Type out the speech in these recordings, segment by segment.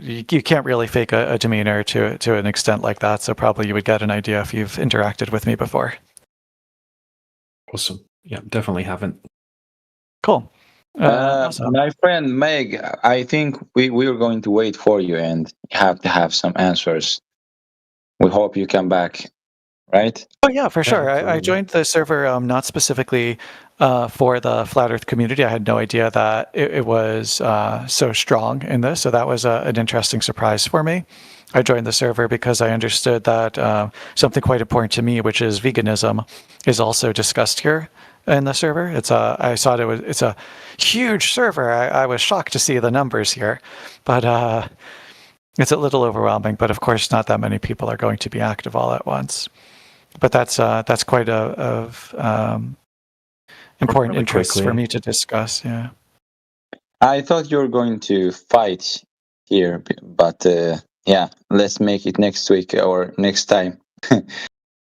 you can't really fake a demeanor to an extent like that. So probably you would get an idea if you've interacted with me before. Awesome. Yeah, definitely haven't. Cool. Awesome. My friend Meg, I think we're going to wait for you and have to have some answers. We hope you come back, right? Oh yeah, for sure. I absolutely. joined the server not specifically for the Flat Earth community. I had no idea that it was so strong in this. So that was an interesting surprise for me. I joined the server because I understood that something quite important to me, which is veganism, is also discussed here in the server. I thought it's a huge server. I was shocked to see the numbers here, but it's a little overwhelming. But of course, not that many people are going to be active all at once. But that's quite of important interest for me to discuss. Yeah. I thought you were going to fight here, but yeah, let's make it next week or next time,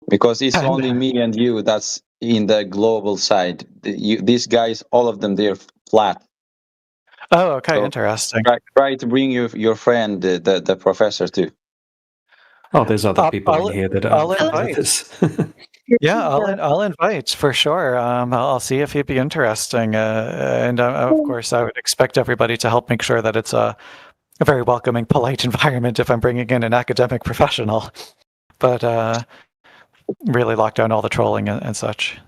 because it's only me and you that's in the global side. These guys, all of them, they're flat. Oh, okay, so interesting. Try to bring your friend, the professor, too. Oh, there's other people in here that I'll invite. Yeah, I'll invite for sure. I'll see if he'd be interesting, and of course, I would expect everybody to help make sure that it's a very welcoming, polite environment if I'm bringing in an academic professional. But really lock down all the trolling and such.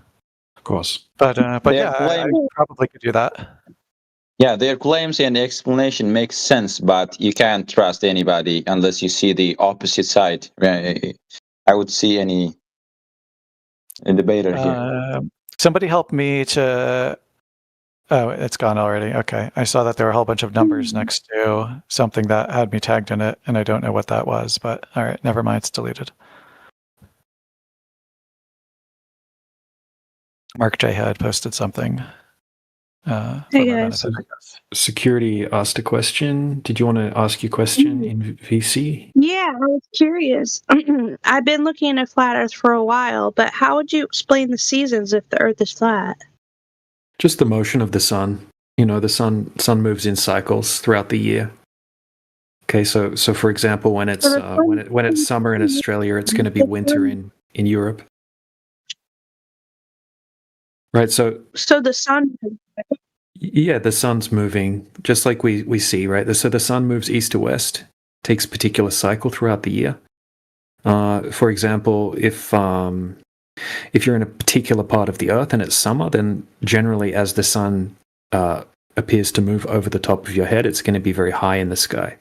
Of course. But yeah, I probably could do that. Yeah, their claims and explanation makes sense, but you can't trust anybody unless you see the opposite side. I would see any debater here. Somebody help me to... Oh, it's gone already. Okay. I saw that there were a whole bunch of numbers next to something that had me tagged in it, and I don't know what that was, but all right, never mind, it's deleted. Mark J had posted something. Hey guys. Security asked a question. Did you want to ask your question in VC? Yeah, I was curious. I've been looking at flat Earth for a while, but how would you explain the seasons if the Earth is flat? Just the motion of the sun. You know, the sun moves in cycles throughout the year. Okay, so for example, when it's summer in Australia, it's going to be winter in Europe. Right, so the sun... Yeah, the sun's moving, just like we see, right? So the sun moves east to west, takes a particular cycle throughout the year. For example, if you're in a particular part of the Earth and it's summer, then generally as the sun appears to move over the top of your head, it's going to be very high in the sky.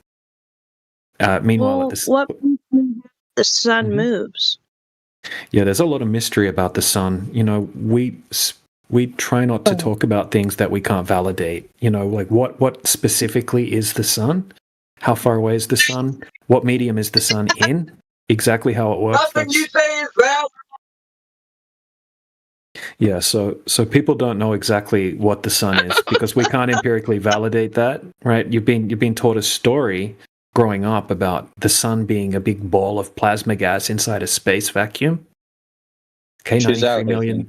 Meanwhile, the sun moves? Yeah, there's a lot of mystery about the sun. You know, we try not to talk about things that we can't validate. You know, like what specifically is the sun? How far away is the sun? What medium is the sun in? Exactly how it works. Nothing you say is valid. Yeah, so people don't know exactly what the sun is because we can't empirically validate that, right? You've been taught a story growing up about the sun being a big ball of plasma gas inside a space vacuum. Okay, 93 million.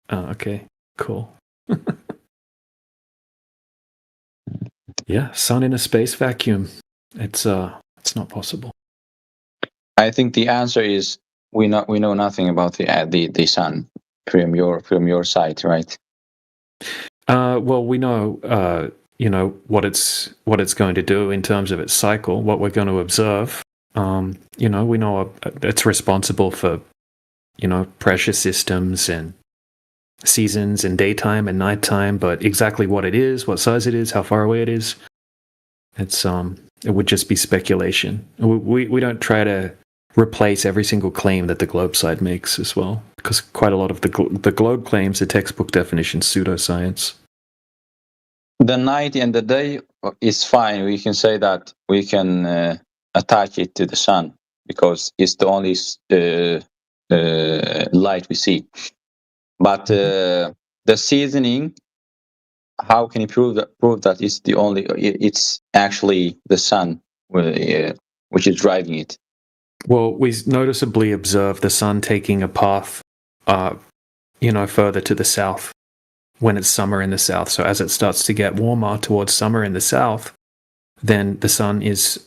Oh, okay, cool. Yeah, sun in a space vacuum. It's not possible. I think the answer is we know nothing about the sun from your side, right? Well, we know you know what it's going to do in terms of its cycle, what we're going to observe. You know, we know it's responsible for, you know, pressure systems and seasons and daytime and nighttime, but exactly what it is, what size it is, how far away it is, it would just be speculation. We don't try to replace every single claim that the Globe side makes as well, because quite a lot of the Globe claims are textbook definition pseudoscience. The night and the day is fine. We can say that we can attach it to the sun because it's the only light we see. But the seasoning, how can you prove that it's the only? It's actually the sun which is driving it. Well, we noticeably observe the sun taking a path, you know, further to the south when it's summer in the south. So as it starts to get warmer towards summer in the south, then the sun is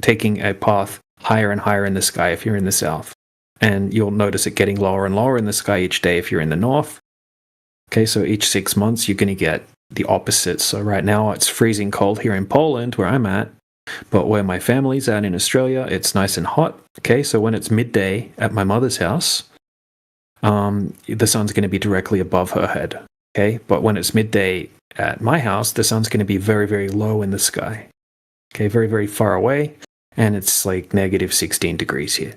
taking a path higher and higher in the sky if you're in the south. And you'll notice it getting lower and lower in the sky each day if you're in the north. Okay, so each 6 months you're going to get the opposite. So right now it's freezing cold here in Poland where I'm at, but where my family's at in Australia, it's nice and hot. Okay, so when it's midday at my mother's house, the sun's going to be directly above her head. Okay, but when it's midday at my house, the sun's going to be very, very low in the sky. Okay, very, very far away, and it's like negative 16 degrees here.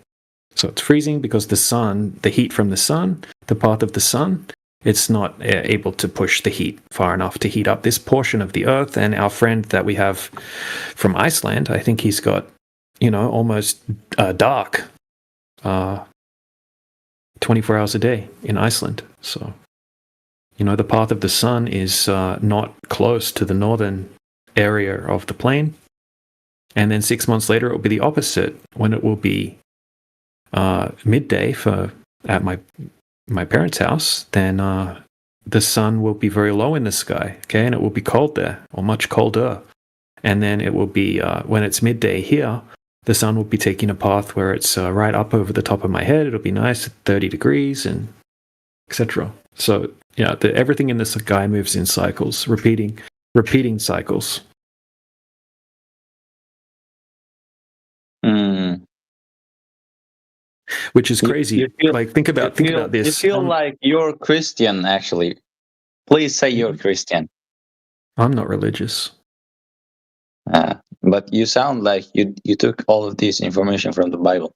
So it's freezing because the sun, the heat from the sun, the path of the sun, it's not able to push the heat far enough to heat up this portion of the earth. And our friend that we have from Iceland, I think he's got, almost dark 24 hours a day in Iceland. So, the path of the sun is not close to the northern area of the plane. And then 6 months later, it will be the opposite, when it will be midday at my parents' house. Then the sun will be very low in the sky, okay, and it will be cold there, or much colder. And then it will be when it's midday here, the sun will be taking a path where it's right up over the top of my head. It'll be nice at 30 degrees and etc. So everything in the sky moves in cycles, repeating cycles. Which is crazy. Think about this. You feel like you're Christian, actually. Please say you're Christian. I'm not religious. But you sound like you took all of this information from the Bible.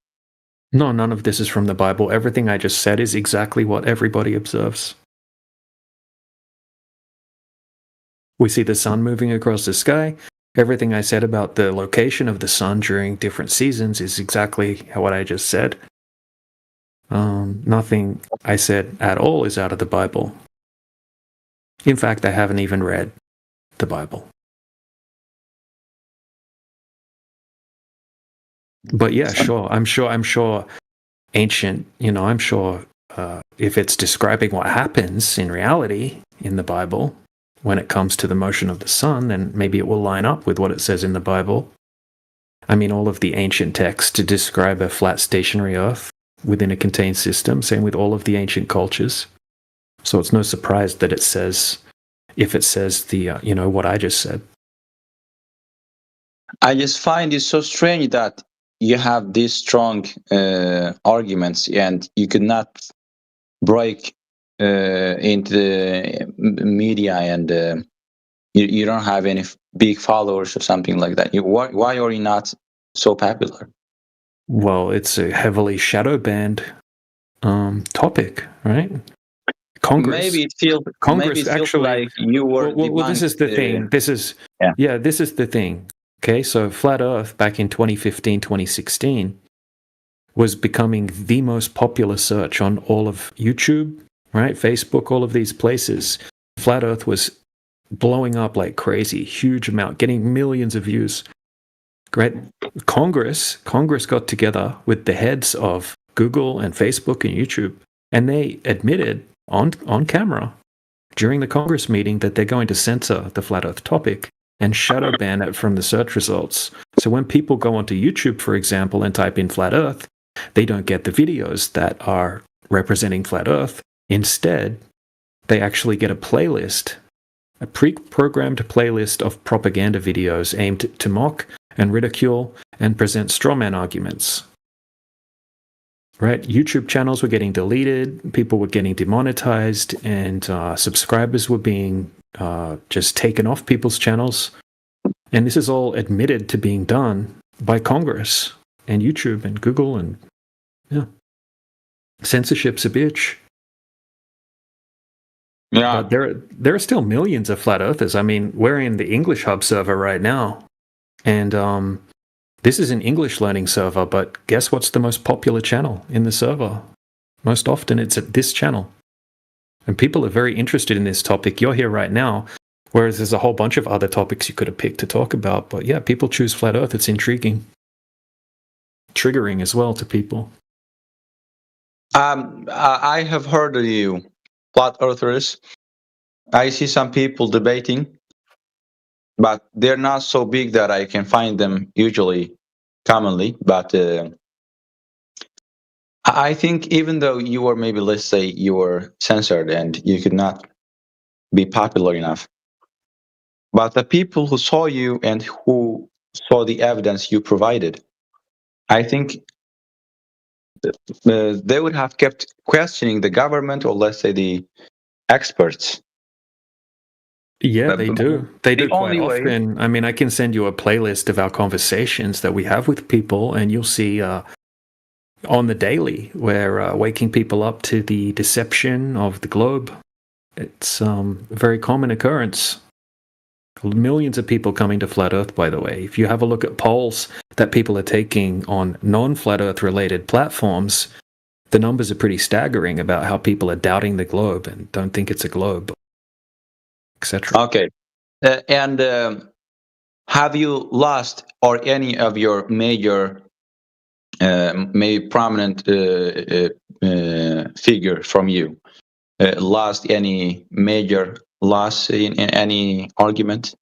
No, none of this is from the Bible. Everything I just said is exactly what everybody observes. We see the sun moving across the sky. Everything I said about the location of the sun during different seasons is exactly what I just said. Nothing I said at all is out of the Bible. In fact, I haven't even read the Bible. But yeah, sure. I'm sure ancient, I'm sure if it's describing what happens in reality in the Bible when it comes to the motion of the sun, then maybe it will line up with what it says in the Bible. I mean, all of the ancient texts to describe a flat stationary earth within a contained system, same with all of the ancient cultures. So it's no surprise that it says, if it says the, what I just said. I just find it so strange that you have these strong arguments and you could not break into the media and you don't have any big followers or something like that. Why are you not so popular? Well, it's a heavily shadow banned topic, right? Congress. Maybe it feels actually like you were. Well, this is the thing. This is the thing. Okay, so Flat Earth back in 2015, 2016 was becoming the most popular search on all of YouTube, right? Facebook, all of these places. Flat Earth was blowing up like crazy, huge amount, getting millions of views. Great. Congress got together with the heads of Google and Facebook and YouTube, and they admitted on camera during the Congress meeting that they're going to censor the Flat Earth topic and shadow ban it from the search results. So when people go onto YouTube, for example, and type in Flat Earth, they don't get the videos that are representing Flat Earth. Instead, they actually get a playlist, a pre-programmed playlist of propaganda videos aimed to mock and ridicule and present strawman arguments. Right? YouTube channels were getting deleted, people were getting demonetized, and subscribers were being just taken off people's channels. And this is all admitted to being done by Congress and YouTube and Google, and censorship's a bitch. Yeah. But there are still millions of flat earthers. I mean, we're in the English Hub server right now, and this is an English learning server, but guess what's the most popular channel in the server? Most often it's at this channel. And people are very interested in this topic. You're here right now, whereas there's a whole bunch of other topics you could have picked to talk about. But yeah, people choose Flat Earth. It's intriguing. Triggering as well to people. I have heard of you, Flat Earthers. I see some people debating. but they're not so big that I can find them usually commonly. But I think even though you were, maybe, let's say you were censored and you could not be popular enough, but the people who saw you and who saw the evidence you provided, I think they would have kept questioning the government, or let's say the experts. Yeah, But they do. They the do quite only way- often. I mean, I can send you a playlist of our conversations that we have with people, and you'll see on the daily we're waking people up to the deception of the globe. It's a very common occurrence. Millions of people coming to Flat Earth, by the way. If you have a look at polls that people are taking on non-Flat Earth related platforms, the numbers are pretty staggering about how people are doubting the globe and don't think it's a globe, etc. Okay. And have you lost, or any of your major, maybe prominent figure from you, lost any major loss in any argument?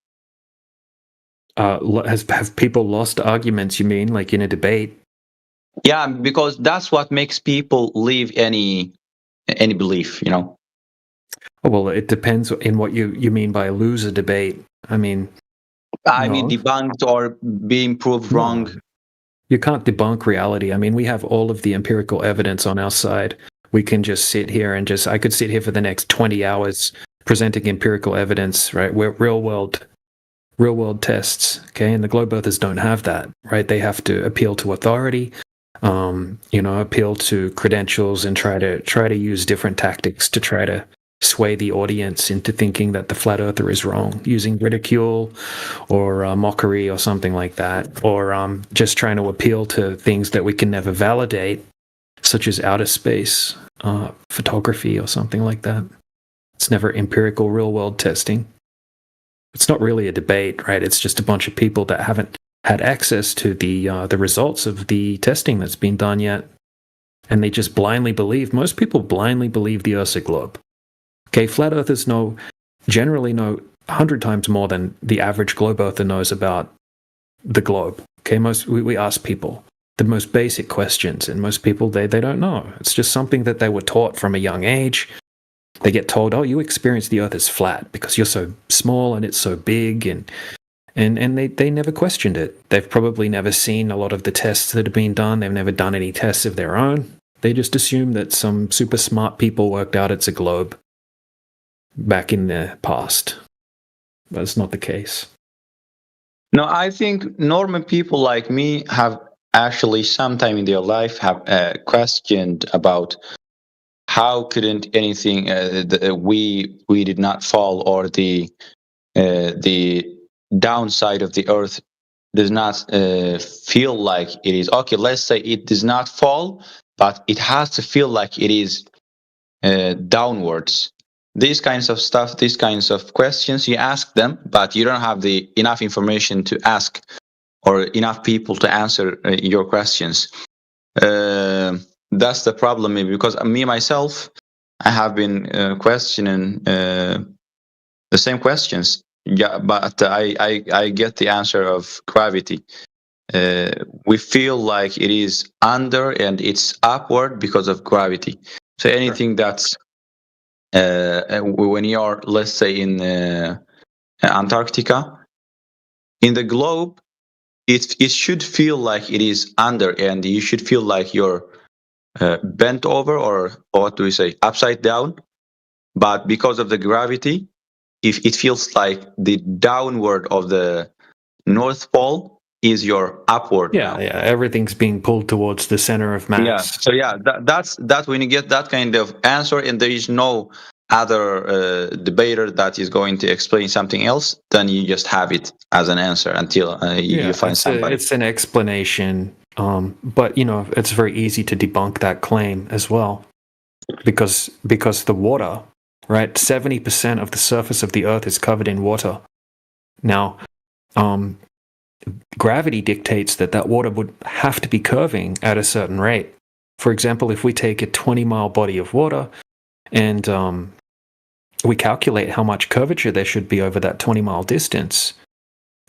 Have people lost arguments, you mean, like in a debate? Yeah, because that's what makes people leave any belief, you know. Oh, well, it depends in what you mean by lose a debate. I mean, I mean, No. debunked or being proved No. wrong. You can't debunk reality. I mean, we have all of the empirical evidence on our side. We can just sit here and I could sit here for the next 20 hours presenting empirical evidence, right? We're real world tests, okay? And the globe earthers don't have that, right? They have to appeal to authority, appeal to credentials, and try to use different tactics to try to sway the audience into thinking that the flat earther is wrong, using ridicule or mockery or something like that, or just trying to appeal to things that we can never validate, such as outer space photography or something like that. It's never empirical real world testing. It's not really a debate, right? It's just a bunch of people that haven't had access to the results of the testing that's been done yet, and they just blindly believe. Most people blindly believe the Earth's a globe. Okay, flat earthers generally know 100 times more than the average globe earther knows about the globe. Okay, we ask people the most basic questions, and most people they don't know. It's just something that they were taught from a young age. They get told, "Oh, you experience the Earth as flat because you're so small and it's so big," and they never questioned it. They've probably never seen a lot of the tests that have been done. They've never done any tests of their own. They just assume that some super smart people worked out it's a globe back in the past. But it's not the case. No, I think normal people like me have actually sometime in their life have questioned about how couldn't anything we did not fall, or the downside of the earth does not feel like it is. Okay, let's say it does not fall, but it has to feel like it is downwards. These kinds of stuff, these kinds of questions, you ask them, but you don't have the enough information to ask, or enough people to answer your questions. That's the problem, maybe, because me myself, I have been questioning the same questions. Yeah, but I get the answer of gravity. We feel like it is under and it's upward because of gravity. So anything that's when you are, let's say, in Antarctica, in the globe, it should feel like it is under, and you should feel like you're bent over, or what do we say, upside down. But because of the gravity, if it feels like the downward of the North Pole is your upward. Yeah, everything's being pulled towards the center of mass. Yeah. So yeah, that's when you get that kind of answer, and there is no other debater that is going to explain something else, then you just have it as an answer until you find somebody. It's an explanation, but it's very easy to debunk that claim as well, because the water, right? 70% of the surface of the Earth is covered in water. Now, gravity dictates that water would have to be curving at a certain rate. For example, if we take a 20-mile body of water and we calculate how much curvature there should be over that 20-mile distance,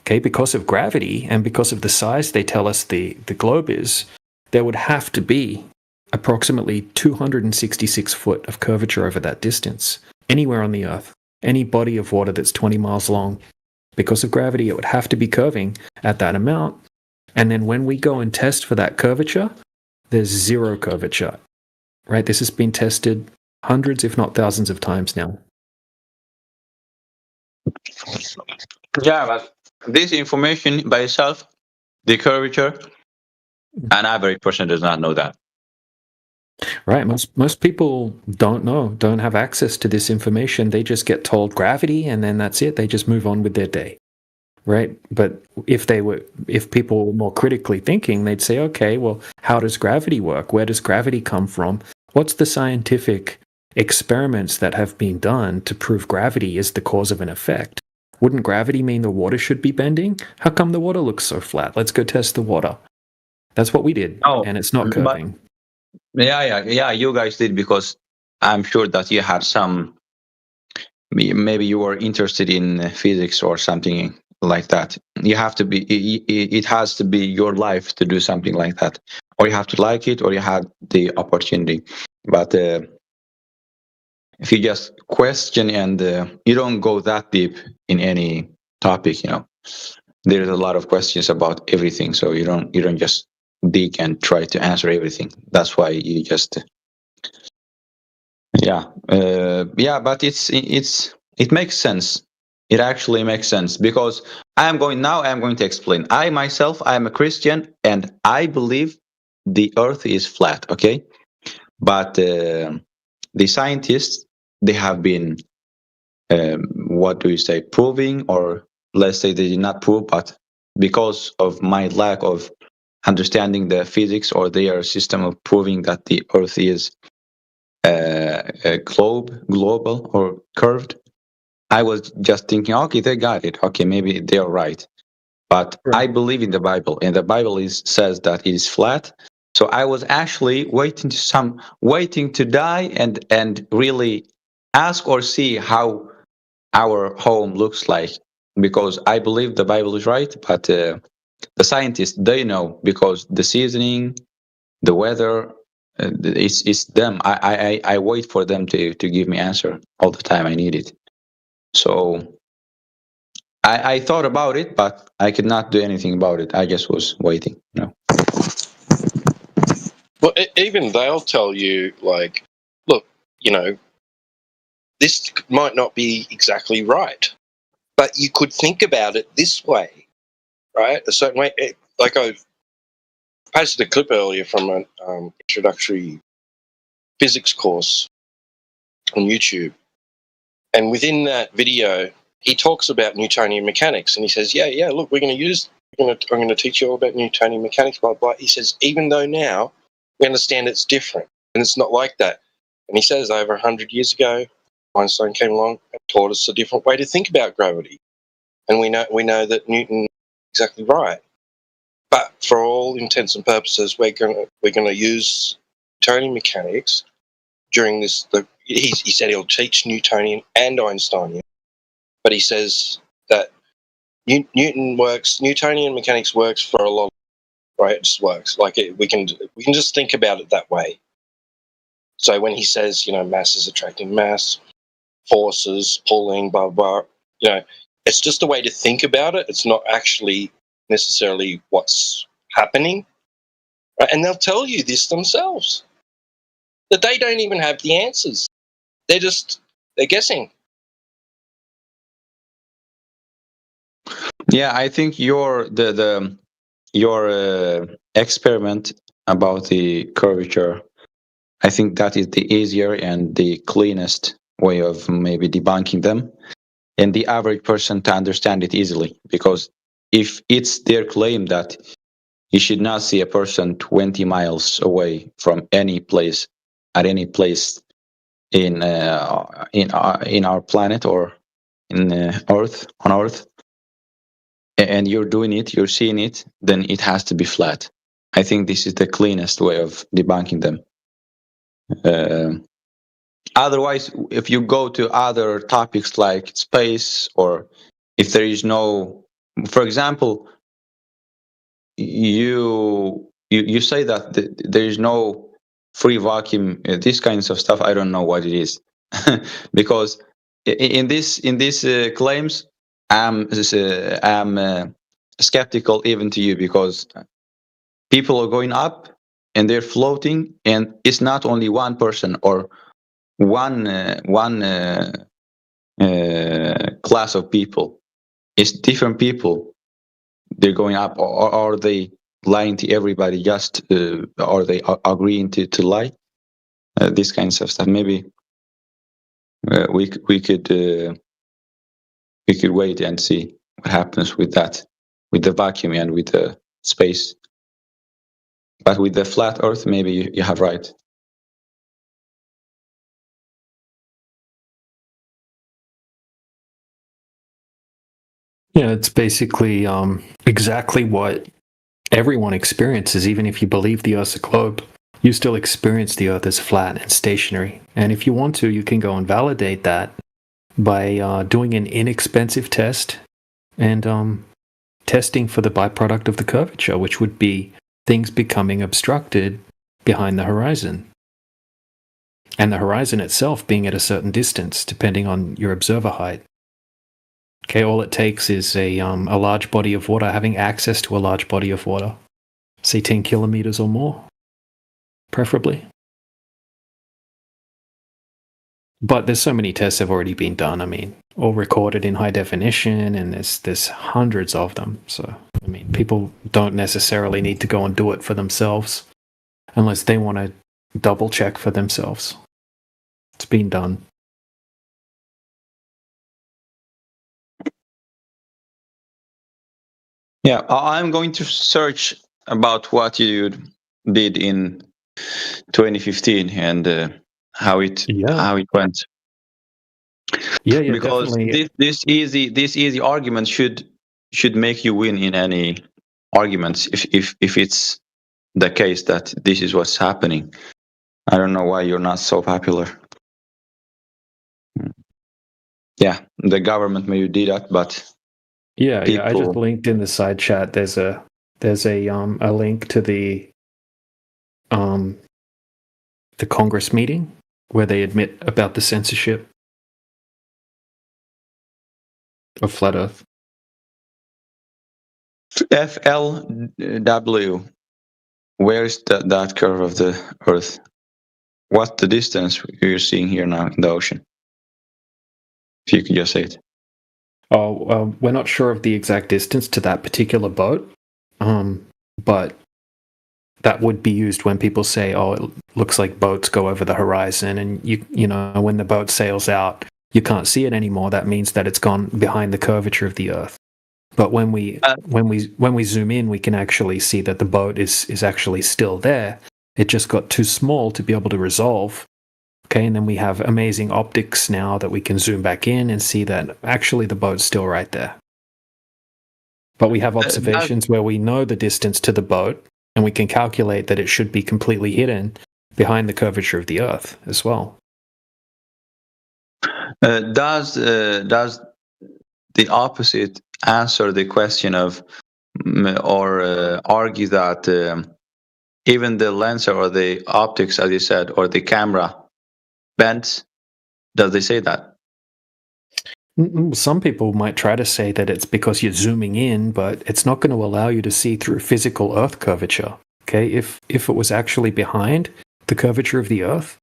okay, because of gravity and because of the size they tell us the globe is, there would have to be approximately 266 foot of curvature over that distance, anywhere on the Earth. Any body of water that's 20 miles long, because of gravity, it would have to be curving at that amount. And then when we go and test for that curvature, there's zero curvature, right? This has been tested hundreds, if not thousands of times now. Yeah, but this information by itself, the curvature, an average person does not know that. Right. Most people don't know, don't have access to this information. They just get told gravity and then that's it. They just move on with their day. Right. But if people were more critically thinking, they'd say, okay, well, how does gravity work? Where does gravity come from? What's the scientific experiments that have been done to prove gravity is the cause of an effect? Wouldn't gravity mean the water should be bending? How come the water looks so flat? Let's go test the water. That's what we did. Oh, and it's not curving. Yeah. You guys did because I'm sure that you had some. Maybe you were interested in physics or something like that. You have to be. It has to be your life to do something like that, or you have to like it, or you had the opportunity. But if you just question and you don't go that deep in any topic, there's a lot of questions about everything. So you don't just dig and try to answer everything. That's why you just but it makes sense. It actually makes sense because I'm going to explain. I myself, I'm a Christian and I believe the earth is flat, okay? But the scientists, they have been proving, or let's say they did not prove, but because of my lack of understanding the physics or their system of proving that the earth is global or curved, I was just thinking, okay, they got it. Okay, maybe they're right. But Right. I believe in the Bible, and the Bible says that it is flat. So I was actually waiting to die and really ask or see how our home looks like, because I believe the Bible is right, but the scientists, they know, because the seasoning, the weather, it's them. I wait for them to give me answer all the time I need it. So I thought about it, but I could not do anything about it. I just was waiting. Well, even they'll tell you, like, look, this might not be exactly right, but you could think about it this way, right? A certain way. Like I posted a clip earlier from an introductory physics course on YouTube, and within that video, he talks about Newtonian mechanics, and he says, "Yeah, look, I'm going to teach you all about Newtonian mechanics, blah blah." He says, even though now we understand it's different and it's not like that, and he says over 100 years ago, Einstein came along and taught us a different way to think about gravity, and we know that Newton is exactly right. But for all intents and purposes, we're gonna use Newtonian mechanics during this. He said he'll teach Newtonian and Einsteinian, but he says that Newtonian mechanics works for a lot, right? It just works. Like we can just think about it that way. So when he says, mass is attracting mass, forces pulling, blah blah, it's just a way to think about it. It's not actually necessarily what's happening, right? And they'll tell you this themselves, that they don't even have the answers. They're guessing. Yeah, I think your experiment about the curvature, I think that is the easier and the cleanest way of maybe debunking them, and the average person to understand it easily. Because if it's their claim that you should not see a person 20 miles away from any place, at any place in our planet or in Earth, on Earth, and you're doing it, you're seeing it, then it has to be flat. I think this is the cleanest way of debunking them. Otherwise, if you go to other topics like space, or if there is no for example, you say that there is no free vacuum, these kinds of stuff. I don't know what it is. Because in this claims, I'm skeptical even to you, because people are going up and they're floating, and it's not only one person or one class of people. It's different people. They're going up, or are they lying to everybody? Just are they agreeing to lie? These kinds of stuff. Maybe we could wait and see what happens with that, with the vacuum and with the space. But with the flat Earth, maybe you have right. Yeah, it's basically exactly what everyone experiences. Even if you believe the Earth's a globe, you still experience the Earth as flat and stationary. And if you want to, you can go and validate that by doing an inexpensive test and testing for the byproduct of the curvature, which would be things becoming obstructed behind the horizon. And the horizon itself being at a certain distance, depending on your observer height. Okay, all it takes is a large body of water, having access to a large body of water, say 10 kilometers or more, preferably. But there's so many tests have already been done. I mean, all recorded in high definition, and there's hundreds of them. So, I mean, people don't necessarily need to go and do it for themselves unless they want to double check for themselves. It's been done. Yeah, I'm going to search about what you did in 2015 and how it went. Yeah, Because definitely. this easy argument should make you win in any arguments if it's the case that this is what's happening. I don't know why you're not so popular. Yeah, the government maybe did that, but Yeah, people... I just linked in the side chat. There's a link to the Congress meeting where they admit about the censorship of flat Earth. FLW. Where is that curve of the Earth? What's the distance you're seeing here now in the ocean? If you could just say it. Oh, we're not sure of the exact distance to that particular boat, but that would be used when people say, "Oh, it looks like boats go over the horizon," and you know when the boat sails out, you can't see it anymore. That means that it's gone behind the curvature of the Earth. But when we zoom in, we can actually see that the boat is actually still there. It just got too small to be able to resolve. Okay, and then we have amazing optics now that we can zoom back in and see that actually the boat's still right there. But we have observations where we know the distance to the boat, and we can calculate that it should be completely hidden behind the curvature of the Earth as well. Does the opposite answer the question of, or argue that even the lens or the optics, as you said, or the camera bends? Does they say that? Some people might try to say that it's because you're zooming in, but it's not going to allow you to see through physical Earth curvature. Okay, if it was actually behind the curvature of the Earth,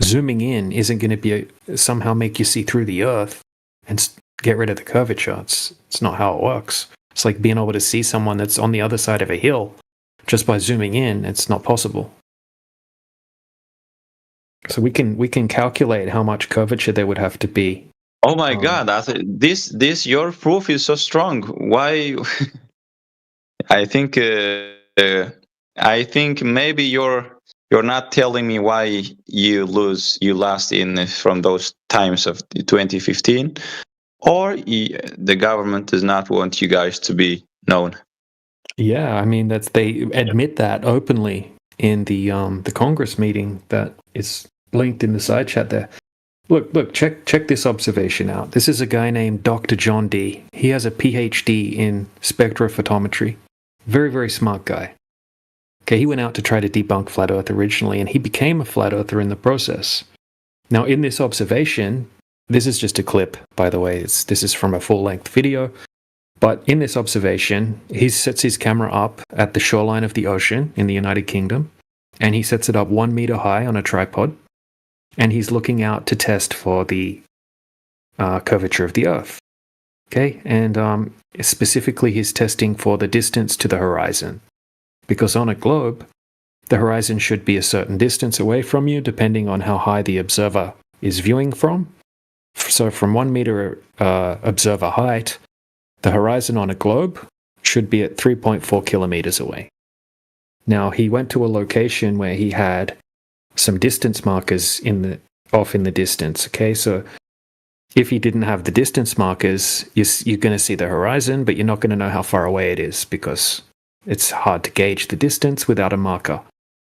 zooming in isn't going to somehow make you see through the Earth and get rid of the curvature. It's not how it works. It's like being able to see someone that's on the other side of a hill just by zooming in. It's not possible. So we can calculate how much curvature there would have to be. Oh my God! This your proof is so strong. Why? I think maybe you're not telling me why you lost in from those times of 2015, or the government does not want you guys to be known. Yeah, I mean they admit that openly in the Congress meeting that is linked in the side chat there. Look, check this observation out. This is a guy named Dr. John Dee. He has a PhD in spectrophotometry. Very, very smart guy. Okay, he went out to try to debunk flat Earth originally, and he became a flat earther in the process. Now, in this observation, this is just a clip, by the way. This is from a full-length video. But in this observation, he sets his camera up at the shoreline of the ocean in the United Kingdom, and he sets it up 1 meter high on a tripod, and he's looking out to test for the curvature of the Earth. Okay, and specifically he's testing for the distance to the horizon. Because on a globe, the horizon should be a certain distance away from you, depending on how high the observer is viewing from. So from 1 meter observer height, the horizon on a globe should be at 3.4 kilometers away. Now, he went to a location where he had some distance markers off in the distance. Okay, so if he didn't have the distance markers, you're going to see the horizon, but you're not going to know how far away it is because it's hard to gauge the distance without a marker.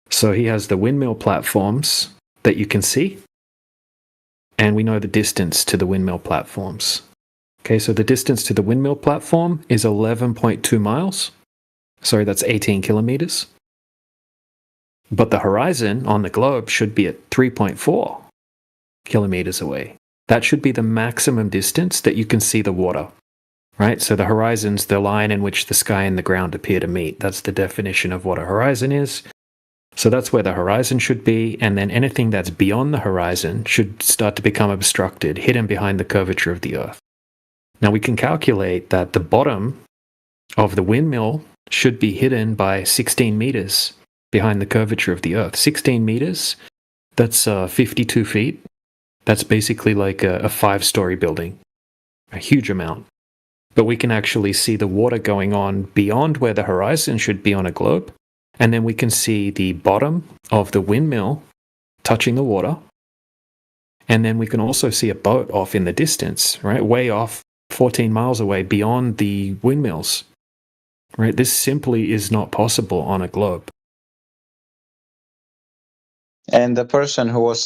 So he has the windmill platforms that you can see, and we know the distance to the windmill platforms. Okay, so the distance to the windmill platform is 11.2 miles. Sorry, that's 18 kilometers. But the horizon on the globe should be at 3.4 kilometers away. That should be the maximum distance that you can see the water, right? So the horizon's the line in which the sky and the ground appear to meet. That's the definition of what a horizon is. So that's where the horizon should be, and then anything that's beyond the horizon should start to become obstructed, hidden behind the curvature of the Earth. Now we can calculate that the bottom of the windmill should be hidden by 16 meters behind the curvature of the Earth. 16 meters, that's 52 feet. That's basically like a 5-story building, a huge amount. But we can actually see the water going on beyond where the horizon should be on a globe. And then we can see the bottom of the windmill touching the water. And then we can also see a boat off in the distance, right? Way off, 14 miles away beyond the windmills, right? This simply is not possible on a globe. And the person who was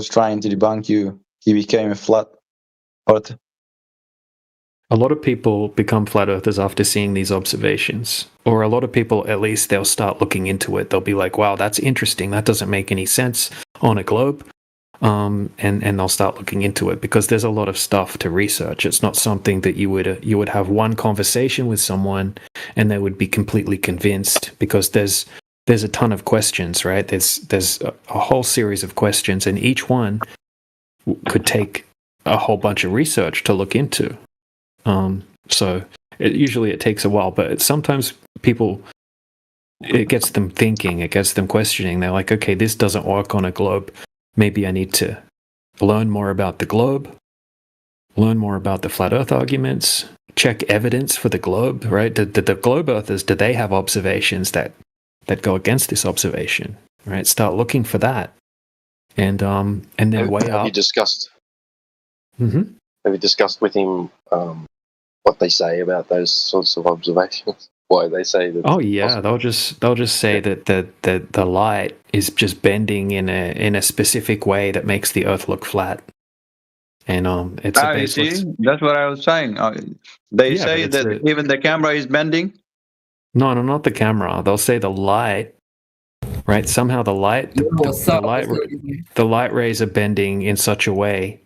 trying to debunk you, he became a flat earth. A lot of people become flat earthers after seeing these observations, or a lot of people, at least, they'll start looking into it. They'll be like, wow, that's interesting. That doesn't make any sense on a globe. And they'll start looking into it because there's a lot of stuff to research. It's not something that you would have one conversation with someone and they would be completely convinced, because there's a ton of questions, right? There's a whole series of questions, and each one could take a whole bunch of research to look into. So usually it takes a while, but sometimes people, it gets them thinking, it gets them questioning. They're like, okay, this doesn't work on a globe. Maybe I need to learn more about the globe, learn more about the flat earth arguments, check evidence for the globe, right? Did the globe earthers, do they have observations that go against this observation, right? Start looking for that. And then weigh up. Have you discussed? Mm-hmm. Have you discussed with him what they say about those sorts of observations? Why they say that? Oh yeah, they'll just say that the light is just bending in a specific way that makes the Earth look flat, and it's a You see, baseless. that's what I was saying. They Yeah, say but it's that even the camera is bending. No, not the camera. They'll say the light, right? Somehow the light rays are bending in such a way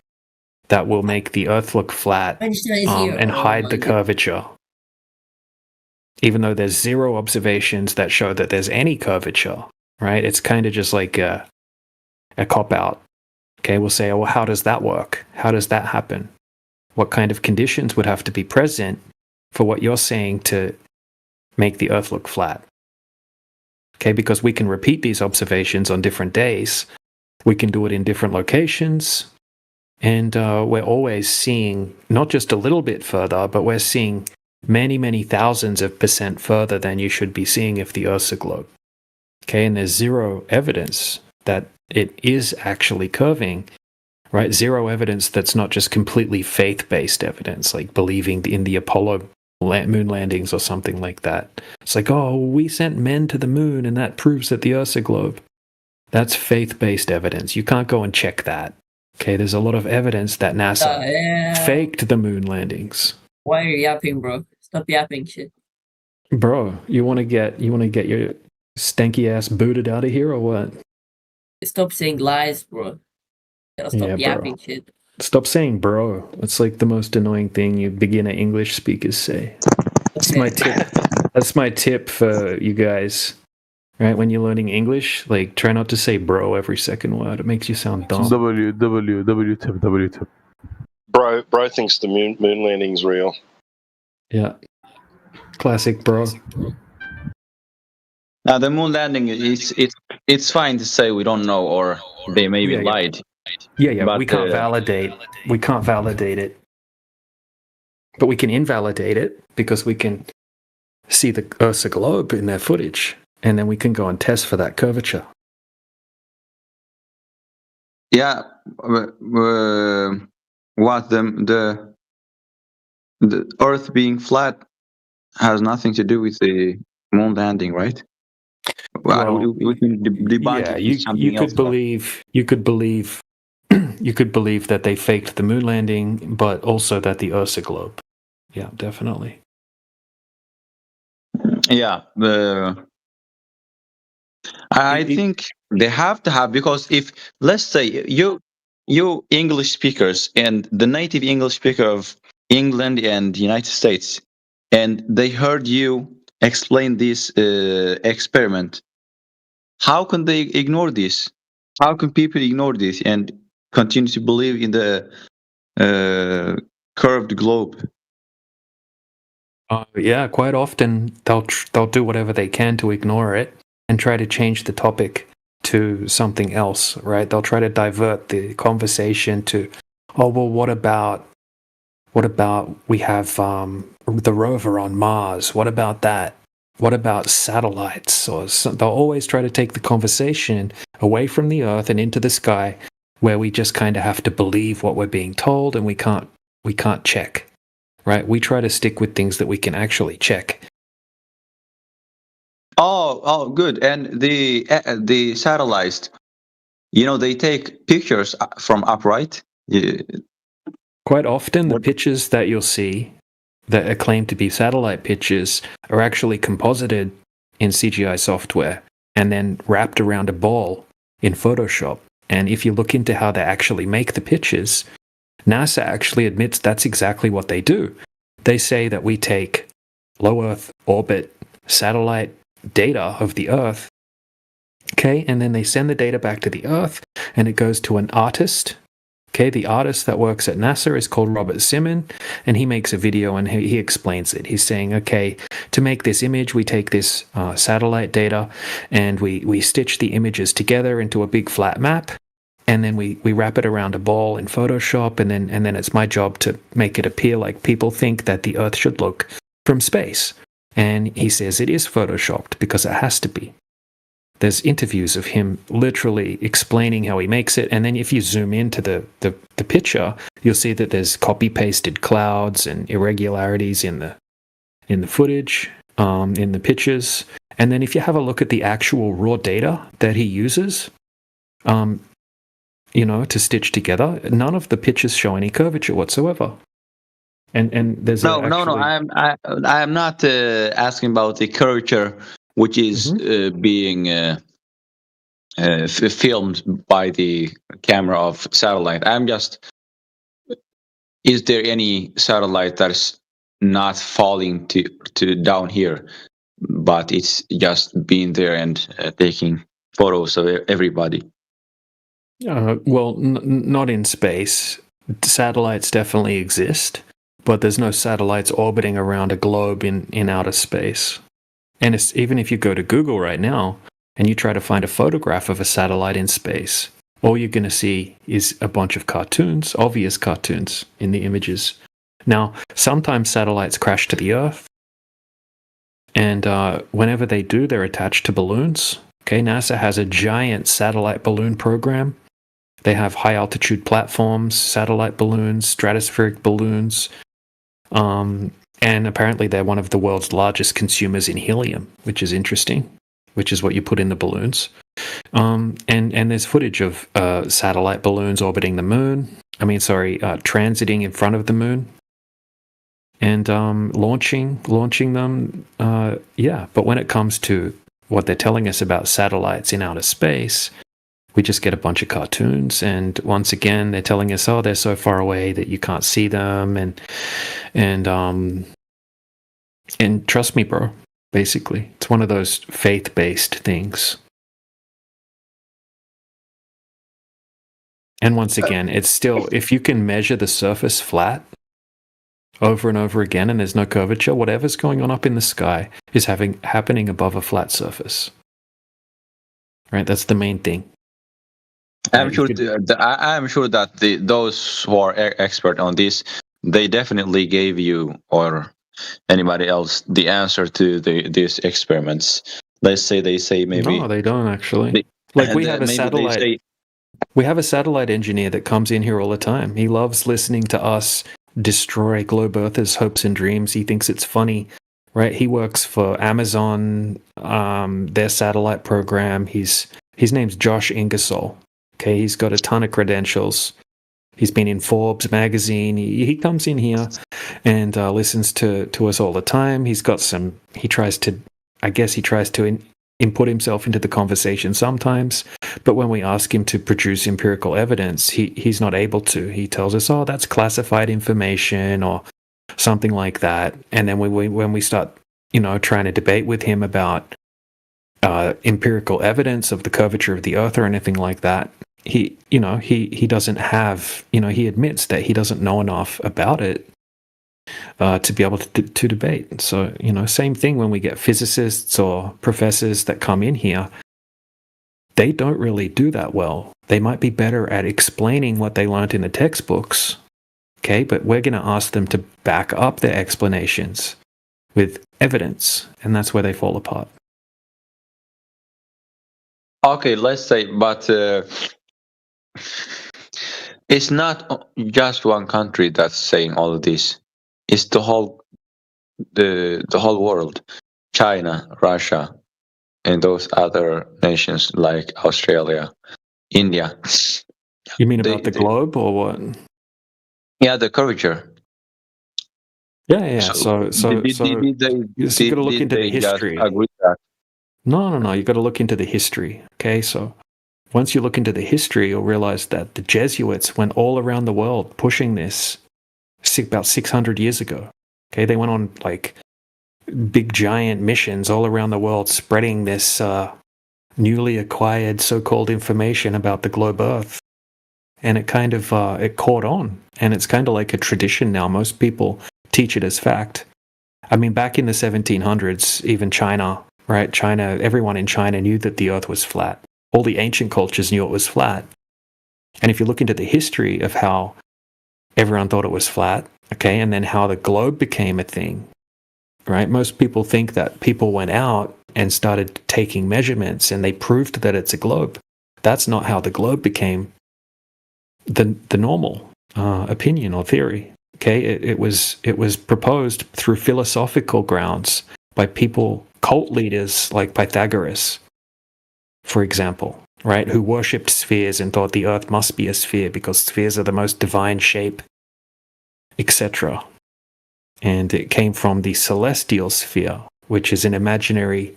that will make the Earth look flat and hide the curvature. Even though there's zero observations that show that there's any curvature, right? It's kind of just like a cop-out. Okay, we'll say, oh, well, how does that work? How does that happen? What kind of conditions would have to be present for what you're saying to make the Earth look flat? Okay, because we can repeat these observations on different days. We can do it in different locations. And we're always seeing not just a little bit further, but we're seeing many, many thousands of % further than you should be seeing if the Earth's a globe. Okay, and there's zero evidence that it is actually curving, right? Zero evidence that's not just completely faith-based evidence, like believing in the Apollo moon landings or something like that. It's like, oh, we sent men to the moon and that proves that the Earth's a globe. That's faith-based evidence. You can't go and check that. Okay, there's a lot of evidence that NASA faked the moon landings. Why are you yapping, bro? Stop yapping shit. Bro, you want to get your stanky ass booted out of here or what? Stop saying lies, bro. Gotta stop Yeah, bro. yapping shit. Stop saying bro. It's like the most annoying thing you beginner English speakers say. That's my tip. That's my tip for you guys. Right? When you're learning English, like try not to say bro every second word. It makes you sound dumb. W tip. Bro thinks the moon landing's real. Yeah. Classic bro. Now the moon landing it's fine to say we don't know or they maybe Yeah, yeah. lied. Yeah, But, we can't validate. We can't validate it. But we can invalidate it because we can see the Earth's a globe in their footage, and then we can go and test for that curvature. Yeah, what the Earth being flat has nothing to do with the moon landing, right? Well, we can debunk Yeah, it. you with something else, could believe you could believe that they faked the moon landing, but also that the Earth's a globe. Yeah, definitely. Yeah, I think they have to have, because if let's say you English speakers and the native English speaker of England and the United States, and they heard you explain this experiment, how can they ignore this? How can people ignore this and continue to believe in the curved globe? Yeah, quite often they'll do whatever they can to ignore it and try to change the topic to something else, right? They'll try to divert the conversation to, oh well, what about we have the rover on Mars? What about that? What about satellites? Or they'll always try to take the conversation away from the Earth and into the sky, where we just kind of have to believe what we're being told, and we can't check. Right? We try to stick with things that we can actually check. Oh, good. And the satellites, they take pictures from upright. Yeah. Quite often, the pictures that you'll see that are claimed to be satellite pictures are actually composited in CGI software and then wrapped around a ball in Photoshop. And if you look into how they actually make the pictures, NASA actually admits that's exactly what they do. They say that we take low Earth orbit satellite data of the Earth, okay, and then they send the data back to the Earth, and it goes to an artist. Okay, the artist that works at NASA is called Robert Simon, and he makes a video and he explains it. He's saying, okay, to make this image, we take this satellite data and we stitch the images together into a big flat map, and then we wrap it around a ball in Photoshop, and then it's my job to make it appear like people think that the Earth should look from space. And he says it is photoshopped because it has to be. There's interviews of him literally explaining how he makes it, and then if you zoom into the picture, you'll see that there's copy-pasted clouds and irregularities in the footage, in the pictures. And then if you have a look at the actual raw data that he uses, to stitch together, none of the pictures show any curvature whatsoever. And there's no. I am not asking about the curvature, which is being filmed by the camera of satellite. I'm just, is there any satellite that's not falling to down here, but it's just being there and taking photos of everybody? Well, not in space. Satellites definitely exist, but there's no satellites orbiting around a globe in outer space. And even if you go to Google right now and you try to find a photograph of a satellite in space, all you're going to see is a bunch of cartoons, obvious cartoons in the images. Now, sometimes satellites crash to the Earth, and whenever they do, they're attached to balloons. Okay, NASA has a giant satellite balloon program. They have high-altitude platforms, satellite balloons, stratospheric balloons, and apparently they're one of the world's largest consumers in helium, which is interesting, which is what you put in the balloons. And there's footage of satellite balloons orbiting the moon. Transiting in front of the moon. And launching them. But when it comes to what they're telling us about satellites in outer space, we just get a bunch of cartoons, and once again they're telling us, oh, they're so far away that you can't see them, and trust me, bro, basically it's one of those faith-based things. And once again, it's still, if you can measure the surface flat over and over again and there's no curvature, whatever's going on up in the sky is happening above a flat surface, right? That's the main thing. I'm sure that those who are expert on this, they definitely gave you or anybody else the answer to these experiments. Let's say they say maybe. No, they don't actually. We have a satellite. We have a satellite engineer that comes in here all the time. He loves listening to us destroy globe Earthers' hopes and dreams. He thinks it's funny, right? He works for Amazon, their satellite program. His name's Josh Ingersoll. Okay, he's got a ton of credentials. He's been in Forbes magazine. He comes in here and listens to us all the time. He tries to input himself into the conversation sometimes, but when we ask him to produce empirical evidence, he's not able to. He tells us, oh, that's classified information or something like that. And then when we start, trying to debate with him about empirical evidence of the curvature of the Earth or anything like that, he doesn't have, he admits that he doesn't know enough about it to be able to debate. So, same thing when we get physicists or professors that come in here, they don't really do that well. They might be better at explaining what they learned in the textbooks, okay, but we're going to ask them to back up their explanations with evidence, and that's where they fall apart. Okay, let's say, but it's not just one country that's saying all of this. It's the whole world, China, Russia, and those other nations like Australia, India. You mean about the globe or what? Yeah, the curvature. Yeah. So you got to look into the history. Agree that? No. You got to look into the history. Okay, so once you look into the history, you'll realize that the Jesuits went all around the world pushing this about 600 years ago. Okay, they went on like big giant missions all around the world, spreading this newly acquired so-called information about the globe Earth, and it kind of it caught on, and it's kind of like a tradition now. Most people teach it as fact. I mean, back in the 1700s, even China, right? Everyone in China knew that the Earth was flat. All the ancient cultures knew it was flat. And if you look into the history of how everyone thought it was flat, okay, and then how the globe became a thing, right? Most people think that people went out and started taking measurements and they proved that it's a globe. That's not how the globe became the normal opinion or theory. Okay, it was proposed through philosophical grounds by people, cult leaders like Pythagoras, for example, right, who worshipped spheres and thought the Earth must be a sphere because spheres are the most divine shape, etc. And it came from the celestial sphere, which is an imaginary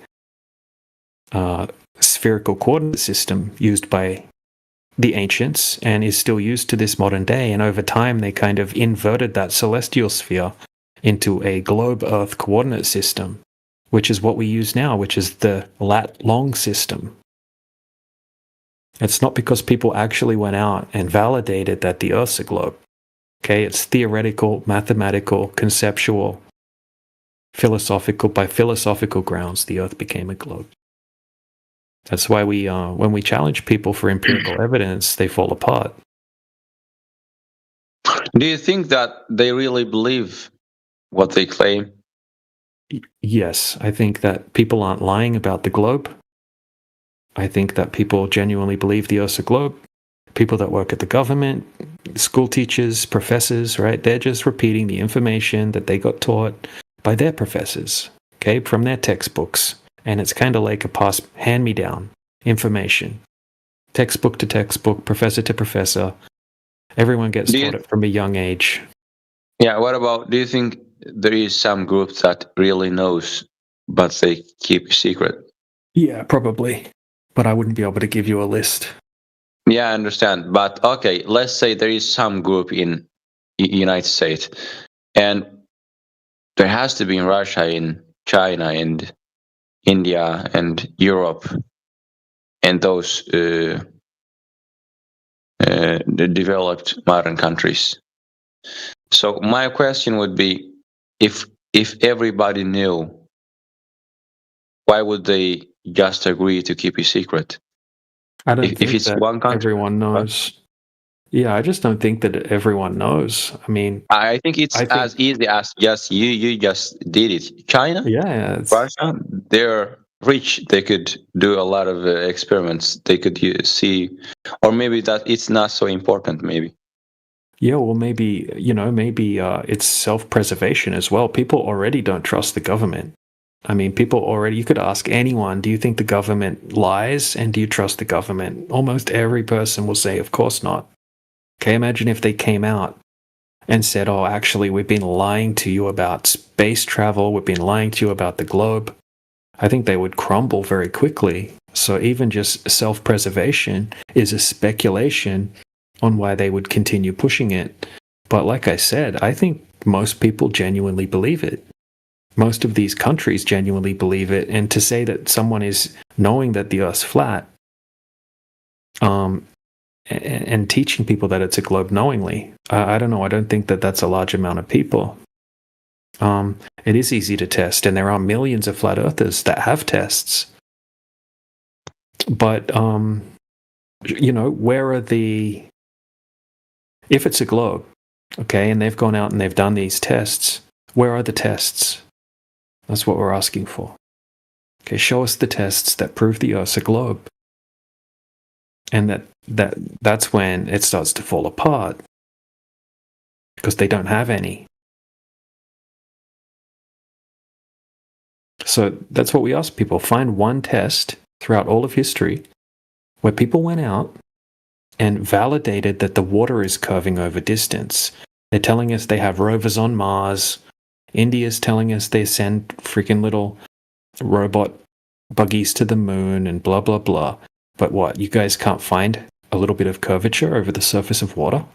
spherical coordinate system used by the ancients and is still used to this modern day. And over time, they kind of inverted that celestial sphere into a globe Earth coordinate system, which is what we use now, which is the lat-long system. It's not because people actually went out and validated that the Earth's a globe. Okay, it's theoretical, mathematical, conceptual, philosophical. By philosophical grounds, the Earth became a globe. That's why when we challenge people for empirical evidence, they fall apart. Do you think that they really believe what they claim? Yes, I think that people aren't lying about the globe. I think that people genuinely believe the Earth's a globe. People that work at the government, school teachers, professors, right? They're just repeating the information that they got taught by their professors, okay, from their textbooks. And it's kind of like a hand-me-down. information. Textbook to textbook, professor to professor. Everyone gets Do you- taught it from a young age. Yeah, what about, do you think there is some group that really knows, but they keep secret? Yeah, probably. But I wouldn't be able to give you a list. Yeah, I understand. But okay, let's say there is some group in United States, and there has to be in Russia, in China, and India, and Europe, and those the developed modern countries. So my question would be, if everybody knew, why would they just agree to keep it secret? I don't If think it's that one country, everyone knows. Yeah, I just don't think that everyone knows. I mean, I think it's I think- as easy as just you just did it. China, yeah, Russia, they're rich. They could do a lot of experiments. They could see, or maybe that it's not so important. Maybe. yeah. Well, maybe it's self-preservation as well. People already don't trust the government. I mean, people already. You could ask anyone, "Do you think the government lies? And do you trust the government?" Almost every person will say, "Of course not." Okay, imagine if they came out and said, "Oh, actually, we've been lying to you about space travel. We've been lying to you about the globe." I think they would crumble very quickly. So even just self-preservation is a speculation on why they would continue pushing it. But like I said, I think most people genuinely believe it. Most of these countries genuinely believe it. And to say that someone is knowing that the Earth's flat, and teaching people that it's a globe knowingly, I don't know. I don't think that that's a large amount of people. It is easy to test, and there are millions of flat earthers that have tests. But, where are the... If it's a globe, okay, and they've gone out and they've done these tests, where are the tests? That's what we're asking for. Okay, show us the tests that prove the Earth's a globe. And that's when it starts to fall apart. Because they don't have any. So that's what we ask people. Find one test throughout all of history where people went out and validated that the water is curving over distance. They're telling us they have rovers on Mars. India's telling us they send freaking little robot buggies to the moon and blah, blah, blah. But what, you guys can't find a little bit of curvature over the surface of water?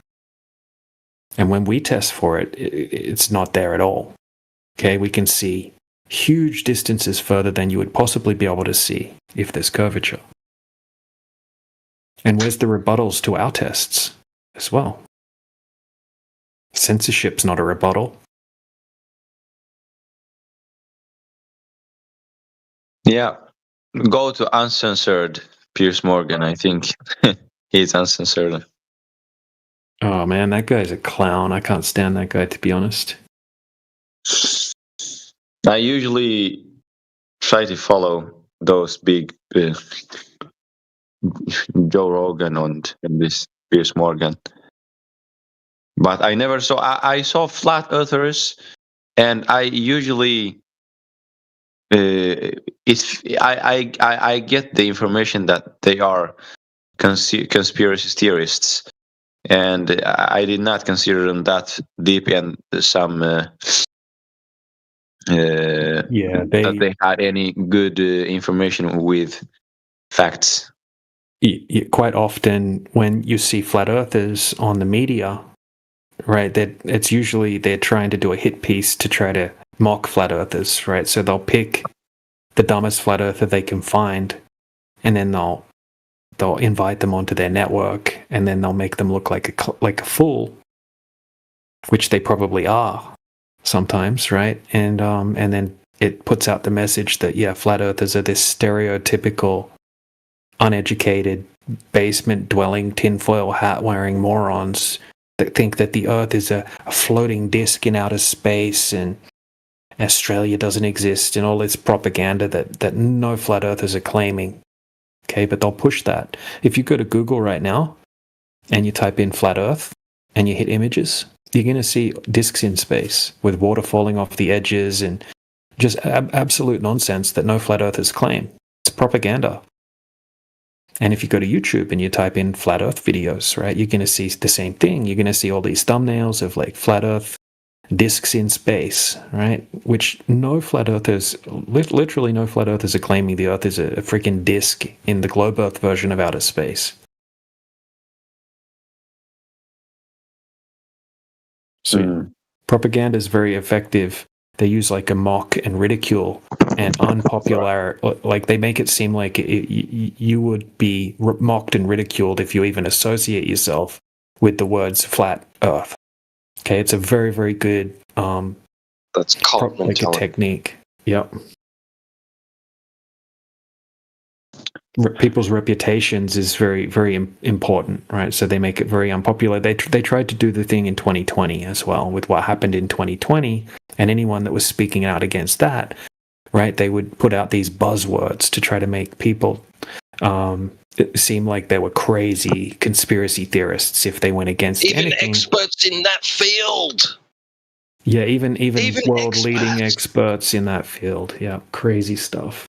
And when we test for it, it's not there at all. Okay, we can see huge distances further than you would possibly be able to see if there's curvature. And where's the rebuttals to our tests as well? Censorship's not a rebuttal. Yeah, go to uncensored Piers Morgan. I think he's uncensored. Oh man, that guy's a clown. I can't stand that guy, to be honest. I usually try to follow those big Joe Rogan and this Piers Morgan, but I never saw. I saw flat earthers, and I usually I get the information that they are conspiracy theorists, and I did not consider them that deep and some that they had any good information with facts. Quite often when you see flat earthers on the media, right, that it's usually they're trying to do a hit piece to try to mock flat earthers, right? So they'll pick the dumbest flat earther they can find, and then they'll invite them onto their network, and then they'll make them look like a fool, which they probably are sometimes, right? And then it puts out the message that, yeah, flat earthers are this stereotypical, uneducated, basement-dwelling, tinfoil hat-wearing morons that think that the Earth is a floating disc in outer space and Australia doesn't exist, and all this propaganda that no flat earthers are claiming. Okay, but they'll push that. If you go to Google right now and you type in flat Earth and you hit images, you're going to see discs in space with water falling off the edges and just absolute nonsense that no flat earthers claim. It's propaganda. And if you go to YouTube and you type in flat Earth videos, right, you're going to see the same thing. You're going to see all these thumbnails of like flat Earth discs in space, right? Which no flat earthers, literally no flat earthers are claiming the Earth is a freaking disc in the globe Earth version of outer space. So propaganda is very effective. They use like a mock and ridicule and unpopular, like they make it seem like you would be mocked and ridiculed if you even associate yourself with the words flat Earth. Okay, it's a very, very good That's cult like a mentality. technique. Yep. People's reputations is very, very important, right? So they make it very unpopular. They tried to do the thing in 2020 as well with what happened in 2020, and anyone that was speaking out against that, right? They would put out these buzzwords to try to make people seem like they were crazy conspiracy theorists if they went against Even anything. experts in that field. Yeah, even world leading experts. experts in that field. Yeah, crazy stuff.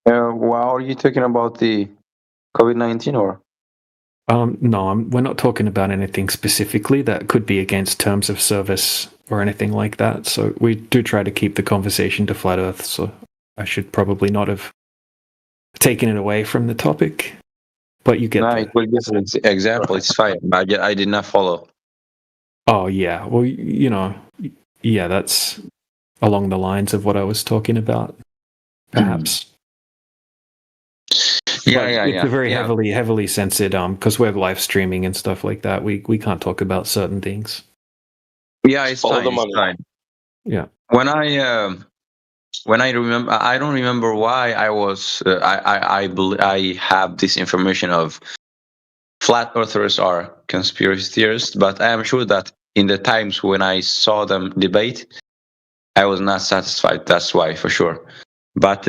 Well, are you talking about the COVID-19 or? No, we're not talking about anything specifically that could be against terms of service or anything like that. So we do try to keep the conversation to flat Earth. So I should probably not have taken it away from the topic, but you get. No, it will give an example. It's fine. I did not follow. Oh yeah, well yeah, that's along the lines of what I was talking about, perhaps. It's a very heavily censored because we're live streaming and stuff like that. We can't talk about certain things. Yeah, it's Follow fine. the It's money. fine. Yeah. When I remember, I don't remember why I was. I have this information of flat earthers are conspiracy theorists, but I am sure that in the times when I saw them debate, I was not satisfied. That's why, for sure. But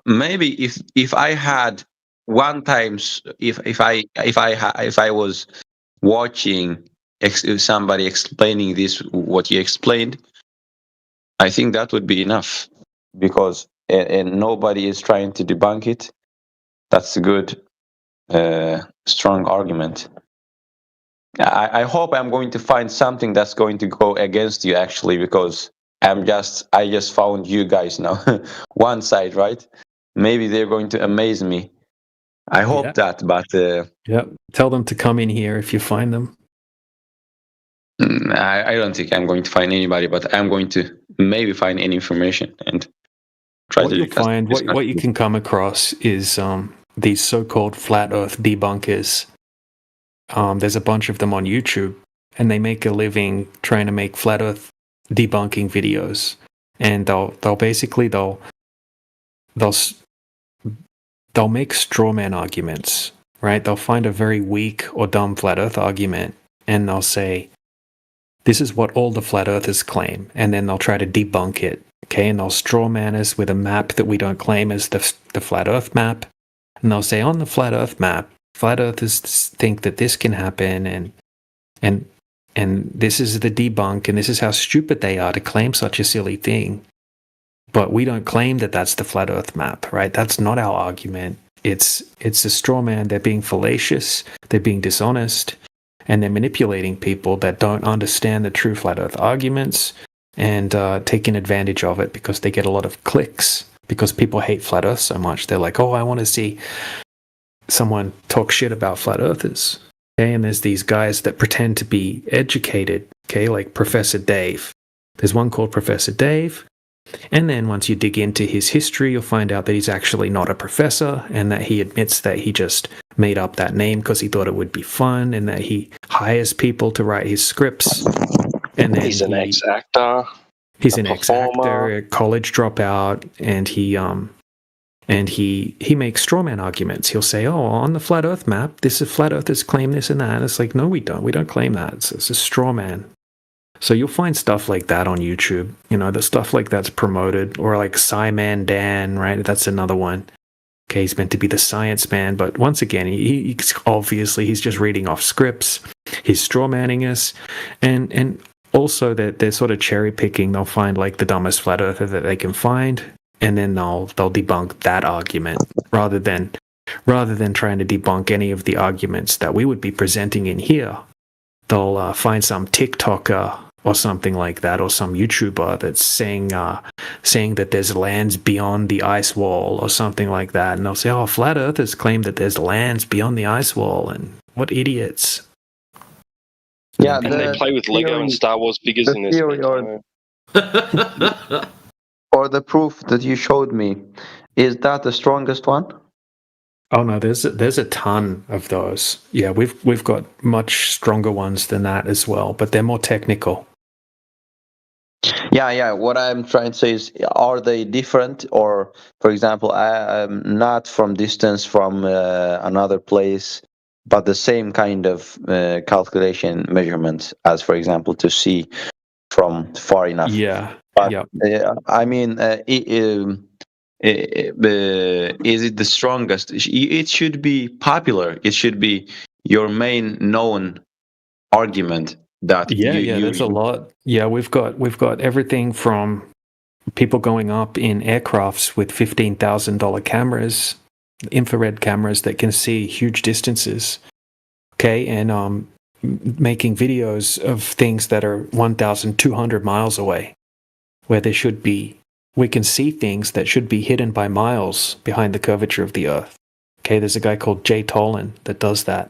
maybe if I had one times, if I was watching somebody explaining this, what you explained, I think that would be enough, because and nobody is trying to debunk it. That's a good, strong argument. I hope I'm going to find something that's going to go against you, actually, because I just found you guys now. One side, right? Maybe they're going to amaze me. I hope that, but yeah, tell them to come in here if you find them. I don't think I'm going to find anybody, but I'm going to maybe find any information and try what to you'll find. What you can come across is these so-called flat Earth debunkers. There's a bunch of them on YouTube, and they make a living trying to make flat Earth debunking videos, and they'll basically make straw man arguments, right? They'll find a very weak or dumb flat Earth argument, and they'll say, this is what all the flat earthers claim, and then they'll try to debunk it, okay? And they'll straw man us with a map that we don't claim as the flat Earth map, and they'll say, on the flat Earth map, flat earthers think that this can happen, and this is the debunk, and this is how stupid they are to claim such a silly thing. But we don't claim that that's the flat Earth map, right? That's not our argument. It's a straw man. They're being fallacious. They're being dishonest. And they're manipulating people that don't understand the true flat Earth arguments and taking advantage of it because they get a lot of clicks. Because people hate flat Earth so much. They're like, oh, I want to see someone talk shit about flat Earthers. Okay, and there's these guys that pretend to be educated, okay, like Professor Dave. There's one called Professor Dave. And then once you dig into his history, you'll find out that he's actually not a professor, and that he admits that he just made up that name because he thought it would be fun, and that he hires people to write his scripts. And then He's an ex-actor. He's a an performer. ex-actor, a college dropout, and he makes straw man arguments. He'll say, oh, on the flat Earth map, this is flat Earthers claim this and that. And it's like, no, we don't. We don't claim that. It's a straw man. So you'll find stuff like that on YouTube. You know, the stuff like that's promoted, or like Sci-Man Dan, right? That's another one. Okay, he's meant to be the science man, but once again, he's obviously he's just reading off scripts. He's straw manning us, and also that they're sort of cherry picking. They'll find like the dumbest flat earther that they can find, and then they'll debunk that argument rather than trying to debunk any of the arguments that we would be presenting in here. They'll find some TikToker or something like that, or some YouTuber that's saying that there's lands beyond the ice wall or something like that, and they'll say, "Oh, flat earthers claim that there's lands beyond the ice wall," and what idiots! Yeah, And they play with Lego and Star Wars figures in their theory spare time. or the proof that you showed me, is that the strongest one? Oh no, there's a ton of those. Yeah, we've got much stronger ones than that as well, but they're more technical. Yeah. What I'm trying to say is, are they different? Or, for example, I'm not from distance from another place, but the same kind of calculation measurements as, for example, to see from far enough. Yeah, But yeah. I mean, is it the strongest? It should be popular. It should be your main known argument that Yeah, there's a lot. Yeah, we've got everything from people going up in aircrafts with $15,000 cameras, infrared cameras that can see huge distances. Okay, and making videos of things that are 1,200 miles away, where we can see things that should be hidden by miles behind the curvature of the Earth. Okay, there's a guy called Jay Tolan that does that.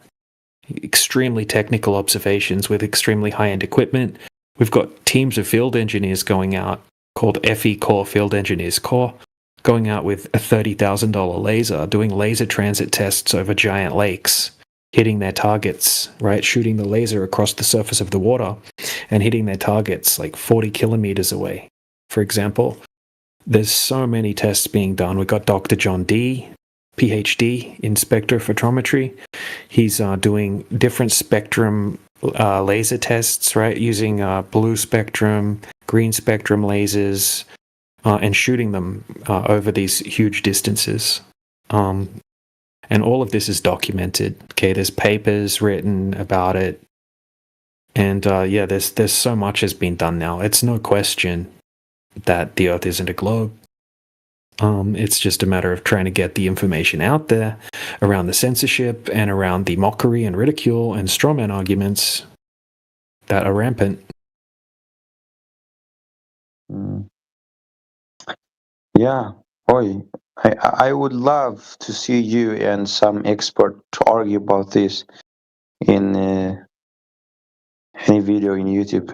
Extremely technical observations with extremely high-end equipment. We've got teams of field engineers going out, called FE Core Field Engineers Core, going out with a $30,000 laser, doing laser transit tests over giant lakes, hitting their targets, right? Shooting the laser across the surface of the water and hitting their targets like 40 kilometers away, for example. There's so many tests being done. We've got Dr. John D., PhD in spectrophotometry. He's doing different spectrum laser tests, right? Using blue spectrum, green spectrum lasers, and shooting them over these huge distances. And all of this is documented. Okay, there's papers written about it. And there's so much has been done now. It's no question that the Earth isn't a globe. It's just a matter of trying to get the information out there around the censorship and around the mockery and ridicule and strawman arguments that are rampant. Yeah, boy, I would love to see you and some expert to argue about this in any video in YouTube.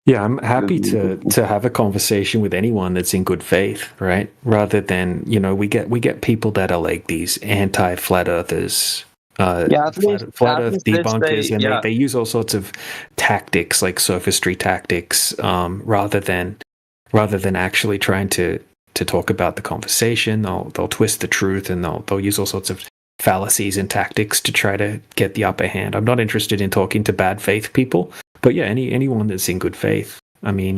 Yeah, I'm happy to have a conversation with anyone that's in good faith, right? Rather than, we get people that are like these anti-flat earthers, flat earth debunkers, and they use all sorts of tactics like sophistry tactics, rather than actually trying to talk about the conversation. They'll twist the truth, and they'll use all sorts of fallacies and tactics to try to get the upper hand. I'm not interested in talking to bad faith people. But yeah, anyone that's in good faith. I mean,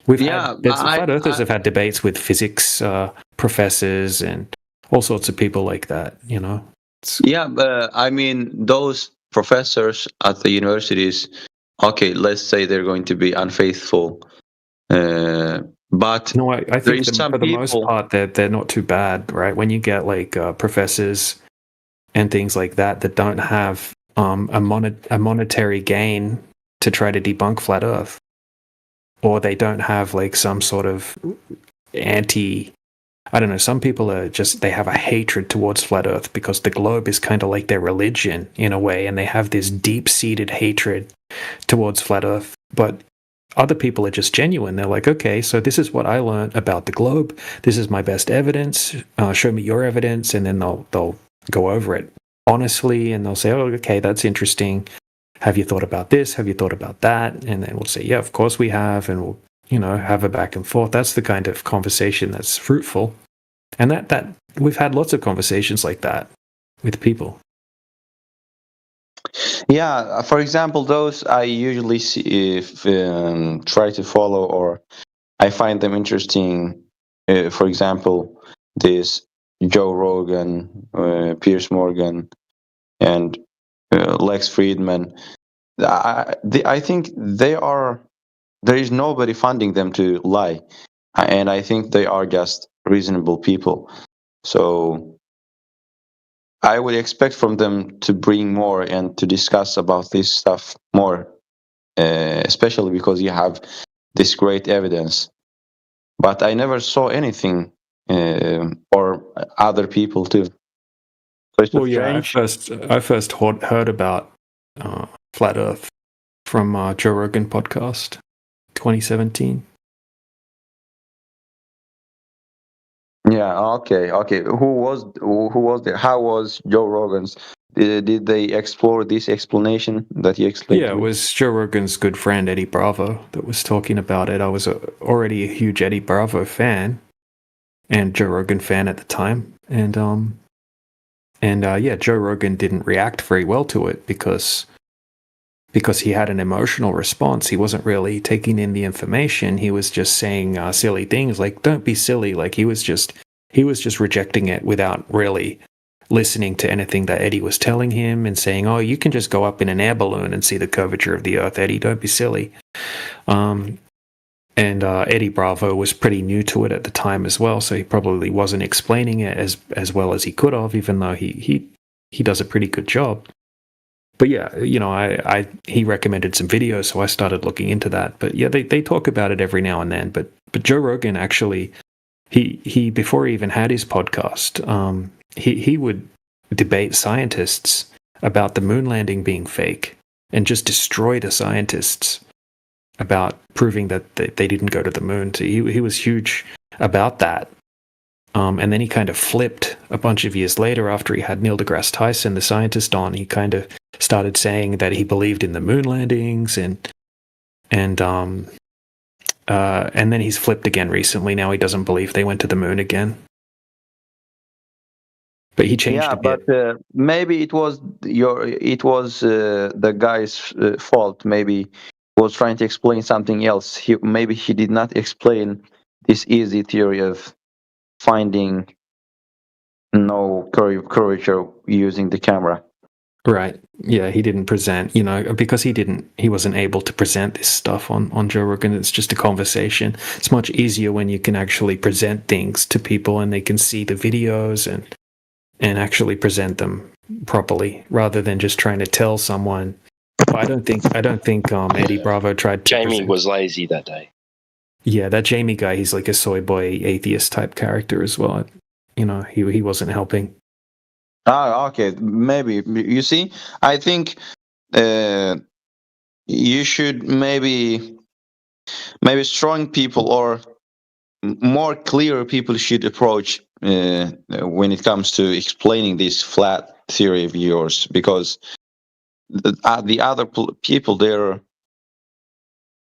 flat earthers have had debates with physics professors and all sorts of people like that. But I mean, those professors at the universities. Okay, let's say they're going to be unfaithful, but no, I think for the most part they're not too bad, right? When you get like professors and things like that don't have a monetary gain to try to debunk flat Earth, or they don't have like some sort of some people are just, they have a hatred towards flat Earth because the globe is kind of like their religion in a way, and they have this deep-seated hatred towards flat Earth. But other people are just genuine. They're like, okay, so this is what I learned about the globe. This is my best evidence. Show me your evidence, and then they'll go over it honestly, and they'll say, oh, okay, that's interesting. Have you thought about this? Have you thought about that? And then we'll say, yeah, of course we have. And we'll, have a back and forth. That's the kind of conversation that's fruitful. And that we've had lots of conversations like that with people. Yeah, for example, those I usually see try to follow, or I find them interesting. For example, this Joe Rogan, Piers Morgan, and Lex Friedman. I think there is nobody funding them to lie. and I think they are just reasonable people. So I would expect from them to bring more and to discuss about this stuff more, especially because you have this great evidence. But I never saw anything, or other people too. So it's Well, yeah, strange. I first heard about flat Earth from Joe Rogan podcast, 2017. Yeah. Okay. Who was there? How was Joe Rogan's? Did they explore this explanation that he explained Yeah, to it me? was Joe Rogan's good friend Eddie Bravo that was talking about it. I was already a huge Eddie Bravo fan and Joe Rogan fan at the time, and yeah, Joe Rogan didn't react very well to it because he had an emotional response. He wasn't really taking in the information. He was just saying silly things like "Don't be silly." Like he was just rejecting it without really listening to anything that Eddie was telling him and saying, "Oh, you can just go up in an air balloon and see the curvature of the Earth, Eddie. Don't be silly." And Eddie Bravo was pretty new to it at the time as well, so he probably wasn't explaining it as well as he could have, even though he does a pretty good job. But yeah, you know, he recommended some videos, so I started looking into that. But yeah, they talk about it every now and then. But Joe Rogan actually, he before he even had his podcast, he would debate scientists about the moon landing being fake and just destroy the scientists about proving that they didn't go to the moon. So he was huge about that. And then he kind of flipped a bunch of years later after he had Neil deGrasse Tyson, the scientist, on. He kind of started saying that he believed in the moon landings, and then he's flipped again recently. Now he doesn't believe they went to the moon again. But he changed Yeah, a bit. but maybe it was the guy's fault. Maybe he was trying to explain something else. Maybe he did not explain this easy theory of finding no curvature using the camera. Right. Yeah, he didn't present, because he wasn't able to present this stuff on Joe Rogan. It's just a conversation. It's much easier when you can actually present things to people and they can see the videos and actually present them properly rather than just trying to tell someone. I don't think Eddie Bravo tried to Jamie present. was lazy that day. Yeah, that Jamie guy, he's like a soy boy atheist type character as well. He wasn't helping. Ah, okay. Maybe you see. I think you should maybe strong people or more clear people should approach when it comes to explaining this flat theory of yours, because the other people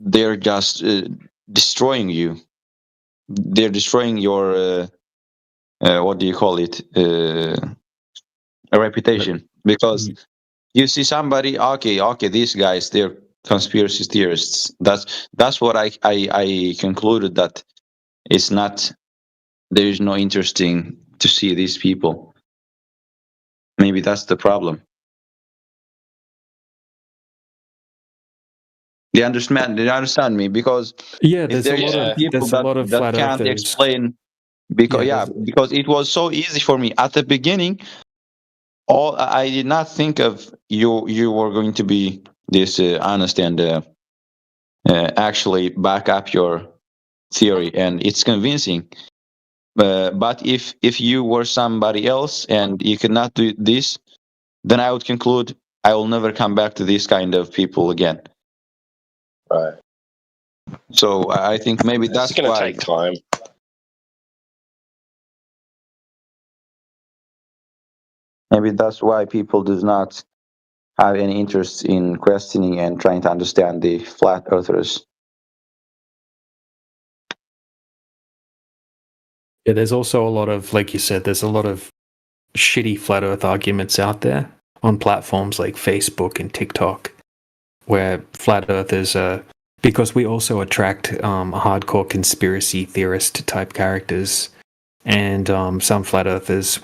they're just destroying you. They're destroying your what do you call it? A reputation, because you see somebody, okay, these guys, they're conspiracy theorists. That's what I concluded, that it's not, there is no interesting to see these people. Maybe that's the problem. They understand me, because Yeah, if there's a there's lot some of people there's a lot of that flat can't earthers. explain, because Yeah, because it was so easy for me at the beginning. All I did not think of you were going to be this honest and actually back up your theory, and it's convincing. But if you were somebody else and you could not do this, then I would conclude I will never come back to this kind of people again. Right. So I think maybe It's that's going to why. take time. Maybe that's why people do not have any interest in questioning and trying to understand the flat earthers. Yeah, there's also a lot of, like you said, there's a lot of shitty flat earth arguments out there on platforms like Facebook and TikTok, where flat earthers are, because we also attract hardcore conspiracy theorist type characters, and some flat earthers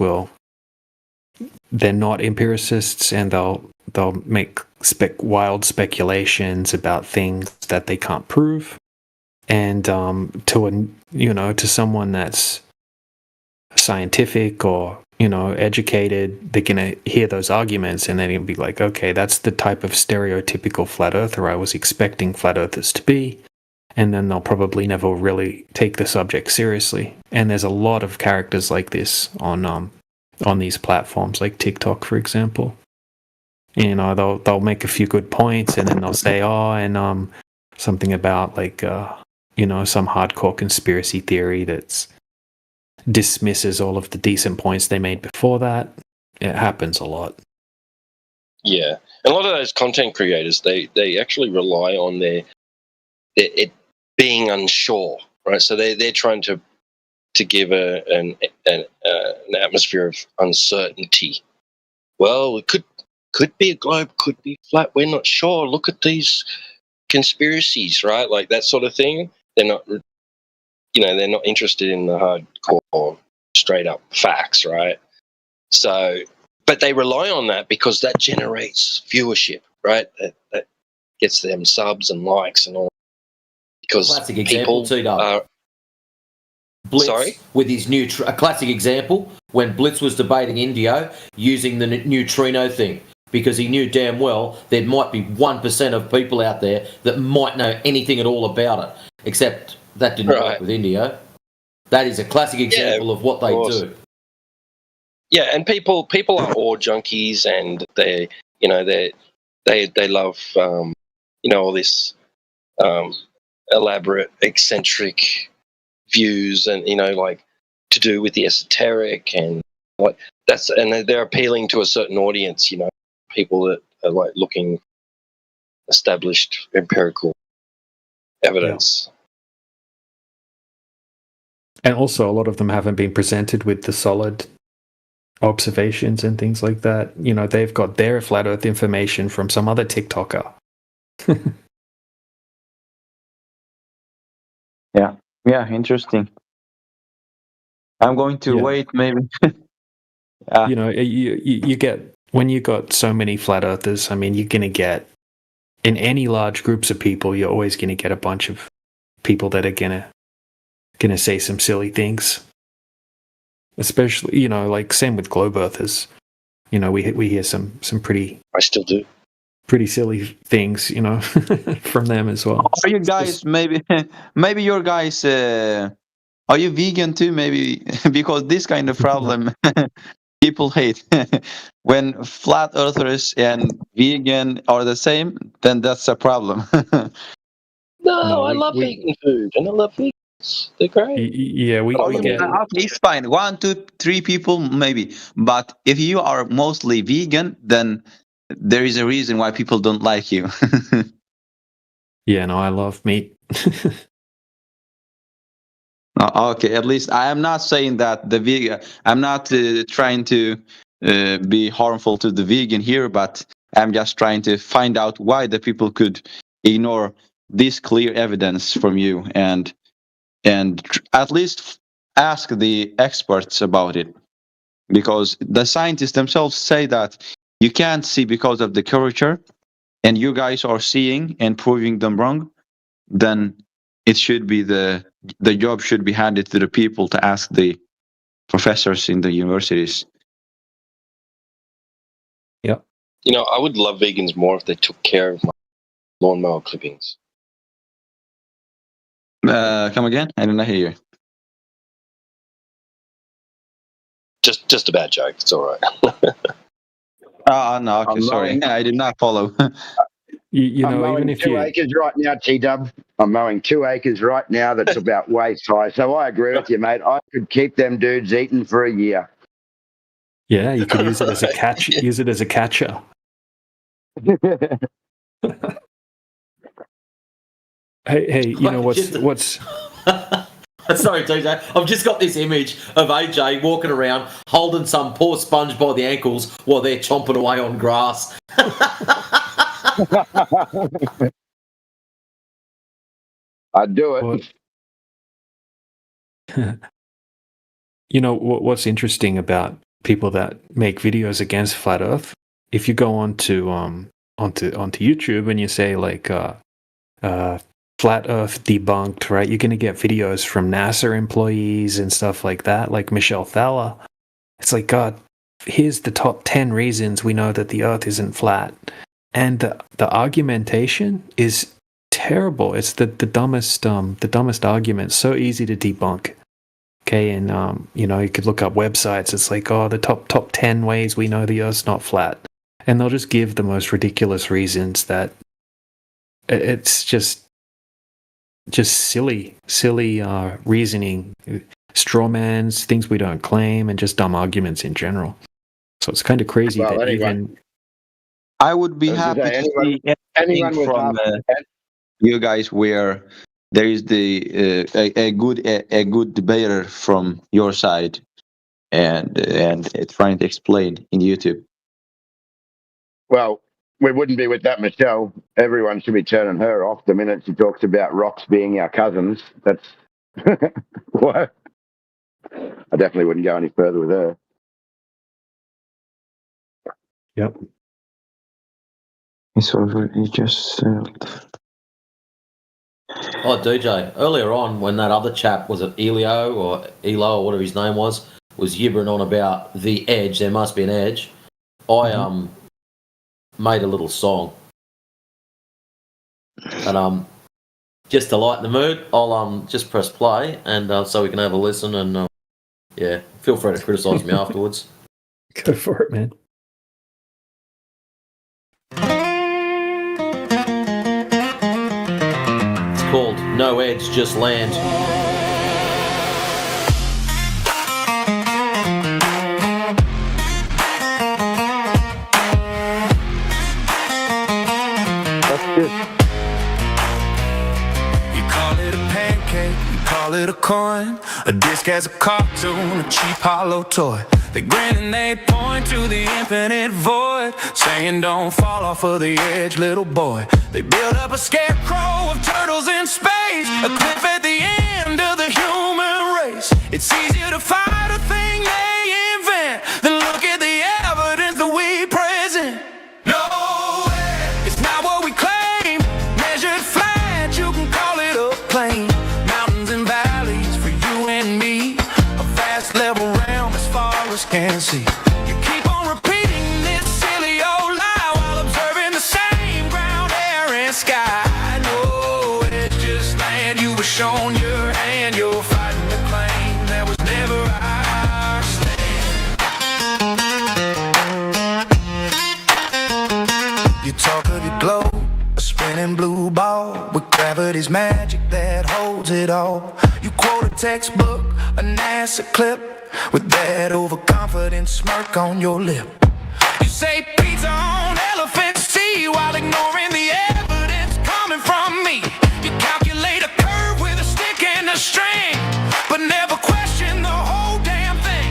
they're not empiricists, and they'll make wild speculations about things that they can't prove, and to someone that's scientific or, educated, they're going to hear those arguments and then it'll be like, okay, that's the type of stereotypical flat earther I was expecting flat earthers to be. And then they'll probably never really take the subject seriously. And there's a lot of characters like this on these platforms, like TikTok, for example. They'll make a few good points and then they'll say, something about like, some hardcore conspiracy theory that's dismisses all of the decent points they made before that. It happens a lot. Yeah, and a lot of those content creators, they actually rely on it being unsure, right? So they're trying to give an atmosphere of uncertainty. Well, it could be a globe, could be flat. We're not sure. Look at these conspiracies, right? Like that sort of thing. They're not, they're not interested in the hardcore, straight up facts, right? So, but they rely on that because that generates viewership, right? That gets them subs and likes and all. Because classic example, T-Dub. Blitz sorry? With his a classic example when Blitz was debating Indio using the neutrino thing, because he knew damn well there might be 1% of people out there that might know anything at all about it, except that didn't work with Indio. That is a classic example of what they do. Yeah, and people are ore junkies, and they love all this elaborate, eccentric views, and like to do with the esoteric, and like and they're appealing to a certain audience. People that are like looking established empirical evidence. Yeah. And also, a lot of them haven't been presented with the solid observations and things like that. They've got their flat Earth information from some other TikToker. Yeah, interesting. I'm going to wait, maybe. You get, when you got so many flat earthers, I mean, you're going to get, in any large groups of people, you're always going to get a bunch of people that are going to say some silly things. Especially, like same with globe earthers. We hear some pretty, I still do, pretty silly things, from them as well. Are you guys maybe your guys are you vegan too, maybe? Because this kind of problem people hate. When flat earthers and vegan are the same, then that's a problem. No, I love vegan food, and I love vegans. They're great. Yeah, Okay, it's fine. 1, 2, 3 people maybe, but if you are mostly vegan, then there is a reason why people don't like you. Yeah, no, I love meat. Okay, at least I am not saying that the vegan. I'm not trying to be harmful to the vegan here, but I'm just trying to find out why the people could ignore this clear evidence from you, and at least ask the experts about it, because the scientists themselves say that you can't see because of the curvature, and you guys are seeing and proving them wrong. Then it should be the job should be handed to the people to ask the professors in the universities. Yeah. I would love vegans more if they took care of my lawnmower clippings. Come again? I did not hear you. Just a bad joke. It's all right. No, okay, sorry. I did not follow. I'm mowing even if 2 acres right now, T-Dub. I'm mowing 2 acres right now that's about waist high. So I agree with you, mate. I could keep them dudes eating for a year. Yeah, you could use it as a catch. Use it as a catcher. Hey, what's? Sorry, TJ. I've just got this image of AJ walking around holding some poor sponge by the ankles while they're chomping away on grass. I'd do it. What's interesting about people that make videos against flat Earth? If you go onto YouTube and you say like flat Earth debunked, right? You're going to get videos from NASA employees and stuff like that, like Michelle Thaler. It's like, God, here's the top 10 reasons we know that the Earth isn't flat. And the argumentation is terrible. It's the dumbest argument. So easy to debunk. Okay, and you could look up websites. It's like, oh, the top 10 ways we know the Earth's not flat, and they'll just give the most ridiculous reasons that it's just silly reasoning, straw mans, things we don't claim, and just dumb arguments in general. So it's kind of crazy Well, that anyway. even I would be I was happy gonna to say, see anyone anything with from half- you guys where there is a good debater from your side and trying to explain in YouTube. Well, we wouldn't be with that Michelle. Everyone should be turning her off the minute she talks about rocks being our cousins. That's what. I definitely wouldn't go any further with her. Yep. It's already just Oh, DJ, earlier on when that other chap, was it Elio or whatever his name was yibbering on about the edge, there must be an edge, I made a little song. And just to lighten the mood, I'll just press play and so we can have a listen and yeah, feel free to criticise me afterwards. Go for it, man. It's called No Edge, Just Land. You call it a pancake, you call it a coin, a disc as a cartoon, a cheap hollow toy. They grin and they point to the infinite void, saying don't fall off of the edge, little boy. They build up a scarecrow of turtles in space, a cliff at the end of the human race. It's easier to fight a thing they invent than look at the evidence that we present. No way, it's not what we claim. Measured flat, you can call it a plain. Mountains and valleys for you and me, a vast level realm as far as can see. You keep on repeating this silly old lie while observing the same ground, air, and sky. No, it's just land. You were shown your hand, you're fighting the claim that was never ours. You talk of your globe, a spinning blue ball with gravity's magic that holds it all. You quote a textbook, a NASA clip, with that overconfident smirk on your lip. You say pizza on elephant's tea while ignoring the evidence coming from me. You calculate a curve with a stick and a string, but never question the whole damn thing.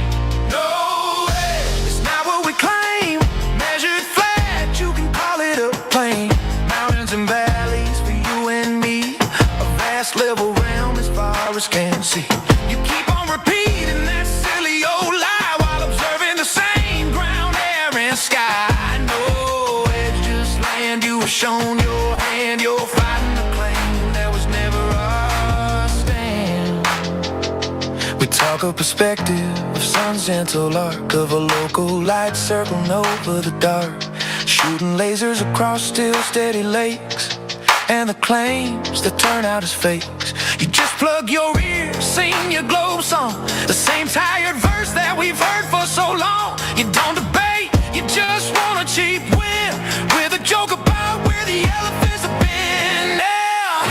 No way, it's not what we claim. Measured flat, you can call it a plain. Mountains and valleys for you and me, a vast level realm as far as can see. You keep on repeating that silly old lie while observing the same ground, air, and sky. No, it's just land. You were shown your hand, you're fighting the claim that was never our stand. We talk of perspective, of sun's gentle arc, of a local light circling over the dark, shooting lasers across still steady lakes, and the claims that turn out as fakes. You just plug your ears, sing your globe song, the same tired verse that we've heard for so long. You don't debate, you just want a cheap win, with a joke about where the elephants have been now.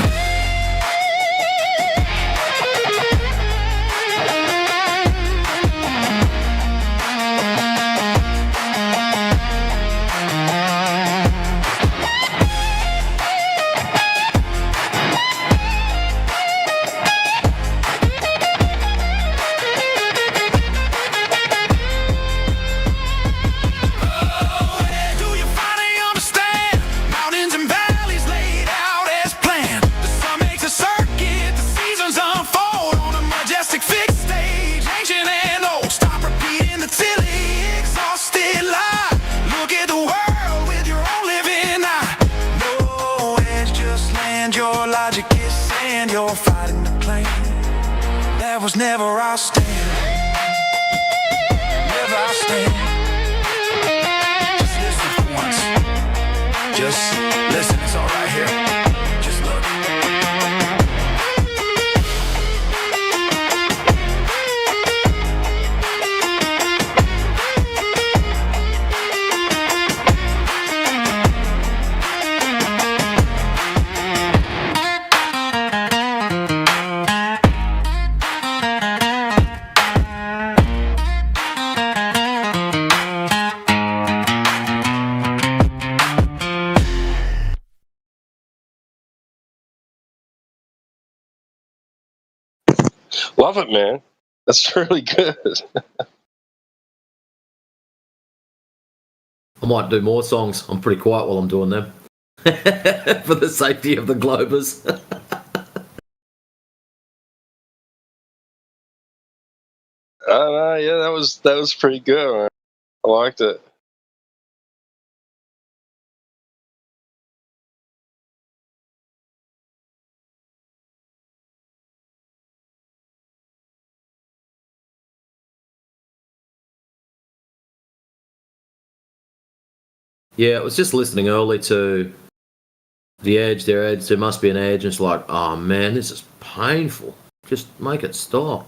'cause never I'll stand. Never I'll stand. Just listen for once. Just listen, it's all right here. Just look. Love it, man. That's really good. I might do more songs. I'm pretty quiet while I'm doing them. For the safety of the Globers. Yeah, that was pretty good, man. I liked it. Yeah, it was just listening early to the Edge. There must be an Edge. And it's like, oh man, this is painful. Just make it stop.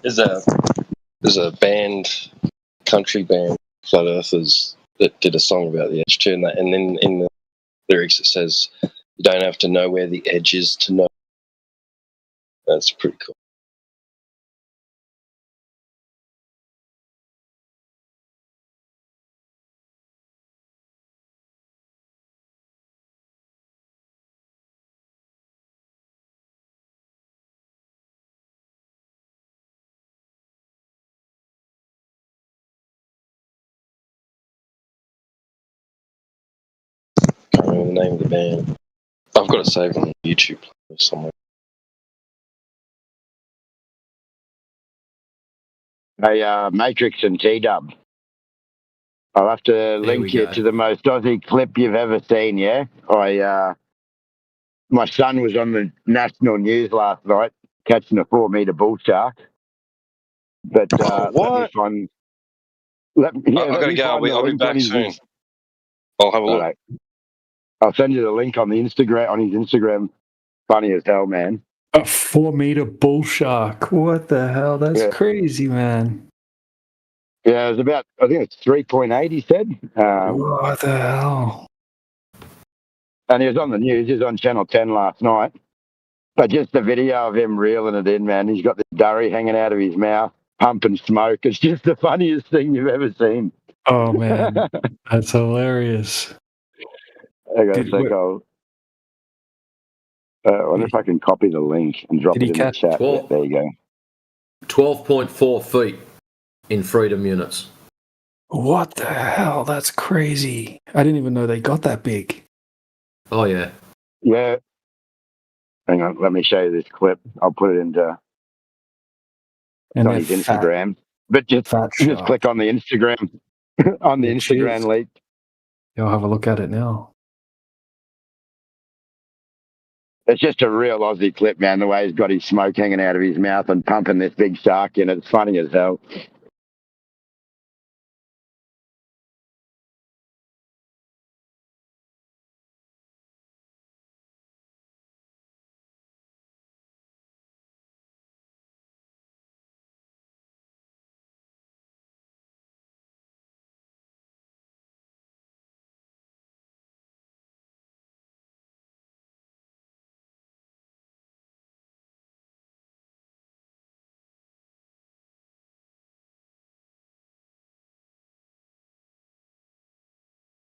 There's a band, country band, Flat Earthers, that did a song about the edge too, and then in the lyrics it says, "You don't have to know where the edge is to know." That's pretty cool. Can't remember the name of the band. I've got it saved on YouTube somewhere. Hey, Matrix and T-Dub. I'll have to we link you go. to the most Aussie clip you've ever seen, yeah? My son was on the national news last night catching a 4-meter bull shark. But What? let me I've got to me go. find the I'll be link on back his. soon. I'll have a look. Right. I'll send you the link on the Instagram on his Instagram. Funny as hell, man. A 4-meter bull shark. What the hell? That's Yeah. crazy, man. Yeah, it was about, I think it's 3.8, he said. What the hell? And he was on the news. He was on Channel 10 last night. But just the video of him reeling it in, man. He's got the durry hanging out of his mouth, pumping smoke. It's just the funniest thing you've ever seen. Oh, man. That's hilarious. I wonder if I can copy the link and drop Did it he in the catch chat. 12? There you go. 12.4 feet in freedom units. What the hell? That's crazy. I didn't even know they got that big. Oh, yeah. Yeah. Hang on, let me show you this clip. I'll put it into And on they're his Instagram. But just shark. click on the Instagram on the Yeah, Instagram cheers. link. I'll have a look at it now. It's just a real Aussie clip, man. The way he's got his smoke hanging out of his mouth and pumping this big shark in. It's funny as hell.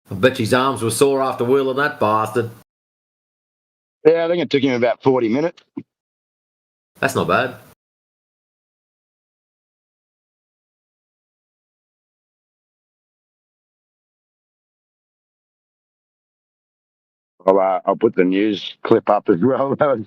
I bet his arms were sore after wheeling that bastard. Yeah, I think it took him about 40 minutes. That's not bad. I'll put the news clip up as well. That was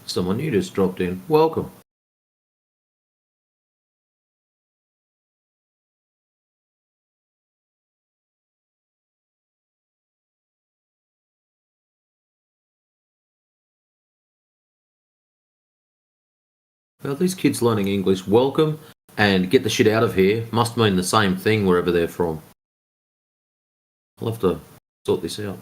Someone new just dropped in. Welcome. Well, these kids learning English, welcome, and get the shit out of here must mean the same thing wherever they're from. I'll have to sort this out.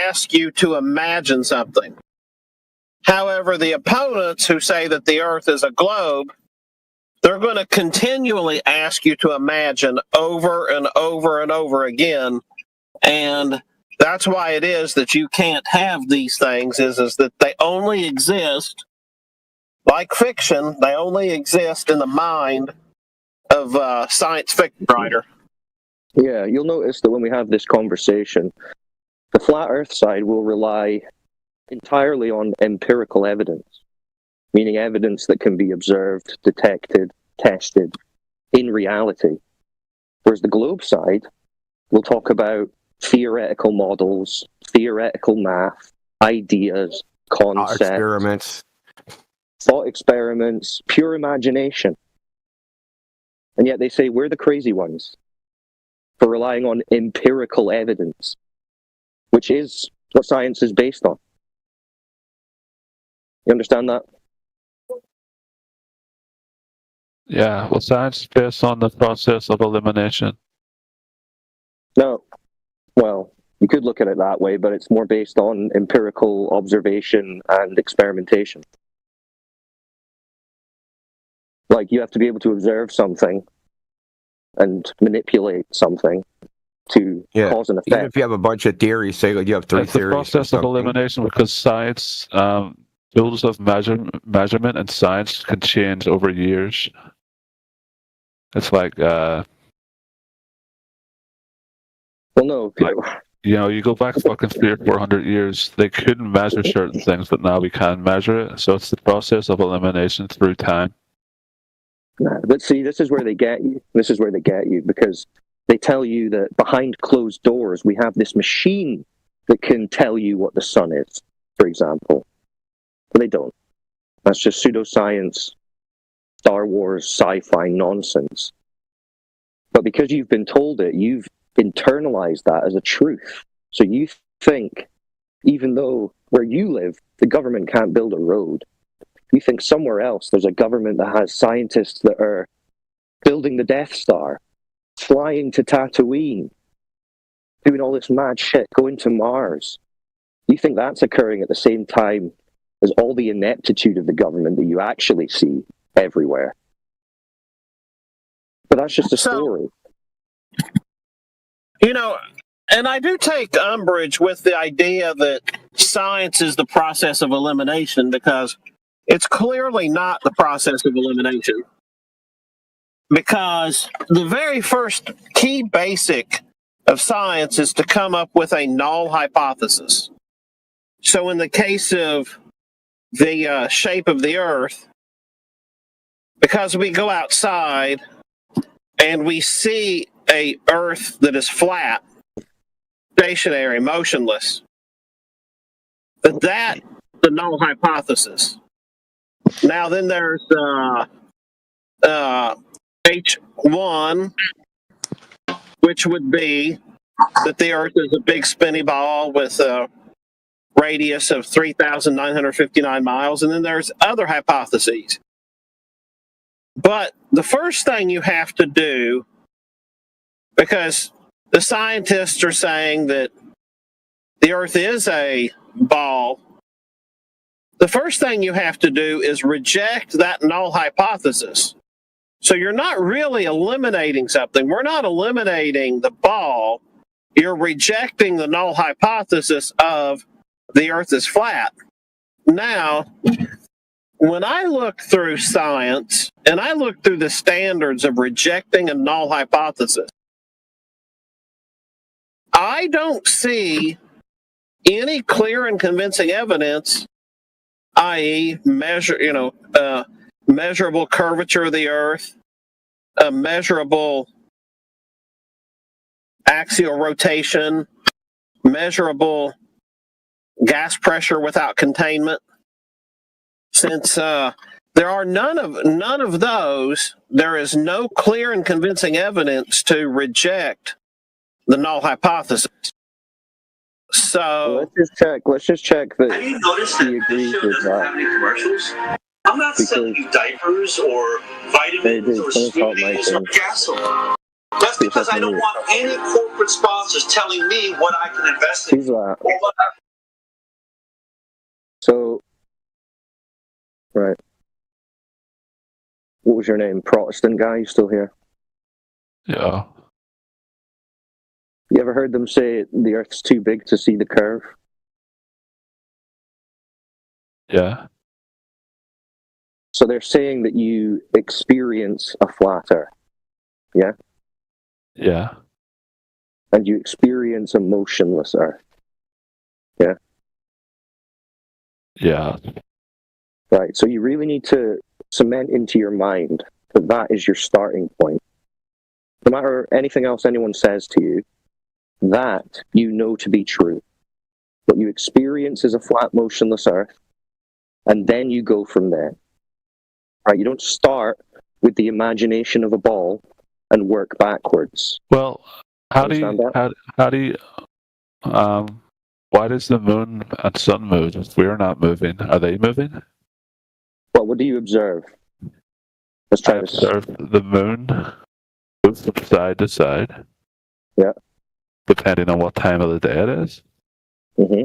ask you to imagine something. However, the opponents who say that the Earth is a globe, they're going to continually ask you to imagine over and over and over again. And that's why it is that you can't have these things, is that they only exist, like fiction, they only exist in the mind of a science fiction writer. Yeah, you'll notice that when we have this conversation, the flat Earth side will rely entirely on empirical evidence, meaning evidence that can be observed, detected, tested in reality. Whereas the globe side will talk about theoretical models, theoretical math, ideas, concepts, thought experiments, pure imagination. And yet they say we're the crazy ones for relying on empirical evidence, which is what science is based on. You understand that? Yeah, well, science is based on the process of elimination. No. Well, you could look at it that way, but it's more based on empirical observation and experimentation. Like, you have to be able to observe something and manipulate something to cause an effect. Even if you have a bunch of theories, say like you have three It's the theories. process of elimination, because science, tools of measurement and science can change over years. It's like, well, no, you know, you go back fucking 300 or 400 years, they couldn't measure certain things, but now we can measure it. So it's the process of elimination through time. But see, this is where they get you. This is where they get you, because they tell you that behind closed doors, we have this machine that can tell you what the sun is, for example. But they don't. That's just pseudoscience, Star Wars, sci-fi nonsense. But because you've been told it, you've internalized that as a truth. So you think, even though where you live, the government can't build a road, you think somewhere else there's a government that has scientists that are building the Death Star, flying to Tatooine, doing all this mad shit, going to Mars. You think that's occurring at the same time as all the ineptitude of the government that you actually see everywhere. But that's just a story. You know, and I do take umbrage with the idea that science is the process of elimination, because it's clearly not the process of elimination. Because the very first key basic of science is to come up with a null hypothesis. So in the case of the shape of the Earth, because we go outside and we see a Earth that is flat, stationary, motionless, that's the null hypothesis. Now then there's H1, which would be that the Earth is a big spinny ball with a radius of 3,959 miles, and then there's other hypotheses. But the first thing you have to do, because the scientists are saying that the Earth is a ball, the first thing you have to do is reject that null hypothesis. So you're not really eliminating something. We're not eliminating the ball. You're rejecting the null hypothesis of the Earth is flat. Now, when I look through science and I look through the standards of rejecting a null hypothesis, I don't see any clear and convincing evidence, i.e., measurable curvature of the Earth, a measurable axial rotation, measurable gas pressure without containment. Since there are none of those, there is no clear and convincing evidence to reject the null hypothesis. So let's just check that. Have you noticed that this show doesn't have any commercials? I'm not selling you diapers or vitamins or smoothies or gasoline. That's because I don't want any corporate sponsors telling me what I can invest in. Who's that? So, right. What was your name? Protestant guy? You still here? Yeah. You ever heard them say the Earth's too big to see the curve? Yeah. So they're saying that you experience a flat Earth. Yeah? Yeah. And you experience a motionless Earth. Yeah? Yeah. Right. So you really need to cement into your mind that that is your starting point. No matter anything else anyone says to you, that you know to be true. What you experience is a flat, motionless Earth, and then you go from there. Right? You don't start with the imagination of a ball and work backwards. Well, how do Understand you, that? how do you, why does the moon and sun move if we're not moving? Are they moving? Well, what do you observe? Let's I try to. observe the moon move from side to side. Yeah. Depending on what time of the day it is. Mm-hmm.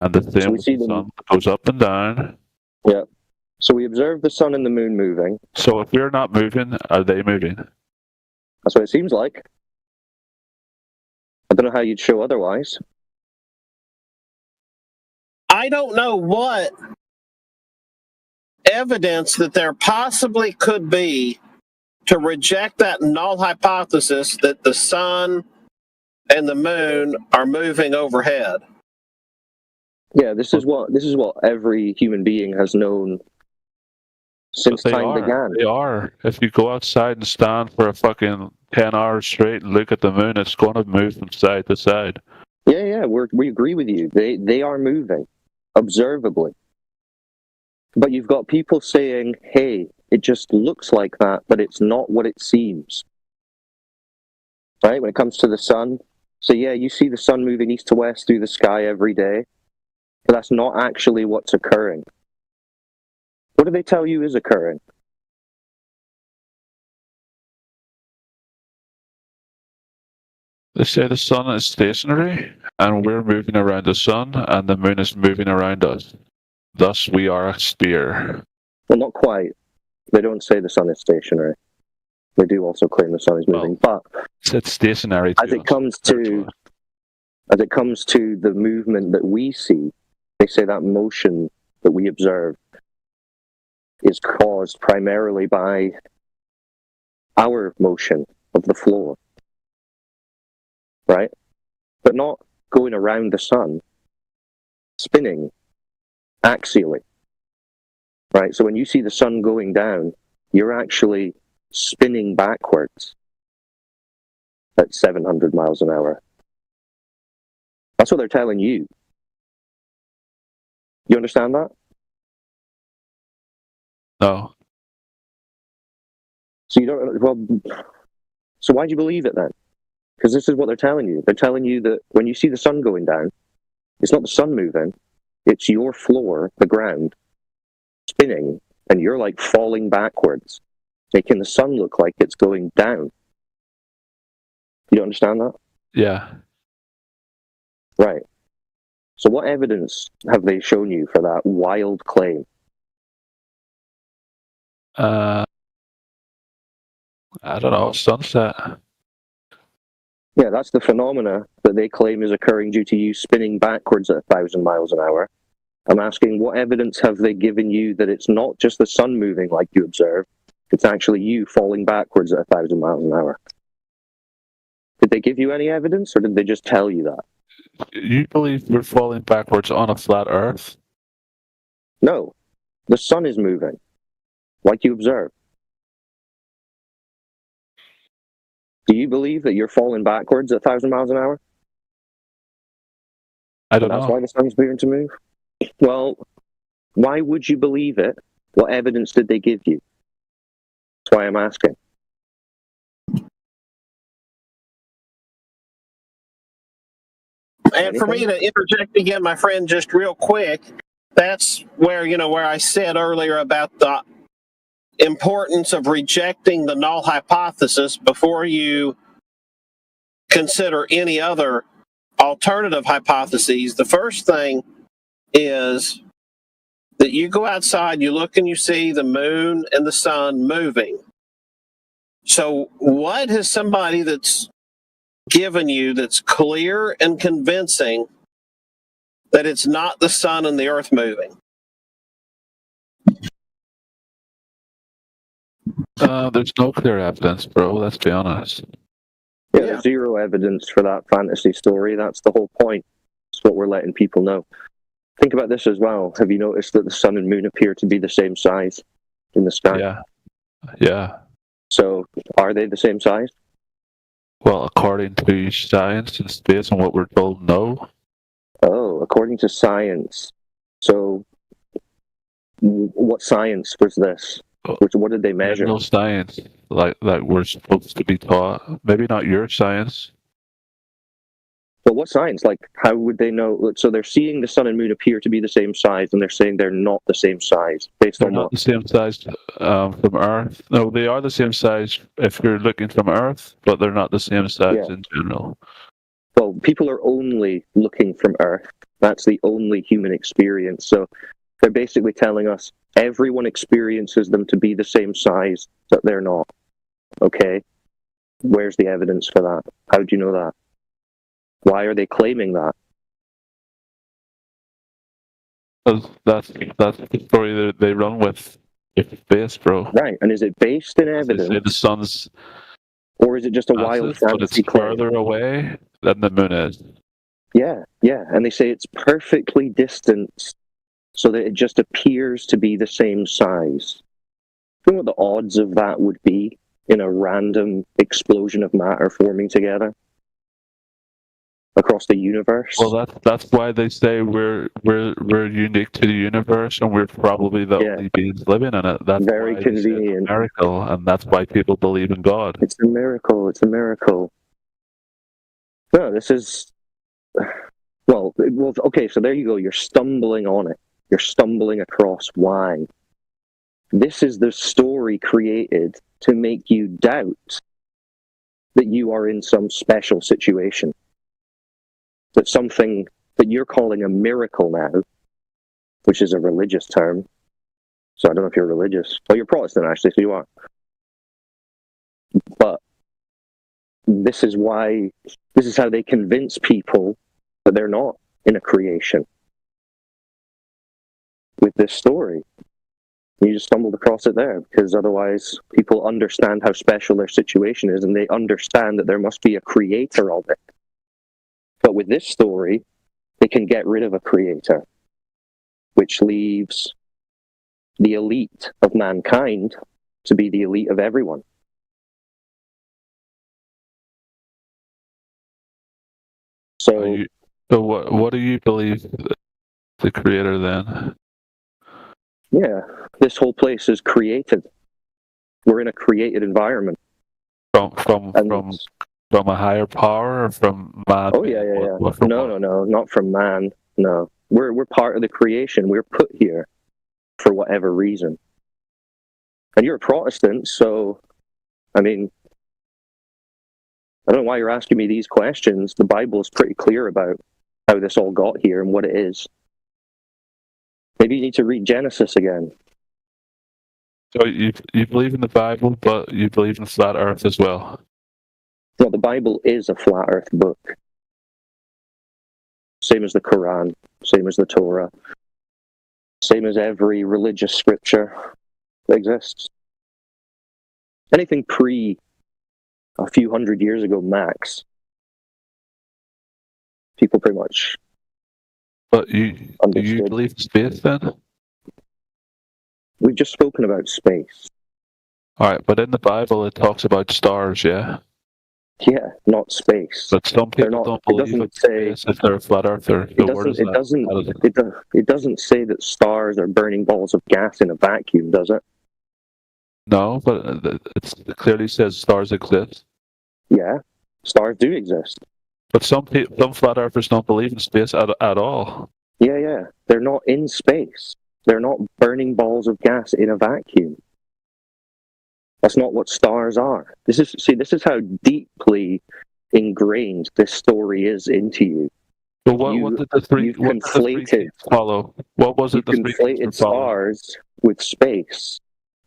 And the same So we with see the them. sun goes up and down. Yeah. So we observe the sun and the moon moving. So if we're not moving, are they moving? That's what it seems like. I don't know how you'd show otherwise. I don't know what evidence that there possibly could be to reject that null hypothesis that the sun and the moon are moving overhead. Yeah, this is what every human being has known since But time began. They are. If you go outside and stand for a fucking 10 hours straight and look at the moon, it's going to move from side to side. Yeah, we agree with you. They are moving, observably. But you've got people saying, hey, it just looks like that, but it's not what it seems. Right? When it comes to the sun, so yeah, you see the sun moving east to west through the sky every day, but that's not actually what's occurring. What do they tell you is occurring? They say the sun is stationary, and we're moving around the sun, and the moon is moving around us. Thus, we are a sphere. Well, not quite. They don't say the sun is stationary. They do also claim the sun is moving, but it's stationary. As it comes to the movement that we see, they say that motion that we observe is caused primarily by our motion of the floor, right? But not going around the sun, spinning axially, right? So when you see the sun going down, you're actually spinning backwards at 700 miles an hour. That's what they're telling you. You understand that? No. So you don't. Well, so why do you believe it then? Because this is what they're telling you. They're telling you that when you see the sun going down, it's not the sun moving; it's your floor, the ground, spinning, and you're like falling backwards, making the sun look like it's going down. You understand that? Yeah. Right. So what evidence have they shown you for that wild claim? I don't know, sunset. Yeah, that's the phenomena that they claim is occurring due to you spinning backwards at 1,000 miles an hour. I'm asking, what evidence have they given you that it's not just the sun moving like you observe, it's actually you falling backwards at 1,000 miles an hour? Did they give you any evidence, or did they just tell you that? You believe we're falling backwards on a flat Earth? No. The sun is moving, like you observe. Do you believe that you're falling backwards at 1,000 miles an hour? I don't know. That's know. why the sun's moving to move? Well, why would you believe it? What evidence did they give you? That's why I'm asking. And for me to interject again, my friend, just real quick, that's where, where I said earlier about the importance of rejecting the null hypothesis before you consider any other alternative hypotheses. The first thing is that you go outside, you look and you see the moon and the sun moving. So what has somebody that's given you that's clear and convincing that it's not the sun and the earth moving? There's no clear evidence, bro. Let's be honest. Yeah, there's zero evidence for that fantasy story. That's the whole point. That's what we're letting people know. Think about this as well. Have you noticed that the sun and moon appear to be the same size in the sky? Yeah. Yeah. So, are they the same size? Well, according to science and space and what we're told, no. Oh, according to science. So, what science was this? What did they measure? No science like we're supposed to be taught. Maybe not your science. But what science? Like, how would they know? So they're seeing the sun and moon appear to be the same size, and they're saying they're not the same size based They're on not what? the same size from Earth. No, they are the same size if you're looking from Earth, but they're not the same size in general. Well, people are only looking from Earth. That's the only human experience. So they're basically telling us everyone experiences them to be the same size, but they're not. Okay? Where's the evidence for that? How do you know that? Why are they claiming that? That's the story that they run with. It's based, bro. Right, and is it based in They evidence, say the sun's or is it just a wild massive, but it's fantasy claim? further away than the moon is. Yeah, and they say it's perfectly distanced so that it just appears to be the same size. Do you know what the odds of that would be in a random explosion of matter forming together across the universe? Well, that's why they say we're unique to the universe, and we're probably the only beings living in it. That's very why they say it's a convenient. miracle, and that's why people believe in God. It's a miracle. It's a miracle. No, this is well. Okay, so there you go. You're stumbling on it. You're stumbling across why. This is the story created to make you doubt that you are in some special situation. That something that you're calling a miracle now, which is a religious term. So I don't know if you're religious. Well, you're Protestant, actually, so you are. But this is how they convince people that they're not in a creation. With this story. You just stumbled across it there, because otherwise people understand how special their situation is, and they understand that there must be a creator of it. But with this story, they can get rid of a creator, which leaves the elite of mankind to be the elite of everyone. So what do you believe the creator then? Yeah, this whole place is created. We're in a created environment. From a higher power, or from man? Oh yeah. No, not from man. No, we're part of the creation. We're put here for whatever reason. And you're a Protestant, so I mean, I don't know why you're asking me these questions. The Bible is pretty clear about how this all got here and what it is. Maybe you need to read Genesis again. So you believe in the Bible, but you believe in flat Earth as well. Well, the Bible is a flat Earth book. Same as the Quran, same as the Torah, same as every religious scripture that exists. Anything pre a few hundred years ago max, people pretty much. But do you believe in space then? We've just spoken about space. All right, but in the Bible it talks about stars, yeah? Yeah, not space. But some people don't believe in space if they're a flat earther. So it doesn't say that stars are burning balls of gas in a vacuum, does it? No, but it clearly says stars exist. Yeah, stars do exist. But some flat earthers don't believe in space at all. Yeah. They're not in space. They're not burning balls of gas in a vacuum. That's not what stars are. This is how deeply ingrained this story is into you. But what did the three? You've What did the three conflated kings follow? What was you it? The three kings conflated follow? stars with space,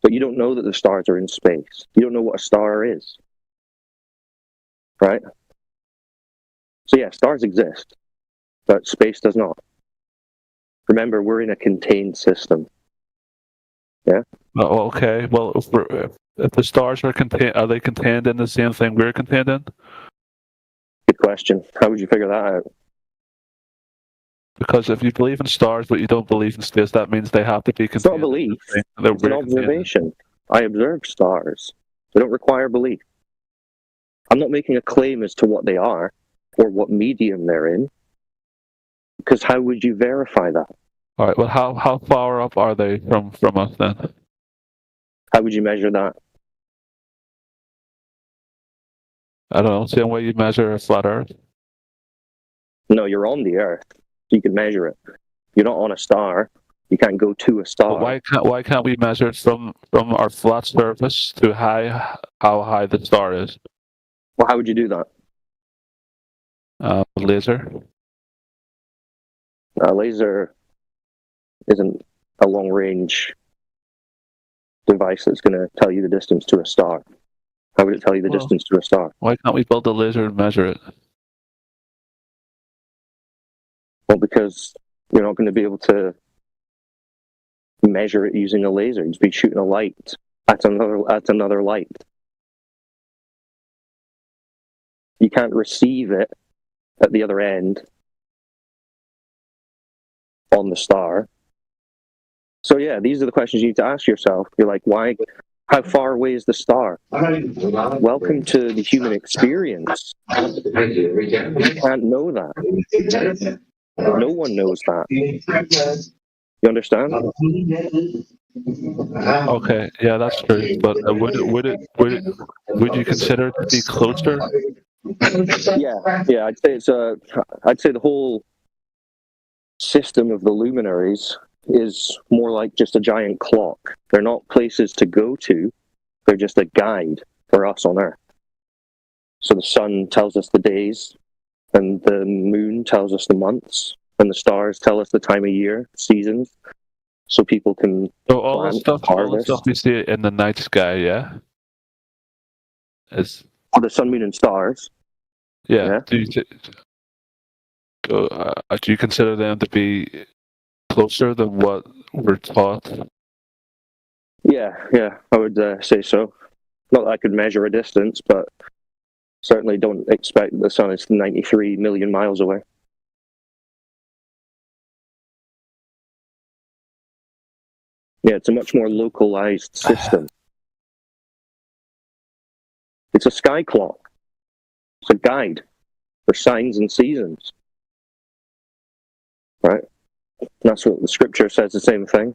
but you don't know that the stars are in space. You don't know what a star is, right? So yeah, stars exist, but space does not. Remember, we're in a contained system. Yeah. Oh, okay. Well, if the stars are contained, are they contained in the same thing we're contained in? Good question. How would you figure that out? Because if you believe in stars but you don't believe in space, that means they have to be It's not a contained. belief. in the thing that It's an we're contained in. observation. I observe stars. They don't require belief. I'm not making a claim as to what they are or what medium they're in, because how would you verify that? All right. Well, how far up are they from us then? How would you measure that? I don't know. Same way you measure a flat Earth. No, you're on the Earth. You can measure it. You're not on a star. You can't go to a star. But why can't we measure it from our flat surface to how high the star is? Well, how would you do that? Laser. A laser isn't a long-range device that's going to tell you the distance to a star. How would it tell you the distance to a star? Why can't we build a laser and measure it? Well, because you're not going to be able to measure it using a laser. You'd be shooting a light at another light. You can't receive it at the other end on the star. So yeah, these are the questions you need to ask yourself. You're like, why? How far away is the star? Welcome to the human experience. You can't know that. No one knows that. You understand? Okay, yeah, that's true. But would you consider it to be closer? Yeah. I'd say the whole system of the luminaries is more like just a giant clock. They're not places to go to. They're just a guide for us on Earth. So the sun tells us the days, and the moon tells us the months, and the stars tell us the time of year, seasons, so people can So all the plant, harvest. stuff we see in the night sky, yeah, is The sun, moon, and stars. yeah. Do you consider them to be closer than what we're taught? Yeah, I would say so. Not that I could measure a distance, but certainly don't expect the sun is 93 million miles away. Yeah, it's a much more localized system. It's a sky clock. It's a guide for signs and seasons. Right? That's what the scripture says, the same thing.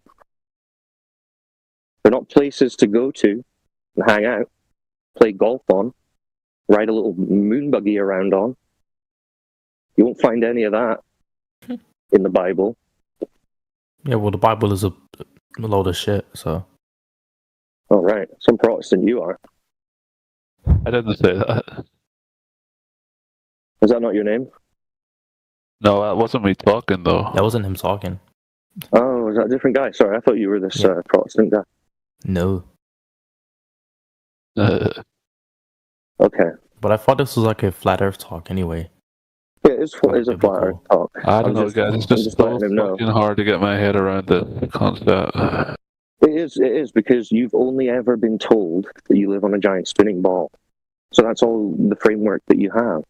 They're not places to go to and hang out, play golf on, ride a little moon buggy around on. You won't find any of that in the Bible. Yeah, well, the Bible is a load of shit, so. All right. Some Protestant you are. I didn't say that. Is that not your name? No, that wasn't me talking, though. That wasn't him talking. Oh, is that a different guy? Sorry, I thought you were this Protestant guy. No. Okay. But I thought this was like a flat Earth talk anyway. Yeah, it's a flat Earth talk. I don't know, guys. It's just so letting him know. fucking hard to get my head around the concept. It is because you've only ever been told that you live on a giant spinning ball. So that's all the framework that you have.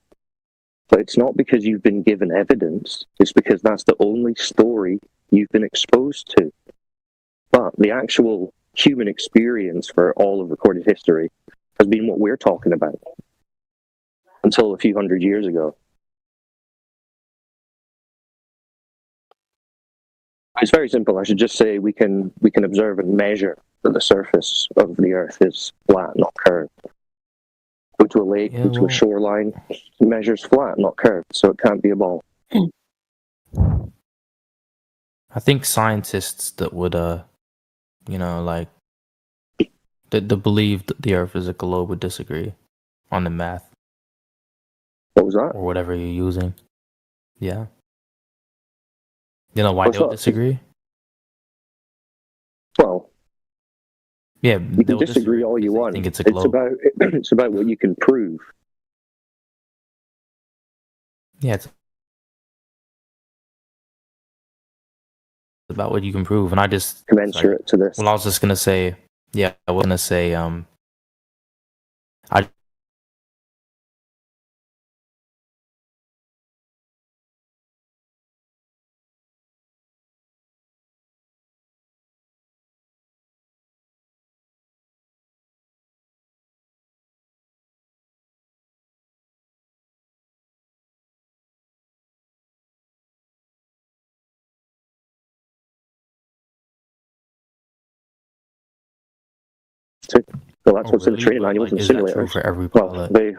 But it's not because you've been given evidence, it's because that's the only story you've been exposed to. But the actual human experience for all of recorded history has been what we're talking about until a few hundred years ago. It's very simple. I should just say we can observe and measure that the surface of the Earth is flat, not curved. Go to a lake, go to a shoreline, it measures flat, not curved, so it can't be a ball. I think scientists that would, they're the believe that the Earth is a globe would disagree on the math. What was that? Or whatever you're using. Yeah. You know why I they would thought- disagree? Well, Yeah, you can disagree all you want. think it's a globe. It's about what you can prove. Yeah, it's about what you can prove, and I just Commensurate to this. Well, I was just gonna say, yeah, I was gonna say, I Well, that's what's in the training But, manual like, and is that true simulators. for every Well, pilot? they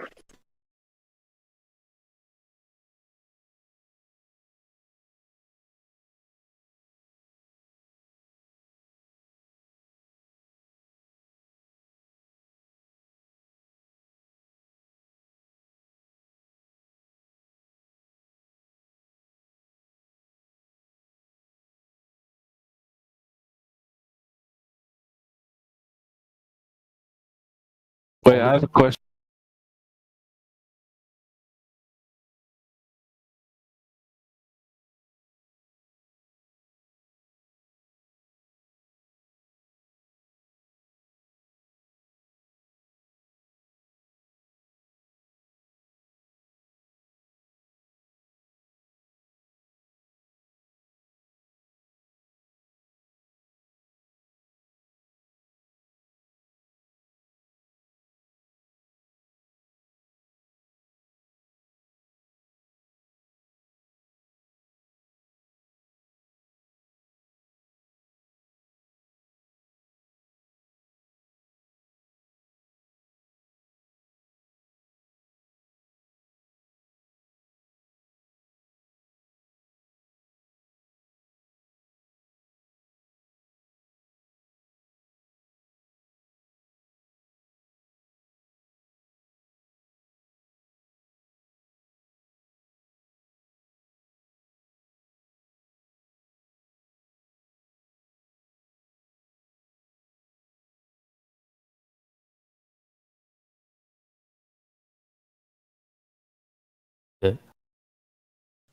Wait, I have a question.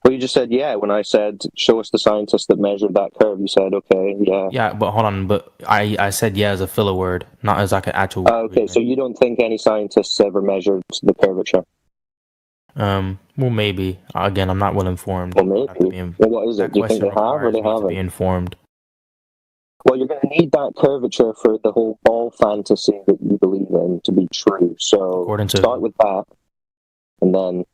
Well, you just said yeah. When I said show us the scientist that measured that curve, you said okay, yeah. Yeah, but hold on, but I said yeah as a filler word, not as like an actual. Okay, so you don't think any scientists ever measured the curvature? Well, maybe. Again, I'm not well informed. Well, maybe. Well, what is it? Do you think they have or they To be haven't? informed. Well, you're going to need that curvature for the whole ball fantasy that you believe in to be true. So According to start with that, and then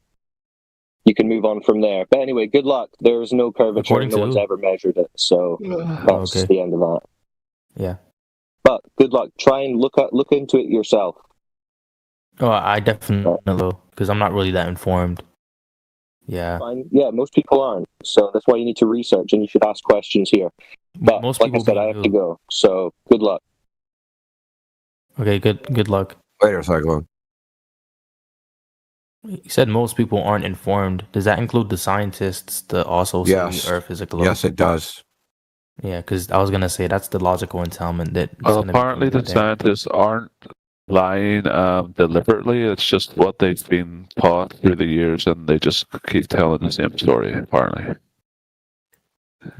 you can move on from there. But anyway, good luck. There's no curvature. According No to one's who? ever measured it. So that's Okay. the end of that. Yeah. But good luck. Try and look into it yourself. Oh, I definitely will, because I'm not really that informed. Yeah. Fine. Yeah, most people aren't. So that's why you need to research and you should ask questions here. But Most like I people said, I have to go. So good luck. Okay. Good luck. Later, Cyclone. You said most people aren't informed. Does that include the scientists that also say Yes. the Earth is a globe? Yes, it does. Yeah, because I was gonna say that's the logical entailment that. it's Well, gonna be apparently the there. scientists aren't lying deliberately. It's just what they've been taught through the years, and they just keep telling the same story. Apparently.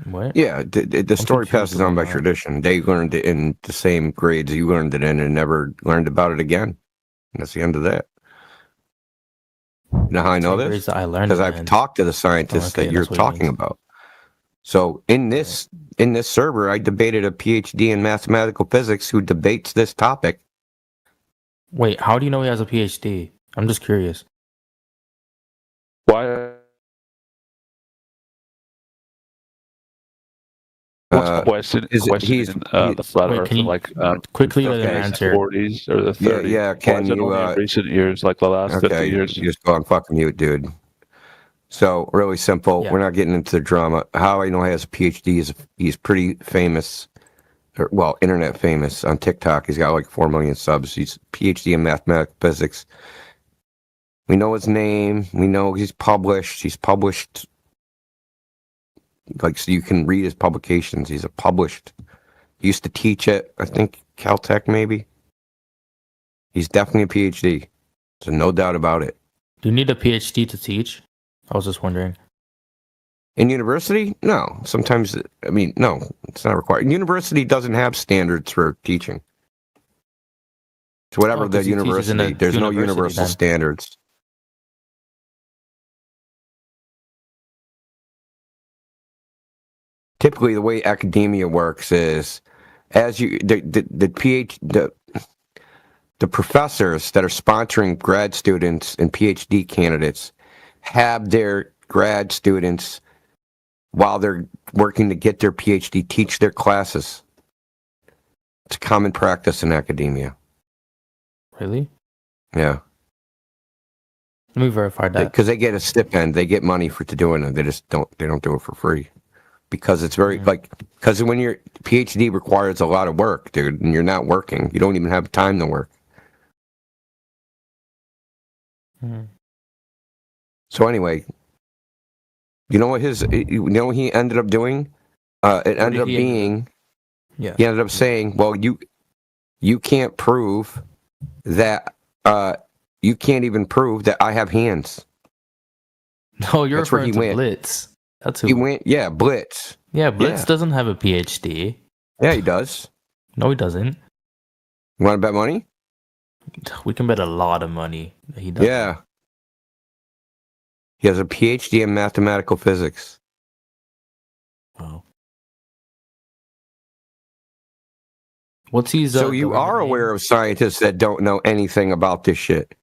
What? Yeah, the story passes on by tradition. They learned it in the same grades you learned it in and never learned about it again. And that's the end of that. You know how I know Same grades this? that I learned Because it I've in. talked to the scientists okay, that you're that's what he talking means. about. So in this server, I debated a PhD in mathematical physics who debates this topic. Wait, how do you know he has a PhD? I'm just curious. Why? Questioning the flat Wait, Earth, can you like quickly the answer? 40s or the 30s. Yeah, can Why is it you, only in recent years, like the last 50 Okay, years? you just go on fucking mute, dude. So really simple. Yeah. We're not getting into the drama. How I know he has a PhD is he's pretty famous well, internet famous on TikTok. He's got like 4 million subs. He's PhD in mathematical physics. We know his name. We know he's published. He's published, like, so you can read his publications. He's a published. He used to teach at, I think, Caltech maybe. He's definitely a PhD. So no doubt about it. Do you need a PhD to teach? I was just wondering. In university? No. Sometimes, I mean, no, it's not required. University doesn't have standards for teaching. It's whatever the 'cause he teaches in a university. There's no university universal then. standards. Typically, the way academia works is, as you the professors that are sponsoring grad students and PhD candidates have their grad students, while they're working to get their PhD, teach their classes. It's a common practice in academia. Really? Yeah. Let me verify that. Because they get a stipend, they get money for doing it. They just don't do it for free. Because it's very because when your PhD requires a lot of work, dude, and you're not working, you don't even have time to work. So anyway, you know what what he ended up doing? It ended up being, he ended up saying, well, you can't prove that, you can't even prove that I have hands. No, you're That's where referring he to went. Blitz. That's who. He went, yeah, Blitz. Yeah, Blitz Yeah. doesn't have a PhD. Yeah, he does. No, he doesn't. You want to bet money? We can bet a lot of money that he doesn't. Yeah. He has a PhD in mathematical physics. Wow. What's his? So you are aware of scientists that don't know anything about this shit.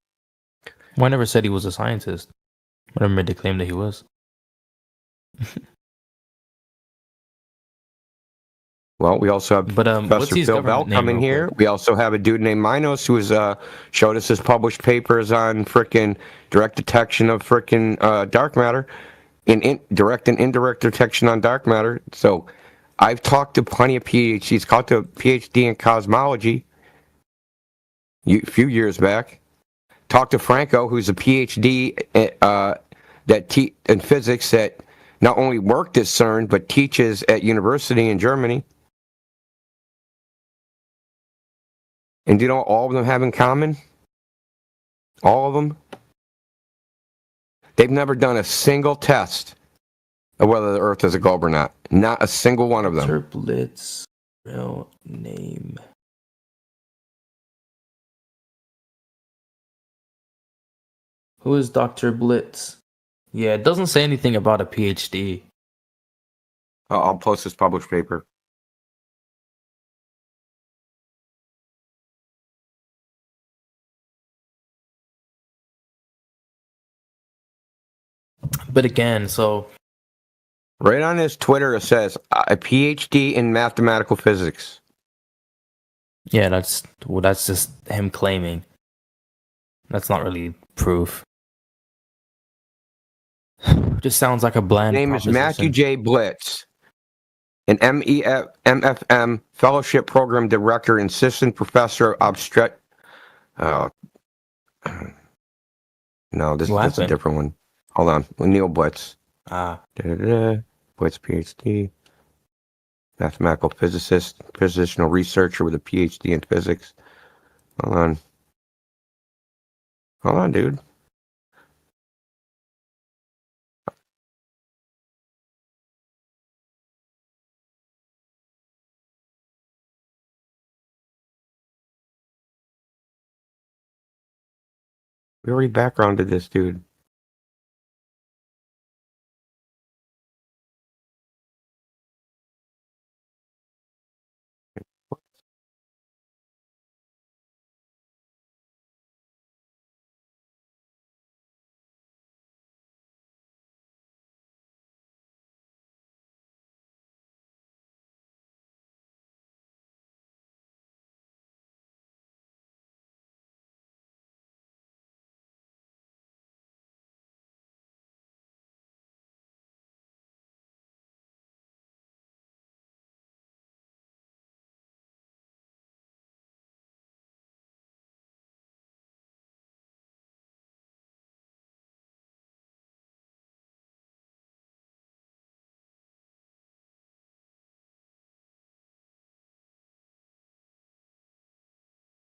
Well, I never said he was a scientist. I never made the claim that he was. Well, we also have what's Professor his Phil Bell government name, coming real here. We also have a dude named Minos who has showed us his published papers on frickin' direct detection of frickin' dark matter, in direct and indirect detection on dark matter. So I've talked to plenty of PhDs. Talked to a PhD in cosmology a few years back. Talked to Franco, who's a PhD in physics that not only worked at CERN but teaches at university in Germany. And do you know what all of them have in common? All of them? They've never done a single test of whether the Earth is a globe or not. Not a single one of them. Dr. Blitz, real name. Who is Dr. Blitz? Yeah, it doesn't say anything about a PhD. I'll post this published paper. But again, so Right on his Twitter, it says a PhD in mathematical physics. yeah, that's just him claiming. That's not really proof. Just sounds like a bland. His name is Matthew proposition. J. Blitz, an MFM Fellowship Program Director and Assistant Professor of Obstet. No, that's a happened? different one. Hold on, Neil Blitz. Ah. Blitz PhD, mathematical physicist, positional researcher with a PhD in physics. Hold on, dude. We already backgrounded this dude.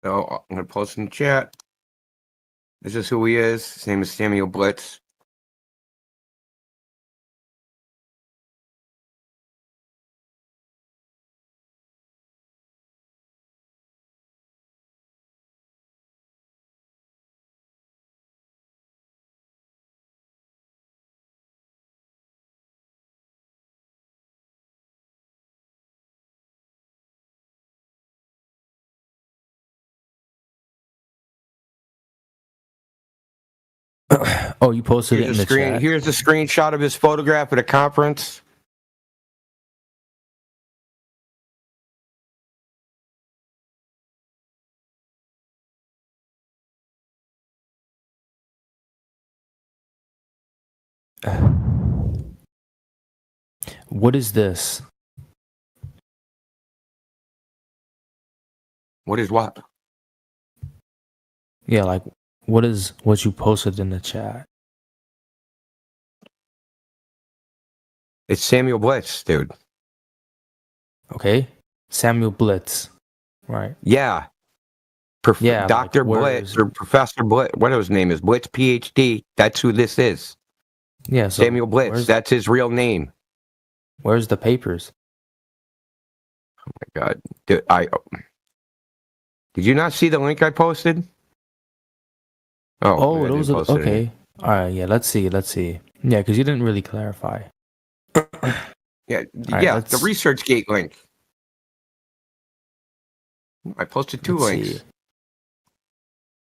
So I'm gonna post in the chat. This is who he is. His name is Samuel Blitz. Oh, you posted it in the chat. Here's a screenshot of his photograph at a conference. What is this? What is what? Yeah, like what is what you posted in the chat? It's Samuel Blitz, dude. Okay, Samuel Blitz, right? Yeah. Yeah, Dr. like, Blitz or Professor Blitz, whatever his name is, Blitz PhD. That's who this is. Yeah, so Samuel Blitz. That's his real name. Where's the papers? Oh my God. Did you not see the link I posted? Oh, maybe I those didn't are post it in. okay. All right, yeah. Let's see. Yeah, because you didn't really clarify. Yeah, right, yeah. The ResearchGate link. I posted two Let's links. see.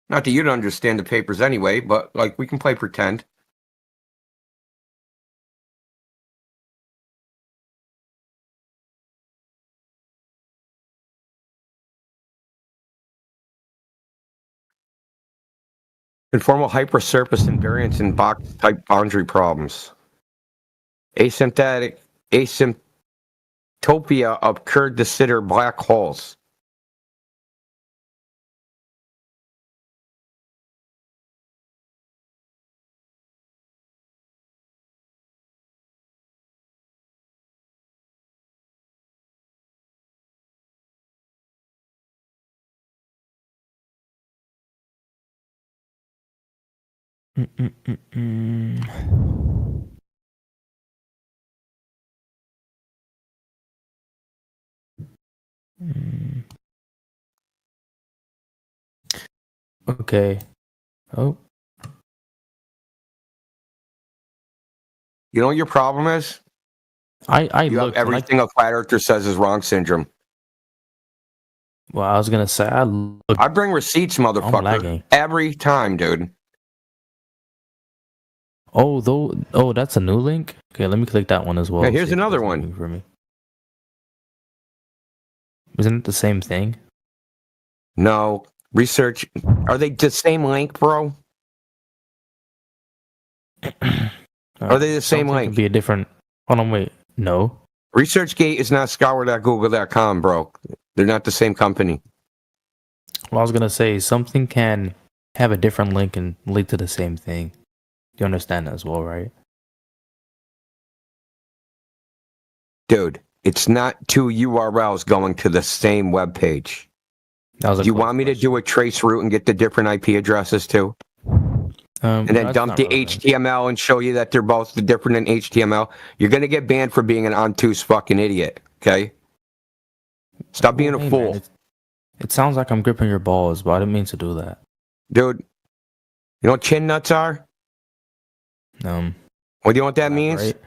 Not that you'd understand the papers anyway, but like we can play pretend. Conformal hypersurface invariance in box type boundary problems. Asymptotia of Kerr de Sitter black holes. Okay. Oh, You know what your problem is? I You have looked. and everything a flat earther says is wrong syndrome. Well, I was gonna say I looked. I bring receipts, motherfucker. lagging. Every time, dude. Oh, that's a new link. Okay, let me click that one as well. Yeah, here's see if another it's one. moving for me. Isn't it the same thing? No. Research. Are they the same link, bro? Are they the same Something link? Could be a different. Hold on, wait. No. ResearchGate is not scour.google.com, bro. They're not the same company. Well, I was gonna say something can have a different link and lead to the same thing. You understand that as well, right? Dude, it's not two URLs going to the same web page. Do you want me to do a trace route and get the different IP addresses too? And then that's dump not the relevant. HTML and show you that they're both different in HTML. You're going to get banned for being an obtuse fucking idiot, okay? Stop being Hey, a fool. man, it sounds like I'm gripping your balls, but I didn't mean to do that. Dude, you know what chin nuts are? Well, do you know what that means? Elaborate.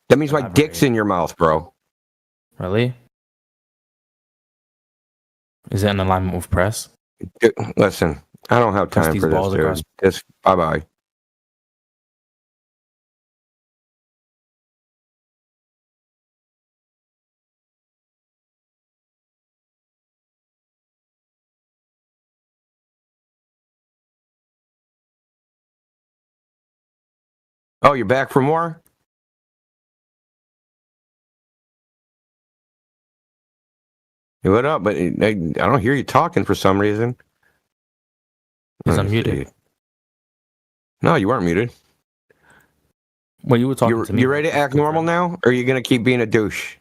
That means my dick's in your mouth, bro. Really? Is it in alignment with press? Dude, listen, I don't have Press time these for this, balls dude. across- Just bye-bye. Oh, you're back for more? What up? But I don't hear you talking for some reason. Because I'm Let's muted. see. No, you weren't muted. Well, you were talking to me. You ready to act normal now? Or are you going to keep being a douche?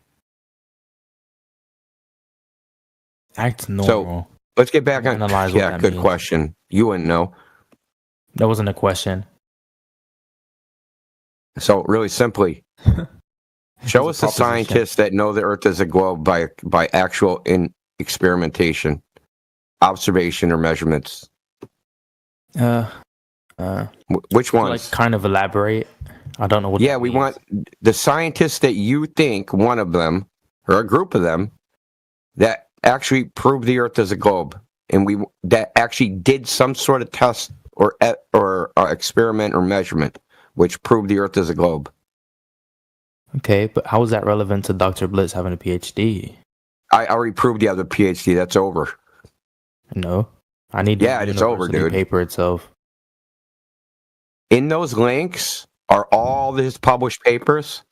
Act normal. let's get back on. Analyze what Yeah, that good means. question. You wouldn't know. That wasn't a question. So really simply, show us a the proposition. scientists that know the Earth is a globe by actual experimentation, observation, or measurements. Which ones? Like kind of elaborate. I don't know what. Yeah, that we means. want the scientists that you think, one of them or a group of them, that actually proved the Earth as a globe, and that actually did some sort of test or experiment or measurement which proved the Earth as a globe. Okay, but how is that relevant to Dr. Blitz having a PhD? I already proved you have a PhD. That's over. No, I need. Yeah, the it's over, university dude. Paper itself. In those links are all his published papers.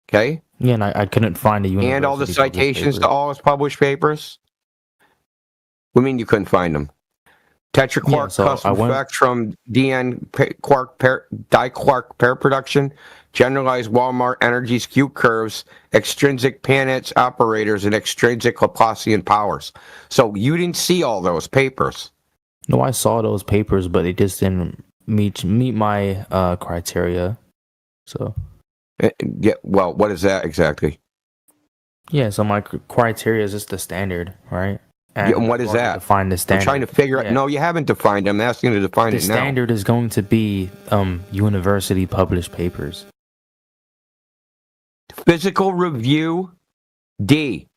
Okay. Yeah, and I couldn't find a university. And all the published citations to paper. all his published papers. What do you mean you couldn't find them? Tetraquark Yeah, so I custom went- effects from diquark pair production, generalized Walmart energies, Q curves, extrinsic Panitz operators, and extrinsic Laplacian powers. So you didn't see all those papers. No, I saw those papers, but they just didn't meet my criteria. So Yeah. Well, what is that exactly? yeah, so my criteria is just the standard, right? Yeah, and what is in order that? to Define the I'm standard. trying to figure out. Yeah. No, you haven't defined it. I'm asking you to define The it now. standard is going to be university published papers. Physical Review D.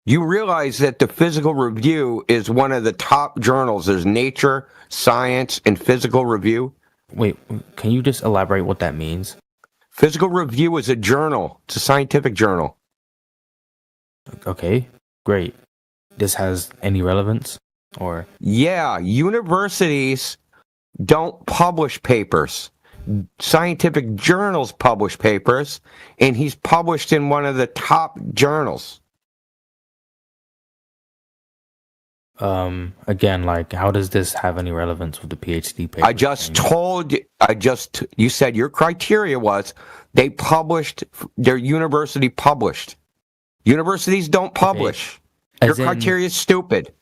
You realize that the Physical Review is one of the top journals. There's Nature, Science, and Physical Review. Wait, can you just elaborate what that means? Physical Review is a journal. It's a scientific journal. Okay, great. This has any relevance? Or Yeah, universities don't publish papers. Scientific journals publish papers, and he's published in one of the top journals. again, like, how does this have any relevance with the PhD paper? You said your criteria was they published, their university published. Universities don't publish. Your As in- criteria is stupid.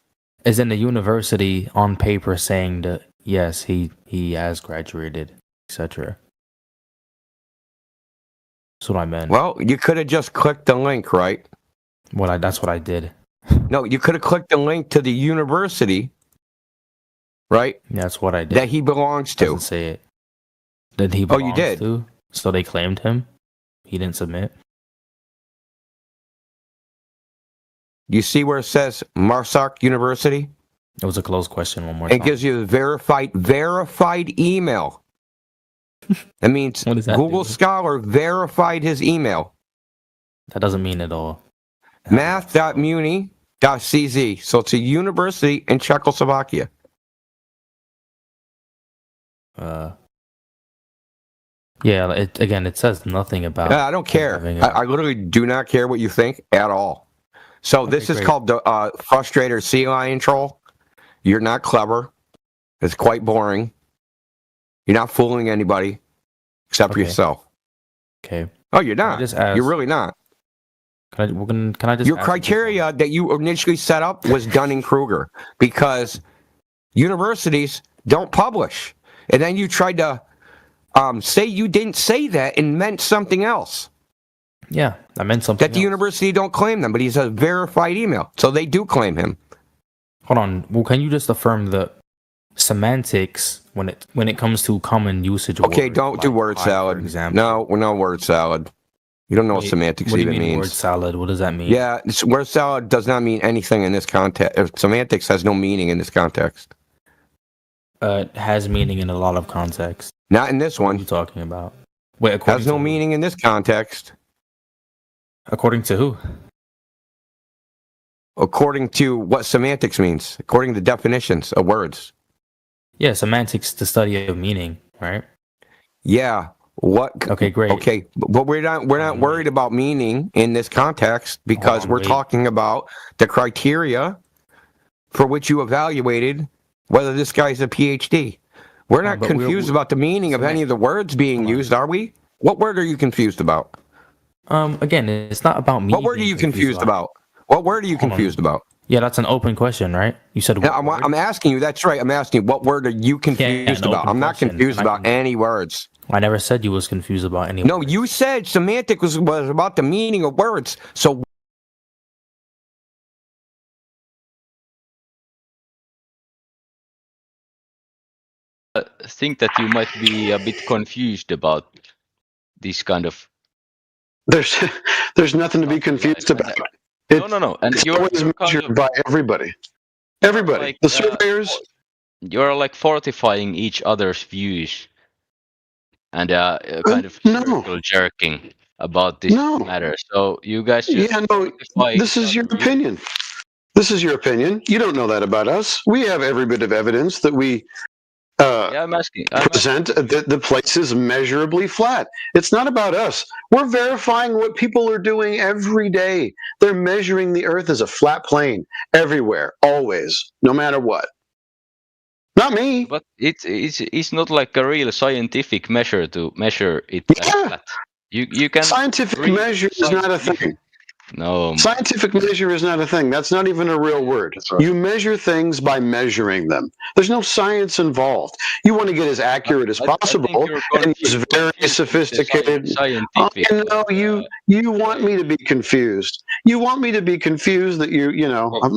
Is in the university on paper saying that yes, he has graduated, etc. That's what I meant. Well, you could have just clicked the link, right? That's what I did. No, you could have clicked the link to the university, right? That's what I did. That he belongs to. Doesn't say it. That he Oh, you belongs did? to. So they claimed him. He didn't submit. You see where it says Marsak University? It was a closed question. One more It time. gives you a verified email. That means What does that Google do? Scholar verified his email. That doesn't mean at all. math.muni.cz. So it's a university in Czechoslovakia. Yeah. It says nothing about. I don't care. having I literally do not care what you think at all. So this is great. called the Frustrator Sea Lion Troll. You're not clever. It's quite boring. You're not fooling anybody except for Okay. yourself. Okay. Oh, you're Can I not. just ask- You're really not. Can I just? Your ask criteria that you initially set up was Dunning-Kruger because universities don't publish. And then you tried to say you didn't say that and meant something else. Yeah, I meant something. That the university don't claim them, but he's a verified email. So they do claim him. Hold on. Well, can you just affirm the semantics when it comes to common usage? Of Okay, words, don't do like word I, for salad. example? No, we're no word salad. You don't know what Wait, semantics what do you even mean means. word salad? What does that mean? Yeah, word salad does not mean anything in this context. Semantics has no meaning in this context. It has meaning in a lot of contexts. Not in this What are one. you talking about? Wait, according Has no to who? meaning in this context. According to who? According to what semantics means, according to definitions of words. Yeah, semantics, the study of meaning, right? Yeah. What? Okay, great. Okay, but we're not worried about meaning in this context because on, we're wait. talking about the criteria for which you evaluated whether this guy's a PhD. We're not but confused about the meaning of any of the words being used, are we? What word are you confused about? Again, it's not about me. What word are being you confused about? What word are you Hold on. confused about? Yeah, that's an open question, right? You said Yeah, what word? I'm asking you. That's right. I'm asking you, what word are you confused an about? open I'm not question. confused And I about can- any words. I never said you was confused about any. No, you said semantic was about the meaning of words. So think that you might be a bit confused about this kind of. There's nothing to be confused about. No. And It's you're always kind measured of by everybody. Everybody. like, The surveyors. You're like fortifying each other's views and kind of circle jerking about this matter. So you guys just fortify This each is your other's views. opinion. This is your opinion. You don't know that about us. We have every bit of evidence that we I'm asking. present that the place is measurably flat. It's not about us. We're verifying what people are doing every day. They're measuring the Earth as a flat plane everywhere, always, no matter what. Not me. But it's not like a real scientific measure to measure it as flat. You can Scientific measure is not a thing. No. Scientific measure is not a thing. That's not even a real word. You measure things by measuring them. There's no science involved. You want to get as accurate as possible and use very sophisticated. You want me to be confused. You want me to be confused that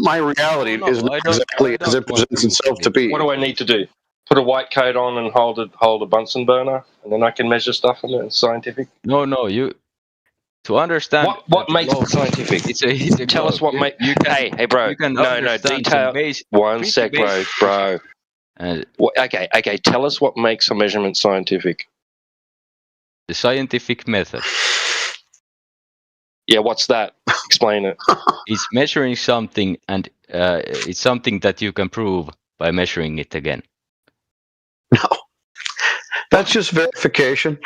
my reality is not exactly as it presents itself to be. What do I need to do? Put a white coat on and hold a Bunsen burner, and then I can measure stuff in it. It's scientific. No, you. To understand what makes it scientific? Tell us what makes. Hey, bro. No, detail. One sec, bro. Okay. Tell us what makes a measurement scientific. The scientific method. Yeah, what's that? Explain it. It's measuring something, and it's something that you can prove by measuring it again. No, that's just verification.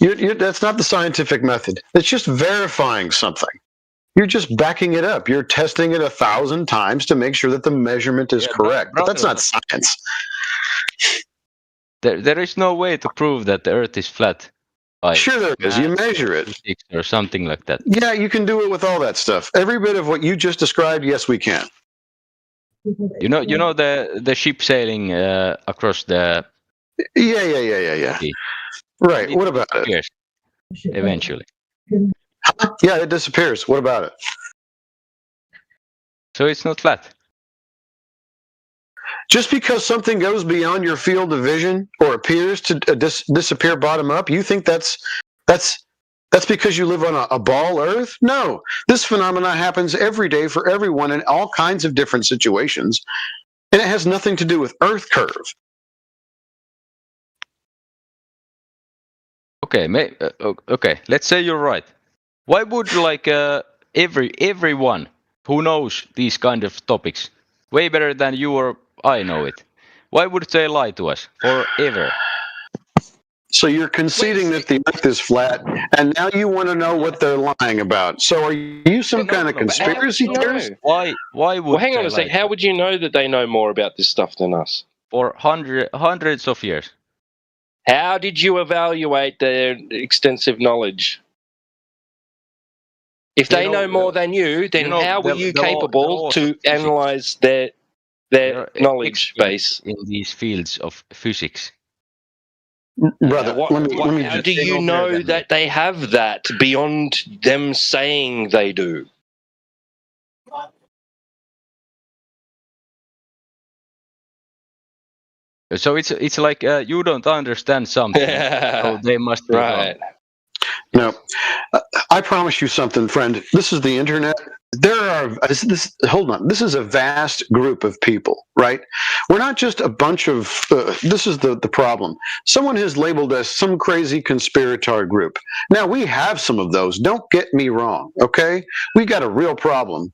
That's not the scientific method. It's just verifying something. You're just backing it up. You're testing it 1,000 times to make sure that the measurement is correct. But that's not science. There is no way to prove that the Earth is flat. Sure there is. You measure it. Or something like that. Yeah, you can do it with all that stuff. Every bit of what you just described, yes, we can. You know the ship sailing across the. Yeah. Right. What about it? Eventually. Yeah, it disappears. What about it? So it's not flat. Just because something goes beyond your field of vision or appears to disappear bottom up, you think that's because you live on a ball Earth? No. This phenomena happens every day for everyone in all kinds of different situations, and it has nothing to do with Earth curve. Okay. Let's say you're right. Why would everyone who knows these kind of topics way better than you or I know it? Why would they lie to us forever? So you're conceding that the Earth is flat, and now you want to know what they're lying about. So are you some kind of conspiracy theorist? Why would? Well, hang on a sec. How would you know that they know more about this stuff than us? For hundreds of years. How did you evaluate their extensive knowledge? If they know more than you, then how were you capable to analyze their knowledge base in these fields of physics? Brother, let me how do you know that they have that beyond them saying they do? So it's like you don't understand something, so they must be right. wrong. No, I promise you something, friend. This is the internet. Hold on. This is a vast group of people, right? We're not just a bunch of. This is the problem. Someone has labeled us some crazy conspirator group. Now we have some of those. Don't get me wrong. Okay, we got a real problem.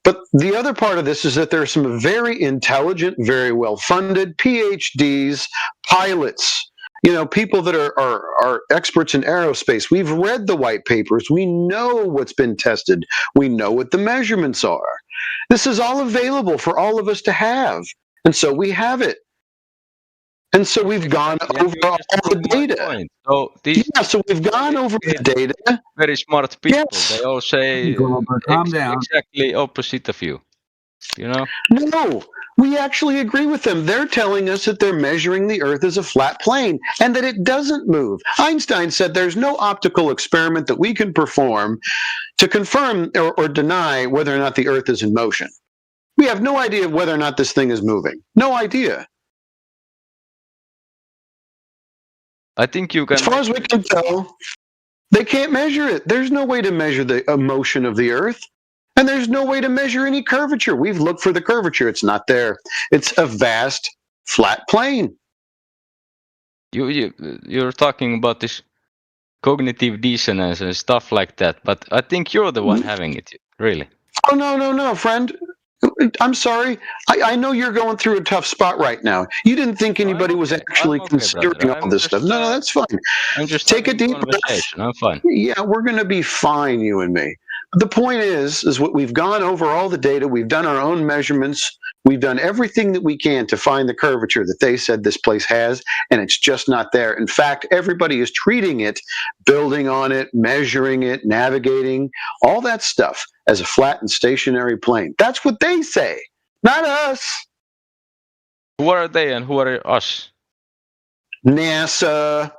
But the other part of this is that there are some very intelligent, very well-funded PhDs, pilots. People that are experts in aerospace. We've read the white papers. We know what's been tested. We know what the measurements are. This is all available for all of us to have. And so we have it. And so we've gone over all the data. Point. So these so we've gone over the data. Very smart people. Yes. They all say Calm down. exactly opposite of you. You know? No, we actually agree with them. They're telling us that they're measuring the Earth as a flat plane and that it doesn't move. Einstein said there's no optical experiment that we can perform to confirm or deny whether or not the Earth is in motion. We have no idea whether or not this thing is moving. No idea. I think you can. As far as we can tell, they can't measure it. There's no way to measure the motion of the Earth. And there's no way to measure any curvature. We've looked for the curvature. It's not there. It's a vast, flat plane. You're talking about this cognitive dissonance and stuff like that, but I think you're the one having it, really. Oh, no, friend. I'm sorry. I know you're going through a tough spot right now. You didn't think anybody was actually considering all this stuff. No, that's fine. I'm just take a deep breath. I'm fine. Yeah, we're going to be fine, you and me. The point is what we've gone over all the data. We've done our own measurements. We've done everything that we can to find the curvature that they said this place has, and it's just not there. In fact, everybody is treating it, building on it, measuring it, navigating, all that stuff as a flat and stationary plane. That's what they say, not us. Who are they and who are us? NASA,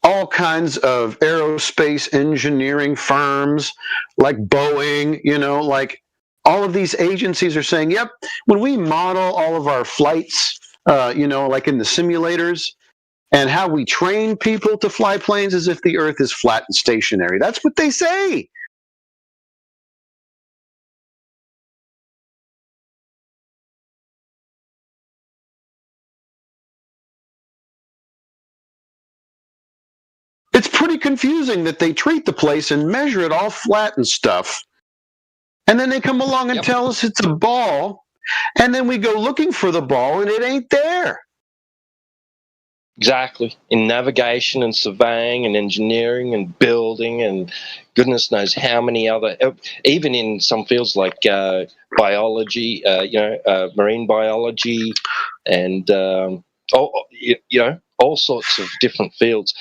all kinds of aerospace engineering firms like Boeing, like all of these agencies are saying, yep, when we model all of our flights, like in the simulators, and how we train people to fly planes as if the Earth is flat and stationary. That's what they say. It's pretty confusing that they treat the place and measure it all flat and stuff. And then they come along and tell us it's a ball. And then we go looking for the ball and it ain't there. Exactly. In navigation and surveying and engineering and building and goodness knows how many other, even in some fields like biology, marine biology and, all sorts of different fields.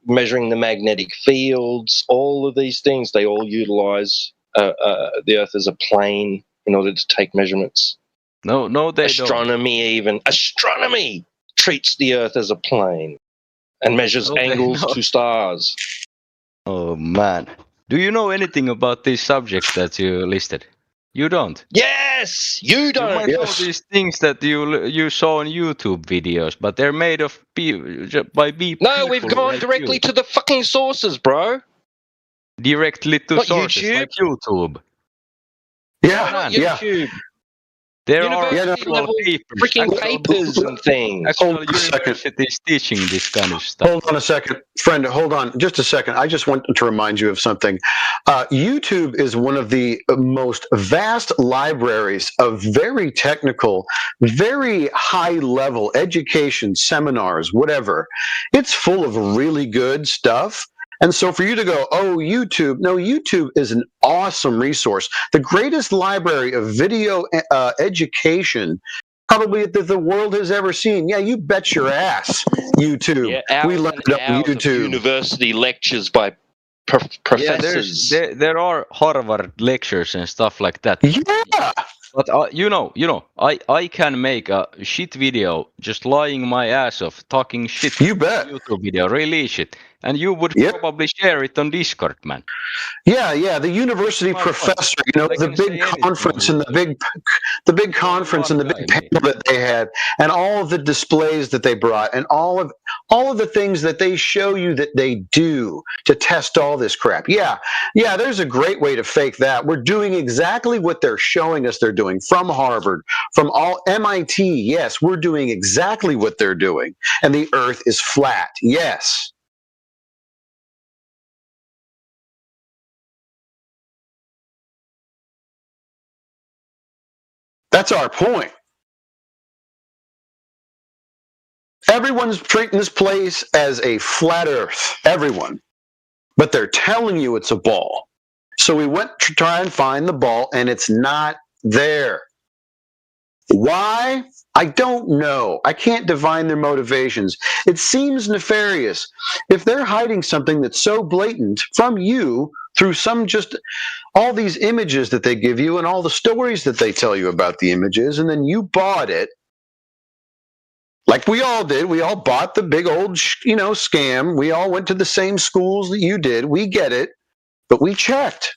Measuring the magnetic fields, all of these things, they all utilize the Earth as a plane in order to take measurements. No, they astronomy don't. Even astronomy treats the Earth as a plane and measures angles to stars. Oh man, do you know anything about these subjects that you listed? You don't. Yes, you don't. You might know these things that you saw on YouTube videos, but they're made of by people. No, we've gone directly to the fucking sources, bro. Directly to Not sources YouTube. like YouTube. Yeah, Not YouTube. There University level freaking papers and things. Actual universities teaching this kind of stuff. Hold on a second. Friend, hold on just a second. I just want to remind you of something. YouTube is one of the most vast libraries of very technical, very high-level education, seminars, whatever. It's full of really good stuff. And so for you to go, oh, YouTube, no, YouTube is an awesome resource. The greatest library of video education probably that the world has ever seen. Yeah, you bet your ass, YouTube. Yeah, we learned it on YouTube. University lectures by professors. Yeah, there are Harvard lectures and stuff like that. Yeah. But I can make a shit video just lying my ass off, talking shit. You bet. YouTube video, release it, and you would probably share it on Discord, man. Yeah. The university professor, the big conference and the big conference and the big panel that they had, and all of the displays that they brought, and all of the things that they show you that they do to test all this crap. Yeah. There's a great way to fake that. We're doing exactly what they're showing us they're doing from Harvard, from all MIT. Yes, we're doing exactly what they're doing, and the Earth is flat. Yes. That's our point. Everyone's treating this place as a flat Earth. Everyone. But they're telling you it's a ball. So we went to try and find the ball, and it's not there. Why? I don't know. I can't divine their motivations. It seems nefarious. If they're hiding something that's so blatant from you through just all these images that they give you and all the stories that they tell you about the images, and then you bought it, like we all did. We all bought the big old, scam. We all went to the same schools that you did. We get it, but we checked.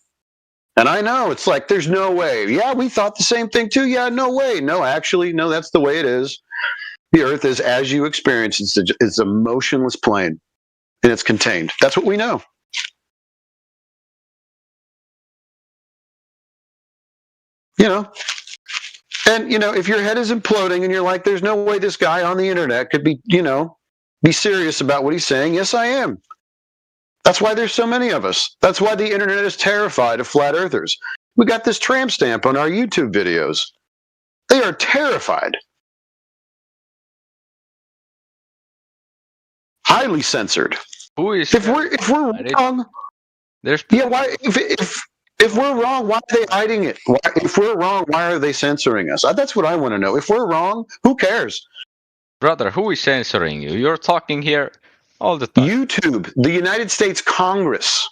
And I know it's like, there's no way. Yeah, we thought the same thing too. Yeah, no way. No, actually, no, that's the way it is. The Earth is as you experience. It's a motionless plane, and it's contained. That's what we know. And if your head is imploding and you're like, there's no way this guy on the internet could be serious about what he's saying. Yes, I am. That's why there's so many of us. That's why the internet is terrified of flat earthers. We got this tramp stamp on our YouTube videos. They are terrified. Highly censored. Who is? If we're wrong, why? If we're wrong, why are they hiding it? If we're wrong, why are they censoring us? That's what I want to know. If we're wrong, who cares? Brother, who is censoring you? You're talking here all the time. YouTube, the United States Congress,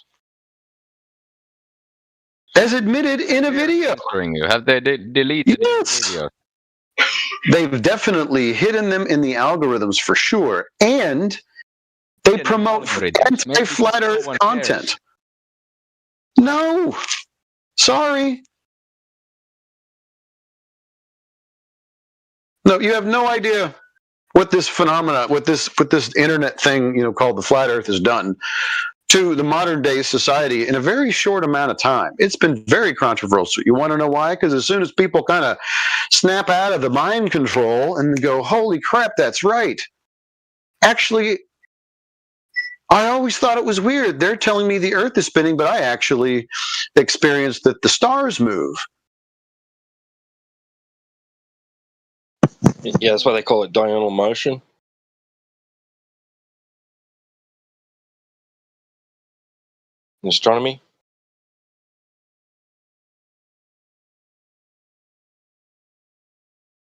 as admitted in a video. Censoring you. Have they deleted the video? They've definitely hidden them in the algorithms for sure. And they promote anti-flat earth content. No. Sorry. No, you have no idea what this phenomena, what this internet thing, called the flat earth has done to the modern day society in a very short amount of time. It's been very controversial. You want to know why? Because as soon as people kind of snap out of the mind control and go, holy crap, that's right. Actually, I always thought it was weird. They're telling me the earth is spinning, but I actually experienced that the stars move. Yeah, that's why they call it diurnal motion. In astronomy.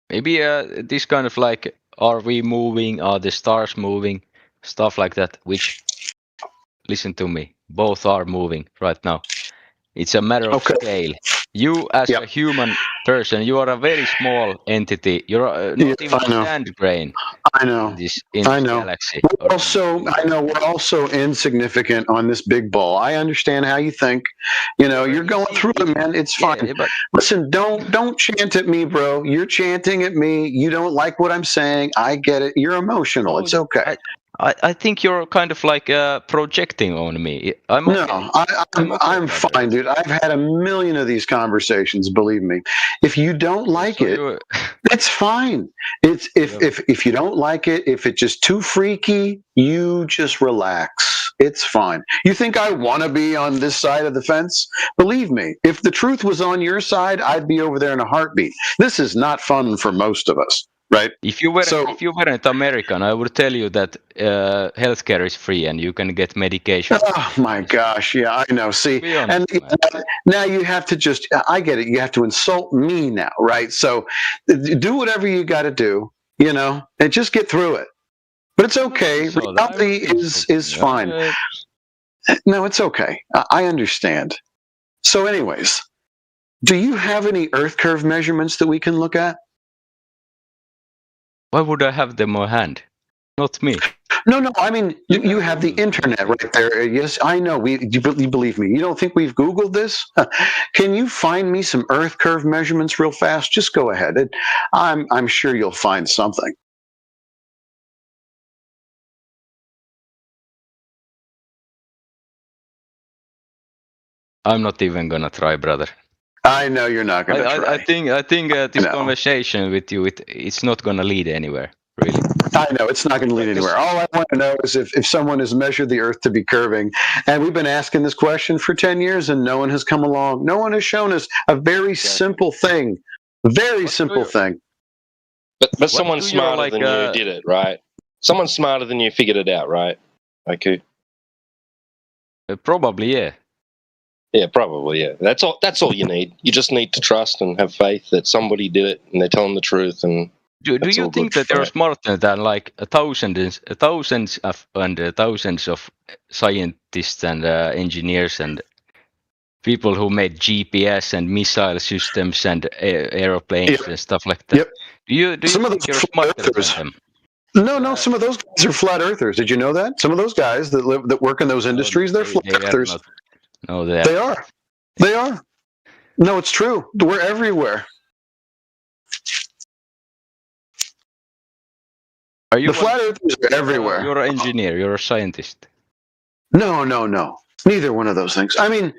Maybe this kind of like, are we moving? Are the stars moving? Stuff like that, which, listen to me, both are moving right now. It's a matter of scale. You as a human person, you are a very small entity. You're not even a sand grain. I know. In this galaxy. We're also insignificant on this big ball. I understand how you think. You're going through it, man. It's fine. But listen, don't chant at me, bro. You're chanting at me. You don't like what I'm saying. I get it. You're emotional. It's okay. I think you're kind of like projecting on me. I'm fine, dude. I've had a million of these conversations. Believe me. If you don't like it, it's fine. It's if you don't like it, if it's just too freaky, you just relax. It's fine. You think I want to be on this side of the fence? Believe me, if the truth was on your side, I'd be over there in a heartbeat. This is not fun for most of us. Right. If you weren't American, I would tell you that healthcare is free and you can get medication. Oh my gosh, yeah, I know. See, and now you have to I get it. You have to insult me now, right? So do whatever you got to do, and just get through it. But it's okay. Reality is fine. No, it's okay. I understand. So, anyways, do you have any Earth curve measurements that we can look at? Why would I have them on hand? Not me. No. I mean, you have the internet right there. Yes, I know. You believe me. You don't think we've Googled this? Can you find me some Earth curve measurements real fast? Just go ahead. I'm sure you'll find something. I'm not even gonna try, brother. I know you're not gonna try. I think this conversation with you, it's not gonna lead anywhere, really. I know it's not going to lead anywhere. All I want to know is if someone has measured the Earth to be curving, and we've been asking this question for 10 years, and no one has come along. No one has shown us a very simple thing. Very simple thing. But someone smarter than you did it, right? Someone smarter than you figured it out, right? Okay. Probably, yeah. Yeah, probably. Yeah, that's all. That's all you need. You just need to trust and have faith that somebody did it and they're telling the truth. And Do that's you all think good that you're for smarter than like thousands of scientists and engineers and people who made GPS and missile systems and aeroplanes and stuff like that? Yep. Do you Some of think those you're flat smarter earthers. than them? No, some of those guys are flat earthers. Did you know that? Some of those guys that work in those industries, they're flat They are earthers. not. No, they are. They are. They are. No, it's true. We're everywhere. Are you The flat earthers are everywhere. You're an engineer. You're a scientist. No. Neither one of those things. I mean,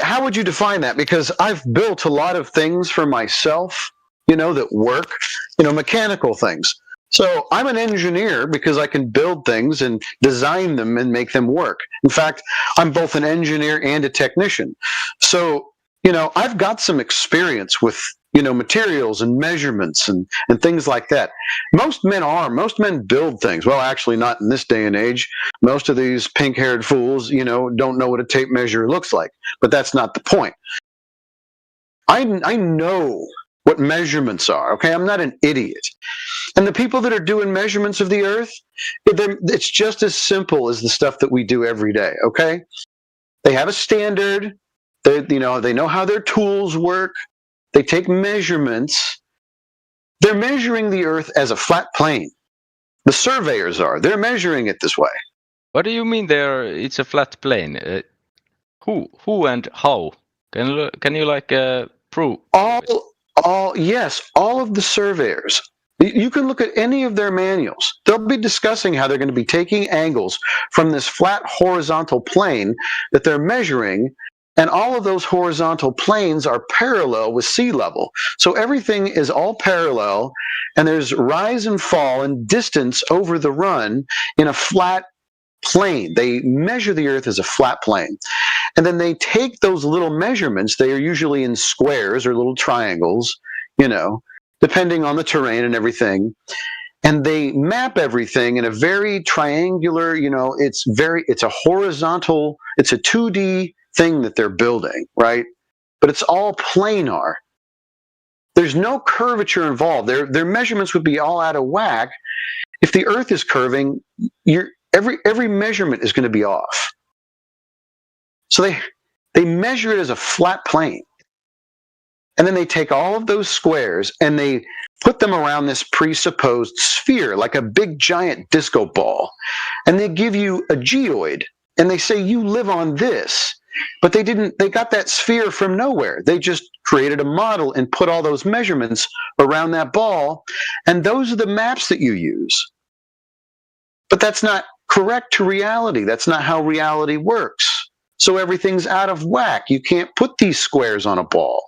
how would you define that? Because I've built a lot of things for myself, that work, mechanical things. So I'm an engineer because I can build things and design them and make them work. In fact, I'm both an engineer and a technician. So, I've got some experience with, materials and measurements and things like that. Most men build things. Well, actually not in this day and age. Most of these pink-haired fools, don't know what a tape measure looks like, but that's not the point. I know what measurements are, okay? I'm not an idiot. And the people that are doing measurements of the earth, it's just as simple as the stuff that we do every day, okay? They have a standard. They know how their tools work. They take measurements. They're measuring the earth as a flat plane. The surveyors are. They're measuring it this way. What do you mean it's a flat plane? Who and how? Can you prove? Yes, all of the surveyors. You can look at any of their manuals. They'll be discussing how they're going to be taking angles from this flat horizontal plane that they're measuring, and all of those horizontal planes are parallel with sea level. So everything is all parallel, and there's rise and fall and distance over the run in a flat plane. They measure the earth as a flat plane. And then they take those little measurements, they are usually in squares or little triangles, depending on the terrain and everything. And they map everything in a very triangular, it's a horizontal, it's a 2D thing that they're building, right? But it's all planar. There's no curvature involved. Their measurements would be all out of whack. If the earth is curving, every measurement is going to be off. So they measure it as a flat plane. And then they take all of those squares and they put them around this presupposed sphere, like a big giant disco ball. And they give you a geoid. And they say, you live on this. But they got that sphere from nowhere. They just created a model and put all those measurements around that ball. And those are the maps that you use. But that's not correct to reality. That's not how reality works. So everything's out of whack. You can't put these squares on a ball.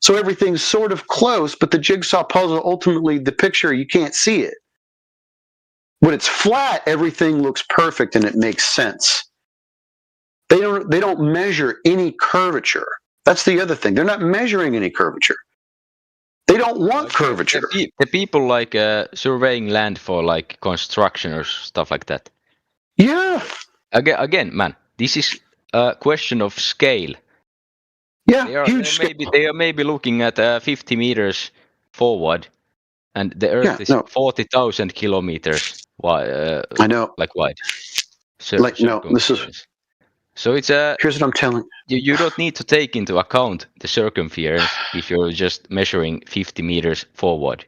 So everything's sort of close, but the jigsaw puzzle, ultimately, the picture, you can't see it. When it's flat, everything looks perfect and it makes sense. They don't measure any curvature. That's the other thing. They're not measuring any curvature. They don't want curvature. The people surveying land for construction or stuff like that. Yeah. Again, man, this is a question of scale. Yeah, they are maybe looking at 50 meters forward, and the Earth is 40,000 kilometers wide. I know. Wide. So it's here's what I'm telling you. You don't need to take into account the circumference if you're just measuring 50 meters forward.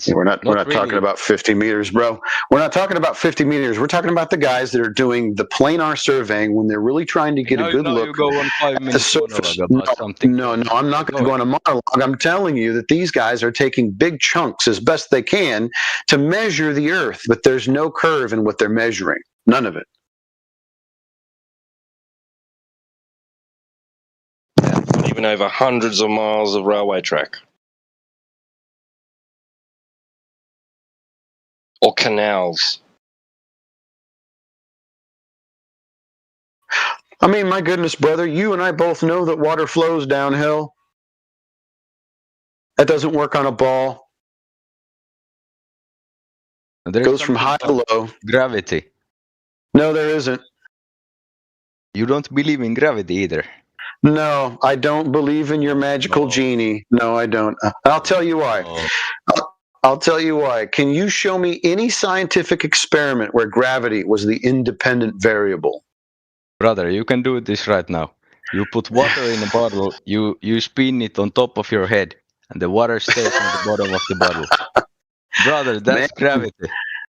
We're not talking about 50 meters, bro. We're not talking about 50 meters. We're talking about the guys that are doing the planar surveying when they're really trying to get a good look you go on 5 at the minutes surface. about something. No, I'm not going to go on a monologue. I'm telling you that these guys are taking big chunks as best they can to measure the Earth, but there's no curve in what they're measuring. None of it. Not even over hundreds of miles of railway track. Or canals. I mean, my goodness, brother, you and I both know that water flows downhill. That doesn't work on a ball. It goes from high to low. Gravity. No, there isn't. You don't believe in gravity either. No, I don't believe in your magical genie. No, I don't. I'll tell you why. I'll tell you why. Can you show me any scientific experiment where gravity was the independent variable? Brother, you can do this right now. You put water in a bottle, you spin it on top of your head, and the water stays on the bottom of the bottle. Brother, that's gravity.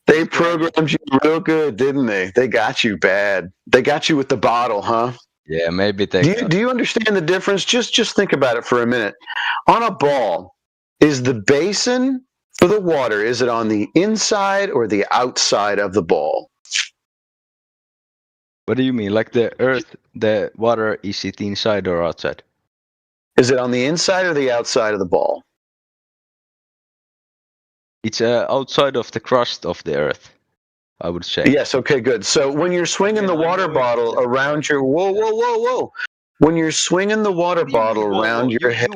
They programmed you real good, didn't they? They got you bad. They got you with the bottle, huh? Yeah, maybe they. Do you understand the difference? Just think about it for a minute. On a ball, is the basin for the water, is it on the inside or the outside of the ball? What do you mean? Like the earth, the water, is it inside or outside? Is it on the inside or the outside of the ball? It's outside of the crust of the earth, I would say. Yes, okay, good. So when you're swinging the water bottle around your... Whoa. When you're swinging the water bottle around your head...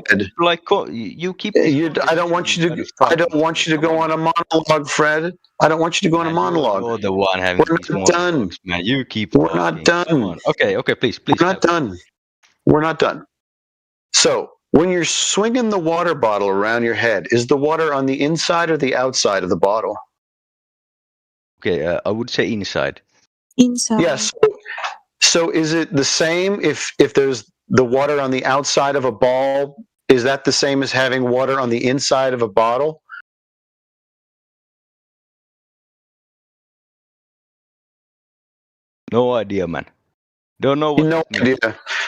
You keep... I don't want you to go on a monologue, Fred. I don't want you to go on a monologue. You're the one having these monologues, man. You keep We're not done. Okay, please. We're not done. We're not done. So, when you're swinging the water bottle around your head, is the water on the inside or the outside of the bottle? Okay, I would say inside. Inside. Yes. So is it the same if there's the water on the outside of a ball? Is that the same as having water on the inside of a bottle? No idea, man. Don't know what. No idea.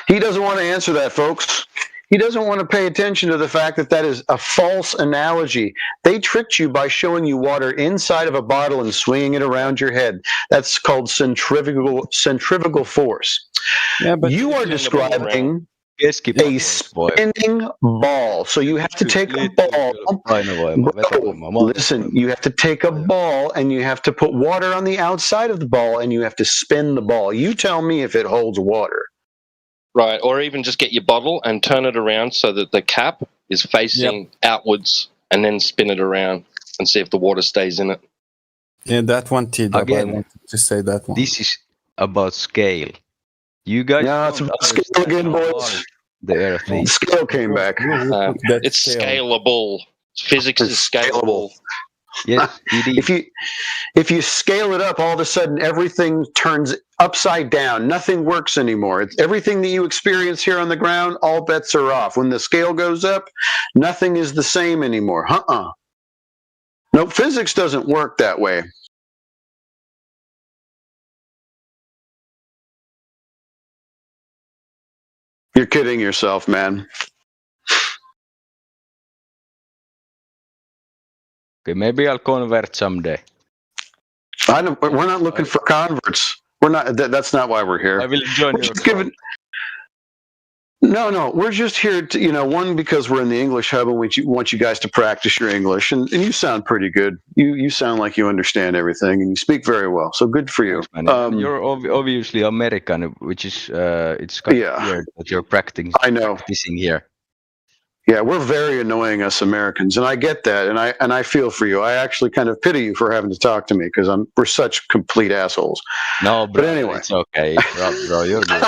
He doesn't want to answer that, folks. He doesn't want to pay attention to the fact that that is a false analogy. They tricked you by showing you water inside of a bottle and swinging it around your head. That's called centrifugal force. Yeah, but you are describing a spinning ball. So you have to take a ball. Listen, you have to take a ball and you have to put water on the outside of the ball and you have to spin the ball. You tell me if it holds water. Right, or even just get your bottle and turn it around so that the cap is facing outwards, and then spin it around and see if the water stays in it. Yeah, that one, T-Dub. Again, I wanted to say that one. This is about scale. You guys. Yeah, it's about scale again, boys. The earth is. Scale came back. It's scalable. Physics is scalable. Yes, if you scale it up, all of a sudden everything turns upside down. Nothing works anymore. It's everything that you experience here on the ground, all bets are off. When the scale goes up, nothing is the same anymore. No, physics doesn't work that way. You're kidding yourself, man. Okay, maybe I'll convert someday. We're not looking for converts. We're not. That's not why we're here. I will join you. No, we're just here to, one, because we're in the English Hub and we want you guys to practice your English, and you sound pretty good. You sound like you understand everything and you speak very well. So good for you. You're obviously American, which is it's kind of weird that you're practicing here. Yeah, we're very annoying, us Americans, and I get that, and I feel for you. I actually kind of pity you for having to talk to me because we're such complete assholes. No, but anyway, it's okay, bro, you're good.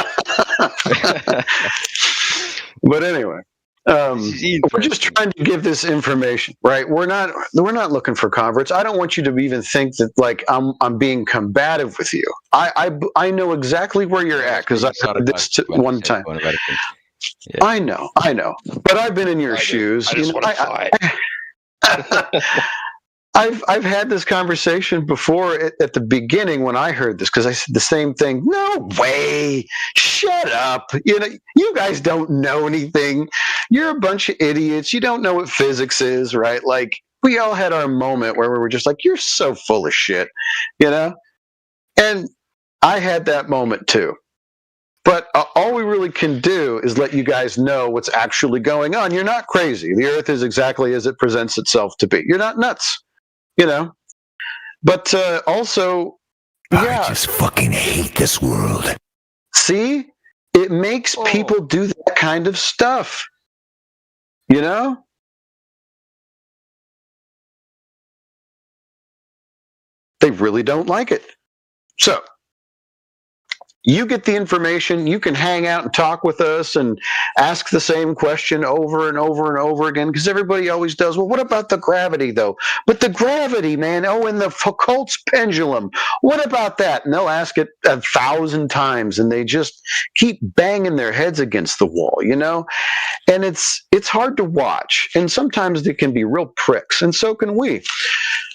But anyway, we're just trying to give this information, right? We're not looking for converts. I don't want you to even think that like I'm being combative with you. I know exactly where you're at because I heard this one time. Yeah. I know, but I've been in your shoes. I just want to fight. I've had this conversation before at the beginning when I heard this because I said the same thing. No way! Shut up! You guys don't know anything. You're a bunch of idiots. You don't know what physics is, right? Like we all had our moment where we were just like, "You're so full of shit," And I had that moment too. But all we really can do is let you guys know what's actually going on. You're not crazy. The Earth is exactly as it presents itself to be. You're not nuts, But also, I just fucking hate this world. See? It makes people do that kind of stuff. They really don't like it. So, You get the information. You can hang out and talk with us and ask the same question over and over and over again because everybody always does. Well, what about the gravity, though? But the gravity, man. Oh, and the Foucault's pendulum. What about that? And they'll ask it 1,000 times, and they just keep banging their heads against the wall, you know? And it's hard to watch. And sometimes they can be real pricks, and so can we.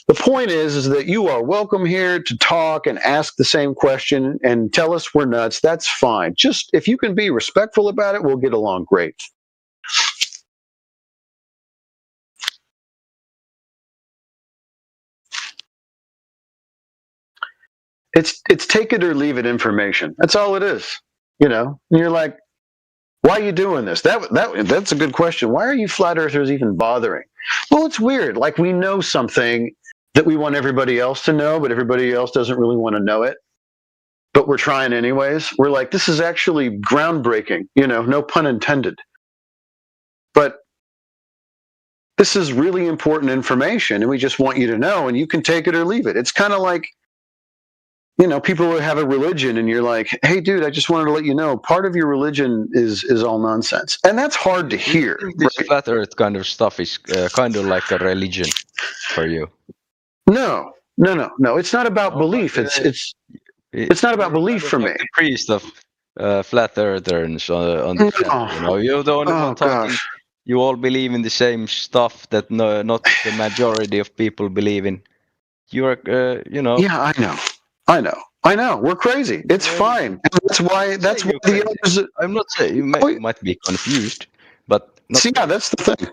The point is that you are welcome here to talk and ask the same question and tell us we're nuts. That's fine. Just if you can be respectful about it, we'll get along great. It's take it or leave it information. That's all it is. You know, and you're like, why are you doing this? That's a good question. Why are you flat earthers even bothering? Well, it's weird. Like we know something that we want everybody else to know, but everybody else doesn't really want to know it. But we're trying anyways. We're like, this is actually groundbreaking, you know, no pun intended. But this is really important information, and we just want you to know, and you can take it or leave it. It's kind of like, you know, people who have a religion, and you're like, hey, dude, I just wanted to let you know, part of your religion is all nonsense. And that's hard to hear. This flat earth kind of stuff is kind of like a religion for you. No. It's not about belief. It's not about belief for me. The priest of flat earthers on the chat, you know, you're the only one talking. Gosh. You all believe in the same stuff that not the majority of people believe in. You're, you know. Yeah, I know. We're crazy. It's fine. That's why the others. I'm not saying you might be confused, but see, yeah, that's the thing.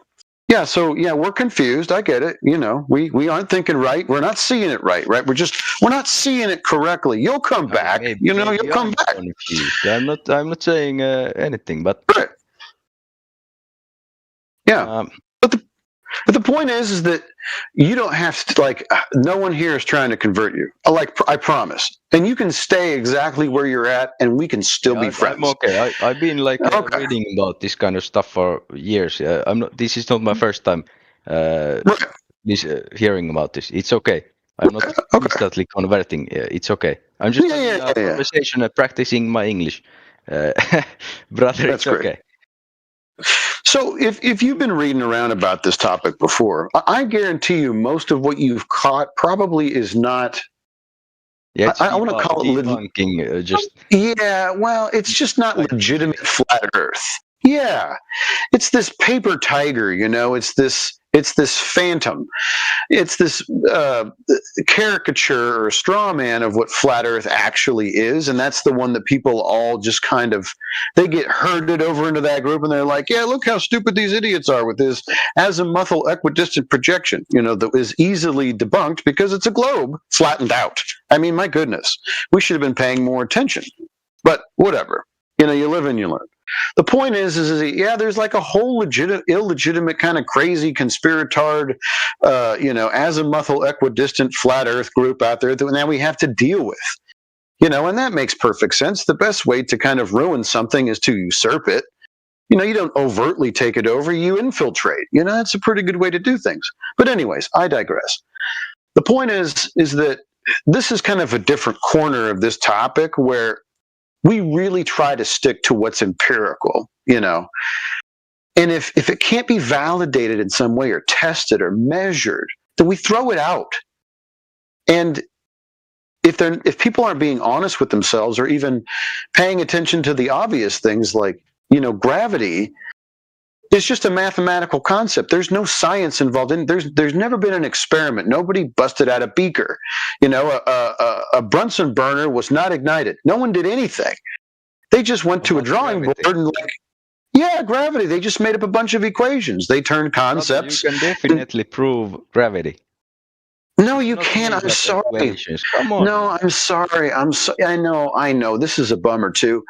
Yeah, so yeah, we're confused. I get it. You know, we aren't thinking right. We're not seeing it right. We're not seeing it correctly. You'll come back. You'll come back. Confused. I'm not saying anything, but right. Yeah, but the point is that you don't have to, like, no one here is trying to convert you. I promise. And you can stay exactly where you're at, and we can still be friends. I'm okay. I've been reading about this kind of stuff for years. This is not my first time hearing about this. It's okay. I'm not instantly converting. It's okay. I'm just having a conversation and practicing my English. Brother, it's okay. So if you've been reading around about this topic before, I guarantee you most of what you've caught probably is not. Yeah, I want to call it debunking. Yeah, well, it's just not legitimate flat Earth. Yeah, it's this paper tiger. You know, it's this phantom. It's this caricature or straw man of what flat Earth actually is, and that's the one that people all just kind of, they get herded over into that group, and they're like, yeah, look how stupid these idiots are with this azimuthal equidistant projection, you know, that is easily debunked because it's a globe flattened out. I mean, my goodness, we should have been paying more attention, but whatever. You know, you live and you learn. The point is that, there's like a whole illegitimate kind of crazy conspiratard, azimuthal equidistant flat Earth group out there that now we have to deal with. You know, and that makes perfect sense. The best way to kind of ruin something is to usurp it. You know, you don't overtly take it over, you infiltrate. You know, that's a pretty good way to do things. But anyways, I digress. The point is that this is kind of a different corner of this topic where we really try to stick to what's empirical, you know. And if it can't be validated in some way or tested or measured, then we throw it out. And if people aren't being honest with themselves or even paying attention to the obvious things like, you know, gravity, it's just a mathematical concept. There's no science involved in it. There's never been an experiment. Nobody busted out a beaker. You know, a Bunsen burner was not ignited. No one did anything. They just went to a drawing board and gravity. They just made up a bunch of equations. They turned concepts. You can definitely prove gravity. No, you can't. I'm sorry. Come on. No, I'm sorry. I know. This is a bummer too.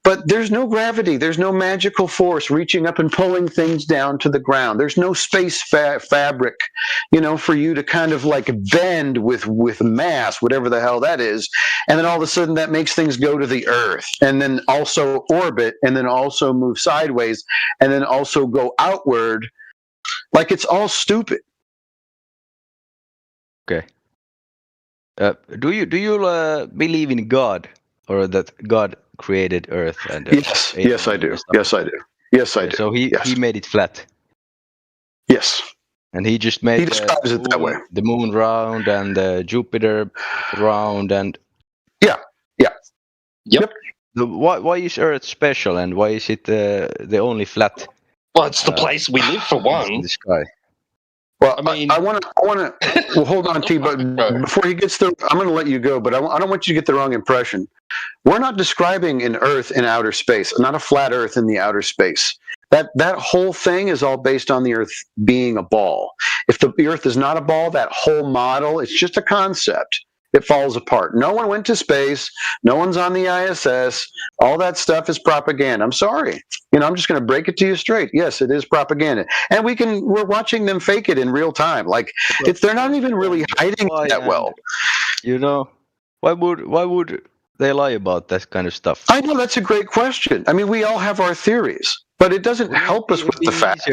But there's no gravity. There's no magical force reaching up and pulling things down to the ground. There's no space fabric, you know, for you to kind of like bend with mass, whatever the hell that is. And then all of a sudden that makes things go to the Earth and then also orbit and then also move sideways and then also go outward. Like it's all stupid. Okay. Do you believe in God? or that God created Earth and Yes, yes, I do. Yes, I do. Yes, I do. So he made it flat. Yes. And he just made He describes it that way. the moon round and Jupiter round and yeah. Yep. Why is Earth special and why is it the only flat? Well, it's the place we live for one. In the sky. Well, I mean, I want to. Well, hold on, T. But before he gets there, I'm going to let you go. But I don't want you to get the wrong impression. We're not describing an Earth in outer space, not a flat Earth in the outer space. That whole thing is all based on the Earth being a ball. If the Earth is not a ball, that whole model, it's just a concept. It falls apart. No one went to space. No one's on the ISS. All that stuff is propaganda. I'm sorry. I'm just going to break it to you straight. Yes, it is propaganda. And we're watching them fake it in real time. Like, they're not even really hiding it that well. Why would they lie about that kind of stuff? I know, that's a great question. I mean, we all have our theories, but it doesn't help us with the fact.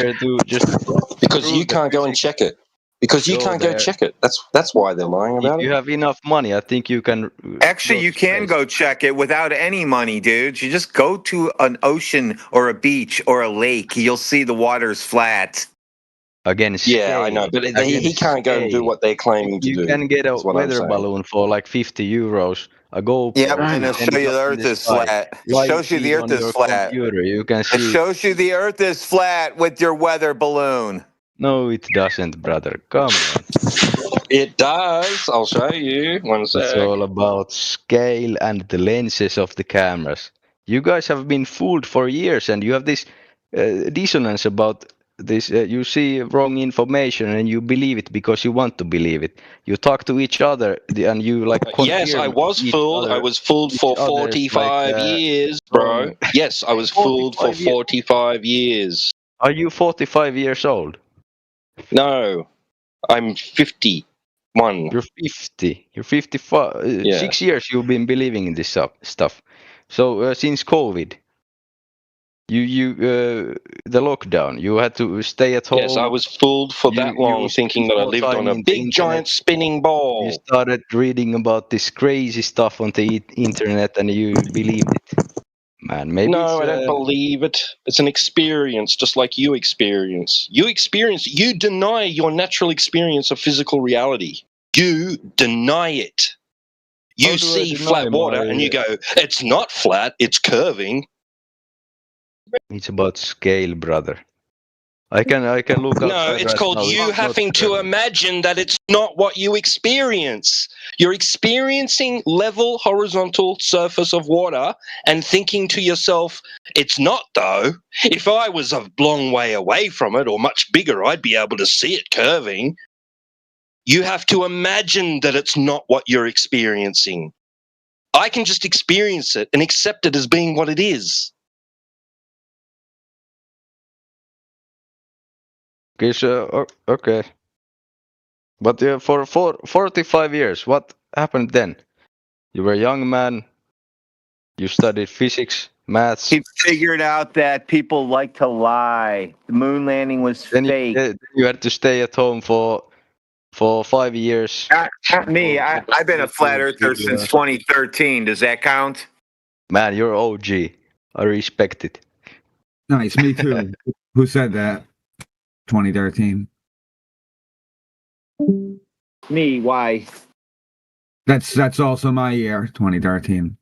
Because you can't go and check it. Because you can't go check it. That's why they're lying about it. If you have enough money, I think you can. Actually, you can go check it without any money, dude. You just go to an ocean or a beach or a lake. You'll see the water's flat. Again, yeah, I know, but he can't go and do what they're claiming to do. You can get a weather balloon for like €50. A GoPro. Yeah, and it'll show you the Earth is flat. It shows you the Earth is flat. You can see. It shows you the Earth is flat with your weather balloon. No, it doesn't, brother. Come on. It does. I'll show you. One sec. It's all about scale and the lenses of the cameras. You guys have been fooled for years, and you have this dissonance about this. You see wrong information, and you believe it because you want to believe it. You talk to each other, and you like. Yes, I was fooled. I was fooled for 45 years, bro. Yes, I was fooled for 45 years. Are you 45 years old? No, I'm 51. You're 50. You're 55. Yeah. 6 years you've been believing in this stuff. So since COVID, the lockdown, you had to stay at home. Yes, I was fooled for that long, thinking that I lived on a big, giant spinning ball. You started reading about this crazy stuff on the internet, and you believed it. Man, maybe no, I don't believe it. It's an experience, just like you experience. You deny your natural experience of physical reality. You deny it. You see flat water and you go, it's not flat, it's curving. It's about scale, brother. I can look. No, it's called you having to imagine that it's not what you experience. You're experiencing level horizontal surface of water and thinking to yourself, it's not though. If I was a long way away from it or much bigger, I'd be able to see it curving. You have to imagine that it's not what you're experiencing. I can just experience it and accept it as being what it is. Okay. But for 45 years, what happened then? You were a young man. You studied physics, maths. He figured out that people like to lie. The moon landing was fake. You had to stay at home for 5 years. Not me. I've been a flat earther since 2013. Does that count? Man, you're OG. I respect it. Nice, me too. Who said that? 2013. Me, why? That's also my year, 2013.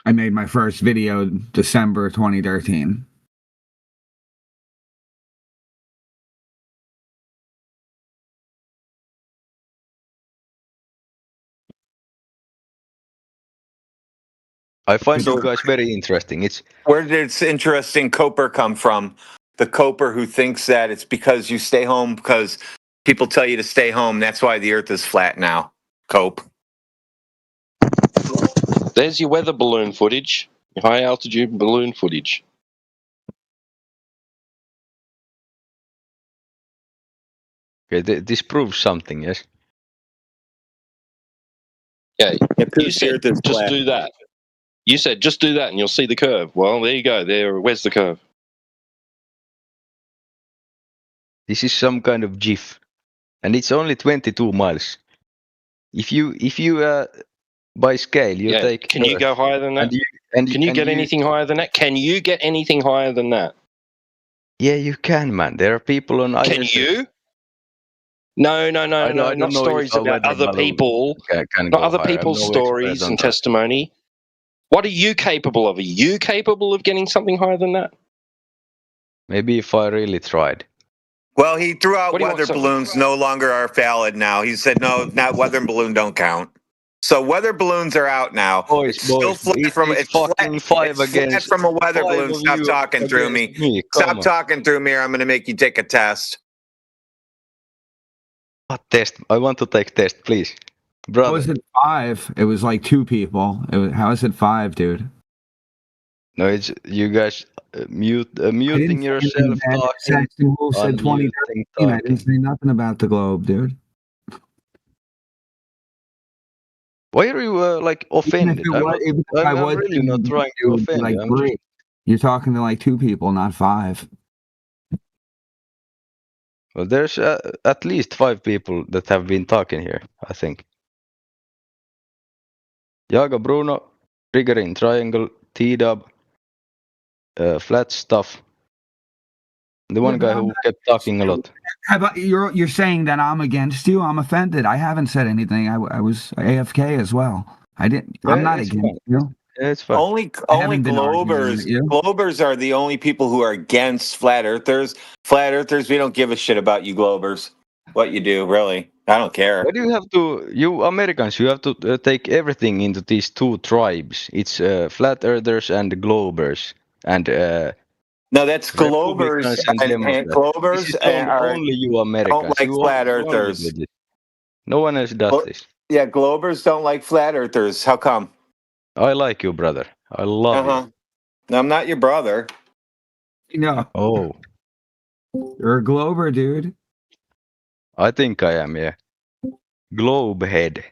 I made my first video December 2013. I find you guys very interesting. Where did this interesting Coper come from? The Coper who thinks that it's because you stay home because people tell you to stay home. That's why the Earth is flat now. Cope. There's your weather balloon footage, your high altitude balloon footage. Okay, this proves something, yes? Yeah, you said just do that. You said just do that and you'll see the curve. Well, there you go. Where's the curve? This is some kind of GIF. and it's only 22 miles. If you by scale you take. Can you go higher than that? Can you get anything higher than that? Can you get anything higher than that? Yeah, you can, man. There are people on. Can you? No. Not stories about other people. Not other people's stories and testimony. What are you capable of? Are you capable of getting something higher than that? Maybe if I really tried. Well, he threw out What do you weather want, balloons no longer are valid now. He said, no, not weather balloon don't count. So weather balloons are out now. Boys, it's still flat from it's fucking five it's flat against from a weather five balloon. of Stop you talking through me. against Stop Come on. talking through me, or I'm going to make you take a test. What test? I want to take test, please, How brother. is it 5? It was like 2 people. How is it 5, dude? No, it's you guys muting yourself. Saxon Wolf said 2013. I didn't say nothing about the globe, dude. Why are you like offended? I'm really not trying to offend like, you. I'm great. You're talking to like 2 people, not 5. Well, there's at least 5 people that have been talking here, I think. Jaga Bruno, triggering triangle, T-dub, flat stuff. The one guy who kept talking a lot. You're saying that I'm against you? I'm offended. I haven't said anything. I was AFK as well. I didn't. I'm not against you. It's fine. Only Globers are the only people who are against flat earthers. Flat earthers, we don't give a shit about you Globers. What you do, really. I don't care. Why do you have to, you Americans, you have to take everything into these 2 tribes. It's flat earthers and globers. And no, that's Globers and Globers this is are only you Americans. don't like flat earthers. No one else does this. Yeah, Globers don't like flat earthers. How come? I like you, brother. I love you. No, I'm not your brother. No. Oh. You're a glober, dude. I think I am, yeah. Globe head.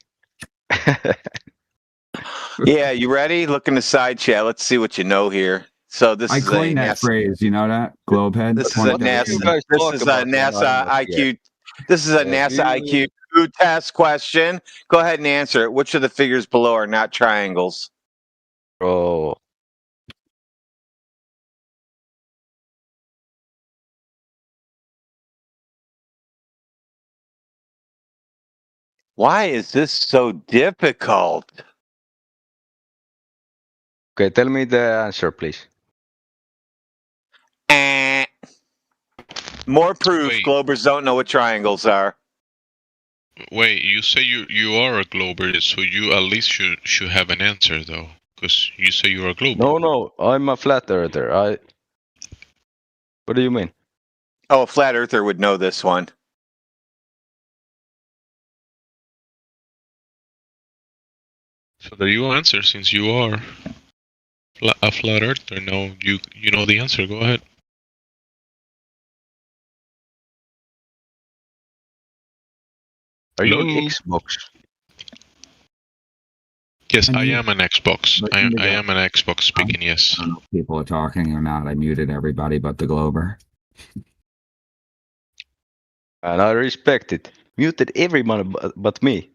Yeah, you ready? Look in the side chat. Let's see what you know here. So this I is coined that phrase. You know that globe head. This is a NASA IQ. This is a NASA IQ test question. Go ahead and answer it. Which of the figures below are not triangles? Oh. Why is this so difficult? Okay, tell me the answer, please. More proof. Globers don't know what triangles are. Wait, you say you are a glober, so you at least should have an answer though, because you say you're a glober. No, I'm a flat earther. What do you mean? Oh, a flat earther would know this one. So there you answer, since you are a flat earther. No, you know the answer. Go ahead. Are you on Xbox? Yes, I am an Xbox. I am an Xbox speaking, yes. I don't know if people are talking or not. I muted everybody but the glober. And I respect it. Muted everyone but me.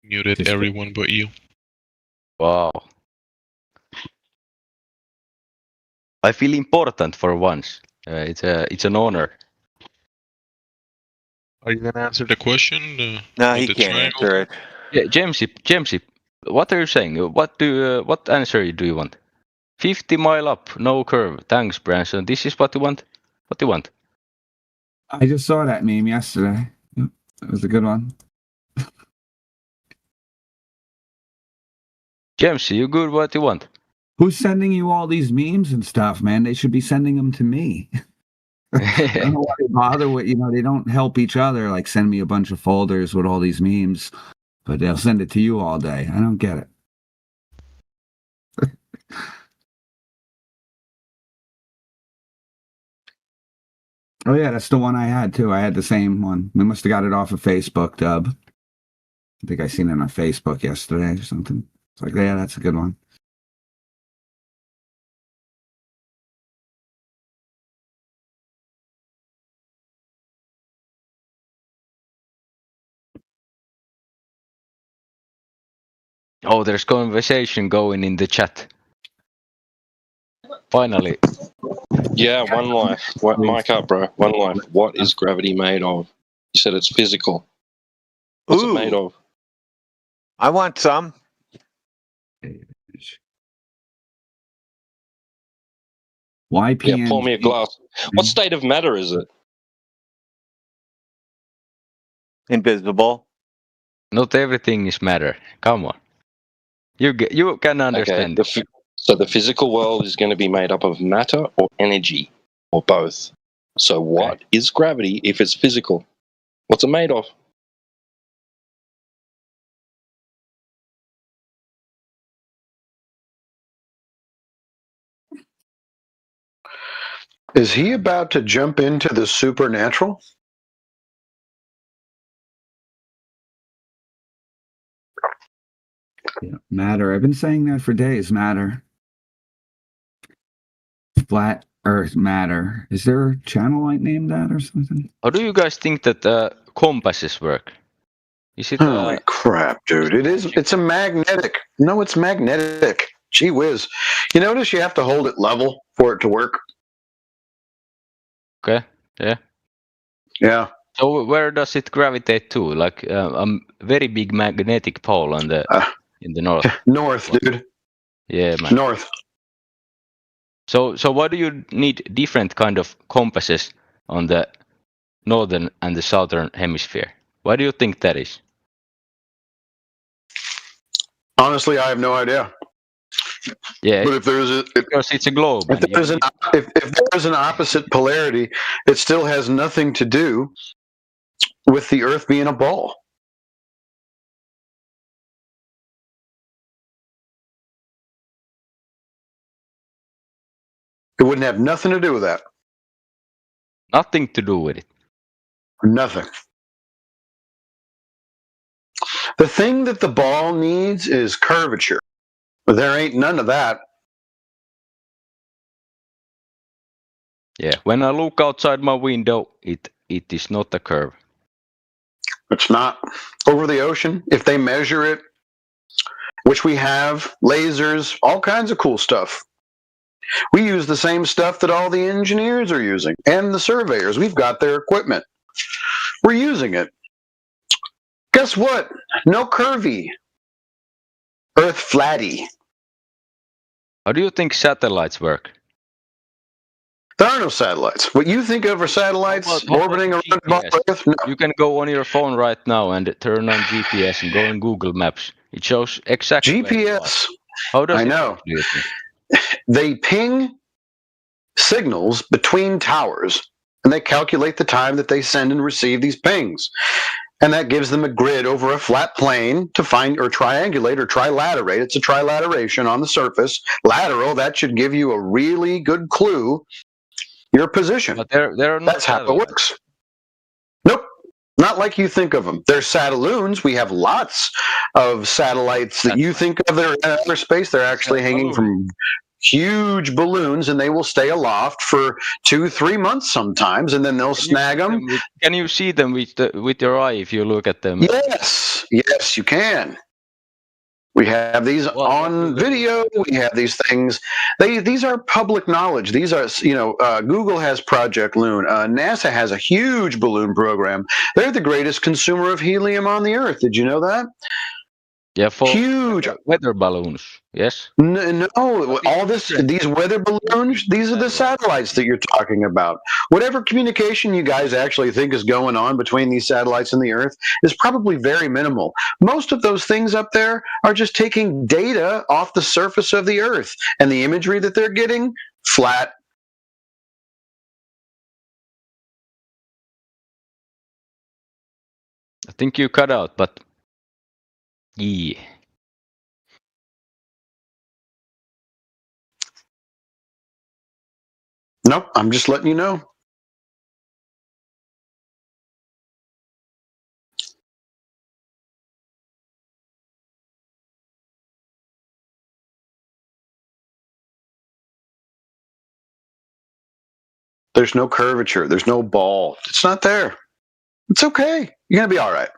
Muted everyone but you. Wow. I feel important for once. It's an honor. Are you gonna answer the question? No, he can't answer it. Yeah, Jamesy, what are you saying? What answer do you want? 50 mile up, no curve. Thanks, Branson. This is what you want? What do you want? I just saw that meme yesterday. That was a good one. Jamesy, you good? What do you want? Who's sending you all these memes and stuff, man? They should be sending them to me. I don't know why they bother with, they don't help each other, like send me a bunch of folders with all these memes, but they'll send it to you all day. I don't get it. Oh yeah, that's the one I had too. I had the same one. We must have got it off of Facebook, Dub. I think I seen it on Facebook yesterday or something. It's like, yeah, that's a good one. Oh, there's conversation going in the chat. Finally. Yeah, one life. What, mic up, bro. One life. What is gravity made of? You said it's physical. What's it made of? I want some. YPN. Yeah, pour me a glass. What state of matter is it? Invisible. Not everything is matter. Come on. You can understand. Okay, so the physical world is going to be made up of matter or energy or both. So what is gravity if it's physical? What's it made of? Is he about to jump into the supernatural? Yeah, matter. I've been saying that for days. Matter. Flat Earth matter. Is there a channel like named that or something? How do you guys think that compasses work? Is it? Holy crap, dude! It's a magnetic. No, it's magnetic. Gee whiz! You notice you have to hold it level for it to work. Okay. Yeah. Yeah. So where does it gravitate to? Like a very big magnetic pole on the in the north. North, dude. Yeah, man. North. So why do you need different kind of compasses on the northern and the southern hemisphere? Why do you think that is? Honestly, I have no idea. Yeah, but if there's because it's a globe. If there's an opposite polarity, it still has nothing to do with the Earth being a ball. It wouldn't have nothing to do with that. Nothing to do with it. Nothing. The thing that the ball needs is curvature. But there ain't none of that. Yeah, when I look outside my window, it is not a curve. It's not. Over the ocean, if they measure it, which we have, lasers, all kinds of cool stuff. We use the same stuff that all the engineers are using and the surveyors. We've got their equipment. We're using it. Guess what? No curvy. Earth flatty. How do you think satellites work? There are no satellites. What you think of are satellites orbiting around Earth? No. You can go on your phone right now and turn on GPS and go on Google Maps. It shows exactly. GPS. How does I it know. work, do you think? They ping signals between towers, and they calculate the time that they send and receive these pings. And that gives them a grid over a flat plane to find or triangulate or trilaterate. It's a trilateration on the surface. Lateral, that should give you a really good clue your position. But there are no That's how it works. Nope. Not like you think of them. They're satelloons. We have lots of satellites that you think of that are in outer space. They're actually hanging from huge balloons, and they will stay aloft for 2-3 months sometimes, and then they'll snag them. Can you see them with your eye if you look at them? Yes, yes, you can. We have these on video. We have these things. These are public knowledge. These are, Google has Project Loon. NASA has a huge balloon program. They're the greatest consumer of helium on the Earth. Did you know that? Yeah, for huge weather balloons. Yes. No, all these weather balloons. These are the satellites that you're talking about. Whatever communication you guys actually think is going on between these satellites and the Earth is probably very minimal. Most of those things up there are just taking data off the surface of the Earth, and the imagery that they're getting flat. I think you cut out, but yeah. Nope, I'm just letting you know. There's no curvature. There's no ball. It's not there. It's okay. You're going to be all right.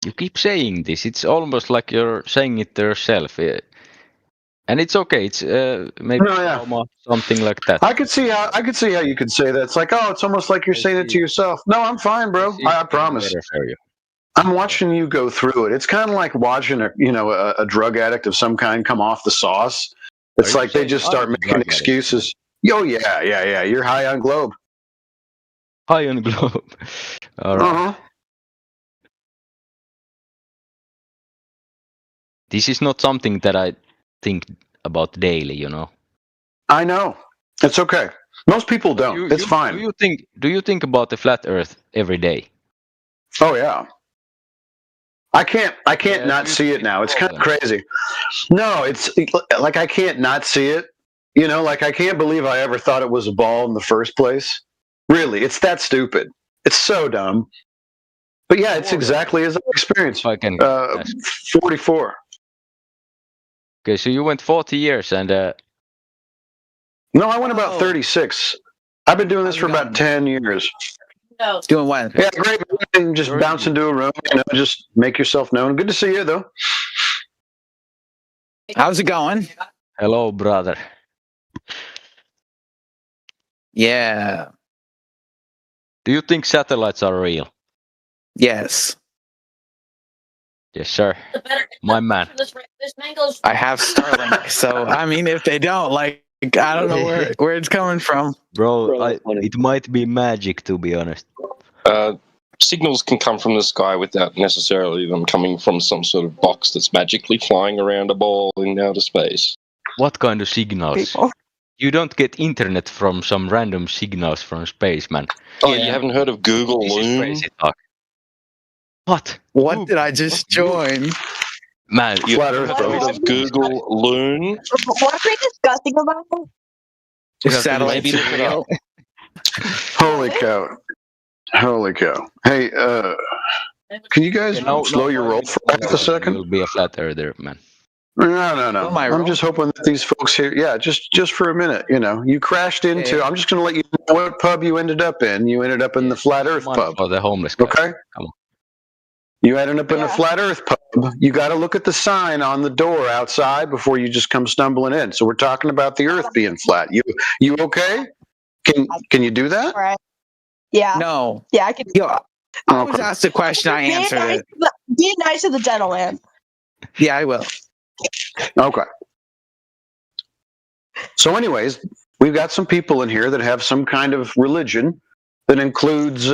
You keep saying this. It's almost like you're saying it to yourself. And it's okay. It's maybe trauma, something like that. I could see how you could say that. It's like, oh, it's almost like you're saying it to yourself. No, I'm fine, bro. I promise. I'm watching you go through it. It's kind of like watching a drug addict of some kind come off the sauce. It's like they just start making excuses. Oh yeah. You're high on Globe. High on Globe. All right. This is not something that I think about daily, you know. I know. It's okay. Most people don't. It's fine. Do you think about the flat Earth every day? Oh yeah. I can't not see it now. It's kind of crazy. No, it's like I can't not see it. You know, like I can't believe I ever thought it was a ball in the first place. Really, it's that stupid. It's so dumb. But yeah, it's exactly as I experienced. 44. Okay, so you went 40 years and... No, I went about 36. I've been doing this for about 10 years. No. Doing what? Yeah, great. Just bounce into a room, just make yourself known. Good to see you, though. How's it going? Hello, brother. Yeah. Do you think satellites are real? Yes. Yes, sir. My man. I have Starlink, so I mean, if they don't, like, I don't know where it's coming from. Bro, it might be magic, to be honest. Signals can come from the sky without necessarily them coming from some sort of box that's magically flying around a ball in outer space. What kind of signals? You don't get internet from some random signals from space, man. Oh, you haven't heard of Google This is Loon? crazy talk. What? What did I just join? Man, you haven't heard of Google Loon? What are we discussing about? Satellites are real. Holy cow. Holy cow. Hey, can you guys slow your roll for half a second? You'll be a flat earther, man. No. I'm just hoping that these folks here, just for a minute, you crashed into, I'm just going to let you know what pub you ended up in. You ended up in the Flat Earth pub. Oh, the homeless guy. Okay? Come on. You ended up in the Flat Earth pub. You got to look at the sign on the door outside before you just come stumbling in. So we're talking about the Earth being flat. You okay? Can you do that? Right. Yeah. No. Yeah, I can. I was asked a question, I answered it. Be nice to the gentleman. Yeah, I will. Okay. So anyways, we've got some people in here that have some kind of religion that includes,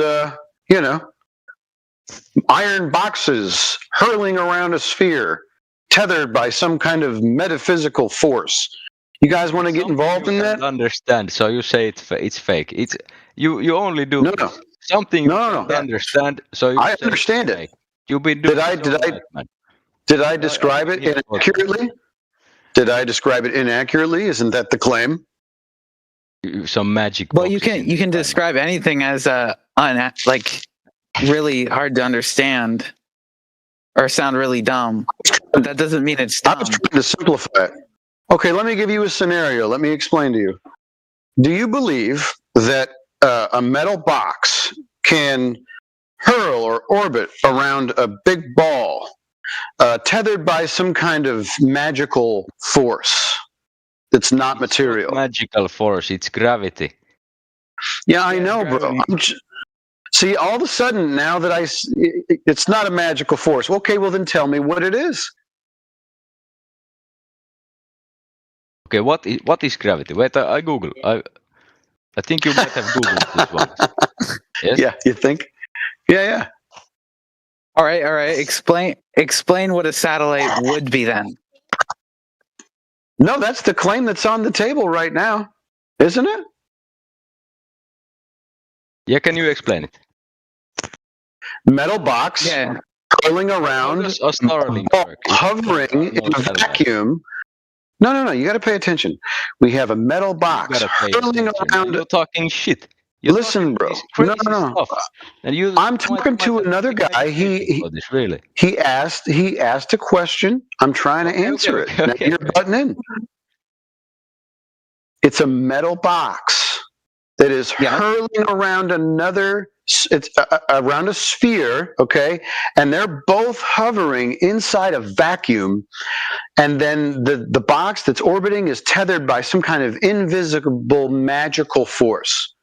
iron boxes hurling around a sphere, tethered by some kind of metaphysical force. You guys want to get involved in that? Understand? So you say it's fake. It's you only do something you don't understand. So you I understand it. You've been doing. Did I describe it inaccurately? Did I describe it inaccurately? Isn't that the claim? Some magic. Well, you can describe anything as really hard to understand or sound really dumb. But that doesn't mean it's dumb. I was trying to simplify it. Okay, let me give you a scenario. Let me explain to you. Do you believe that a metal box can hurl or orbit around a big ball tethered by some kind of magical force that's not material? Magical force, it's gravity. Yeah, I know, bro. See, all of a sudden, now that it's not a magical force. Okay, well then tell me what it is. Okay, what is gravity? Wait, I Google. I think you might have Googled this one. Yes? Yeah, you think? Yeah. All right. Explain what a satellite would be then. No, that's the claim that's on the table right now, isn't it? Yeah, can you explain it? Metal box, curling around, hovering in a vacuum. No, you got to pay attention. We have a metal box curling around. You're talking shit. Listen, bro. No. I'm talking to another guy. He asked a question. I'm trying to answer it. Now you're butting in. It's a metal box that is hurling around around a sphere, okay? And they're both hovering inside a vacuum. And then the box that's orbiting is tethered by some kind of invisible magical force.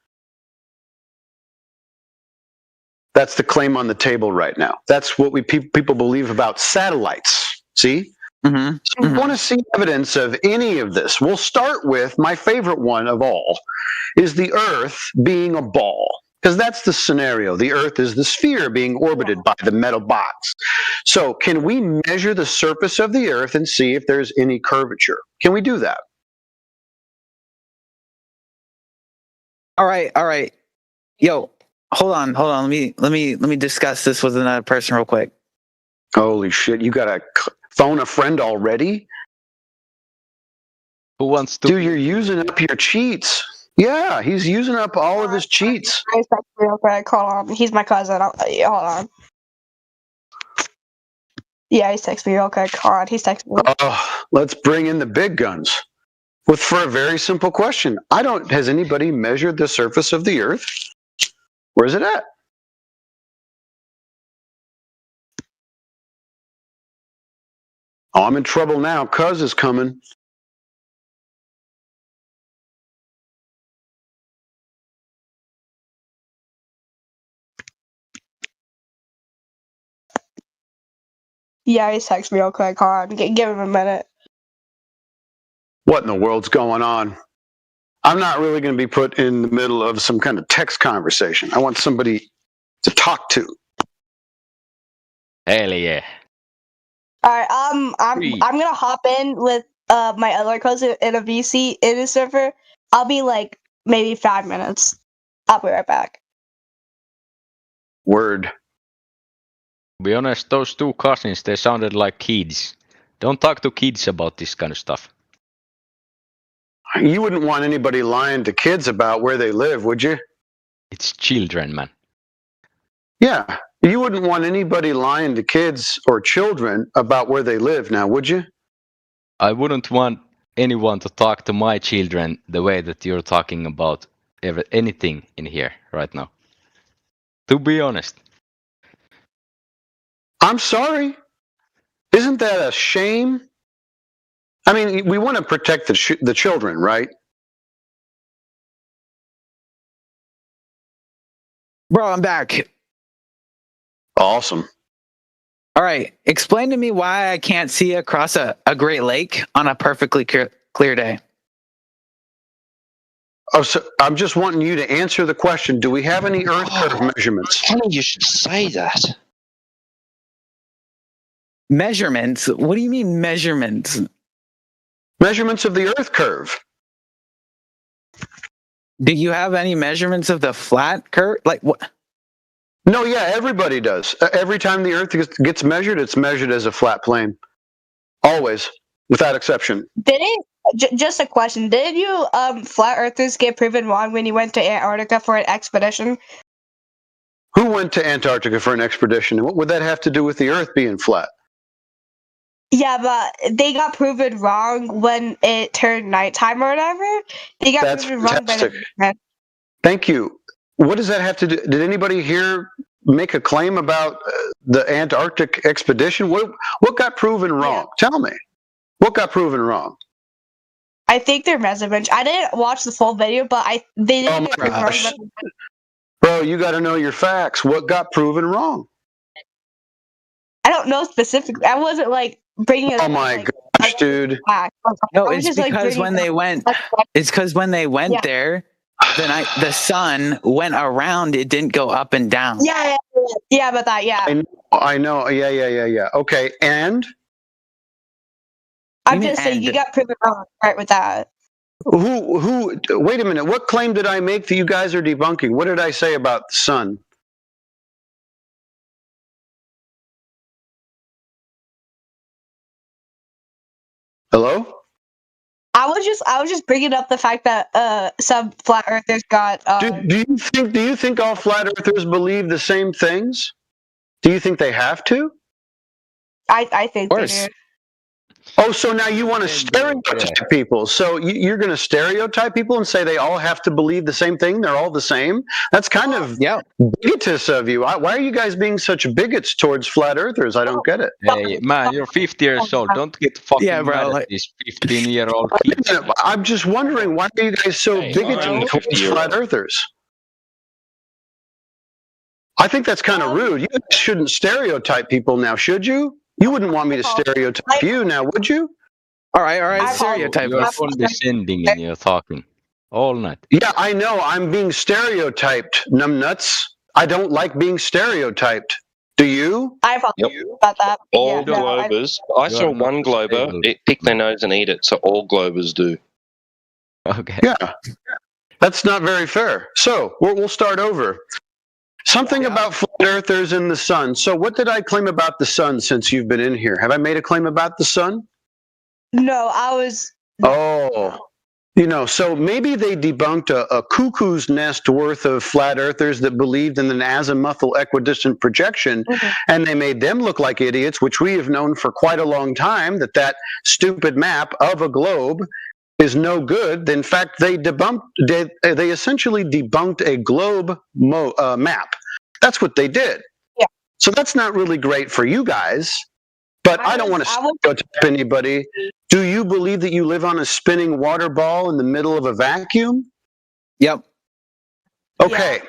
That's the claim on the table right now. That's what people believe about satellites. See? Mm-hmm. So we want to see evidence of any of this. We'll start with my favorite one of all, is the Earth being a ball. Because that's the scenario. The Earth is the sphere being orbited by the metal box. So can we measure the surface of the Earth and see if there's any curvature? Can we do that? All right. Yo, hold on. Let me discuss this with another person real quick. Holy shit! You got to phone a friend already? Who wants to? Dude, you're using up your cheats. Yeah, he's using up all of his cheats. Real quick, hold on. He's my cousin. Hold on. Yeah, he's texting me real quick. Hold on, he's texting me. Oh, let's bring in the big guns. For a very simple question. Has anybody measured the surface of the Earth? Where's it at? Oh, I'm in trouble now. Cuz is coming. Yeah, he's texting me real quick. Hold on, give him a minute. What in the world's going on? I'm not really going to be put in the middle of some kind of text conversation. I want somebody to talk to. Hell yeah. All right, I'm gonna hop in with my other cousin in a VC in a server. I'll be like maybe 5 minutes. I'll be right back. Word. To be honest, those two cousins, they sounded like kids. Don't talk to kids about this kind of stuff. You wouldn't want anybody lying to kids about where they live, would you? It's children, man. Yeah. You wouldn't want anybody lying to kids or children about where they live now, would you? I wouldn't want anyone to talk to my children the way that you're talking about anything in here right now. To be honest. I'm sorry. Isn't that a shame? I mean, we want to protect the children, right? Bro, I'm back. Awesome. All right. Explain to me why I can't see across a Great Lake on a perfectly clear day. Oh, so I'm just wanting you to answer the question. Do we have any Earth curve measurements? Funny you should say that. Measurements? What do you mean measurements? Measurements of the Earth curve. Do you have any measurements of the flat curve? Like what? No, yeah, everybody does. Every time the Earth gets measured, it's measured as a flat plane. Always, without exception. Just a question. Did you flat earthers get proven wrong when you went to Antarctica for an expedition? Who went to Antarctica for an expedition? And what would that have to do with the Earth being flat? Yeah, but they got proven wrong when it turned nighttime or whatever. They got proven wrong by the Thank you. What does that have to do? Did anybody here make a claim about the Antarctic expedition? What got proven wrong? Yeah. Tell me. What got proven wrong? I think they're measurements. I didn't watch the full video, but they didn't get proven wrong. Bro, you got to know your facts. What got proven wrong? I don't know specifically. I wasn't like bringing it. Oh my gosh, dude! No, it's just because when they went. It's because when they went there, the sun went around. It didn't go up and down. Yeah, about that. Yeah. I know. Yeah. Okay, and I'm just saying you got proven wrong right with that. Who? Wait a minute. What claim did I make that you guys are debunking? What did I say about the sun? Hello? I was just bringing up the fact that some flat earthers got. Do you think all flat earthers believe the same things? Do you think they have to? I think they do. Oh, so now you want to stereotype people. So you're going to stereotype people and say they all have to believe the same thing? They're all the same? That's kind of bigotous of you. Why are you guys being such bigots towards flat earthers? I don't get it. Hey, man, you're 50 years old. Don't get fucking mad at this 15-year-old kid. I'm just wondering, why are you guys so bigoted towards flat earthers? I think that's kind of rude. You shouldn't stereotype people now, should you? You wouldn't want me to stereotype you now, would you? All right. Stereotype. You're condescending and you're talking all night. Yeah, I know. I'm being stereotyped, numbnuts. I don't like being stereotyped. Do you? I follow you about that. All Globers. I saw one Glober pick their nose and eat it, so all Globers do. Okay. Yeah. That's not very fair. So, we'll start over. Something about flat earthers and the sun. So what did I claim about the sun since you've been in here? Have I made a claim about the sun? No, I was... Oh, so maybe they debunked a cuckoo's nest worth of flat earthers that believed in an azimuthal equidistant projection, and they made them look like idiots, which we have known for quite a long time, that stupid map of a globe is no good. In fact, they essentially debunked a globe map. That's what they did. Yeah. So that's not really great for you guys. But I don't want to stereotype anybody. Do you believe that you live on a spinning water ball in the middle of a vacuum? Yep. Okay. Yeah.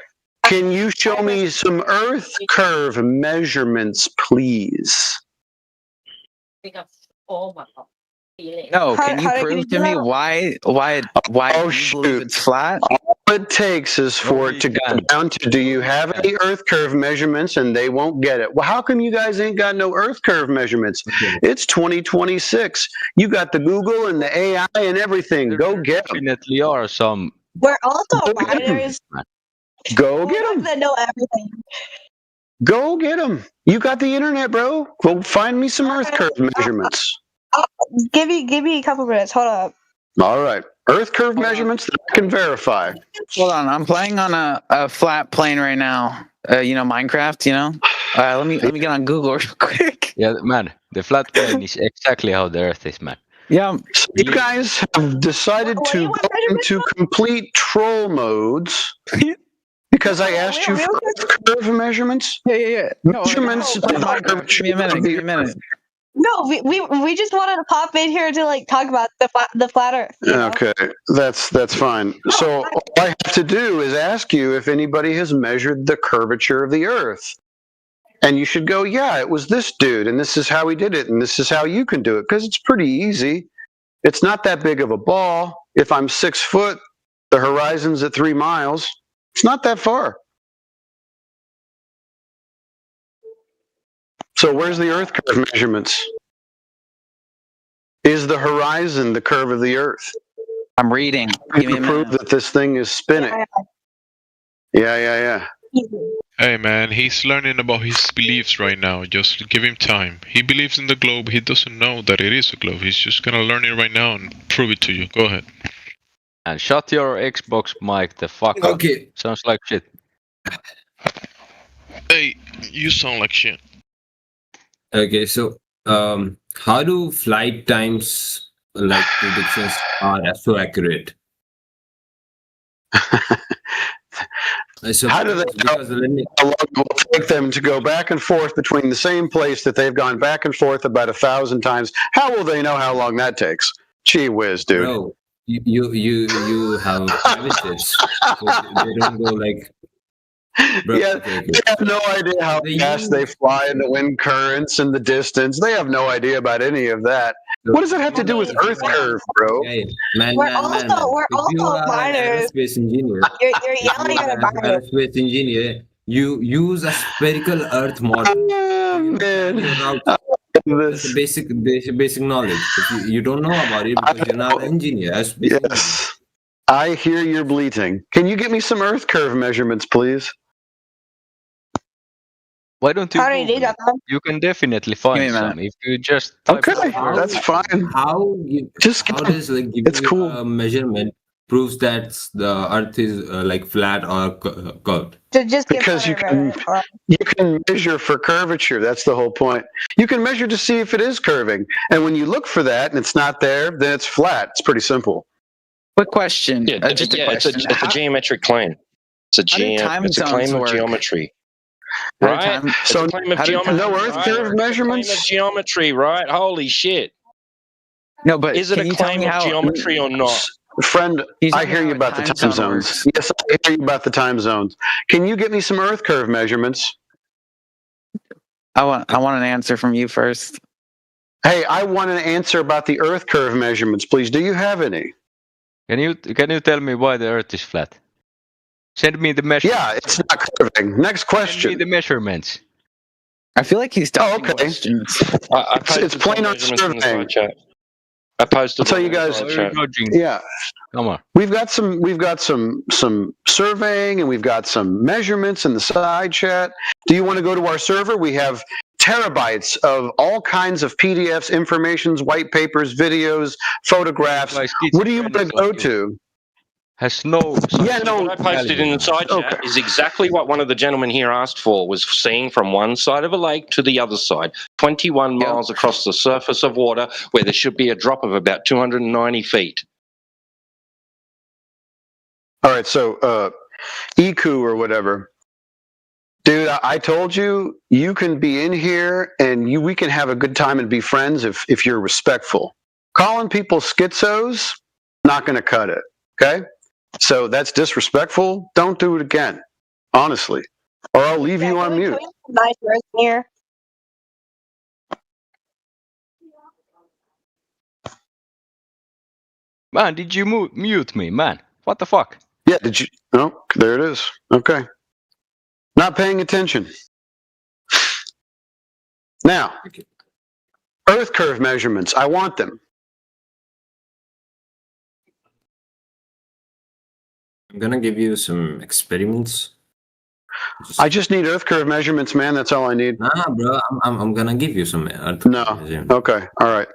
Can you show me some Earth curve measurements, please? No, can you prove to me why you believe it's flat? All it takes is for it to go down to, do you have any Earth curve measurements? And they won't get it. Well, how come you guys ain't got no Earth curve measurements? It's 2026. You got the Google and the AI and everything. Go get them. Definitely are some. We're also minors. Go get them. That know everything. Go get them. You got the internet, bro. Go find me some Earth curve measurements. Give me a couple minutes. Hold up. All right. Earth curve measurements that I can verify. Hold on. I'm playing on a flat plane right now. Minecraft, let me get on Google real quick. Yeah, man. The flat plane is exactly how the Earth is, man. Yeah. So you guys have decided to go into complete troll modes. Because I asked you for Earth curve measurements? Yeah. Measurements. Give me a minute. No, we just wanted to pop in here to talk about the flat Earth. Okay, that's fine. So all I have to do is ask you if anybody has measured the curvature of the Earth, and you should go, yeah, it was this dude, and this is how he did it, and this is how you can do it, because it's pretty easy. It's not that big of a ball. If I'm 6 foot, the horizon's at 3 miles. It's not that far. So where's the Earth curve measurements? Is the horizon the curve of the Earth? I'm reading. You can prove that this thing is spinning. Yeah. Hey man, he's learning about his beliefs right now. Just give him time. He believes in the globe. He doesn't know that it is a globe. He's just gonna learn it right now and prove it to you. Go ahead. And shut your Xbox mic the fuck up. Okay. Sounds like shit. Hey, you sound like shit. Okay, so how do flight times predictions are so accurate? So how do they know how long it will take them to go back and forth between the same place that they've gone back and forth about 1,000 times? How will they know how long that takes? Gee whiz, dude. Bro, you have private jets, so they don't go like. Bro, yeah, they have no idea how fast they fly and the wind currents and the distance. They have no idea about any of that. What does it have to do with Earth curve, bro? We're also minors. Aerospace engineer. You're yelling at a minor. Aerospace engineer. You use a spherical Earth model. It's basic knowledge. If you don't know about it because you're not an engineer. Yes. I hear you're bleating. Can you get me some Earth curve measurements, please? Why don't you? You can definitely find some if you just. Okay, that's fine. How does give it's you cool. A measurement proves that the Earth is like flat or curved? Just because you can measure for curvature. That's the whole point. You can measure to see if it is curving, and when you look for that and it's not there, then it's flat. It's pretty simple. Quick question. Yeah, Just a question. It's a geometric claim. It's a claim of geometry. Right? So it's a claim of geometry. No Earth curve measurements? It's a claim of geometry, right? Holy shit. No, but is it a claim of geometry or not? Friend, I hear you about the time zones. Yes, I hear you about the time zones. Can you get me some Earth curve measurements? I want an answer from you first. Hey, I want an answer about the Earth curve measurements, please. Do you have any? Can you tell me why the Earth is flat? Send me the measurements. Yeah, it's not curving. Next question. Send me the measurements. I feel like he's talking okay. questions. It's plain on surveying. I posted. I'll tell you guys. Yeah, come on. We've got some surveying, and we've got some measurements in the side chat. Do you want to go to our server? We have terabytes of all kinds of PDFs, informations, white papers, videos, photographs. What do you want to go to? Has no. Yeah, no. What I posted in the side chat is exactly what one of the gentlemen here asked for, was seeing from one side of a lake to the other side, 21 miles across the surface of water, where there should be a drop of about 290 feet. All right, so Iku or whatever. Dude, I told you, you can be in here and we can have a good time and be friends if you're respectful. Calling people schizos, not going to cut it, okay? So that's disrespectful. Don't do it again, honestly, or I'll leave you on mute. Nice person here. Man, did you mute me, man? What the fuck? Yeah, did you? Oh, there it is. Okay. Not paying attention. Now, Earth curve measurements. I want them. I'm gonna give you some experiments. I just need Earth curve measurements, man. That's all I need. Nah, bro. I'm gonna give you some Earth No. Okay. All right.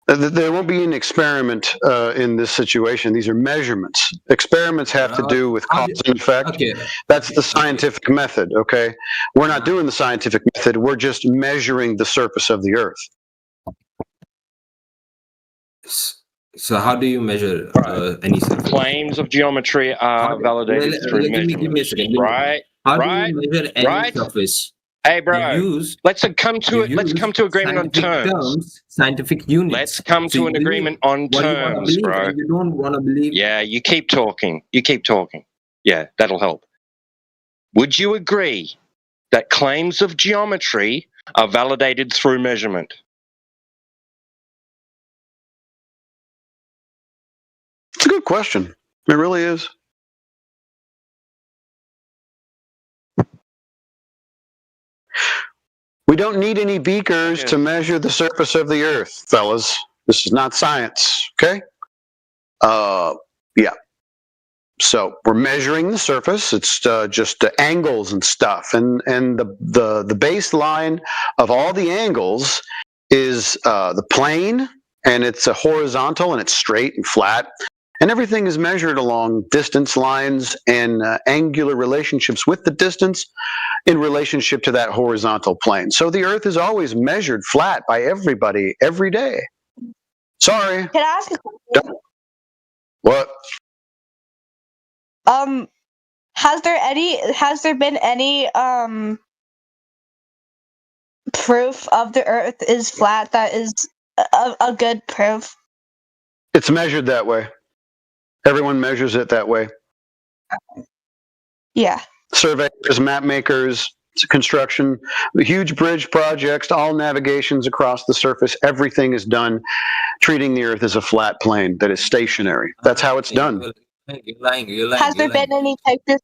There won't be an experiment in this situation. These are measurements. Experiments have to do with cause and effect. Okay. That's the scientific method, okay? We're not doing the scientific method. We're just measuring the surface of the Earth. So how do you measure any surface? Claims of geometry are validated through measurements. Give me a second. Right? How do you measure any surface? Hey, bro. Let's come to agreement on terms. Scientific units. Let's come to an agreement on terms, bro. You don't want to believe. Yeah, you keep talking. Yeah, that'll help. Would you agree that claims of geometry are validated through measurement? It's a good question. It really is. We don't need any beakers to measure the surface of the Earth, fellas. This is not science, okay? Yeah. So we're measuring the surface. It's just the angles and stuff, and the baseline of all the angles is the plane, and it's a horizontal, and it's straight and flat, and everything is measured along distance lines and angular relationships with the distance in relationship to that horizontal plane. So the Earth is always measured flat by everybody every day. Sorry. Can I ask a question? What? Has there been any proof of the Earth is flat that is a good proof? It's measured that way. Everyone measures it that way. Yeah. Surveyors, map makers, construction, huge bridge projects, all navigations across the surface. Everything is done treating the Earth as a flat plane that is stationary. That's how it's done. You're lying. Has there been any types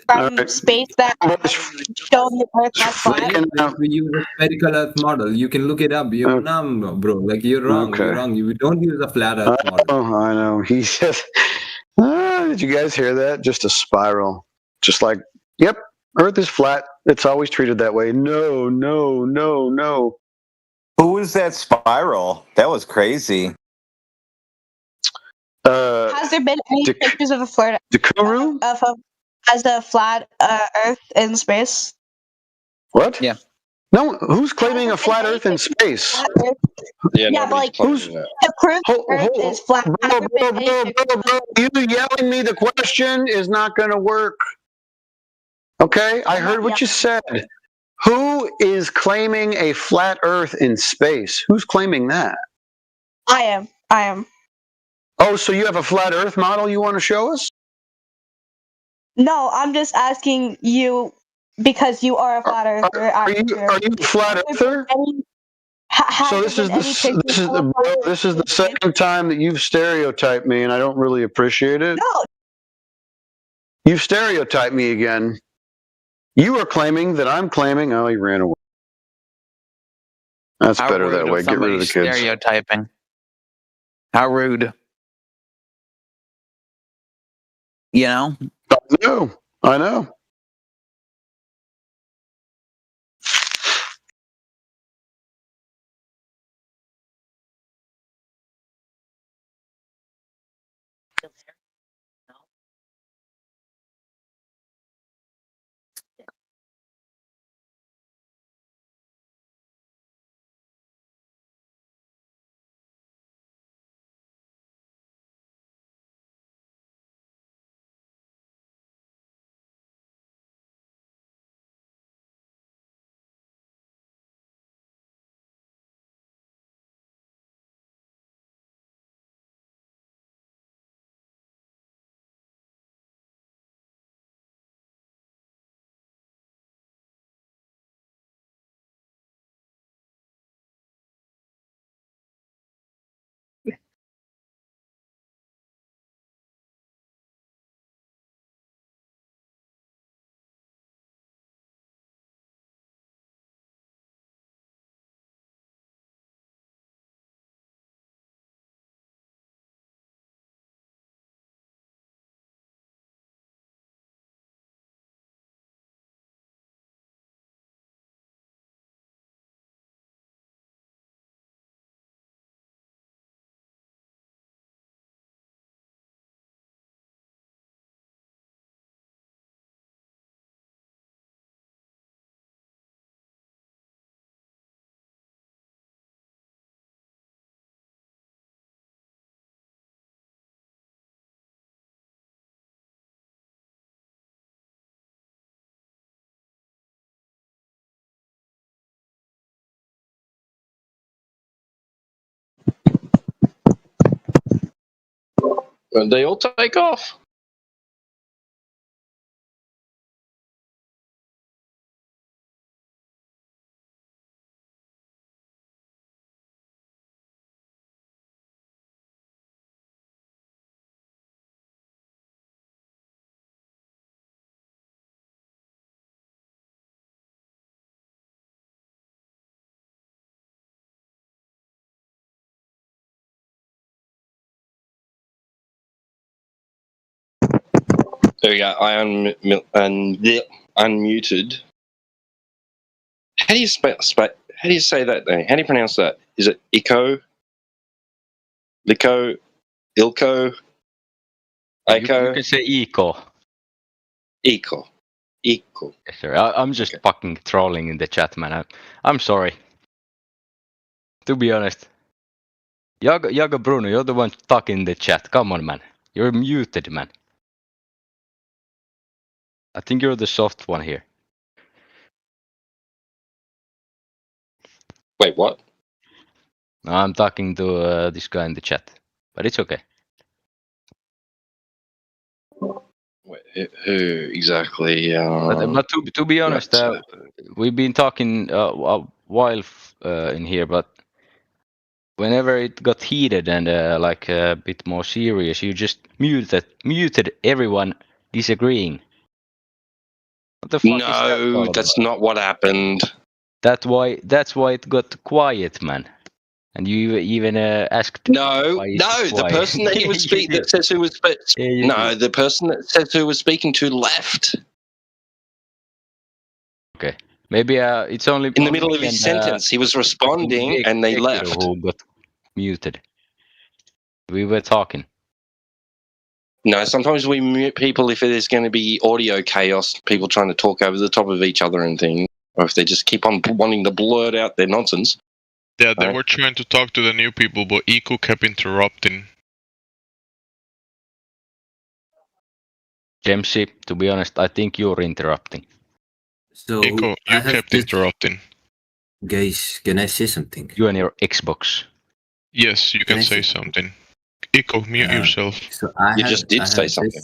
from space that shown the Earth not flat? We use a spherical Earth model. You can look it up. You're numb, bro. Like you're wrong. Okay. You're wrong. You don't use a flat Earth model. Oh, I know. He said, did you guys hear that? Just a spiral. Just like, yep, Earth is flat. It's always treated that way. No. Who was that spiral? That was crazy. Has Have there been any pictures of a flat as a flat Earth in space? What? Yeah. No, who's claiming a flat Earth in space? Yeah, but like who's the proof Earth is flat. bro, you yelling me the question is not going to work. Okay, I heard what you said. Who is claiming a flat Earth in space? Who's claiming that? I am. Oh, so you have a flat Earth model you want to show us? No, I'm just asking you because you are a flat earther. Are you a flat earther? So this is the second time that you've stereotyped me, and I don't really appreciate it. No. You've stereotyped me again. You are claiming that I'm claiming. Oh, he ran away. That's How better rude that of way. Get rid of the somebody kids. Stereotyping. How rude. You know? I know. They all take off. There we go. I unmuted. How do you how do you say that thing? How do you pronounce that? Is it Ico? Lico? Ilco? Ico? You can say Eco. Eco. Eco. Yes, sir. I'm just fucking trolling in the chat, man. I'm sorry. To be honest. Yago Bruno, you're the one stuck in the chat. Come on, man. You're muted, man. I think you're the soft one here. Wait, what? No, I'm talking to this guy in the chat, but it's okay. Wait, who exactly? But to be honest, we've been talking a while in here, but whenever it got heated and like a bit more serious, you just muted everyone disagreeing. What the fuck is that all about? That's not what happened. That's why it got quiet, man. And you even asked. No, the person that he was speaking that says who was the person that says who was speaking to left. Okay, maybe it's only in the middle of his sentence. He was responding, and they left. Who got muted? We were talking. No, sometimes we mute people if there's going to be audio chaos, people trying to talk over the top of each other and things, or if they just keep on wanting to blurt out their nonsense. Yeah, they were trying to talk to the new people, but Iku kept interrupting. Jamesy, to be honest, I think you're interrupting. So Iku, you kept interrupting. Guys, can I say something? You and your Xbox. Yes, you can say something. Iku, mute yourself. So You just did say something.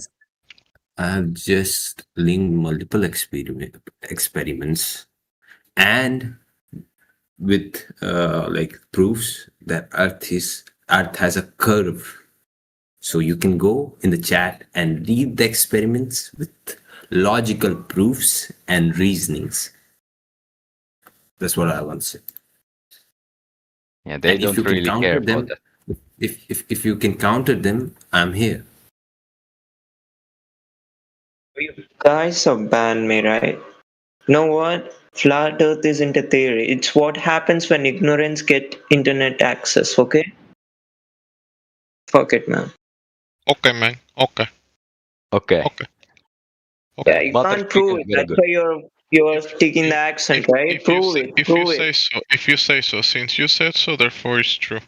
I have just linked multiple experiments and with like proofs that Earth has a curve. So you can go in the chat and read the experiments with logical proofs and reasonings. That's what I want to say. Yeah, they don't really care about that. If you can counter them, I'm here. Guys have banned me, right? Know what? Flat Earth isn't a theory. It's what happens when ignorance get internet access, okay? Fuck it, man. Okay, man. Okay. Okay. Yeah, you can't prove it. That's why you're taking the accent, right? Prove it. If you say so, since you said so, therefore it's true.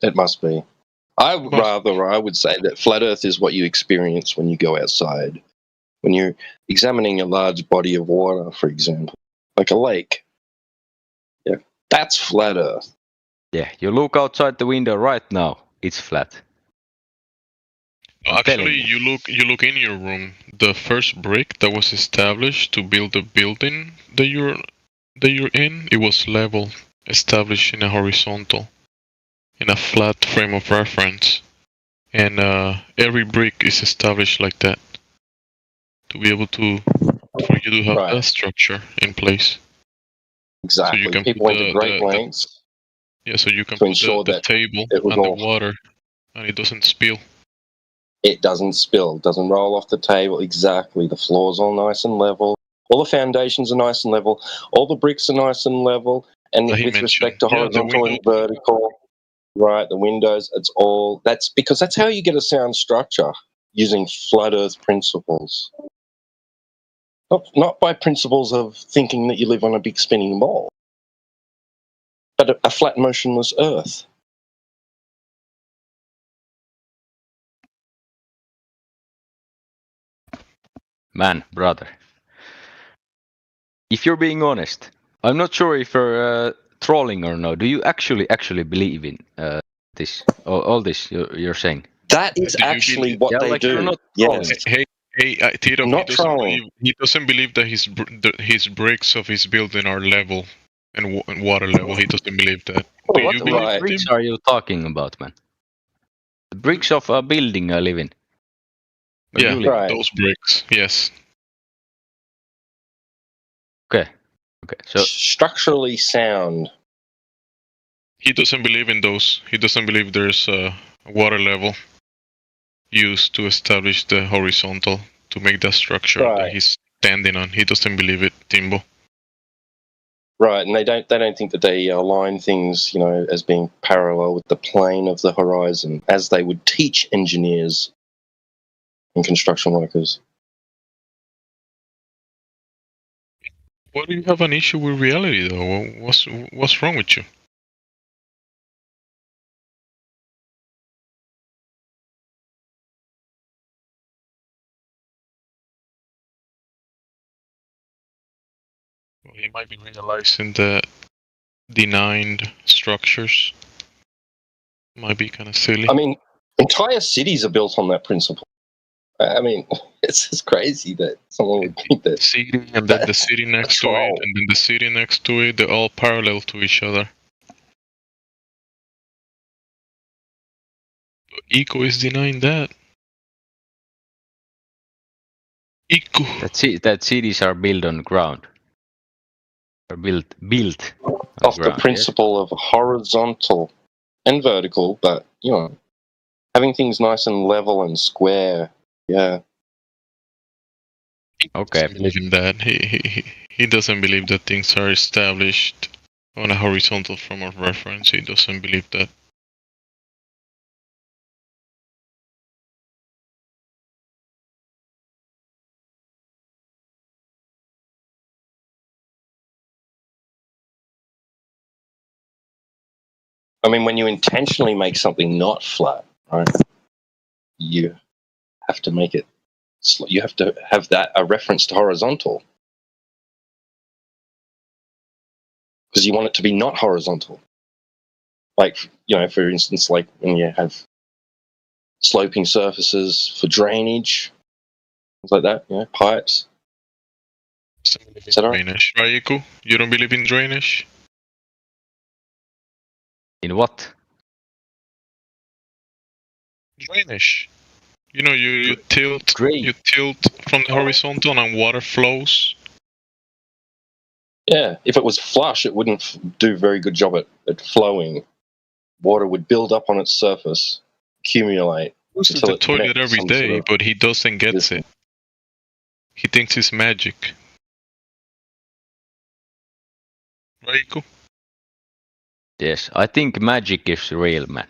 It must be. I would say that flat Earth is what you experience when you go outside. When you're examining a large body of water, for example, like a lake. Yeah, that's flat Earth. Yeah, you look outside the window right now. It's flat. Actually, you look in your room. The first brick that was established to build the building that you're in, it was level, established in a horizontal, in a flat frame of reference, and every brick is established like that to be able to for you to have that structure in place. Exactly. So you can People went to great lengths. Yeah, so you can to put ensure the that table it was and the all- water, and it doesn't spill. It doesn't spill, doesn't roll off the table. Exactly. The floor's all nice and level. All the foundations are nice and level. All the bricks are nice and level. And He with mentioned, respect to yeah, the horizontal and window- vertical, right, the windows, that's because that's how you get a sound structure using flat Earth principles. Not by principles of thinking that you live on a big spinning ball, but a flat, motionless Earth. Man, brother. If you're being honest, I'm not sure if you're trolling or no. Do you actually believe in this? All this you're saying? That is actually what Yeah, they like do. you're not Yes. Hey, Tito, Not trolling. he doesn't believe that his bricks of his building are level and water level. He doesn't believe that. Do What you believe what him? bricks are you talking about, man? The bricks of a building I live in. Or Yeah, you live in. those bricks. Yes. Okay. So structurally sound. He doesn't believe in those. He doesn't believe there's a water level used to establish the horizontal to make that structure that he's standing on. He doesn't believe it, Timbo. Right, and they don't think that they align things, as being parallel with the plane of the horizon, as they would teach engineers and construction workers. Why do you have an issue with reality, though? What's wrong with you? Well, he might be realizing that denying structures might be kind of silly. I mean, entire cities are built on that principle. I mean, it's just crazy that someone would think that. City and then the city next to it, and then the city next to it, they're all parallel to each other. But Eco is denying that. Eco. that cities are built on ground. Are built Off the principle of horizontal and vertical, but, having things nice and level and square. Yeah. Okay. He doesn't believe in that. He doesn't believe that things are established on a horizontal frame of reference. He doesn't believe that. I mean, when you intentionally make something not flat, right, you have to make it, you have to have that a reference to horizontal. Because you want it to be not horizontal. Like, for instance, like when you have sloping surfaces for drainage, things like that, pipes. Is that drainage, right, Iku? You don't believe in drainage? In what? Drainage. You tilt from the horizontal and water flows. Yeah, if it was flush, it wouldn't do a very good job at flowing. Water would build up on its surface, accumulate. Uses the toilet every day, but he doesn't get it. He thinks it's magic. Right, Iku? Yes, I think magic is real, man.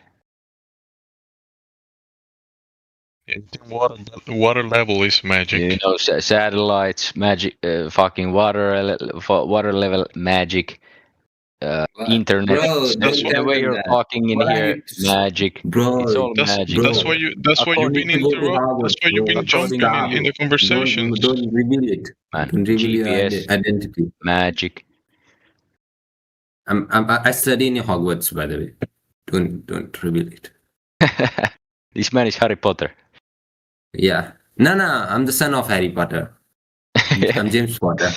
Water level is magic. Satellites, magic, fucking water level magic. Internet. The way you're talking in here, magic. It's all magic. That's why you've been interrupted. That's why you've been jumping in the conversation. Don't reveal it. Man, Don't reveal your GPS, identity. magic. I study in Hogwarts, by the way. Don't reveal it. This man is Harry Potter. Yeah. No, I'm the son of Harry Potter. I'm James Potter.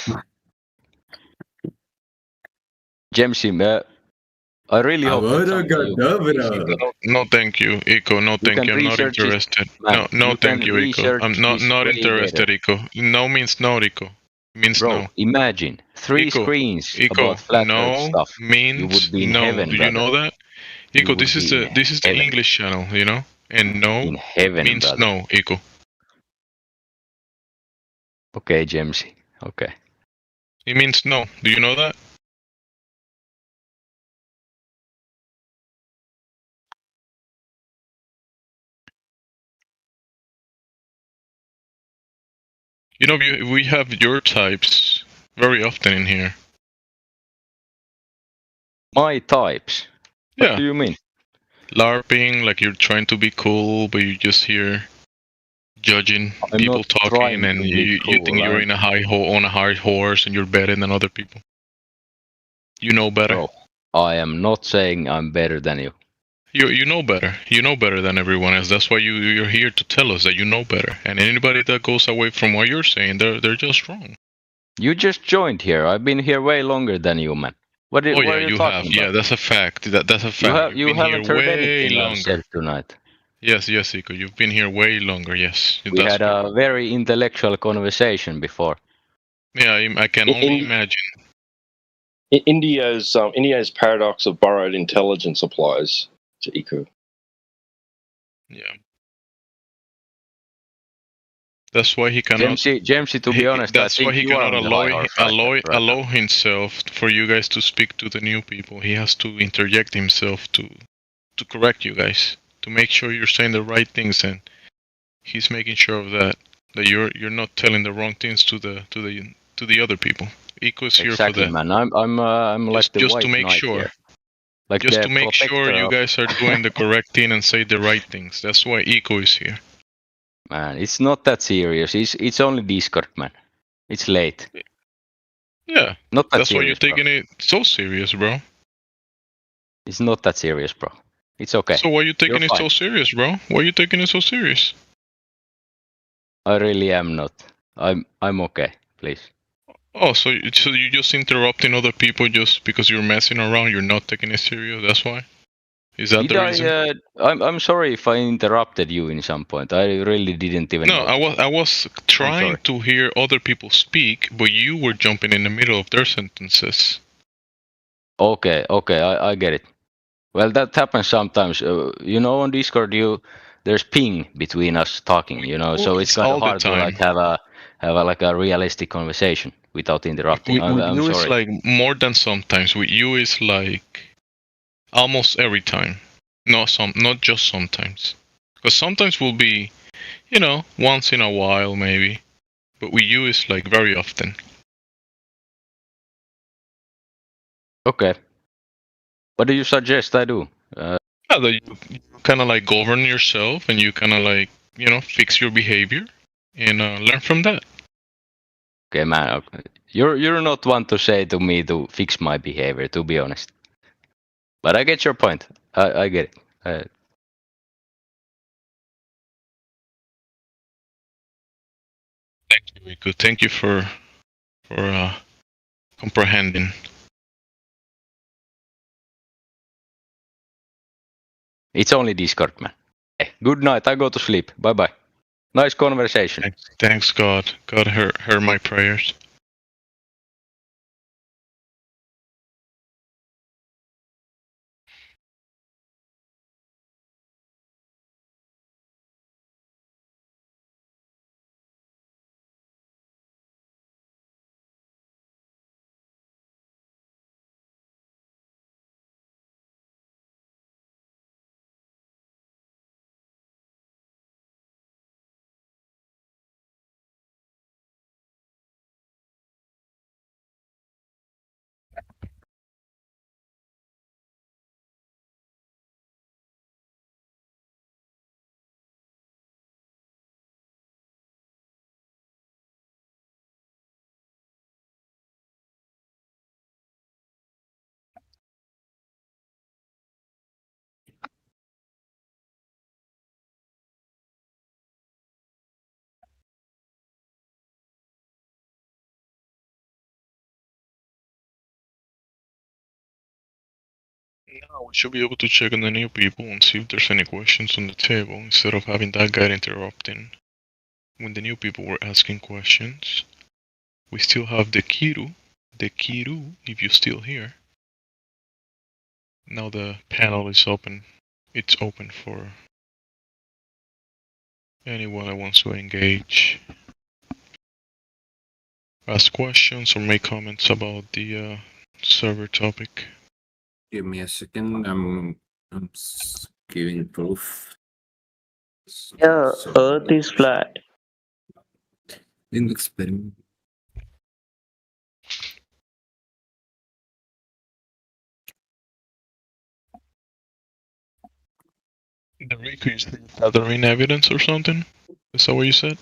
Jamesy, I really hope. No, thank you, Ico. No, thank you. I'm not interested. No, thank you, Ico. I'm not interested, Ico. No means no, Ico. Means no. Imagine 3 screens about flat Earth stuff. Means you would be in no. heaven, Do you know that? Ico, this is the English channel, and no in heaven, means brother. no, Ico. Okay, Jamesy. Okay. It means no. Do you know that? We have your types very often in here. My types? Yeah. What do you mean? LARPing, like you're trying to be cool, but you're just here judging people talking, and you think you're in on a high horse and you're better than other people. You know better. Bro, I am not saying I'm better than you. You know better. You know better than everyone else. That's why you're here to tell us that you know better. And anybody that goes away from what you're saying, they're just wrong. You just joined here. I've been here way longer than you, man. What are you talking have. about? Yeah, that's a fact. That's a fact. You haven't heard anything I've said tonight. Yes, Ico. You've been here way longer. Yes. We had a very intellectual conversation before. Yeah, I can only imagine. India's paradox of borrowed intelligence applies to Iku. Yeah. That's why he cannot. Jamesy, to be honest, that's I think why he you cannot are allow himself for you guys to speak to the new people. He has to interject himself to correct you guys, to make sure you're saying the right things, and he's making sure of that you're not telling the wrong things to the other people. Ico is here for that. Man. I'm like the just white to make knight sure. Here. Like just to make sure you guys are doing the correct thing and say the right things. That's why Ico is here. Man, it's not that serious. It's only Discord, man. It's late. Yeah. Not that That's serious, why you're taking it so serious, bro. It's not that serious, bro. It's okay. So why are you taking it so serious, bro? Why are you taking it so serious? I really am not. I'm okay, please. Oh, so you just interrupting other people just because you're messing around? You're not taking it serious. That's why. Is that the reason? I'm sorry if I interrupted you in some point. I really didn't even. No, I was trying to hear other people speak, but you were jumping in the middle of their sentences. Okay, I get it. Well, that happens sometimes. On Discord, there's ping between us talking. So it's kind of hard to like have a realistic conversation without interrupting. With you, sorry. it's like more than sometimes. With you, it's like almost every time. Not just sometimes. Because sometimes will be, once in a while maybe. But with you, it's like very often. Okay. What do you suggest I do? Yeah, that you kind of like govern yourself and you kind of like, fix your behavior and learn from that. Okay, man. Okay. You're not one to say to me to fix my behavior, to be honest. But I get your point. I get it. Thank you, Riku. Thank you for comprehending. It's only Discord, man. Hey, good night. I go to sleep. Bye bye. Nice conversation. Thanks, God. God heard my prayers. Now we should be able to check on the new people and see if there's any questions on the table instead of having that guy interrupting. When the new people were asking questions, we still have the Kiru, if you're still here. Now the panel is open. It's open for anyone that wants to engage, ask questions, or make comments about the server topic. Give me a second. I'm giving proof. Yeah, Earth is flat. In the experiment. The Riku is gathering evidence or something? Is that what you said?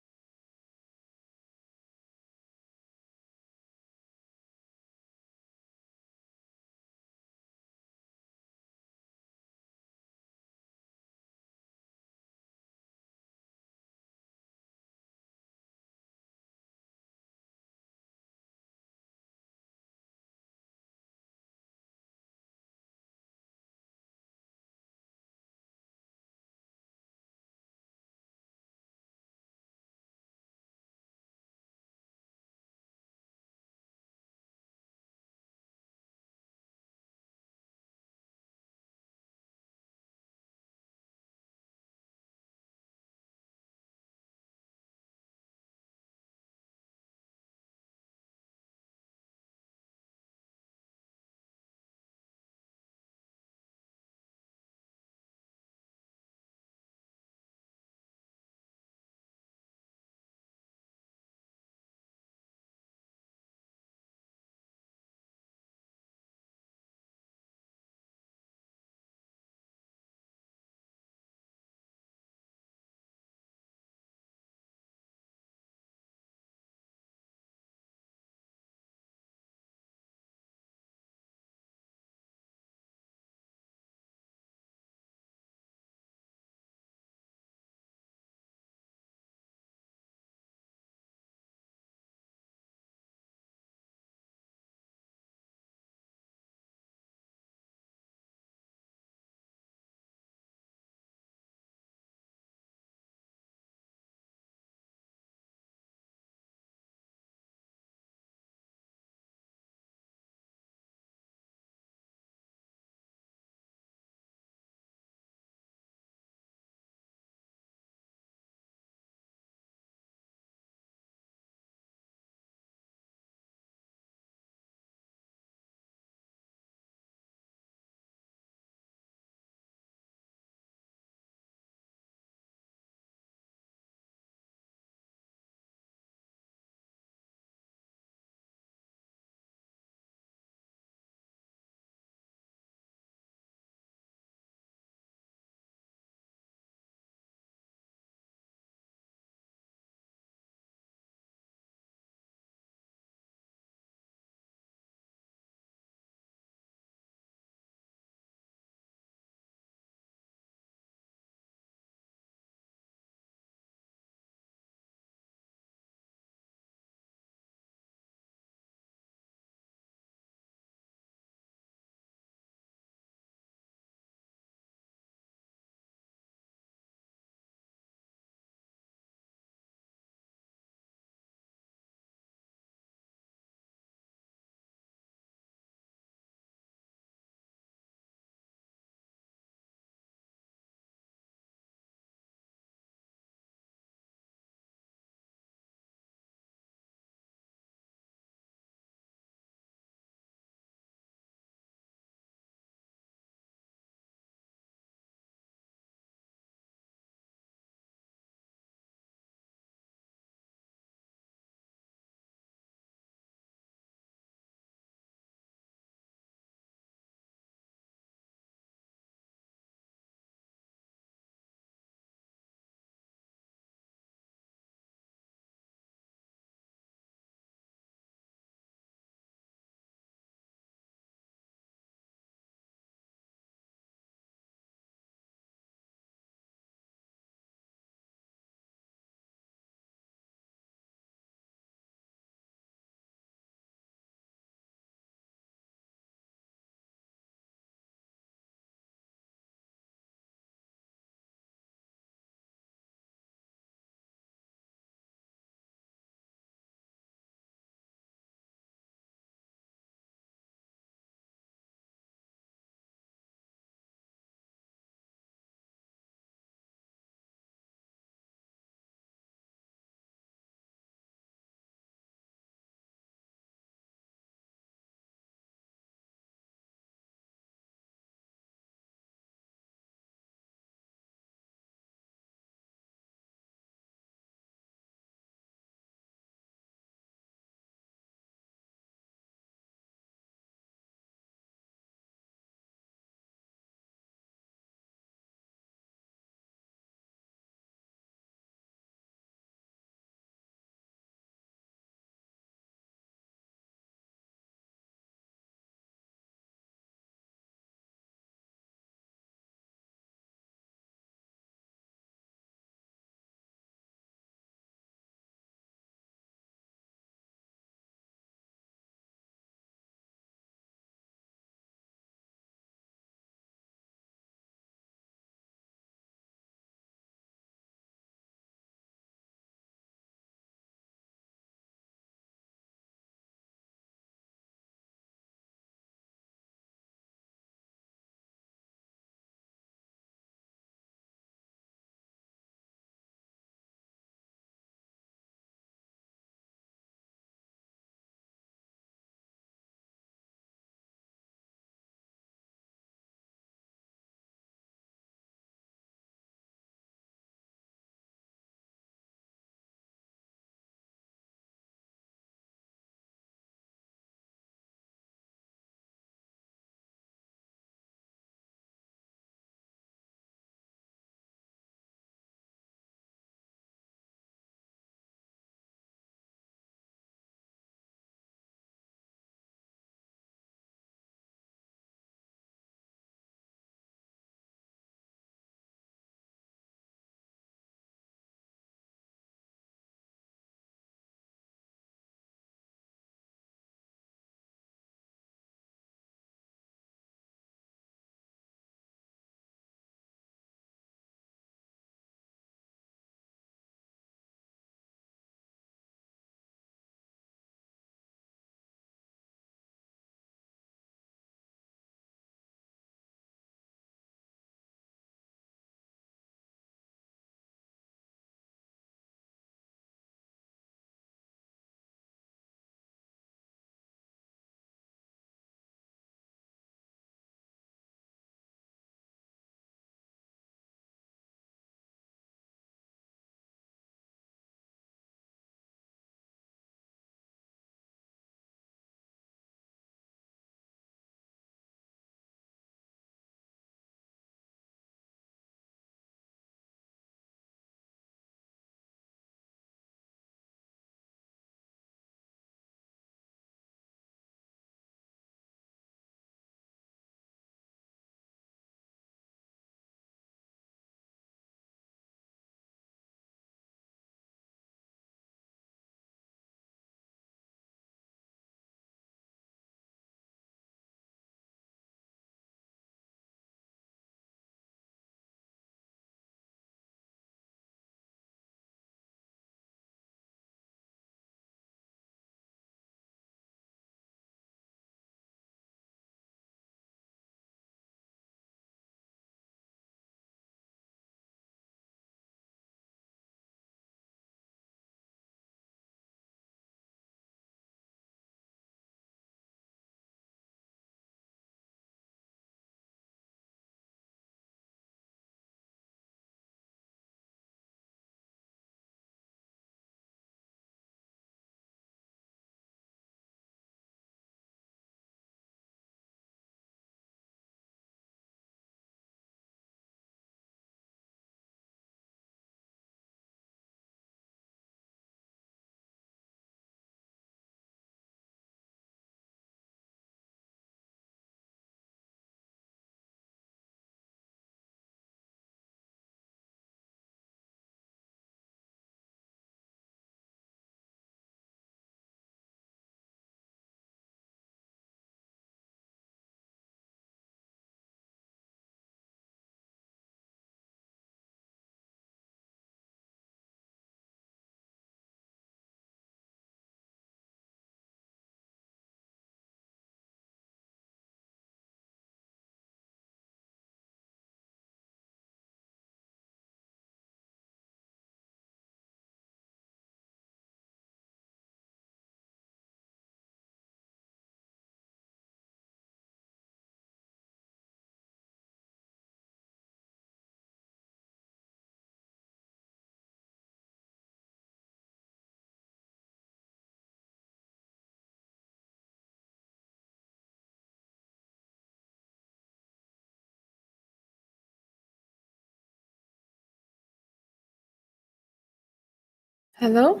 Hello?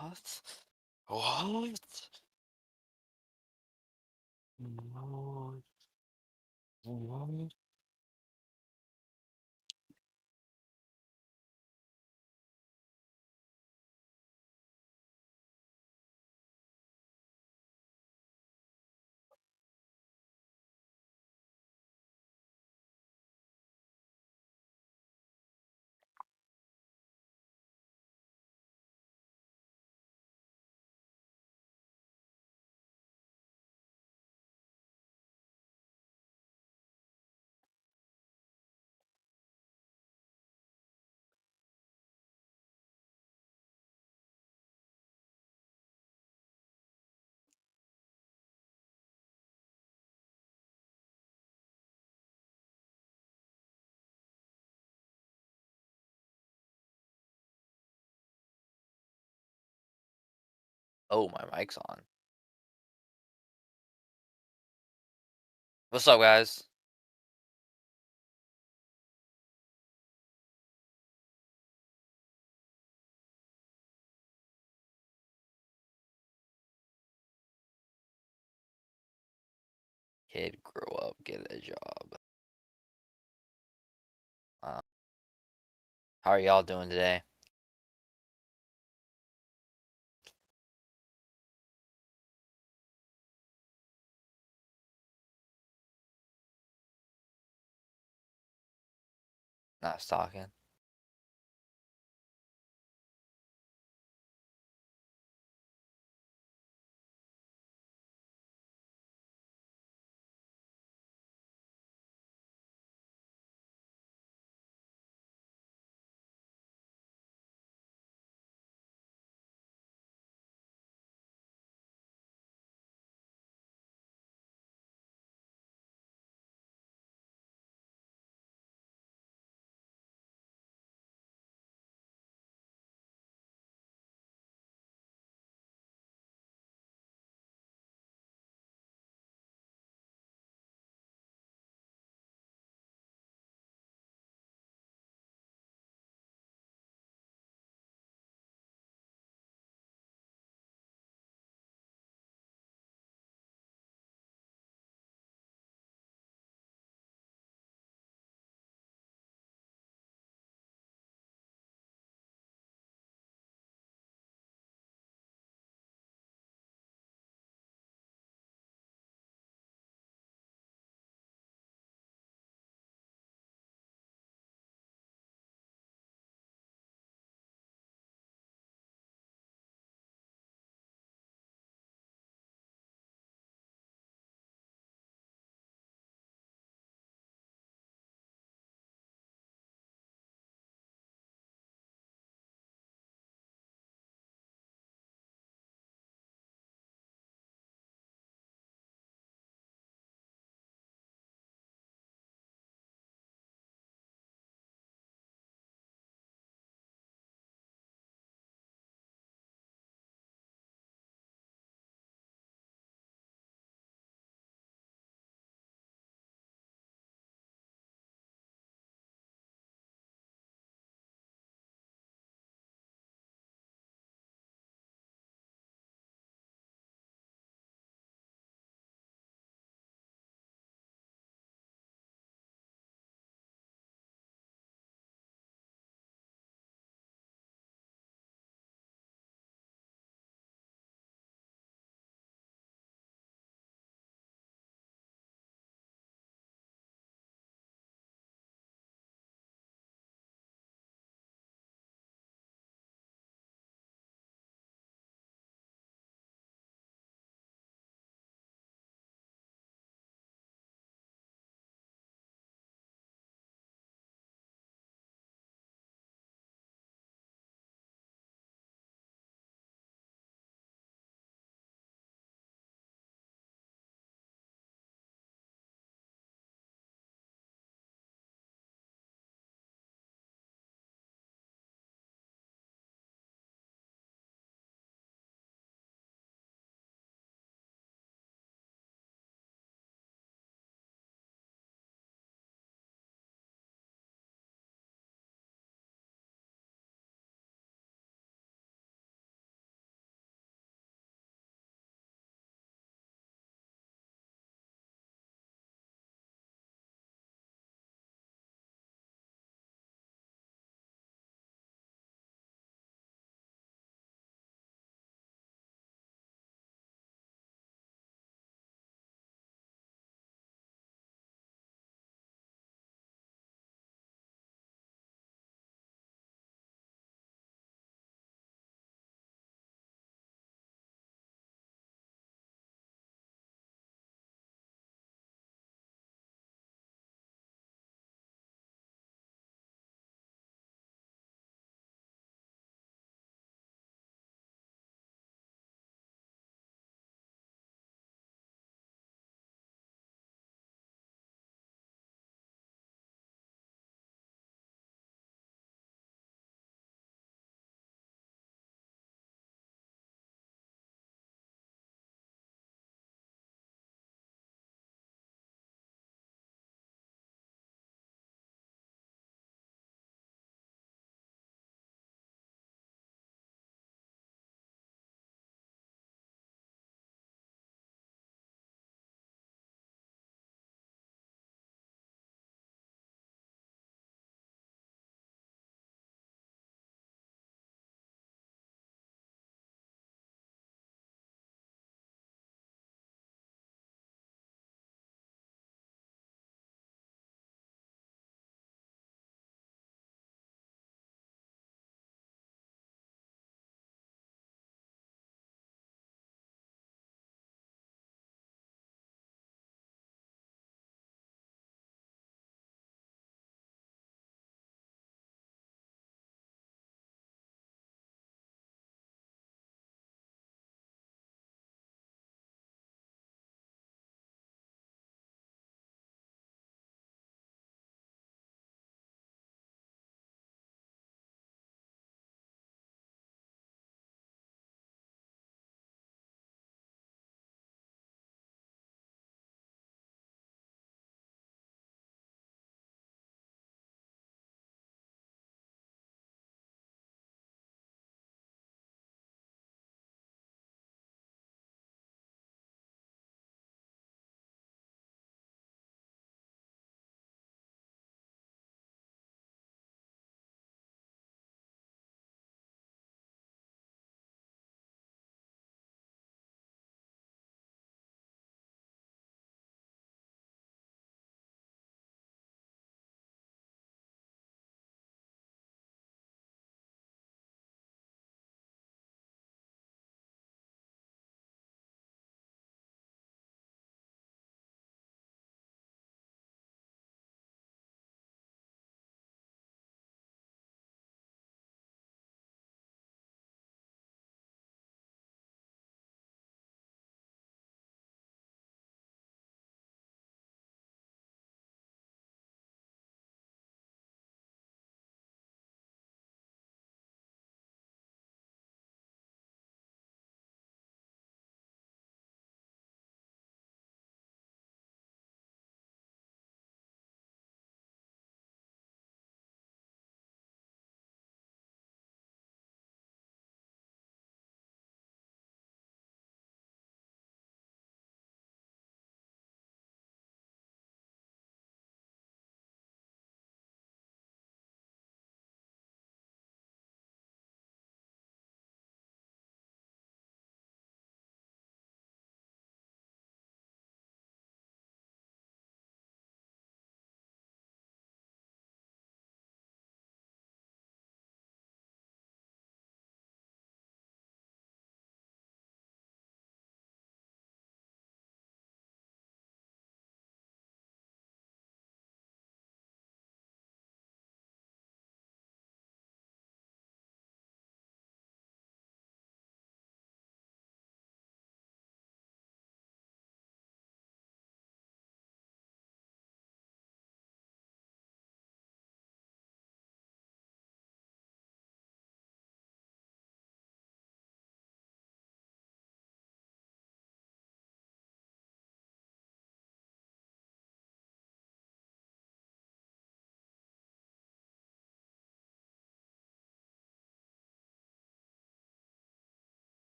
What? What? What? What? Oh, my mic's on. What's up, guys? Kid, grow up, get a job. How are y'all doing today? Not talking.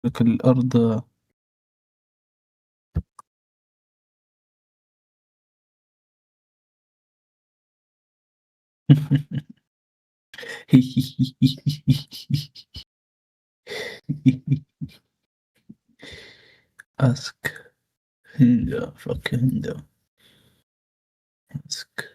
لكن الأرض ask Hilda fucking Hilda ask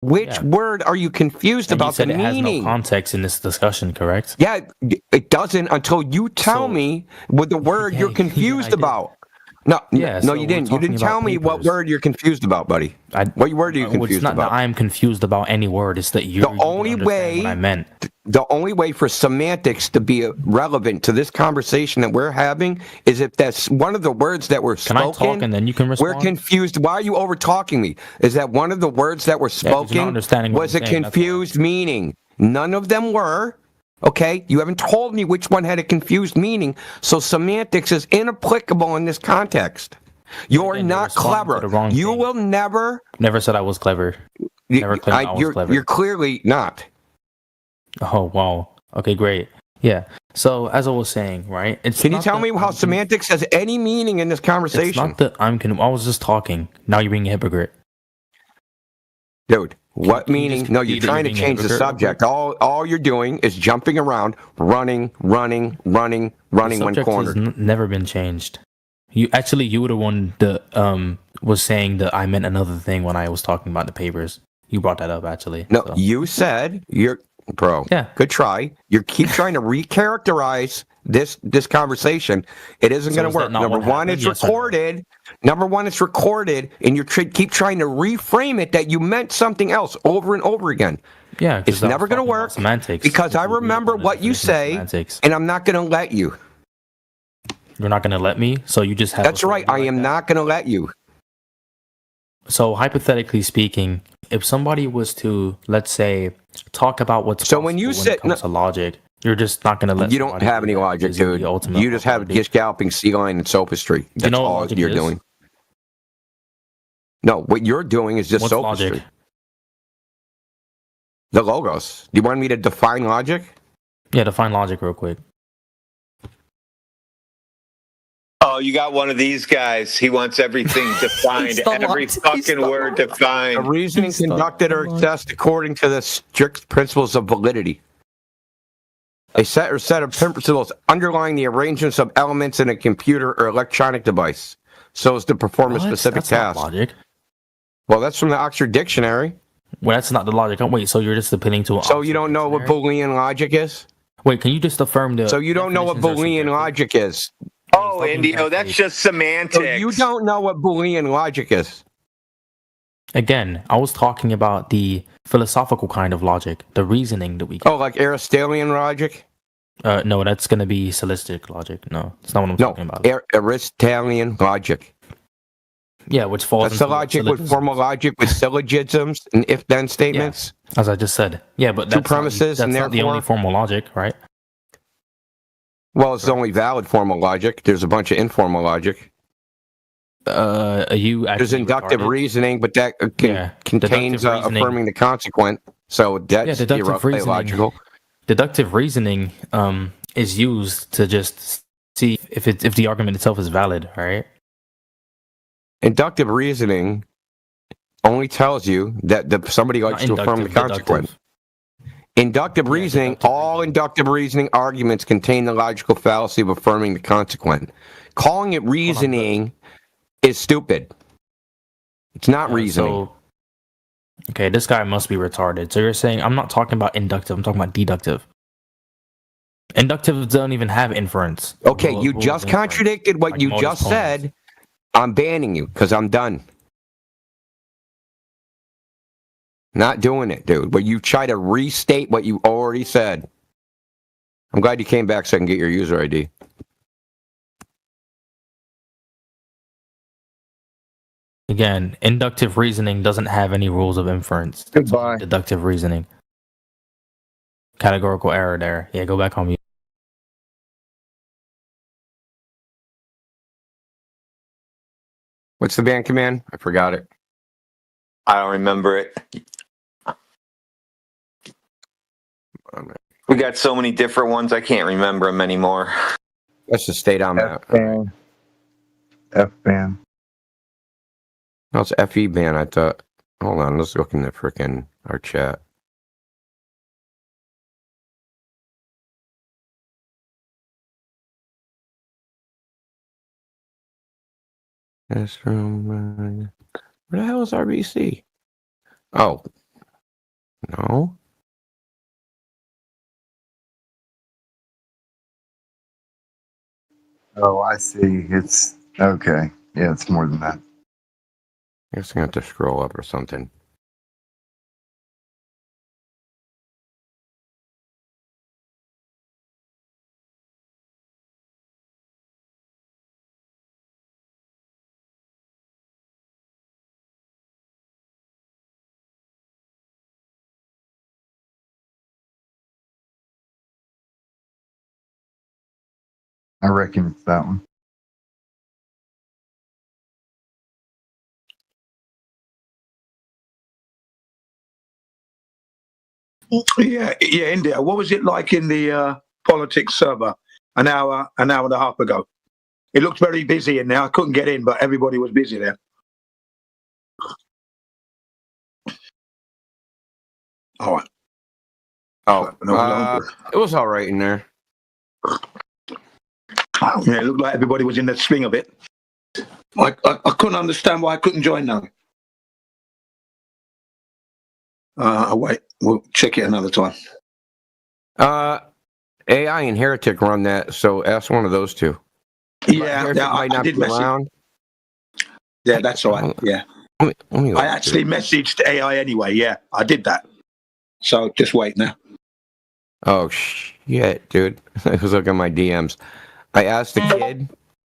which word are you confused And you about said the it has meaning? no context in this discussion, correct? Yeah, it doesn't until you tell me what the word you're confused about. No, Yeah, no, so you we're didn't. You talking didn't tell about me what papers. word you're confused about, buddy. What word are you It's confused not about? that I'm confused about any word. It's that you only understand way what I meant. The only way for semantics to be relevant to this conversation that we're having is if that's one of the words that were Can I spoken. talk and then you can respond? We're confused. Why are you over talking me? Is that one of the words that were 'cause you're not spoken understanding what was I'm a saying, that's confused meaning? None of them were. Okay, you haven't told me which one had a confused meaning, so semantics is inapplicable in this context. You're not clever. You will never. Never said I was clever. Never claimed I was clever. You're clearly not. Oh wow. Okay, great. Yeah. So as I was saying, right? Can you tell me how semantics has any meaning in this conversation? It's not that I was just talking. Now you're being a hypocrite. Dude, what meaning? No, you're trying to change the subject. All you're doing is jumping around, running when cornered. Has never been changed. You were the one that was saying that I meant another thing when I was talking about the papers. You brought that up actually. No, you said bro. Yeah. Good try. You keep trying to recharacterize this conversation. It isn't going to work. Number one, it's recorded. Number one, it's recorded, and you keep trying to reframe it that you meant something else over and over again. Yeah, it's never going to work because I remember what you say, and I'm not going to let you. You're not going to let me? So you just have. That's right. I am not going to let you. So hypothetically speaking, if somebody was to, let's say, talk about what's when it comes to logic, you're just not going to let. You don't have any logic, dude. You just have gish galloping sea lion and sophistry. That's all you're doing. No, what you're doing is just sophistry. Logic? The logos. Do you want me to define logic? Yeah, define logic real quick. Oh, you got one of these guys. He wants everything defined, every fucking word defined. A reasoning conducted or assessed according to the strict principles of validity. A set of principles underlying the arrangements of elements in a computer or electronic device, so as to perform a specific task. Not logic. Well, that's from the Oxford Dictionary. Well, that's not the logic. Oh, wait, so you're just appealing to. So you don't know what Boolean logic is? Wait, can you just affirm the? So you don't know what Boolean logic is? Oh, Indio, that's just semantics. So you don't know what Boolean logic is. Again, I was talking about the philosophical kind of logic, the reasoning that we. Oh, like Aristotelian logic? No, that's going to be syllogistic logic. No, it's not what I'm talking about. Aristotelian logic. Yeah, which falls. That's the logic with formal logic with syllogisms and if-then statements. Yeah, as I just said. Yeah, but that's premises, that's not the only formal logic, right? Well, it's the only valid formal logic. There's a bunch of informal logic. There's inductive reasoning, but that contains affirming the consequent. So that's illogical. Deductive reasoning is used to just see if the argument itself is valid, right? Inductive reasoning only tells you that somebody likes to affirm the consequent. Inductive reasoning, all inductive reasoning arguments contain the logical fallacy of affirming the consequent. Calling it reasoning is stupid. It's not reasoning. Okay, this guy must be retarded. So you're saying I'm not talking about inductive, I'm talking about deductive. Inductive don't even have inference. Okay, you just contradicted what you just said. I'm banning you because I'm done. Not doing it, dude. But you try to restate what you already said. I'm glad you came back so I can get your user ID. Again, inductive reasoning doesn't have any rules of inference. Goodbye. Deductive reasoning. Categorical error there. Yeah, go back on mute. What's the band command? I forgot it. I don't remember it. We got so many different ones, I can't remember them anymore. Let's just stay down that. F-band. No, it's FE band, I thought. Hold on, let's look in the frickin' our chat. That's from where the hell is RBC? Oh, No. Oh, I see. It's okay. Yeah, it's more than that. I guess I'm going to have to scroll up or something. I reckon it's that one. Yeah, India. What was it like in the politics server an hour and a half ago? It looked very busy in there. I couldn't get in, but everybody was busy there. All right. It was all right in there. Yeah, it looked like everybody was in the swing of it. I couldn't understand why I couldn't join now. Wait, we'll check it another time. AI and Heretic run that, so ask one of those two. Yeah, I did message. Yeah, that's all right. Yeah. Let me I actually messaged AI anyway. Yeah, I did that. So just wait now. Oh, shit, dude. I was looking at my DMs. I asked the kid.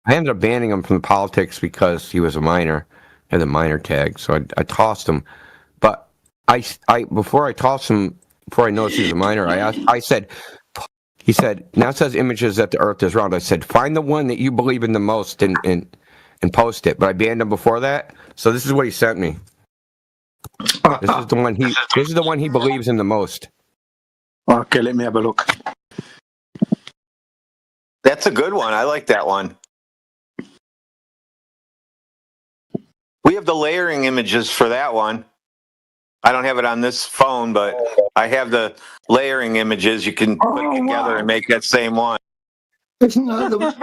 I ended up banning him from the politics because he was a minor. Had the minor tag, so I tossed him. But I before I tossed him, before I noticed he was a minor, I said, he said, now it says images that the earth is round. I said, find the one that you believe in the most and post it. But I banned him before that. So this is what he sent me. This is the one he believes in the most. Okay, let me have a look. That's a good one. I like that one. We have the layering images for that one. I don't have it on this phone, but I have the layering images you can put together and make that same one. Isn't that the one?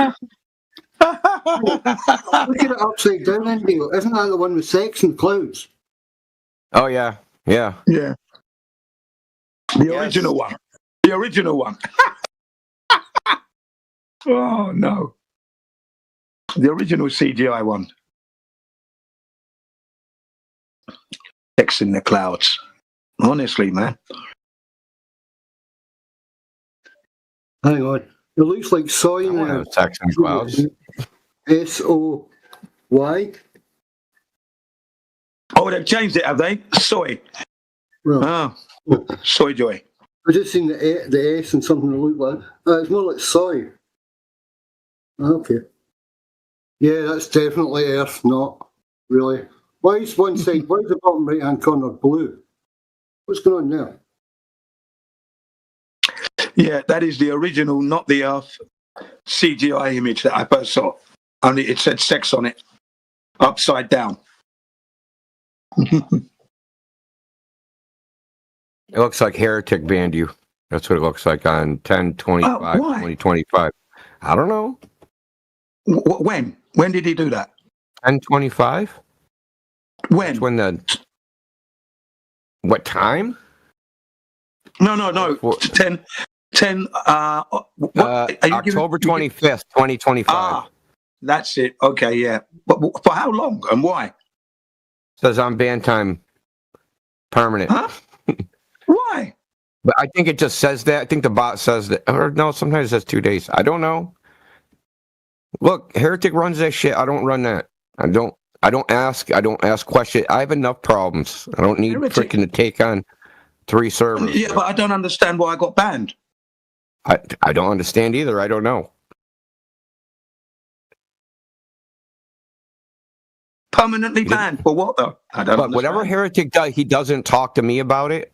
Look at it upside down, Indio. Isn't that the one with sex and clouds? Oh, yeah. Yeah. Yeah. The original one. The original one. Oh, no. The original CGI one. X in the clouds. Honestly, man. Hang on. It looks like soy now. Sex in the clouds. SOY. Oh, they've changed it, have they? Soy. Right. Oh, soy joy. I just seen the S and something that looked like. It's more like soy. Okay. Yeah, that's definitely Earth, not really. Why is one side, why is the bottom right hand corner blue? What's going on there? Yeah, that is the original, not the Earth CGI image that I first saw. Only it said sex on it. Upside down. It looks like Heretic banned you. That's what it looks like on 10/25/2025. I don't know. When? When did he do that? 10/25. When? That's when what time? No. 10. October 25th, 2025. Ah, that's it. Okay, yeah. But for how long and why? Says on ban time permanent. Huh? Why? But I think it just says that. I think the bot says that. Or no, sometimes it says 2 days. I don't know. Look, Heretic runs that shit. I don't run that. I don't ask. I don't ask questions. I have enough problems. I don't need freaking to take on 3 servers. Yeah, but I don't understand why I got banned. I don't understand either. I don't know. Permanently banned for what though? I don't. But whatever Heretic does, he doesn't talk to me about it.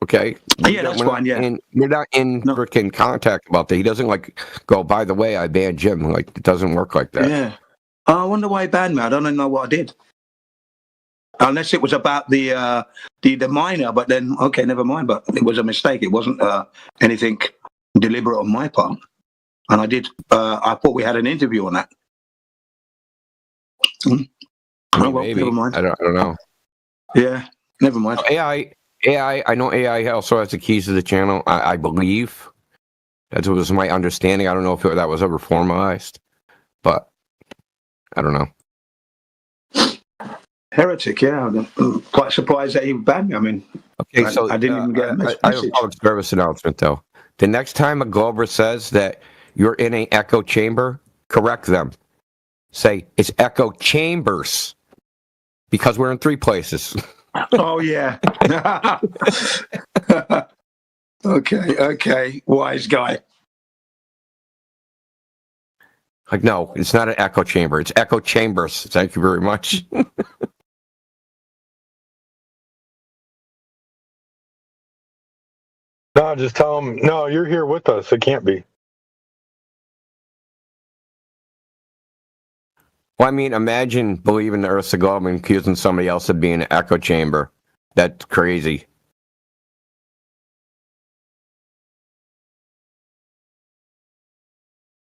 Okay. Yeah, that's fine. Yeah, we're not in freaking contact about that. He doesn't like go. By the way, I banned Jim. Like it doesn't work like that. Yeah. I wonder why he banned me. I don't even know what I did. Unless it was about the minor, but then okay, never mind. But it was a mistake. It wasn't anything deliberate on my part. And I did. I thought we had an interview on that. Maybe. Never mind. I don't know. Yeah, never mind. AI AI. I know AI also has the keys to the channel. I believe that was my understanding. I don't know if that was ever formalized, but I don't know. Heretic, yeah. I'm quite surprised that he banned me. I mean, okay, I didn't even get a message. I have a public service announcement, though. The next time a Glober says that you're in an echo chamber, correct them. Say, it's echo chambers, because we're in 3 places. Oh, yeah. Okay. Wise guy. Like, no, it's not an echo chamber. It's echo chambers. Thank you very much. No, just tell them, no, you're here with us. It can't be. Well, I mean, imagine believing the Earth's a globe and accusing somebody else of being an echo chamber. That's crazy.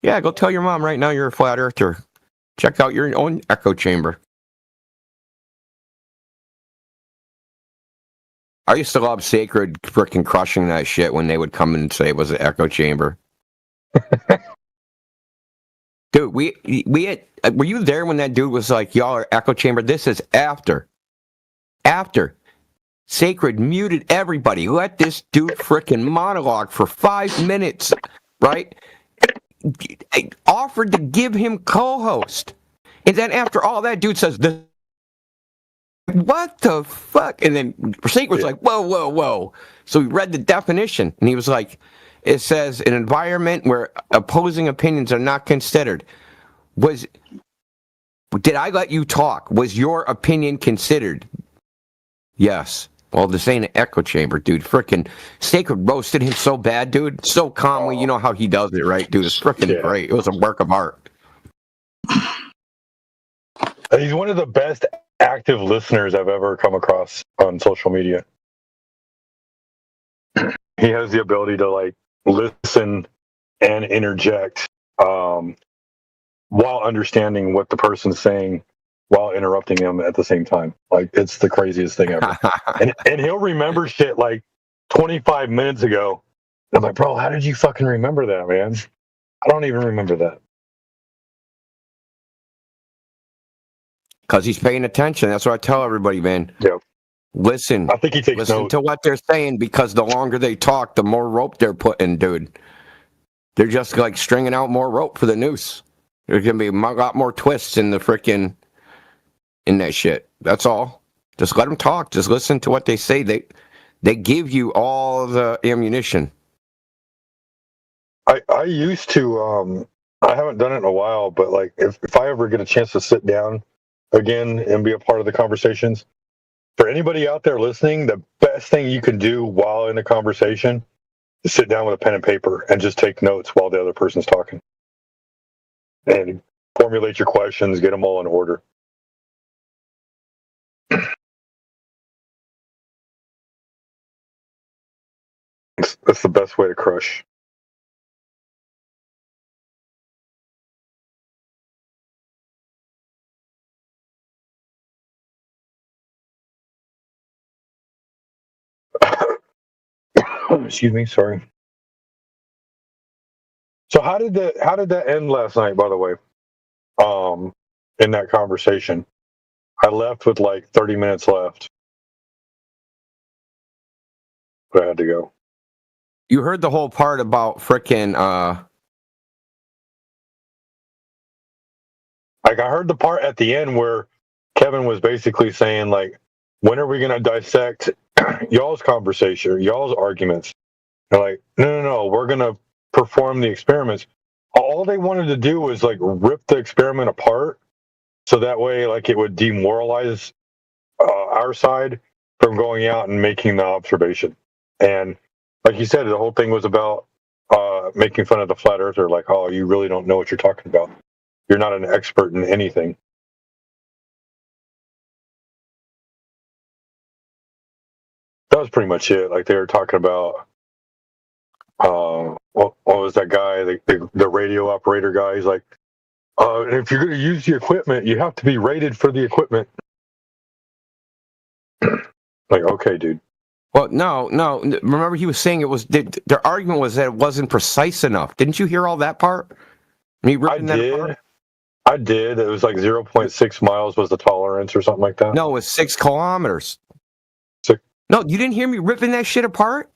Yeah, go tell your mom right now you're a flat earther. Check out your own echo chamber. I used to love Sacred freaking crushing that shit when they would come and say it was an echo chamber. Dude, we had, were you there when that dude was like, y'all are echo chamber? This is after. Sacred muted everybody. Let this dude freaking monologue for 5 minutes, right? I offered to give him co-host. And then after all that, dude says, what the fuck? And then Sacred was like, whoa. So we read the definition, and he was like, it says an environment where opposing opinions are not considered. Did I let you talk? Was your opinion considered? Yes. Well, this ain't an echo chamber, dude. Frickin' Sacred roasted him so bad, dude. So calmly. You know how he does it, right, dude? It's frickin' great. It was a work of art. He's one of the best active listeners I've ever come across on social media. He has the ability to like listen and interject while understanding what the person's saying while interrupting him at the same time. Like, it's the craziest thing ever. and he'll remember shit like 25 minutes ago. I'm like, bro, how did you fucking remember that, man? I don't even remember that. Because he's paying attention. That's what I tell everybody, man. Yep. Listen. I think he takes Listen notes. to what they're saying, because the longer they talk, the more rope they're putting, dude. They're just like stringing out more rope for the noose. There's going to be a lot more twists in the frickin' in that shit. That's all. Just let them talk. Just listen to what they say. They give you all the ammunition. I used to, I haven't done it in a while, but like if I ever get a chance to sit down again and be a part of the conversations, for anybody out there listening, the best thing you can do while in a conversation is sit down with a pen and paper and just take notes while the other person's talking. And formulate your questions, get them all in order. That's the best way to crush. Excuse me, sorry. So how did that end last night, by the way? In that conversation. I left with like 30 minutes left. But I had to go. You heard the whole part about frickin' Like, I heard the part at the end where Kevin was basically saying, like, when are we going to dissect y'all's conversation, y'all's arguments? They're like, no, we're going to perform the experiments. All they wanted to do was, like, rip the experiment apart so that way, like, it would demoralize our side from going out and making the observation. And like you said, the whole thing was about making fun of the flat earther, like, oh, you really don't know what you're talking about. You're not an expert in anything. That was pretty much it. Like, they were talking about, what was that guy, the radio operator guy? He's like, if you're going to use the equipment, you have to be rated for the equipment. Like, okay, dude. Well, no. Remember, he was saying it was their argument was that it wasn't precise enough. Didn't you hear all that part? Me ripping that apart? I did. It was like 0.6 miles was the tolerance or something like that. No, it was 6 kilometers. 6. No, you didn't hear me ripping that shit apart?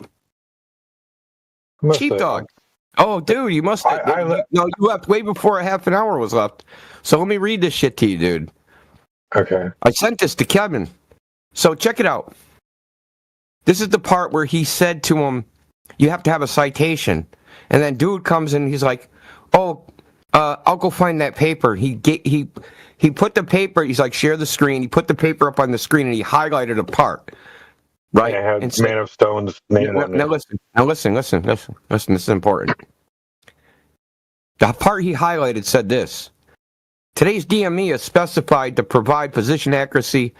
Sheepdog. Oh, dude, you must have. No, you left way before a half an hour was left. So let me read this shit to you, dude. Okay. I sent this to Kevin. So check it out. This is the part where he said to him, you have to have a citation. And then dude comes in, he's like, oh, I'll go find that paper. He put the paper, he's like, share the screen. He put the paper up on the screen and he highlighted a part. Right? I had Man of Stone's name on it. Now listen, this is important. The part he highlighted said this. Today's DME is specified to provide position accuracy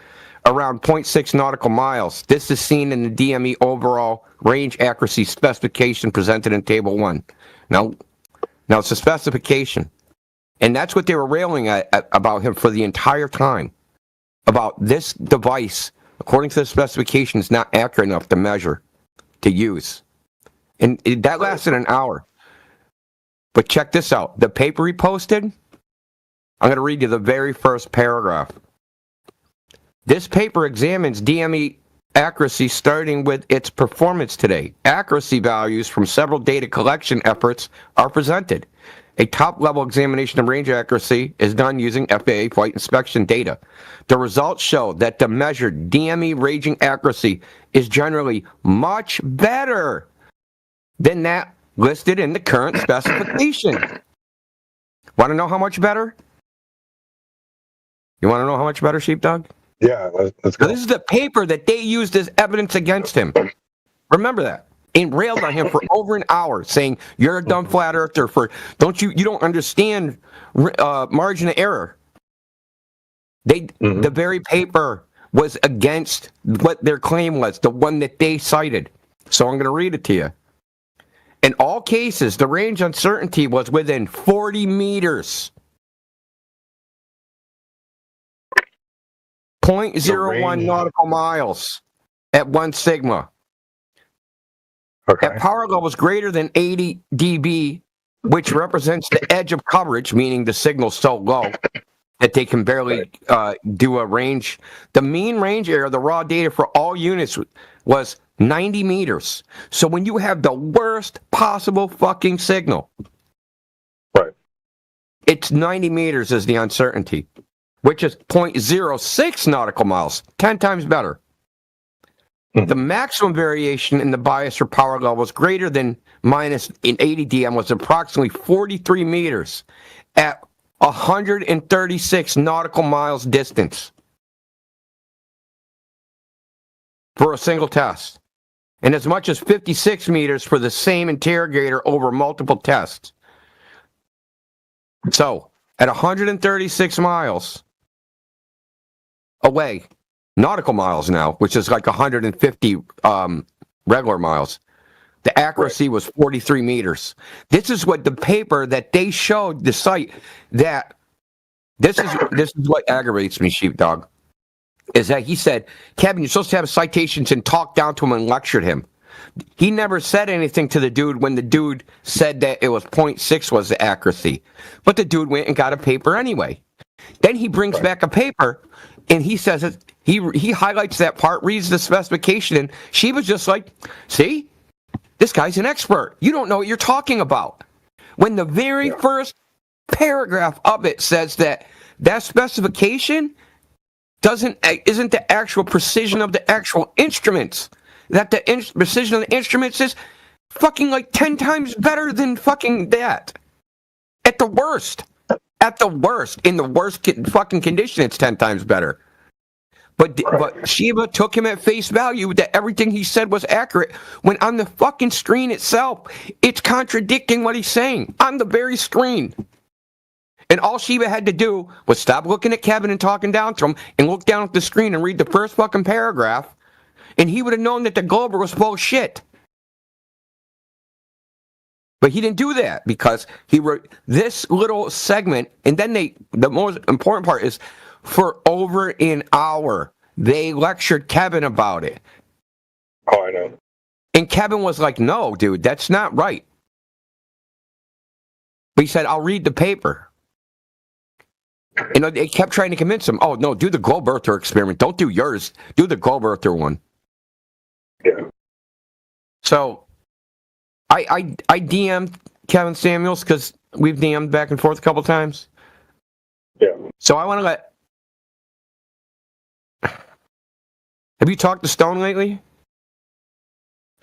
around 0.6 nautical miles. This is seen in the DME overall range accuracy specification presented in Table 1. Now it's a specification. And that's what they were railing at about him for the entire time. About this device, according to the specification, is not accurate enough to measure, to use. And that lasted an hour. But check this out. The paper he posted, I'm going to read you the very first paragraph. This paper examines DME accuracy starting with its performance today. Accuracy values from several data collection efforts are presented. A top-level examination of range accuracy is done using FAA flight inspection data. The results show that the measured DME ranging accuracy is generally much better than that listed in the current specification. Want to know how much better? You want to know how much better, Sheepdog? Yeah, let's go. Now, this is the paper that they used as evidence against him. Remember that. And railed on him for over an hour, saying you're a dumb flat earther. You don't understand margin of error. The very paper was against what their claim was, the one that they cited. So I'm going to read it to you. In all cases, the range uncertainty was within 40 meters. 0.01 nautical miles at 1 sigma. Okay. At power levels greater than 80 dB, which represents the edge of coverage, meaning the signal's so low that they can barely do a range. The mean range error, the raw data for all units was 90 meters. So when you have the worst possible fucking signal, right, it's 90 meters is the uncertainty, which is 0.06 nautical miles, 10 times better. The maximum variation in the bias for power levels greater than minus 80 dm was approximately 43 meters at 136 nautical miles distance for a single test, and as much as 56 meters for the same interrogator over multiple tests. So, at 136 miles away, nautical miles now, which is like 150 regular miles, the accuracy was 43 meters. This is what the paper that they showed the site that this is what aggravates me, Sheepdog, is that he said, Kevin, you're supposed to have citations, and talked down to him and lectured him. He never said anything to the dude when the dude said that it was 0.6 was the accuracy. But the dude went and got a paper anyway. Then he brings back a paper and he says it, he highlights that part, reads the specification, and she was just like, see, this guy's an expert. You don't know what you're talking about. When the very first paragraph of it says that specification isn't the actual precision of the actual instruments. That the precision of the instruments is fucking like 10 times better than fucking that. At the worst. In the worst fucking condition, it's 10 times better. But Shiva took him at face value that everything he said was accurate, when on the fucking screen itself, it's contradicting what he's saying on the very screen. And all Shiva had to do was stop looking at Kevin and talking down to him and look down at the screen and read the first fucking paragraph, and he would have known that the Glober was full of shit. But he didn't do that because he wrote this little segment, and then the most important part is, for over an hour, they lectured Kevin about it. Oh, I know. And Kevin was like, no, dude, that's not right. But he said, I'll read the paper. They kept trying to convince him, oh, no, do the globe earther experiment. Don't do yours. Do the globe earther one. Yeah. So I DM'd Kevin Samuels because we've DM'd back and forth a couple times. Yeah. So I want to let... Have you talked to Stone lately?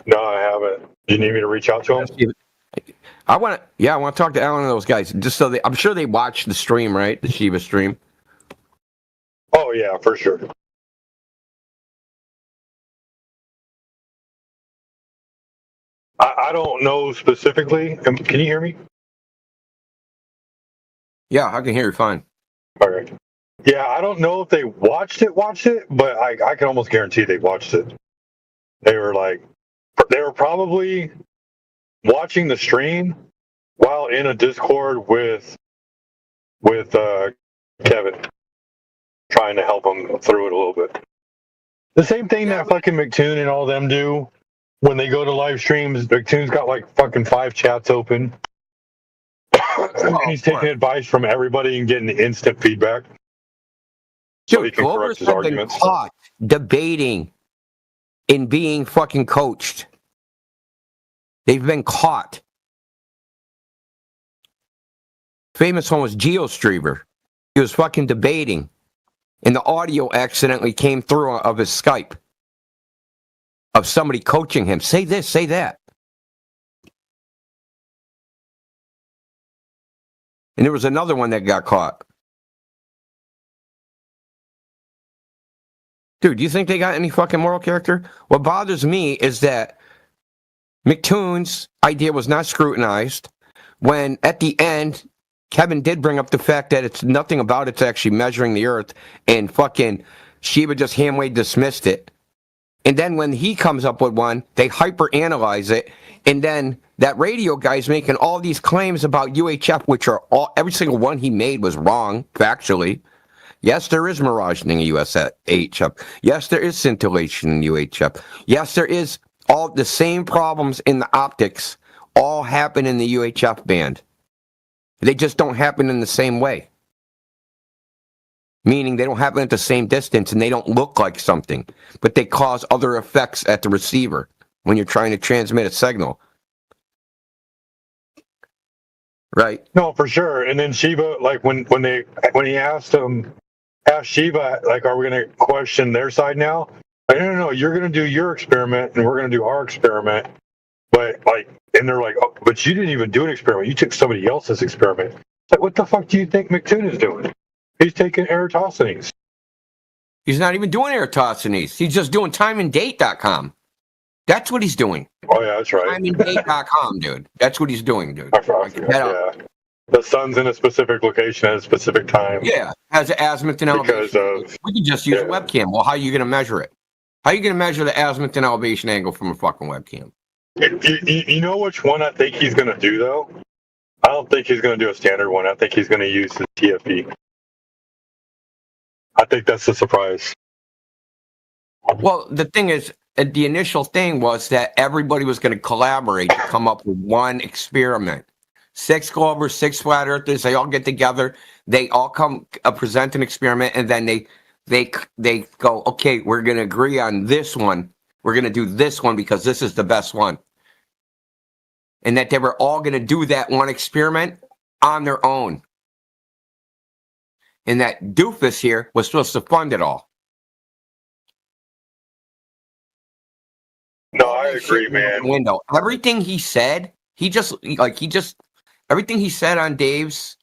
No, I haven't. Do you need me to reach out to him? I want to talk to Alan and those guys, just so I'm sure they watch the stream, right? The Shiva stream. Oh, yeah, for sure. I don't know specifically. Can you hear me? Yeah, I can hear you fine. All right. Yeah, I don't know if they watched it, but I can almost guarantee they watched it. They were probably watching the stream while in a Discord with Kevin, trying to help him through it a little bit. The same thing that fucking McToon and all them do when they go to live streams. McToon's got like fucking 5 chats open. And he's taking advice from everybody and getting instant feedback. So he can correct his arguments. Been caught debating and being fucking coached. They've been caught. Famous one was GeoStreamer. He was fucking debating, and the audio accidentally came through of his Skype of somebody coaching him. Say this, say that. And there was another one that got caught. Dude, do you think they got any fucking moral character? What bothers me is that McToon's idea was not scrutinized when at the end, Kevin did bring up the fact that it's nothing about it's actually measuring the earth, and fucking Shiva just hamway dismissed it. And then when he comes up with one, they hyper-analyze it, and then that radio guy's making all these claims about UHF, which are every single one he made was wrong, factually. Yes, there is mirageing in UHF. Yes, there is scintillation in UHF. Yes, there is all the same problems in the optics all happen in the UHF band. They just don't happen in the same way. Meaning they don't happen at the same distance and they don't look like something, but they cause other effects at the receiver when you're trying to transmit a signal. Right? No, for sure. And then Shiva, like when he asked Shiva, like, are we going to question their side now? Like, no, you're going to do your experiment and we're going to do our experiment. But like, and they're like, oh, but you didn't even do an experiment. You took somebody else's experiment. It's like, what the fuck do you think McToon is doing? He's taking Eratosthenes. He's not even doing Eratosthenes. He's just doing timeanddate.com. That's what he's doing. Oh, yeah, that's right. Timeanddate.com, dude. That's what he's doing, dude. Yeah. The sun's in a specific location at a specific time. Yeah, has an azimuth and elevation. We can just use a webcam. Well, how are you going to measure it? How are you going to measure the azimuth and elevation angle from a fucking webcam? You know which one I think he's going to do, though? I don't think he's going to do a standard one. I think he's going to use his TFE. I think that's the surprise. Well, the thing is, the initial thing was that everybody was going to collaborate to come up with one experiment. 6 Glovers, 6 flat earthers, they all get together, they all come present an experiment, and then they go, okay, we're going to agree on this one. We're going to do this one because this is the best one. And that they were all going to do that one experiment on their own. And that doofus here was supposed to fund it all. No, I agree, man. Window. Everything he said, everything he said on Dave's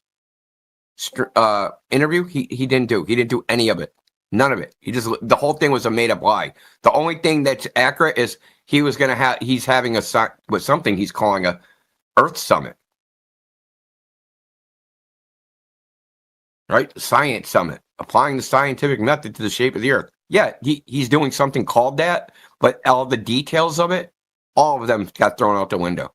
interview, he didn't do. He didn't do any of it. None of it. The whole thing was a made up lie. The only thing that's accurate is he's having something he's calling a Earth Summit. Right? Science Summit. Applying the scientific method to the shape of the Earth. Yeah, he's doing something called that, but all the details of it, all of them got thrown out the window.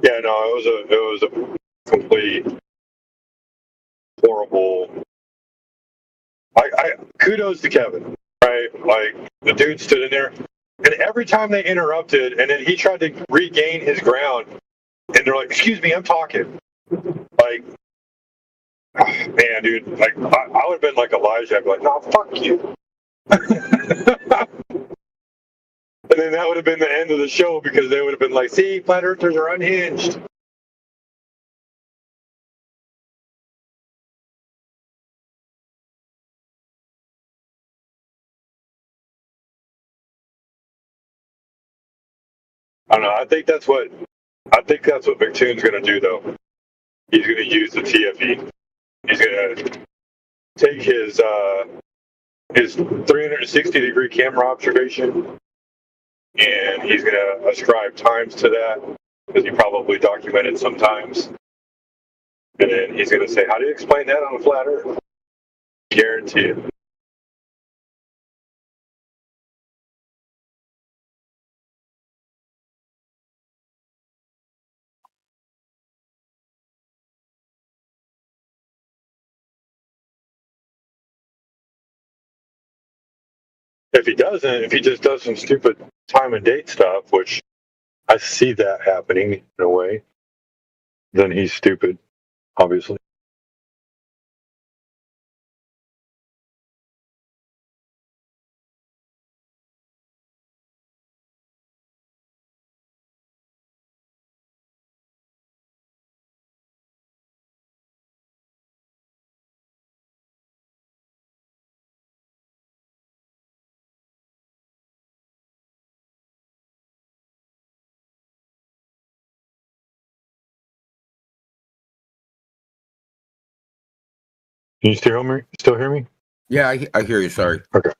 Yeah, no, it was a complete horrible. I kudos to Kevin, right? Like the dude stood in there, and every time they interrupted, and then he tried to regain his ground, and they're like, "Excuse me, I'm talking." Like, man, dude, like I would have been like Elijah. I'd be like, "No, fuck you." And then that would have been the end of the show because they would have been like, "See, flat earthers are unhinged." I don't know. I think that's what McToon's going to do, though. He's going to use the TFE. He's going to take his 360-degree camera observation, and he's going to ascribe times to that because he probably documented sometimes. And then he's going to say, "How do you explain that on a flat Earth?" Guarantee it. If he doesn't, if he just does some stupid time and date stuff, which I see that happening in a way, then he's stupid, obviously. Can you still hear me? Still hear me? Yeah, I hear you. Sorry. Okay.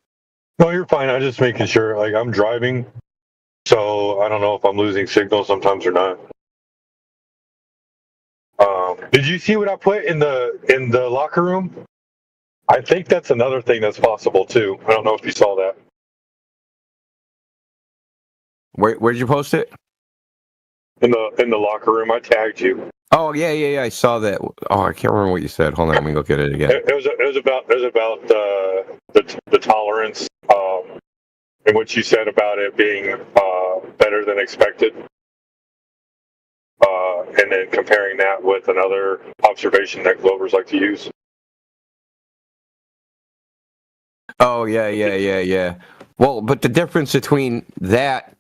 No, you're fine. I'm just making sure. Like I'm driving, so I don't know if I'm losing signal sometimes or not. Did you see what I put in the locker room? I think that's another thing that's possible too. I don't know if you saw that. Where'd you post it? In the locker room. I tagged you. Oh yeah. I saw that. Oh, I can't remember what you said. Hold on, let me look at it again. It was about the tolerance, and what you said about it being better than expected, and then comparing that with another observation that Glovers like to use. Oh yeah. Well, but the difference between that.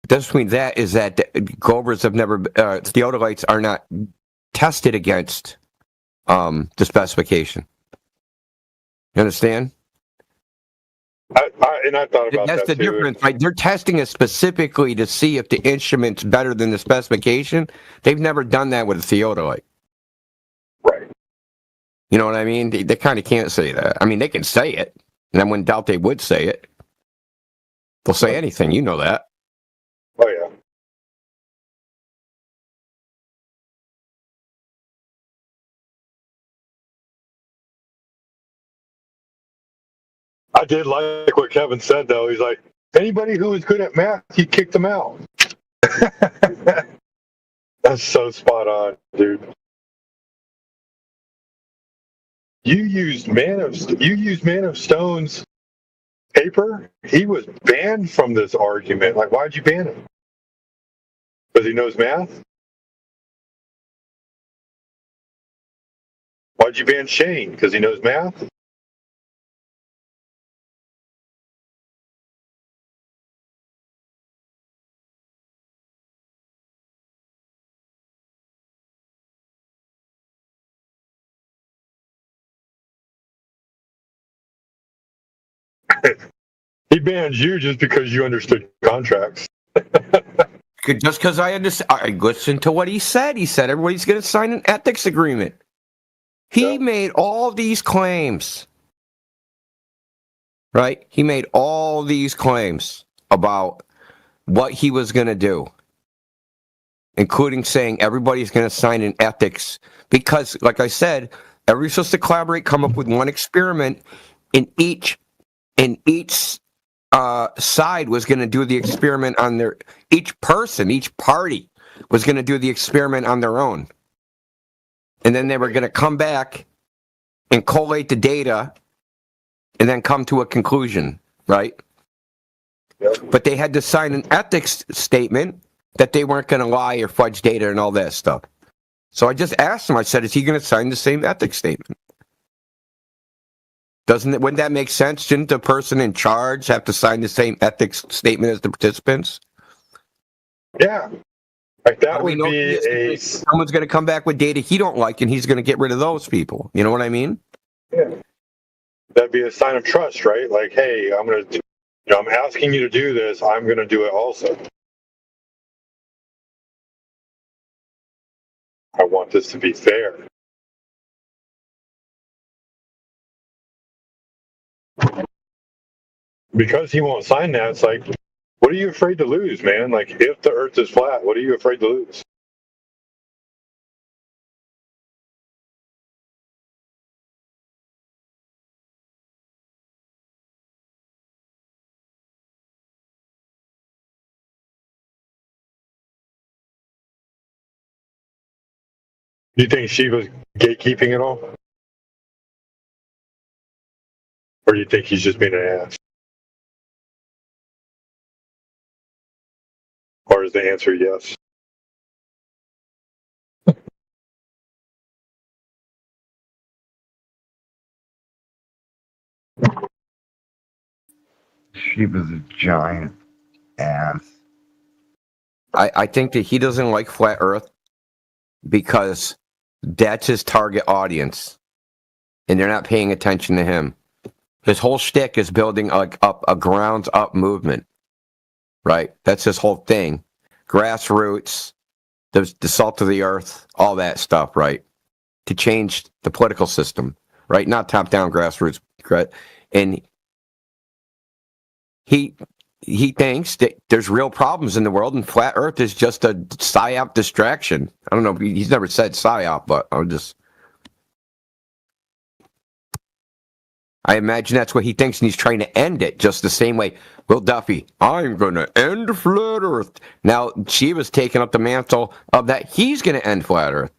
The difference between that is that Glovers have never, theodolites are not tested against the specification. You understand? I thought about That's that the too. difference, right? They're testing it specifically to see if the instrument's better than the specification. They've never done that with a theodolite. Right. You know what I mean? They kind of can't say that. I mean, they can say it, and I wouldn't doubt they would say it. They'll say anything, you know that. Oh yeah. I did like what Kevin said though. He's like, anybody who was good at math, he kicked them out. That's so spot on, dude. You used Man of Stone's paper. He was banned from this argument. Like, why'd you ban him? Because he knows math? Why'd you ban Shane? Because he knows math? He banned you just because you understood contracts. Just because I understand. I listened to what he said. He said everybody's going to sign an ethics agreement. He made all these claims. Right? He made all these claims about what he was going to do, including saying everybody's going to sign an ethics because, like I said, everybody's supposed to collaborate, come up with one experiment, and each side was going to do the experiment on their. Each party was going to do the experiment on their own, and then they were going to come back and collate the data, and then come to a conclusion, right? But they had to sign an ethics statement that they weren't going to lie or fudge data and all that stuff. So I just asked him, I said, is he going to sign the same ethics statement? Wouldn't that make sense? Shouldn't the person in charge have to sign the same ethics statement as the participants? Yeah. Like that would be someone's going to come back with data he don't like, and he's going to get rid of those people. You know what I mean? Yeah. That'd be a sign of trust, right? Like, hey, I'm asking you to do this. I'm going to do it also. I want this to be fair. Because he won't sign that, it's like, what are you afraid to lose, man? Like, if the earth is flat, what are you afraid to lose? Do you think Shiva's gatekeeping it all? Or do you think he's just being an ass? Or is the answer yes? Shiva's a giant ass. I think that he doesn't like flat Earth because that's his target audience, and they're not paying attention to him. His whole shtick is building up a grounds up movement, right? That's his whole thing. Grassroots, the salt of the earth, all that stuff, right? To change the political system, right? Not top down grassroots, and he thinks that there's real problems in the world, and flat Earth is just a psyop distraction. I don't know. He's never said psyop, but I imagine that's what he thinks, and he's trying to end it just the same way. Well, Duffy, I'm going to end flat Earth. Now, Shiva's taking up the mantle of that. He's going to end flat Earth.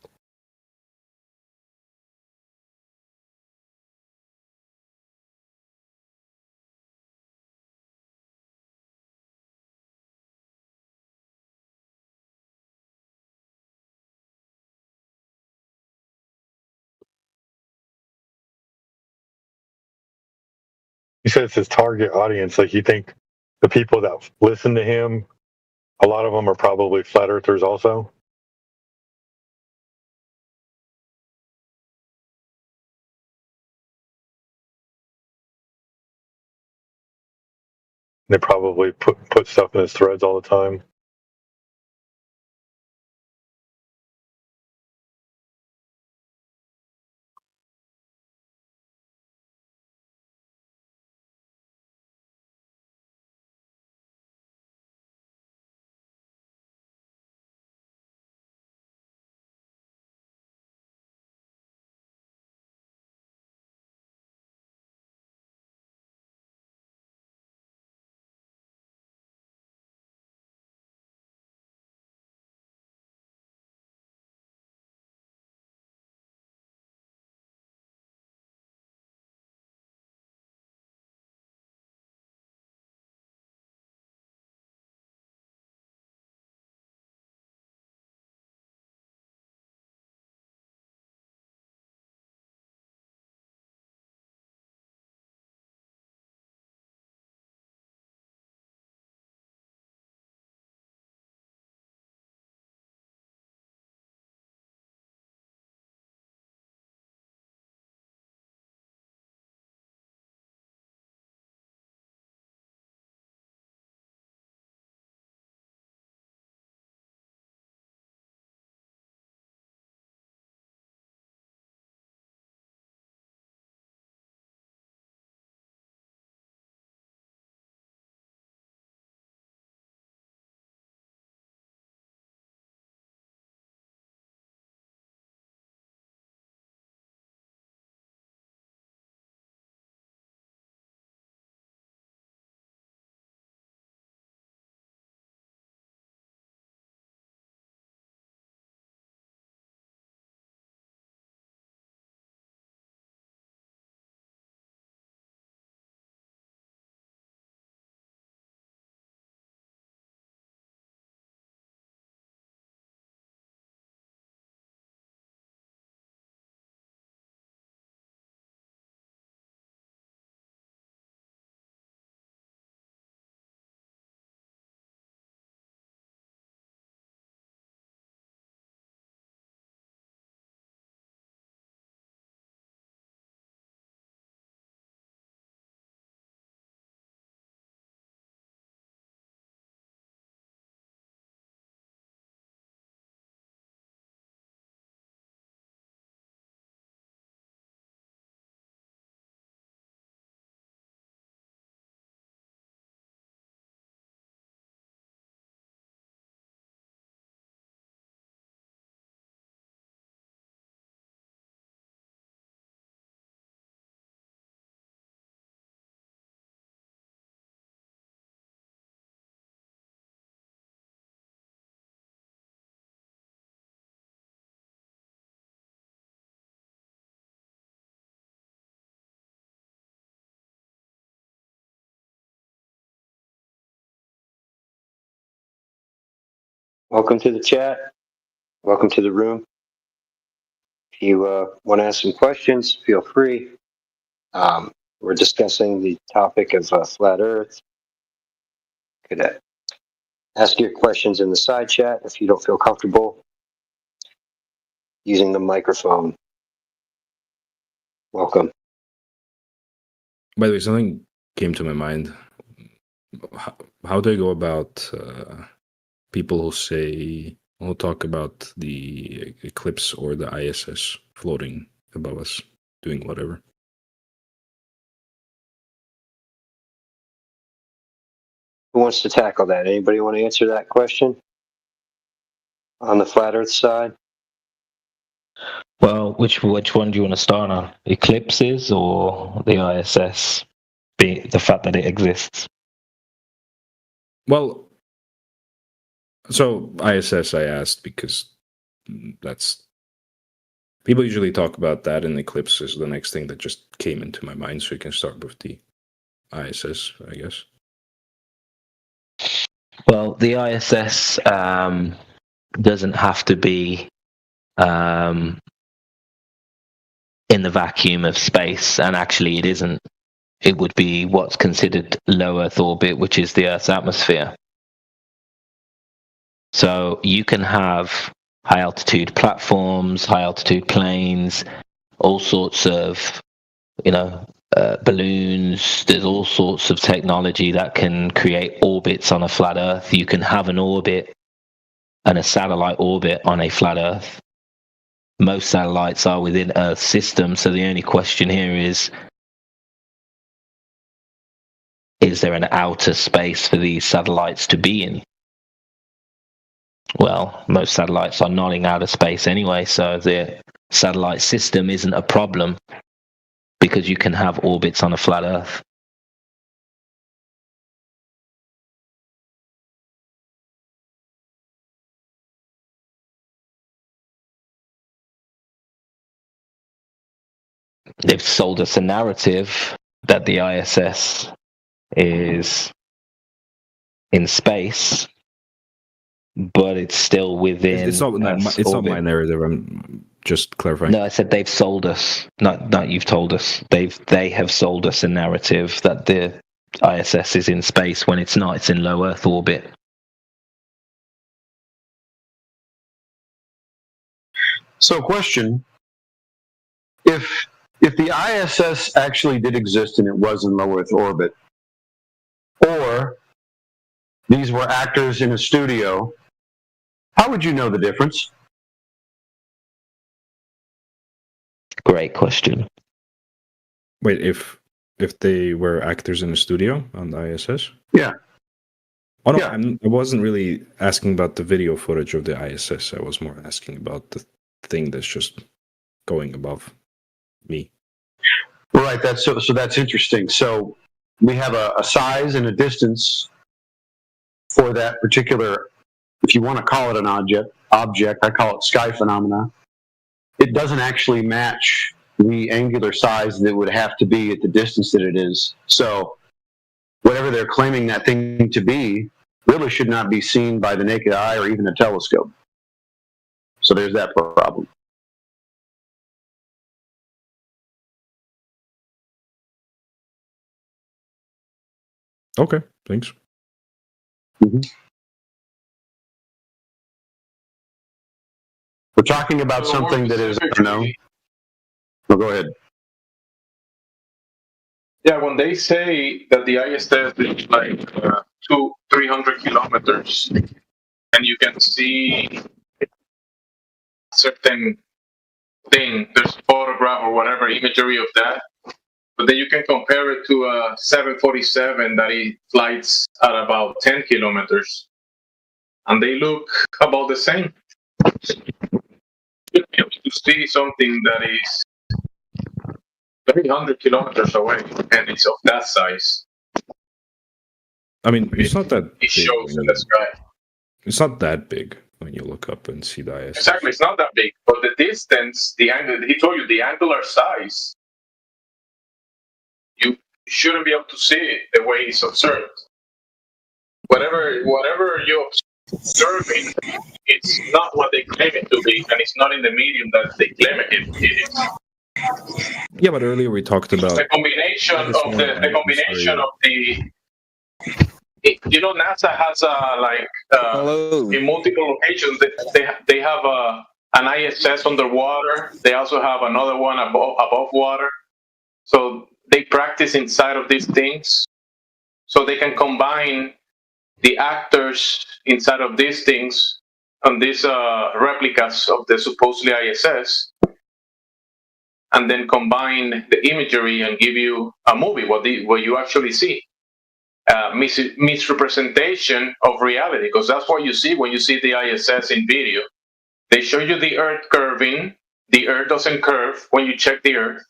He says his target audience, like you think the people that listen to him, a lot of them are probably flat earthers also. They probably put stuff in his threads all the time. Welcome to the chat. Welcome to the room. If you want to ask some questions, feel free. We're discussing the topic of flat Earth. Could ask your questions in the side chat if you don't feel comfortable using the microphone. Welcome. By the way, something came to my mind. How do I go about people who talk about the eclipse or the ISS floating above us, doing whatever? Who wants to tackle that? Anybody want to answer that question? On the flat Earth side? Well, which one do you want to start on? Eclipses or the ISS? The fact that it exists. Well, so ISS I asked because that's people usually talk about that, and eclipse is the next thing that just came into my mind. So you can start with the ISS, I guess. Well, the ISS doesn't have to be in the vacuum of space, and actually it isn't. It would be what's considered low Earth orbit, which is the Earth's atmosphere. So you can have high altitude platforms, high altitude planes, all sorts of, balloons. There's all sorts of technology that can create orbits on a flat Earth. You can have an orbit and a satellite orbit on a flat Earth. Most satellites are within Earth's system, so the only question here is there an outer space for these satellites to be in? Well, most satellites are not in outer space anyway, so the satellite system isn't a problem because you can have orbits on a flat Earth. They've sold us a narrative that the ISS is in space, but it's still within. It's not my narrative. I'm just clarifying. No, I said they've sold us. Not you've told us. They have sold us a narrative that the ISS is in space when it's not. It's in low Earth orbit. So, question: If the ISS actually did exist and it was in low Earth orbit, or these were actors in a studio, how would you know the difference? Great question. Wait, if they were actors in a studio on the ISS? Yeah. Oh no, yeah. I wasn't really asking about the video footage of the ISS. I was more asking about the thing that's just going above me. Right. So that's interesting. So we have a size and a distance for that particular, if you want to call it an object, I call it sky phenomena. It doesn't actually match the angular size that it would have to be at the distance that it is. So whatever they're claiming that thing to be really should not be seen by the naked eye or even a telescope. So there's that problem. Okay, thanks. Mm-hmm. We're talking about something that is unknown. Well, go ahead. Yeah, when they say that the ISS is like 200-300 kilometers, and you can see a certain thing, there's a photograph or whatever imagery of that, but then you can compare it to a 747 that it flies at about 10 kilometers, and they look about the same. You be able to see something that is 300 kilometers away and it's of that size. I mean, it's not that it shows in the sky. It's not that big when you look up and see the ISS. Exactly, it's not that big, but the distance, the angle, he told you the angular size, you shouldn't be able to see it the way it's observed. Whatever you observe curving, it's not what they claim it to be, and it's not in the medium that they claim it is. Yeah, but earlier we talked about The combination of NASA has in multiple locations they have an ISS underwater. They also have another one above water. So they practice inside of these things, so they can combine the actors inside of these things on these replicas of the supposedly ISS, and then combine the imagery and give you a movie, what you actually see. Misrepresentation of reality, because that's what you see when you see the ISS in video. They show you the Earth curving. The Earth doesn't curve when you check the Earth.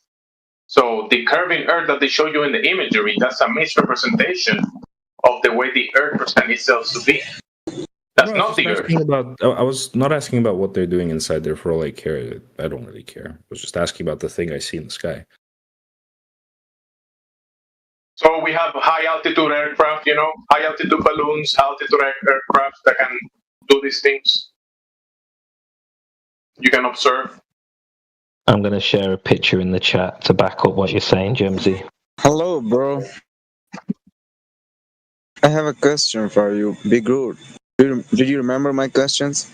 So the curving Earth that they show you in the imagery, that's a misrepresentation of the way the Earth presents itself to be. That's not the Earth. I was not asking about what they're doing inside there. For all I care, I don't really care. I was just asking about the thing I see in the sky. So we have high altitude aircraft, high altitude balloons, altitude aircraft that can do these things. You can observe. I'm going to share a picture in the chat to back up what you're saying, Jemsy. Hello, bro. I have a question for you. Be good. Did you remember my questions?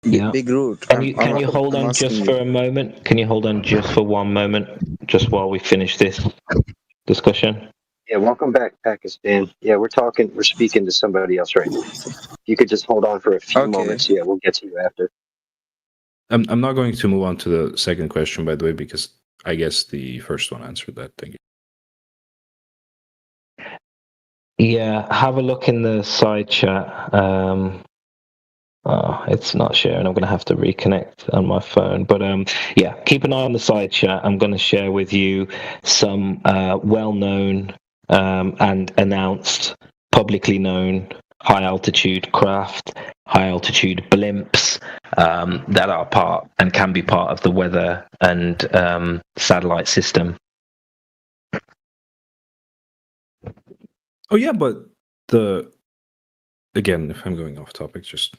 Yeah. Be rude. Can you hold on just for a moment? Can you hold on just for one moment, just while we finish this discussion? Yeah, welcome back, Pakistan. Yeah, we're speaking to somebody else right now. If you could just hold on for a few moments, yeah, we'll get to you after. I'm not going to move on to the second question, by the way, because I guess the first one answered that. Thank you. Yeah, have a look in the side chat. It's not sharing. I'm going to have to reconnect on my phone. But yeah, keep an eye on the side chat. I'm going to share with you some well-known and announced, publicly known high-altitude craft, high-altitude blimps that are part and can be part of the weather and satellite system. Oh yeah, but again, if I'm going off topic, just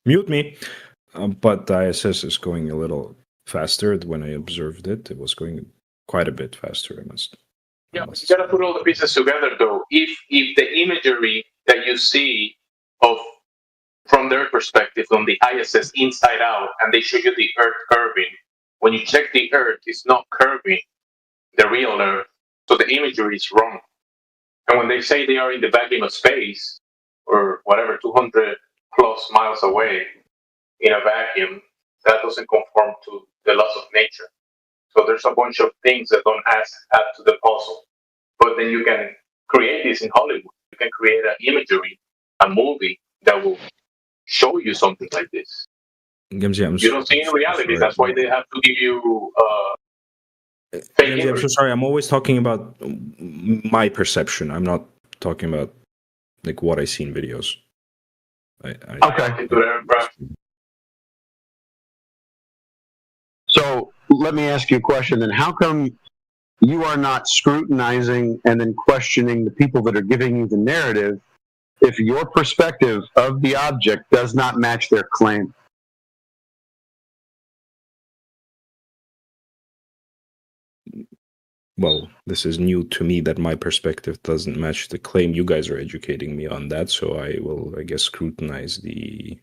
mute me. But the ISS is going a little faster. When I observed it, it was going quite a bit faster. Yeah, you gotta put all the pieces together, though. If the imagery that you see from their perspective on the ISS inside out, and they show you the Earth curving, when you check the Earth, it's not curving the real Earth, so the imagery is wrong. And when they say they are in the vacuum of space, or whatever, 200 plus miles away in a vacuum, that doesn't conform to the laws of nature. So there's a bunch of things that don't add to the puzzle. But then you can create this in Hollywood. You can create an imagery, a movie that will show you something like this. You don't see in reality. That's why they have to give you fake I'm so sorry. I'm always talking about my perception. I'm not talking about like what I see in videos. Okay. So let me ask you a question then. How come you are not scrutinizing and then questioning the people that are giving you the narrative if your perspective of the object does not match their claim? Well, this is new to me that my perspective doesn't match the claim. You guys are educating me on that, so I will, I guess, scrutinize the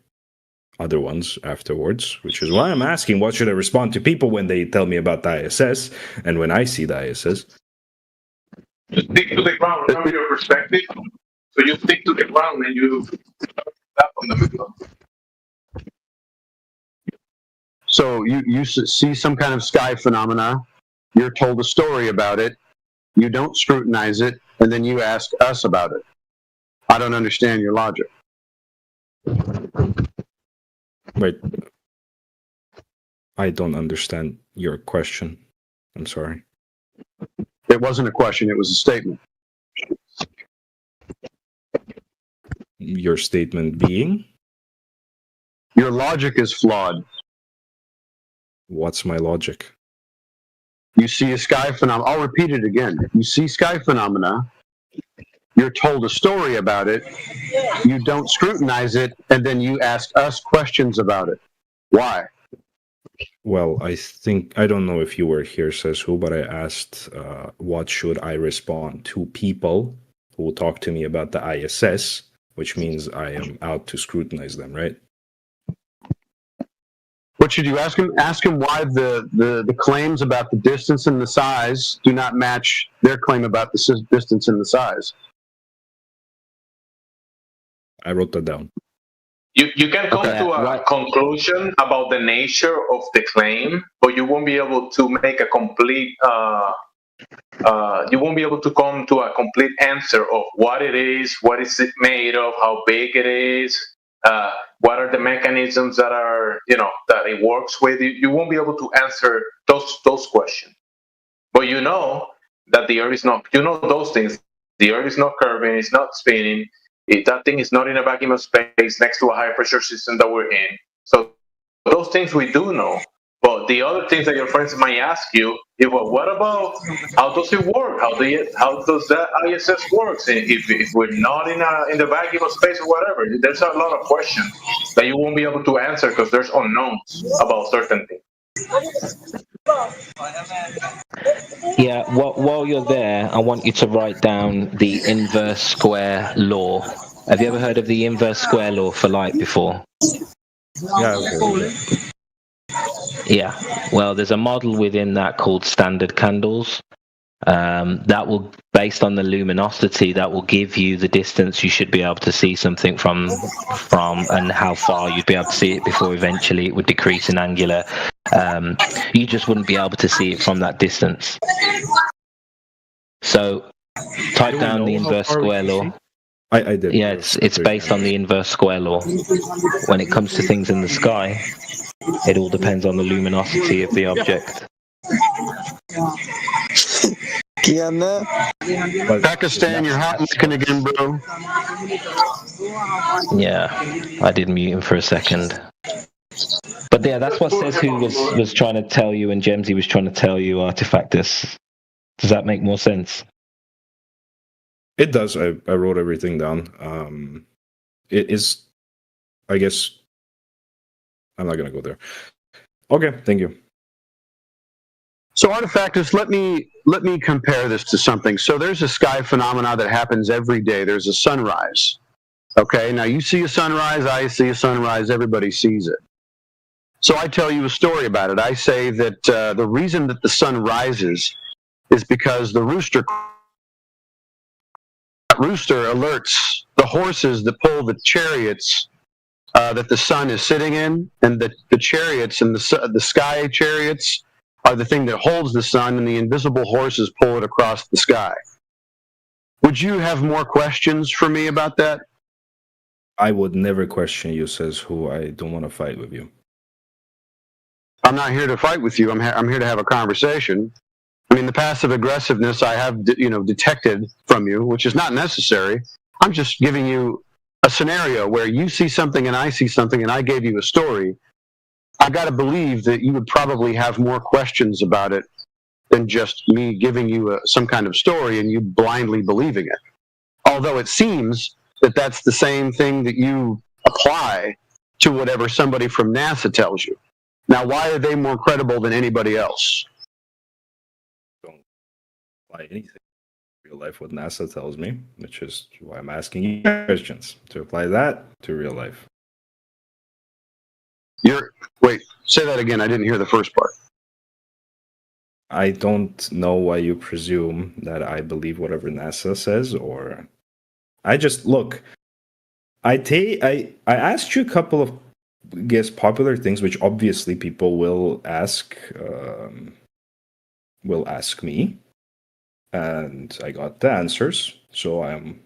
other ones afterwards, which is why I'm asking what should I respond to people when they tell me about the ISS and when I see the ISS. Just stick to the ground. Remember your perspective. So you stick to the ground and you tap on the middle. So you see some kind of sky phenomena. You're told a story about it. You don't scrutinize it, and then you ask us about it. I don't understand your logic. Wait. I don't understand your question. I'm sorry. It wasn't a question, it was a statement. Your statement being? Your logic is flawed. What's my logic? You see a sky phenomena. I'll repeat it again. You see sky phenomena. you're told a story about it, you don't scrutinize it, and then you ask us questions about it. Why? Well, I think, I don't know if you were here, says who, but I asked what should I respond to people who talk to me about the ISS, which means I am out to scrutinize them, right? What should you ask him? Ask him why the claims about the distance and the size do not match their claim about the distance and the size. I wrote that down. You can come to a conclusion about the nature of the claim, but you won't be able to make a complete. You won't be able to come to a complete answer of what it is it made of, how big it is, what are the mechanisms that are that it works with. You won't be able to answer those questions. But you know that the Earth is not. You know those things. The Earth is not curving. It's not spinning. That thing is not in a vacuum of space next to a high pressure system that we're in. So those things we do know. But the other things that your friends might ask you, well, what about how does it work? How does that ISS works? If we're not in the vacuum of space or whatever, there's a lot of questions that you won't be able to answer because there's unknowns about certain things. Yeah, while you're there, I want you to write down the inverse square law. Have you ever heard of the inverse square law for light before? Yeah, okay. Yeah, well, there's a model within that called standard candles. That will, based on the luminosity, that will give you the distance you should be able to see something from and how far you'd be able to see it before eventually it would decrease in angular. You just wouldn't be able to see it from that distance. So type down the inverse square law. I did. Yeah, it's based on the inverse square law. When it comes to things in the sky, it all depends on the luminosity of the object. Pakistan, you're hot looking again, bro. Yeah, I did mute him for a second. But yeah, that's what Says Who was trying to tell you, and Gemsy was trying to tell you, Artifactus. Does that make more sense? It does. I wrote everything down. It is, I guess, I'm not going to go there. Okay, thank you. So Artifactus, let me compare this to something. So there's a sky phenomena that happens every day. There's a sunrise. Okay, now you see a sunrise, I see a sunrise, everybody sees it. So I tell you a story about it. I say that the reason that the sun rises is because the rooster alerts the horses that pull the chariots that the sun is sitting in, and the chariots and the sky chariots are the thing that holds the sun, and the invisible horses pull it across the sky. Would you have more questions for me about that? I would never question you, Says Who. I don't want to fight with you. I'm not here to fight with you. I'm here to have a conversation. I mean, the passive aggressiveness I have, detected from you, which is not necessary. I'm just giving you a scenario where you see something and I see something, and I gave you a story. I got to believe that you would probably have more questions about it than just me giving you some kind of story and you blindly believing it. Although it seems that that's the same thing that you apply to whatever somebody from NASA tells you. Now, why are they more credible than anybody else? Don't apply anything in real life what NASA tells me, which is why I'm asking you questions to apply that to real life. Wait, say that again. I didn't hear the first part. I don't know why you presume that I believe whatever NASA says, or I just look. I asked you a couple of, I guess, popular things, which obviously people will ask me, and I got the answers. So I'm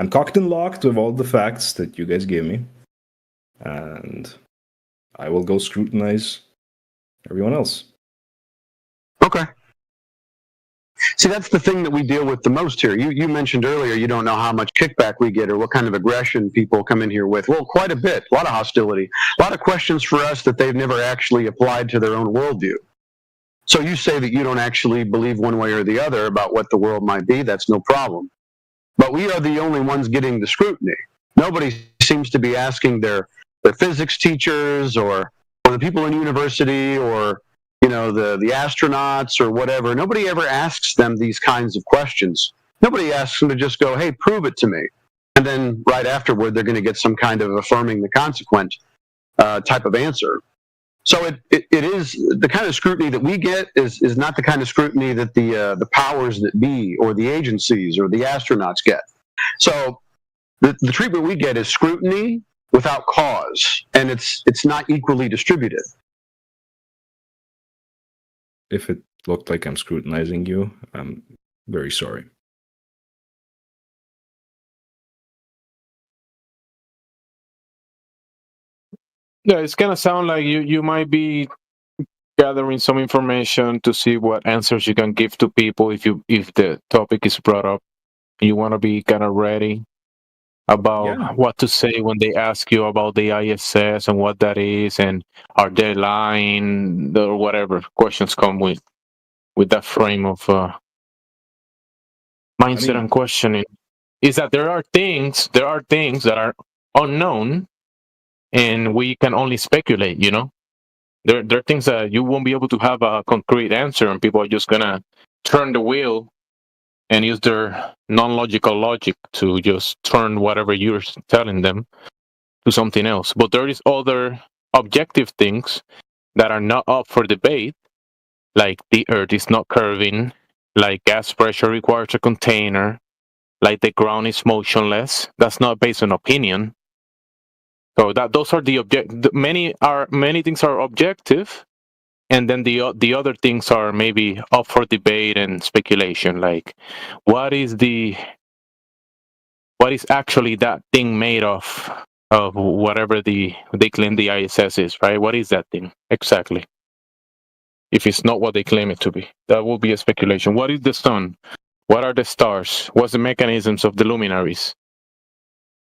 cocked and locked with all the facts that you guys gave me, and I will go scrutinize everyone else. Okay. See, that's the thing that we deal with the most here. You mentioned earlier you don't know how much kickback we get or what kind of aggression people come in here with. Well, quite a bit. A lot of hostility. A lot of questions for us that they've never actually applied to their own worldview. So you say that you don't actually believe one way or the other about what the world might be. That's no problem. but we are the only ones getting the scrutiny. Nobody seems to be asking their physics teachers or the people in university or the astronauts or whatever. Nobody ever asks them these kinds of questions. Nobody asks them to just go, hey, prove it to me. And then right afterward, they're going to get some kind of affirming the consequent type of answer. So it is the kind of scrutiny that we get is not the kind of scrutiny that the powers that be or the agencies or the astronauts get. So the treatment we get is scrutiny without cause, and it's not equally distributed. If it looked like I'm scrutinizing you, I'm very sorry. Yeah, it's gonna sound like you might be gathering some information to see what answers you can give to people if the topic is brought up. You want to be kind of ready about what to say when they ask you about the ISS and what that is, and are they lying or whatever questions come with that frame of mindset and questioning. Is that there are things that are unknown, and we can only speculate. There are things that you won't be able to have a concrete answer, and people are just gonna turn the wheel and use their non-logical logic to just turn whatever you're telling them to something else. But there is other objective things that are not up for debate, like the Earth is not curving, like gas pressure requires a container, like the ground is motionless. That's not based on opinion. So those are the many things are objective, and then the other things are maybe up for debate and speculation. Like, what is actually that thing made of whatever they claim the ISS is, right? What is that thing exactly? If it's not what they claim it to be, that will be a speculation. What is the sun? What are the stars? What's the mechanisms of the luminaries?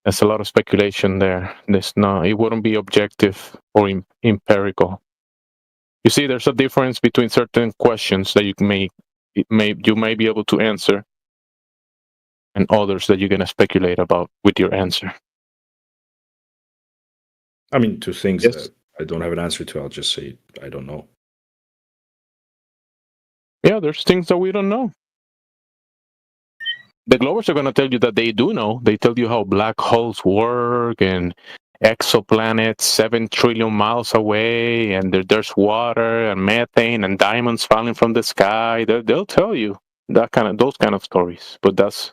There's a lot of speculation there. It wouldn't be objective or empirical. You see, there's a difference between certain questions that you may be able to answer, and others that you're gonna speculate about with your answer. I mean, to things that I don't have an answer to, I'll just say I don't know. Yeah, there's things that we don't know. The Globers are going to tell you that they do know. They tell you how black holes work and exoplanets 7 trillion miles away, and there's water and methane and diamonds falling from the sky. They'll tell you those kind of stories. But that's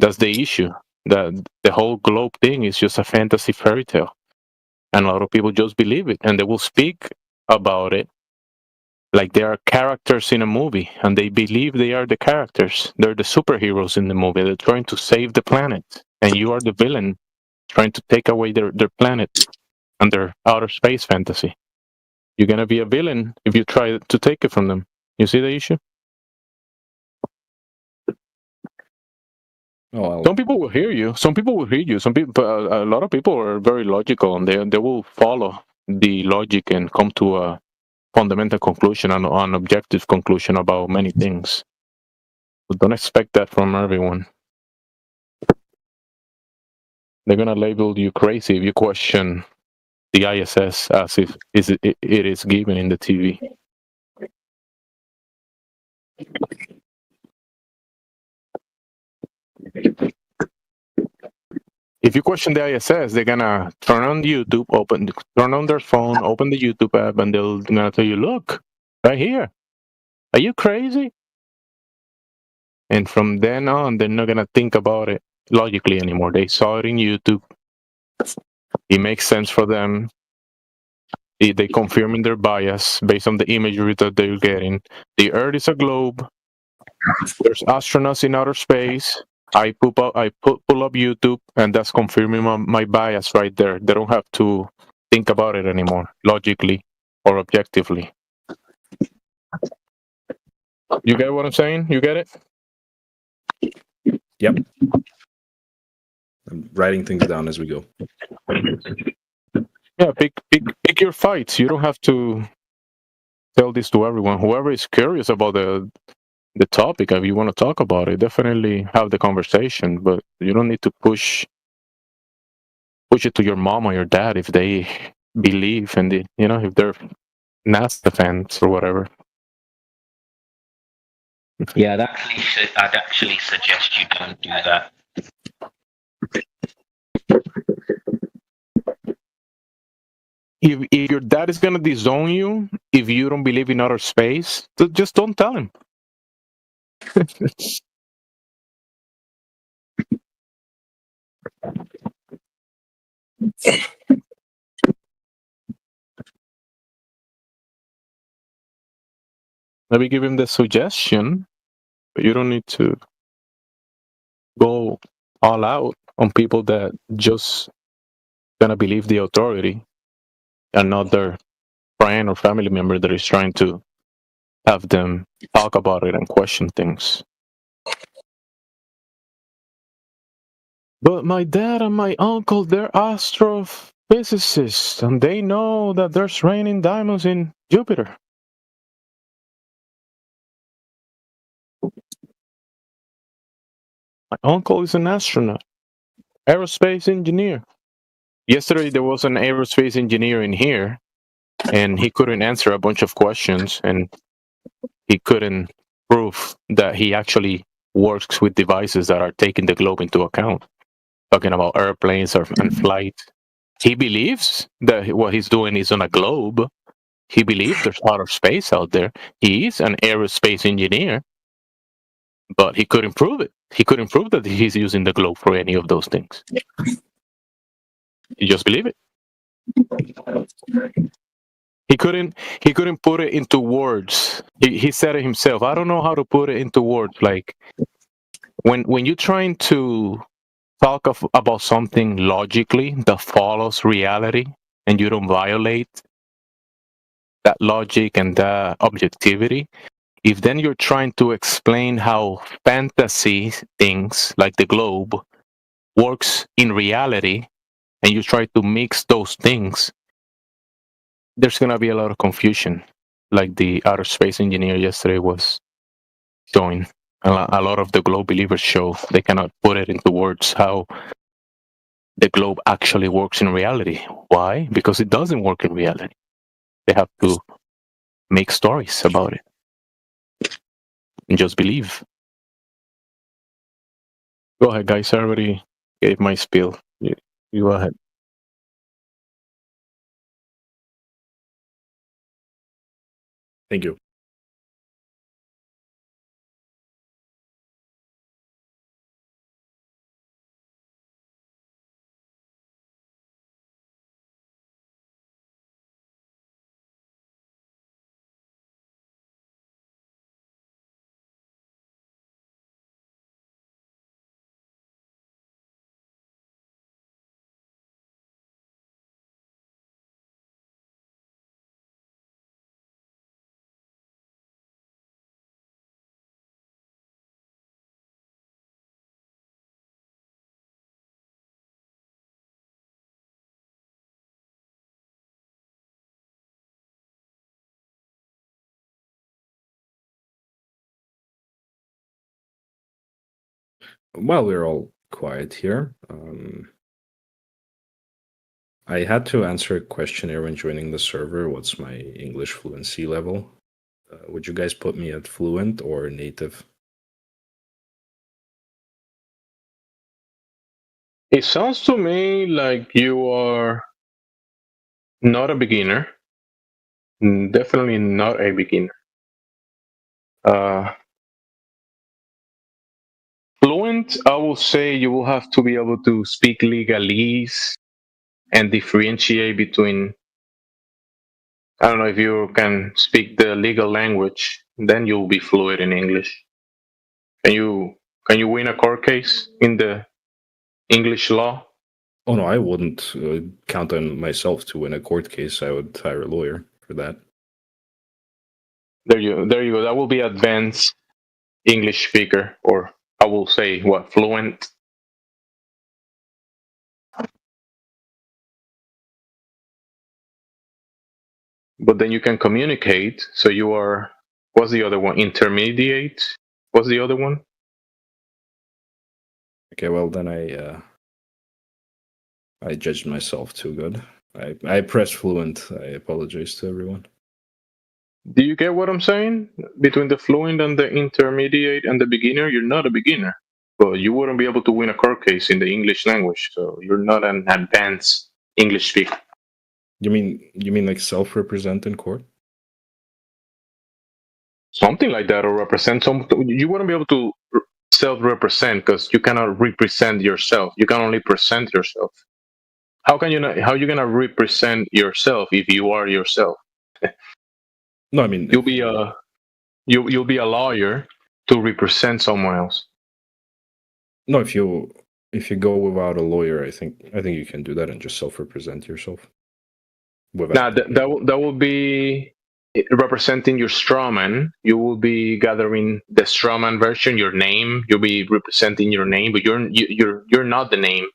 the issue. The whole globe thing is just a fantasy fairy tale, and a lot of people just believe it, and they will speak about it like they are characters in a movie, and they believe they are the characters. They're the superheroes in the movie. They're trying to save the planet, and you are the villain trying to take away their planet and their outer space fantasy. You're going to be a villain if you try to take it from them. You see the issue? Some people will hear you. Some people, a lot of people are very logical, and they will follow the logic and come to a fundamental conclusion and an objective conclusion about many things. But don't expect that from everyone. They're gonna label you crazy if you question the ISS as if it is given in the TV. If you question the ISS, they're gonna turn on YouTube, turn on their phone, open the YouTube app, and they're gonna tell you, "Look, right here. Are you crazy?" And from then on, they're not gonna think about it logically anymore. They saw it in YouTube. It makes sense for them. They confirming their bias based on the imagery that they're getting. The Earth is a globe. There's astronauts in outer space. I pull up YouTube, and that's confirming my bias right there. They don't have to think about it anymore, logically or objectively. You get what I'm saying? You get it? Yep. I'm writing things down as we go. Yeah, pick your fights. You don't have to tell this to everyone. Whoever is curious about the topic. If you want to talk about it, definitely have the conversation. But you don't need to push it to your mom or your dad if they believe in the, if they're NASA fans or whatever. Yeah, I'd actually suggest you don't do that. If your dad is gonna disown you if you don't believe in outer space, just don't tell him. Maybe give him the suggestion, but you don't need to go all out on people that just gonna believe the authority and not their friend or family member that is trying to have them talk about it and question things. But my dad and my uncle, they're astrophysicists, and they know that there's raining diamonds in Jupiter. My uncle is an astronaut, aerospace engineer. Yesterday there was an aerospace engineer in here, and he couldn't answer a bunch of questions, and he couldn't prove that he actually works with devices that are taking the globe into account. Talking about airplanes and flight. He believes that what he's doing is on a globe. He believes there's outer space out there. He is an aerospace engineer, but he couldn't prove it. He couldn't prove that he's using the globe for any of those things. He just believe it. He couldn't put it into words. He said it himself. I don't know how to put it into words. Like when you're trying to talk about something logically that follows reality, and you don't violate that logic and that objectivity, if then you're trying to explain how fantasy things like the globe works in reality, and you try to mix those things, there's going to be a lot of confusion, like the outer space engineer yesterday was showing. A lot of the globe believers show they cannot put it into words how the globe actually works in reality. Why? Because it doesn't work in reality. They have to make stories about it and just believe. Go ahead, guys. I already gave my spiel. You go ahead. Thank you. While we're all quiet here, I had to answer a questionnaire when joining the server. What's my English fluency level? Would you guys put me at fluent or native? It sounds to me like you are not a beginner. Definitely not a beginner. Fluent, I will say you will have to be able to speak legalese and differentiate between, I don't know if you can speak the legal language, then you'll be fluent in English. Can you win a court case in the English law? Oh no, I wouldn't count on myself to win a court case. I would hire a lawyer for that. There you go. That will be advanced English speaker, or I will say fluent. But then you can communicate. So you are, what's the other one? Intermediate. What's the other one? Okay, well then I judged myself too good. I pressed fluent. I apologize to everyone. Do you get what I'm saying? Between the fluent and the intermediate and the beginner, you're not a beginner. But you wouldn't be able to win a court case in the English language, so you're not an advanced English speaker. You mean like self-represent in court? Something like that, or represent some. You wouldn't be able to self-represent because you cannot represent yourself. You can only present yourself. How can you not? How you gonna represent yourself if you are yourself? No, I mean you'll be a lawyer to represent someone else. No, if you go without a lawyer, I think you can do that and just self-represent yourself. Now that will be representing your strawman. You will be gathering the strawman version, your name. You'll be representing your name, but you're not the name.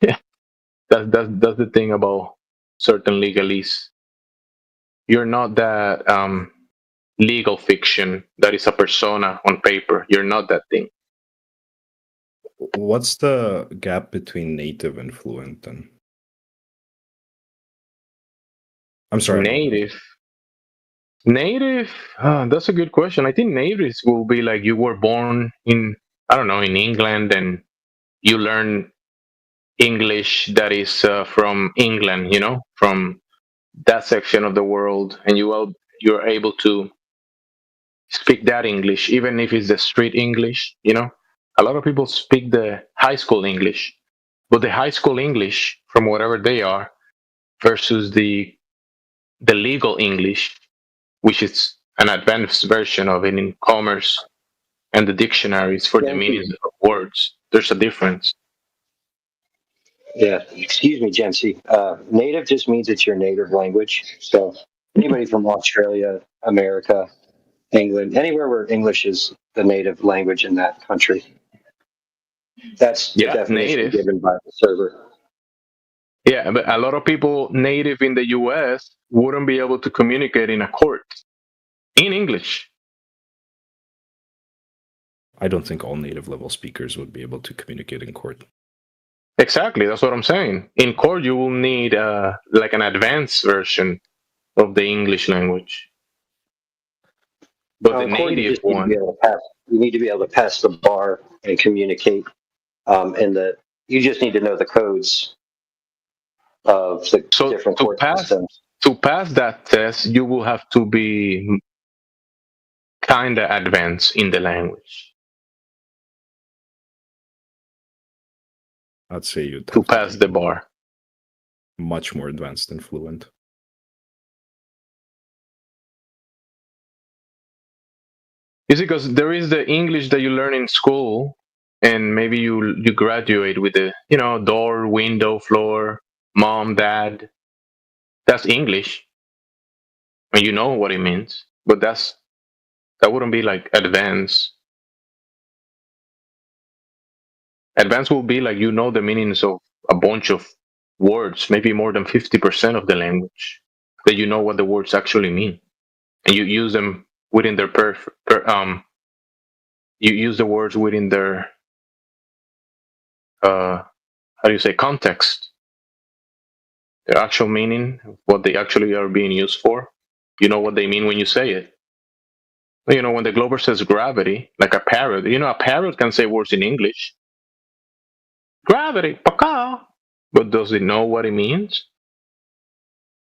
Yeah, that's the thing about certain legalese. You're not that legal fiction that is a persona on paper. You're not that thing. What's the gap between native and fluent then? I'm sorry. Native. That's a good question. I think natives will be like you were born in, I don't know, in England, and you learn English that is from England. You know, from that section of the world, and you're able to speak that English, even if it's the street English. You know, a lot of people speak the high school English, but the high school English, from whatever they are, versus the legal English, which is an advanced version of it in commerce and the dictionaries for the meanings of words. There's a difference. Yeah, excuse me, Jency. Native just means it's your native language. So anybody from Australia, America, England, anywhere where English is the native language in that country. That's the definition native given by the server. Yeah, but a lot of people native in the US wouldn't be able to communicate in a court in English. I don't think all native level speakers would be able to communicate in court. Exactly, that's what I'm saying. In court, you will need like an advanced version of the English language. But the native one, you need to be able to pass the bar and communicate. You just need to know the codes of the different court systems. To pass that test, you will have to be kind of advanced in the language. I'd say you'd to pass the bar. Much more advanced than fluent. Is it because there is the English that you learn in school, and maybe you graduate with the door, window, floor, mom, dad. That's English, and you know what it means. But that wouldn't be like advanced. Advanced will be like the meanings of a bunch of words, maybe more than 50% of the language, that you know what the words actually mean, and you use them within their you use the words within their context, their actual meaning, what they actually are being used for. You know what they mean when you say it. When the Glober says gravity, like a parrot, a parrot can say words in English. Gravity, paka. But does it know what it means?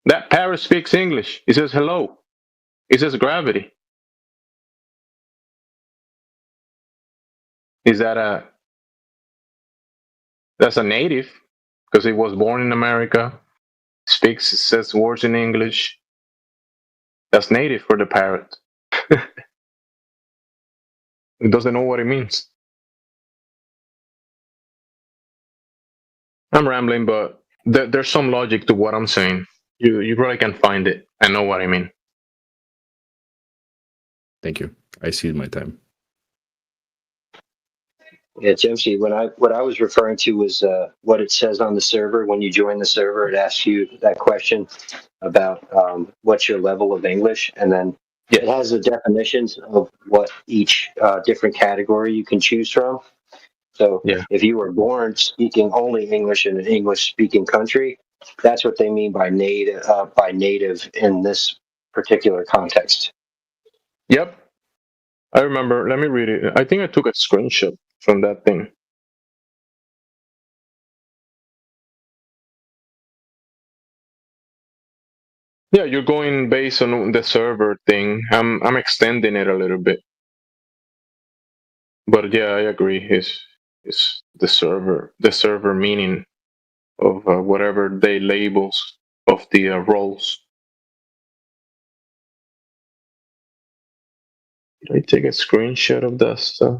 That parrot speaks English. It says hello. It says gravity. That's a native, because it was born in America, says words in English. That's native for the parrot. It doesn't know what it means. I'm rambling, but there's some logic to what I'm saying. You probably can find it. I know what I mean. Thank you. I cede my time. Yeah, Jamesy, what I was referring to was what it says on the server. When you join the server, it asks you that question about what's your level of English, and then It has the definitions of what each different category you can choose from. So if you were born speaking only English in an English-speaking country, that's what they mean by native in this particular context. Yep, I remember. Let me read it. I think I took a screenshot from that thing. Yeah, you're going based on the server thing. I'm extending it a little bit, but yeah, I agree. It's the server meaning of whatever they labels of the roles. Did I take a screenshot of that stuff?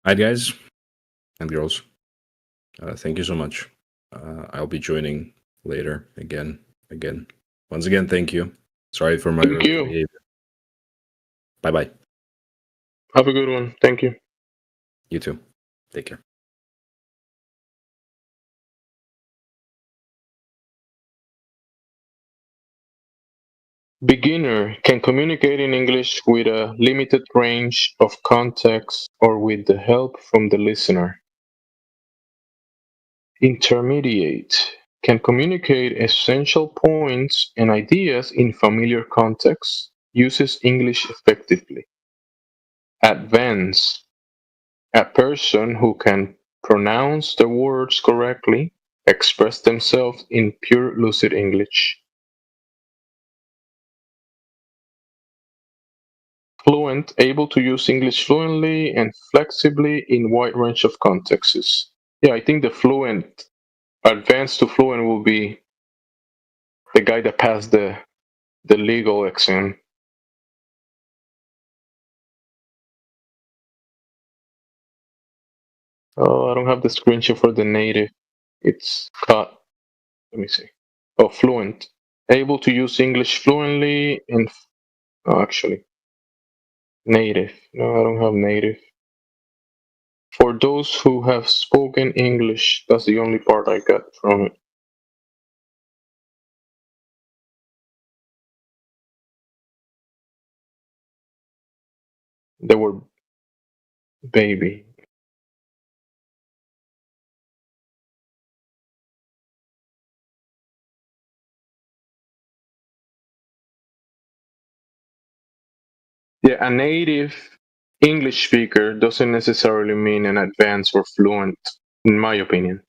Hi, guys and girls. Thank you so much. I'll be joining later again. Once again, thank you. Sorry for my Thank early you. behavior. Bye bye. Have a good one. Thank you. You too. Take care. Beginner can communicate in English with a limited range of context or with the help from the listener. Intermediate can communicate essential points and ideas in familiar contexts, uses English effectively. Advanced, a person who can pronounce the words correctly, express themselves in pure lucid English. Fluent, able to use English fluently and flexibly in wide range of contexts. Yeah, I think the fluent, advanced to fluent will be the guy that passed the legal exam. Oh, I don't have the screenshot for the native. It's cut. Let me see. Oh, fluent. Able to use English fluently and oh, actually, native. No, I don't have native. For those who have spoken English, that's the only part I got from it. They were baby. Yeah, a native English speaker doesn't necessarily mean an advanced or fluent, in my opinion.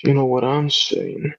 You know what I'm saying?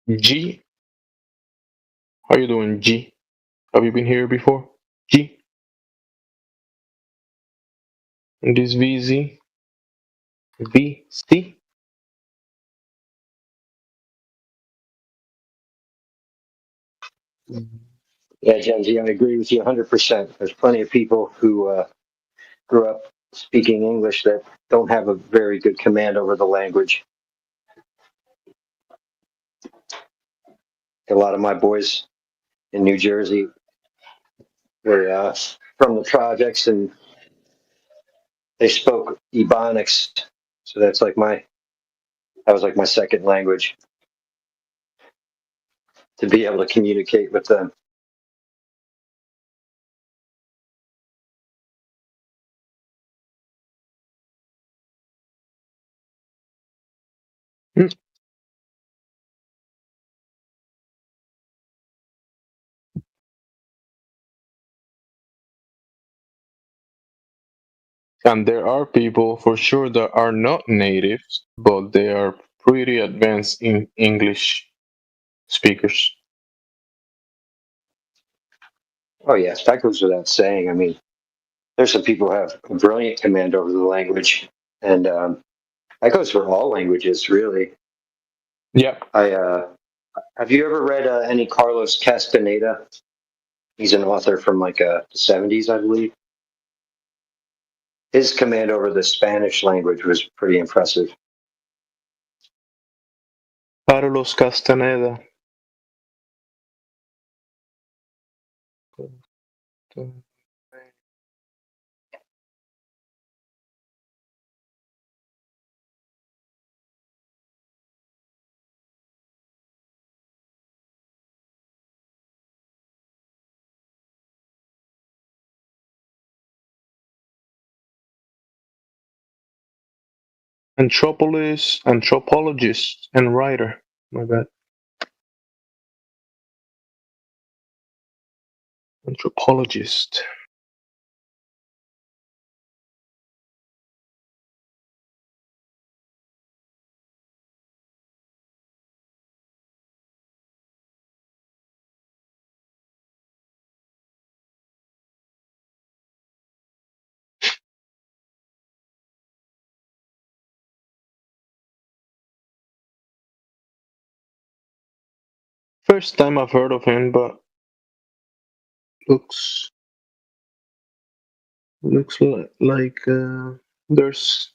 G, how you doing, G? Have you been here before? G? And this VZ? VC? Yeah, Gen Z, I agree with you 100%. There's plenty of people who grew up speaking English that don't have a very good command over the language. A lot of my boys in New Jersey were from the projects, and they spoke Ebonics, so that was like my second language to be able to communicate with them. And there are people for sure that are not natives, but they are pretty advanced in English speakers. Oh yes, that goes without saying. I mean, there's some people who have a brilliant command over the language, and that goes for all languages, really. Yep. Have you ever read any Carlos Castaneda? He's an author from like the 70s, I believe. His command over the Spanish language was pretty impressive. Carlos Castaneda. Anthropologist, and writer. My bad. Anthropologist. First time I've heard of him, but looks like there's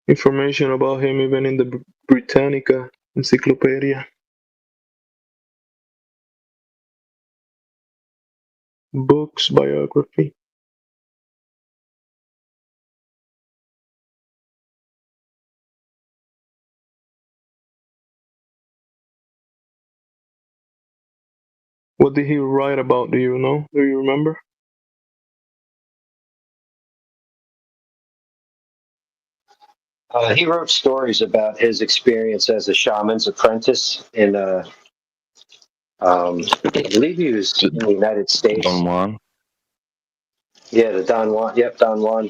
information about him even in the Britannica Encyclopedia. Books, biography. What did he write about? Do you know? Do you remember? He wrote stories about his experience as a shaman's apprentice in, I believe he was in the United States. Don Juan. Yeah, the Don Juan. Yep, Don Juan.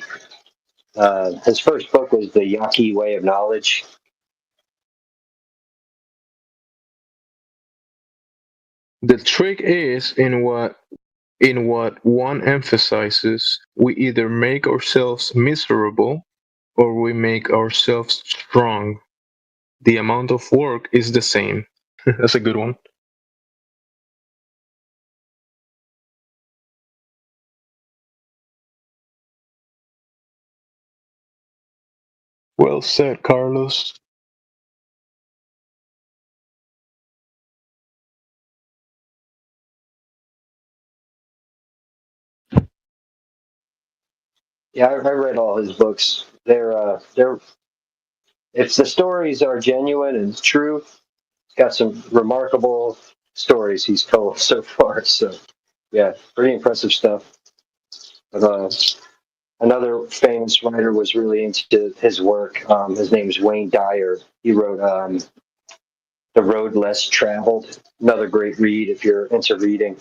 His first book was The Yaqui Way of Knowledge. The trick is in what one emphasizes. We either make ourselves miserable or we make ourselves strong. The amount of work is the same. That's a good one. Well said, Carlos. Yeah, I read all his books. They're if the stories are genuine and true, he's got some remarkable stories he's told so far. So, yeah, pretty impressive stuff. But, another famous writer was really into his work. His name is Wayne Dyer. He wrote The Road Less Traveled. Another great read if you're into reading.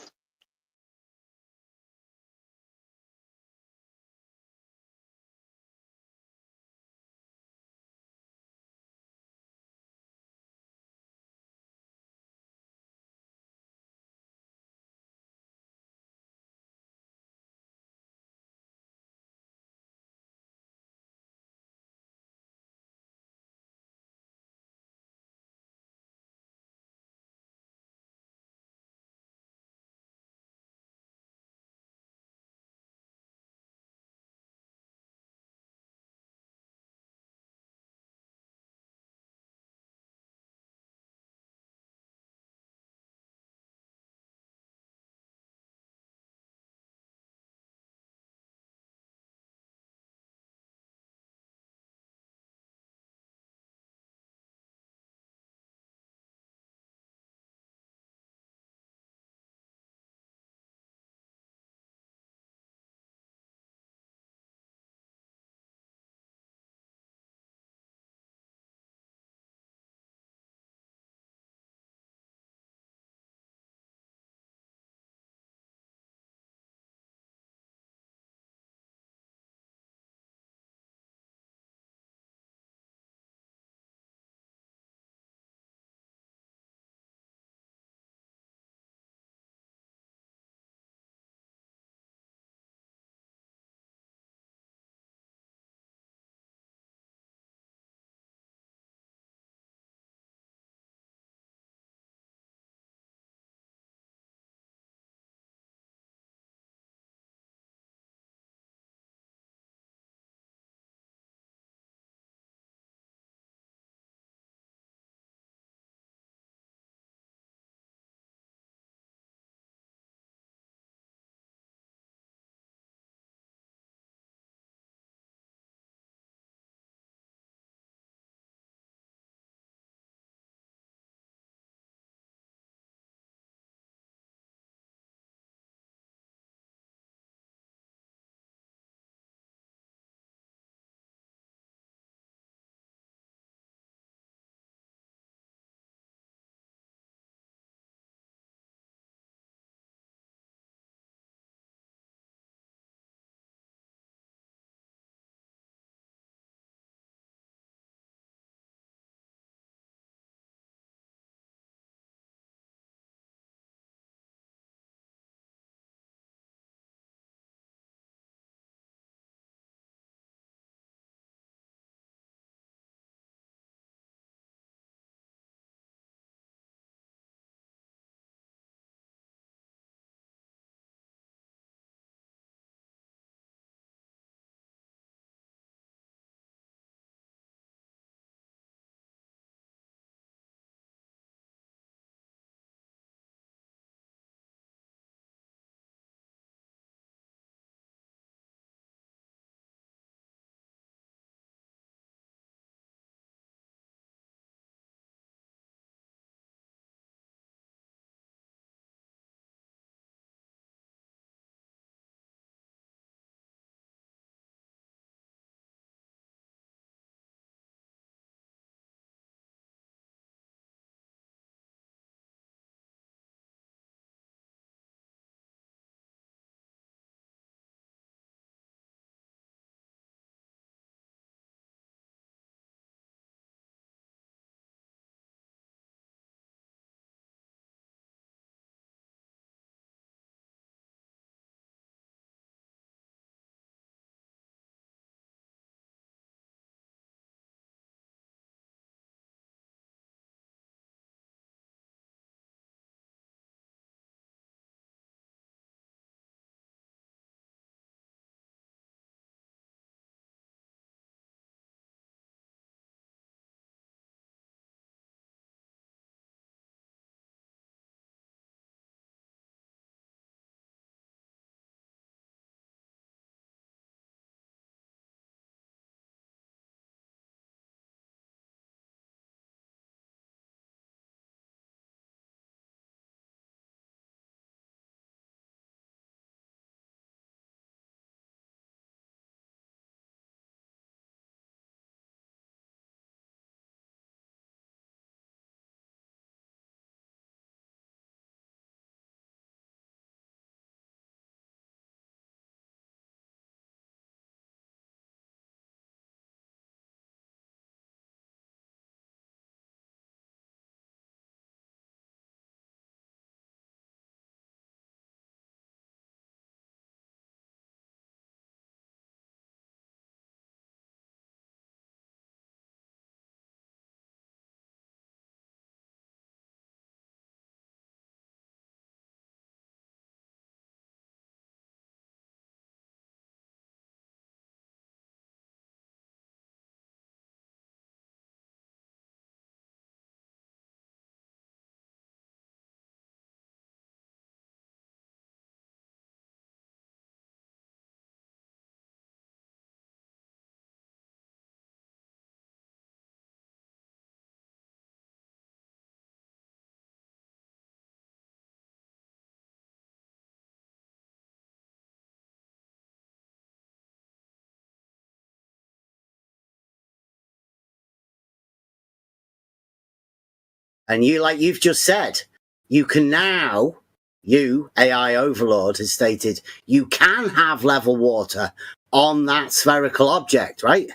And you, like you've just said, you can now, you, AI Overlord, has stated, you can have level water on that spherical object, right?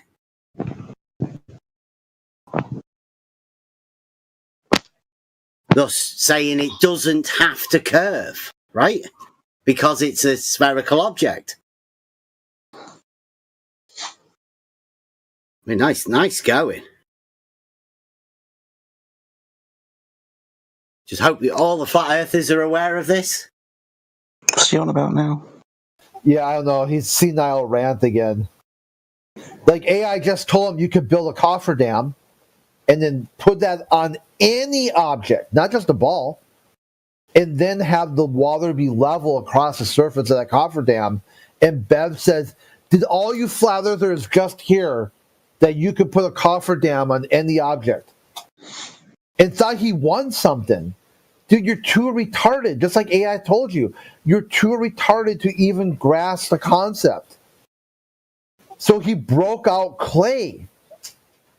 Thus saying it doesn't have to curve, right? Because it's a spherical object. I mean, nice going. Just hope that all the flat earthers are aware of this. What's he on about now? Yeah, I don't know. He's senile rant again. Like AI just told him you could build a cofferdam and then put that on any object, not just a ball, and then have the water be level across the surface of that cofferdam. And Bev says, did all you flat earthers just hear that you could put a cofferdam on any object? And thought he won something. Dude, you're too retarded. Just like AI told you. You're too retarded to even grasp the concept. So he broke out clay.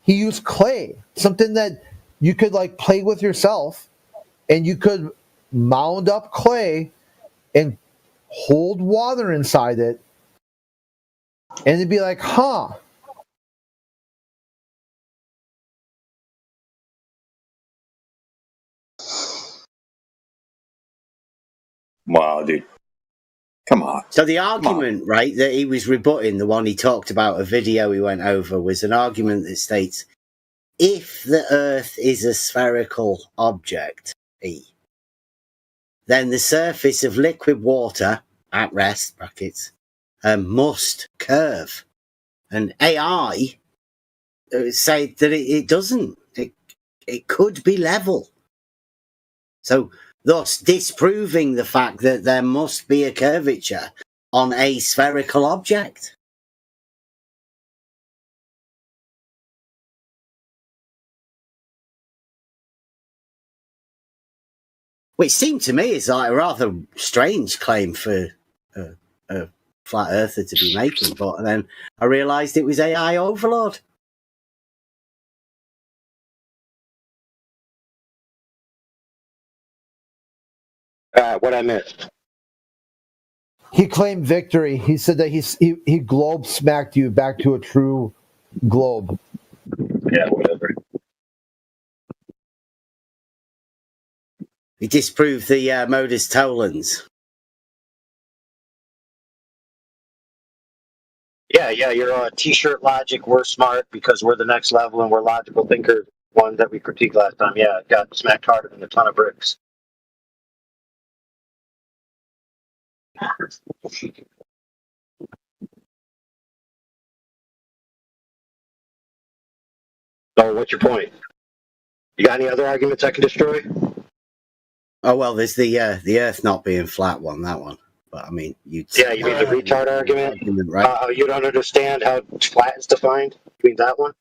He used clay. Something that you could like play with yourself. And you could mound up clay and hold water inside it. And it'd be like, huh. Wow, dude. Come on. So the argument, right, that he was rebutting, the one he talked about, a video he went over, was an argument that states, if the Earth is a spherical object, E, then the surface of liquid water, at rest, brackets, must curve. And AI say that it doesn't. It could be level. So, thus disproving the fact that there must be a curvature on a spherical object. Which seemed to me is like a rather strange claim for a flat earther to be making, but then I realised it was AI Overlord. What I missed. He claimed victory. He said that he globe smacked you back to a true globe. Yeah, whatever. He disproved the modus tollens. Yeah, you're T-shirt logic. We're smart because we're the next level and we're logical thinkers. One that we critiqued last time. Yeah, got smacked harder than a ton of bricks. So, what's your point? You got any other arguments I can destroy? Oh well, there's the Earth not being flat one, that one. But I mean, you mean the retard argument, right? You don't understand how flat is defined. You mean that one?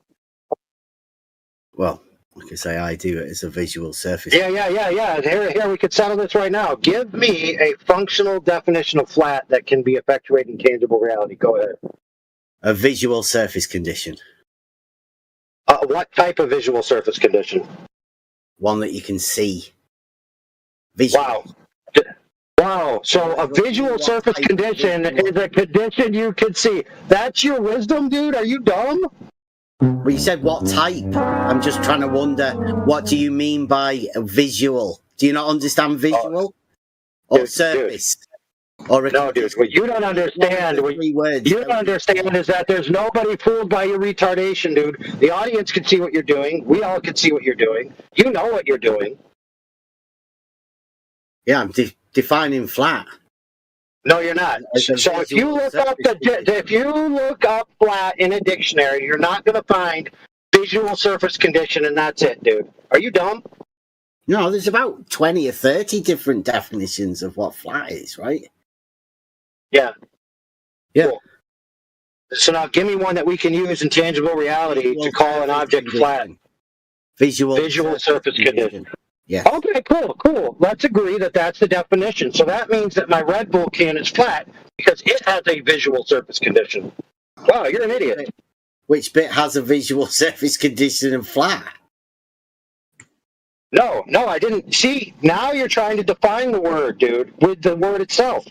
Well, like I say, I do it as a visual surface. Yeah. Here, we could settle this right now. Give me a functional definition of flat that can be effectuated in tangible reality. Go ahead. A visual surface condition. What type of visual surface condition? One that you can see. Visual. Wow. So a visual surface condition is a condition you can see. That's your wisdom, dude? Are you dumb? Well, you said what type? I'm just trying to wonder, what do you mean by visual? Do you not understand visual? Or surface? No, dude. What you don't understand, is that there's nobody fooled by your retardation, dude. The audience can see what you're doing. We all can see what you're doing. You know what you're doing. Yeah, I'm defining flat. No, you're not. So if you look up flat in a dictionary, you're not going to find visual surface condition, and that's it, dude. Are you dumb? No, there's about 20 or 30 different definitions of what flat is, right? Yeah. Cool. So now give me one that we can use in tangible reality to call an object flat. Visual surface condition. Yeah. Okay, cool. Let's agree that that's the definition. So that means that my Red Bull can is flat because it has a visual surface condition. Wow, you're an idiot. Which bit has a visual surface condition and flat? No, I didn't. See, now you're trying to define the word, dude, with the word itself.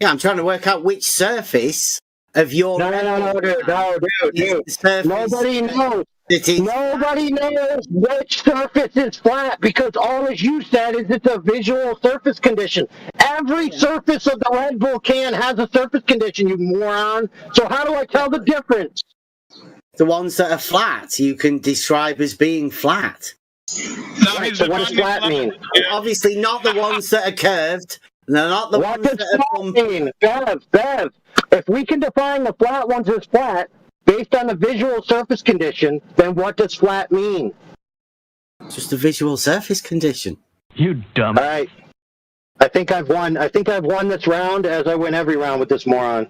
Yeah, I'm trying to work out which surface of your... No, dude. Nobody knows. Nobody knows which surface is flat because all as you said is it's a visual surface condition. Every surface of the Red Bull can has a surface condition, you moron. So how do I tell the difference? The ones that are flat, you can describe as being flat. Right, so what does flat mean? Obviously not the ones that are curved. They're not the What ones does that are... flat mean? Bev, if we can define the flat ones as flat based on the visual surface condition, then what does flat mean? Just a visual surface condition. You dumb. All right. I think I've won this round as I win every round with this moron.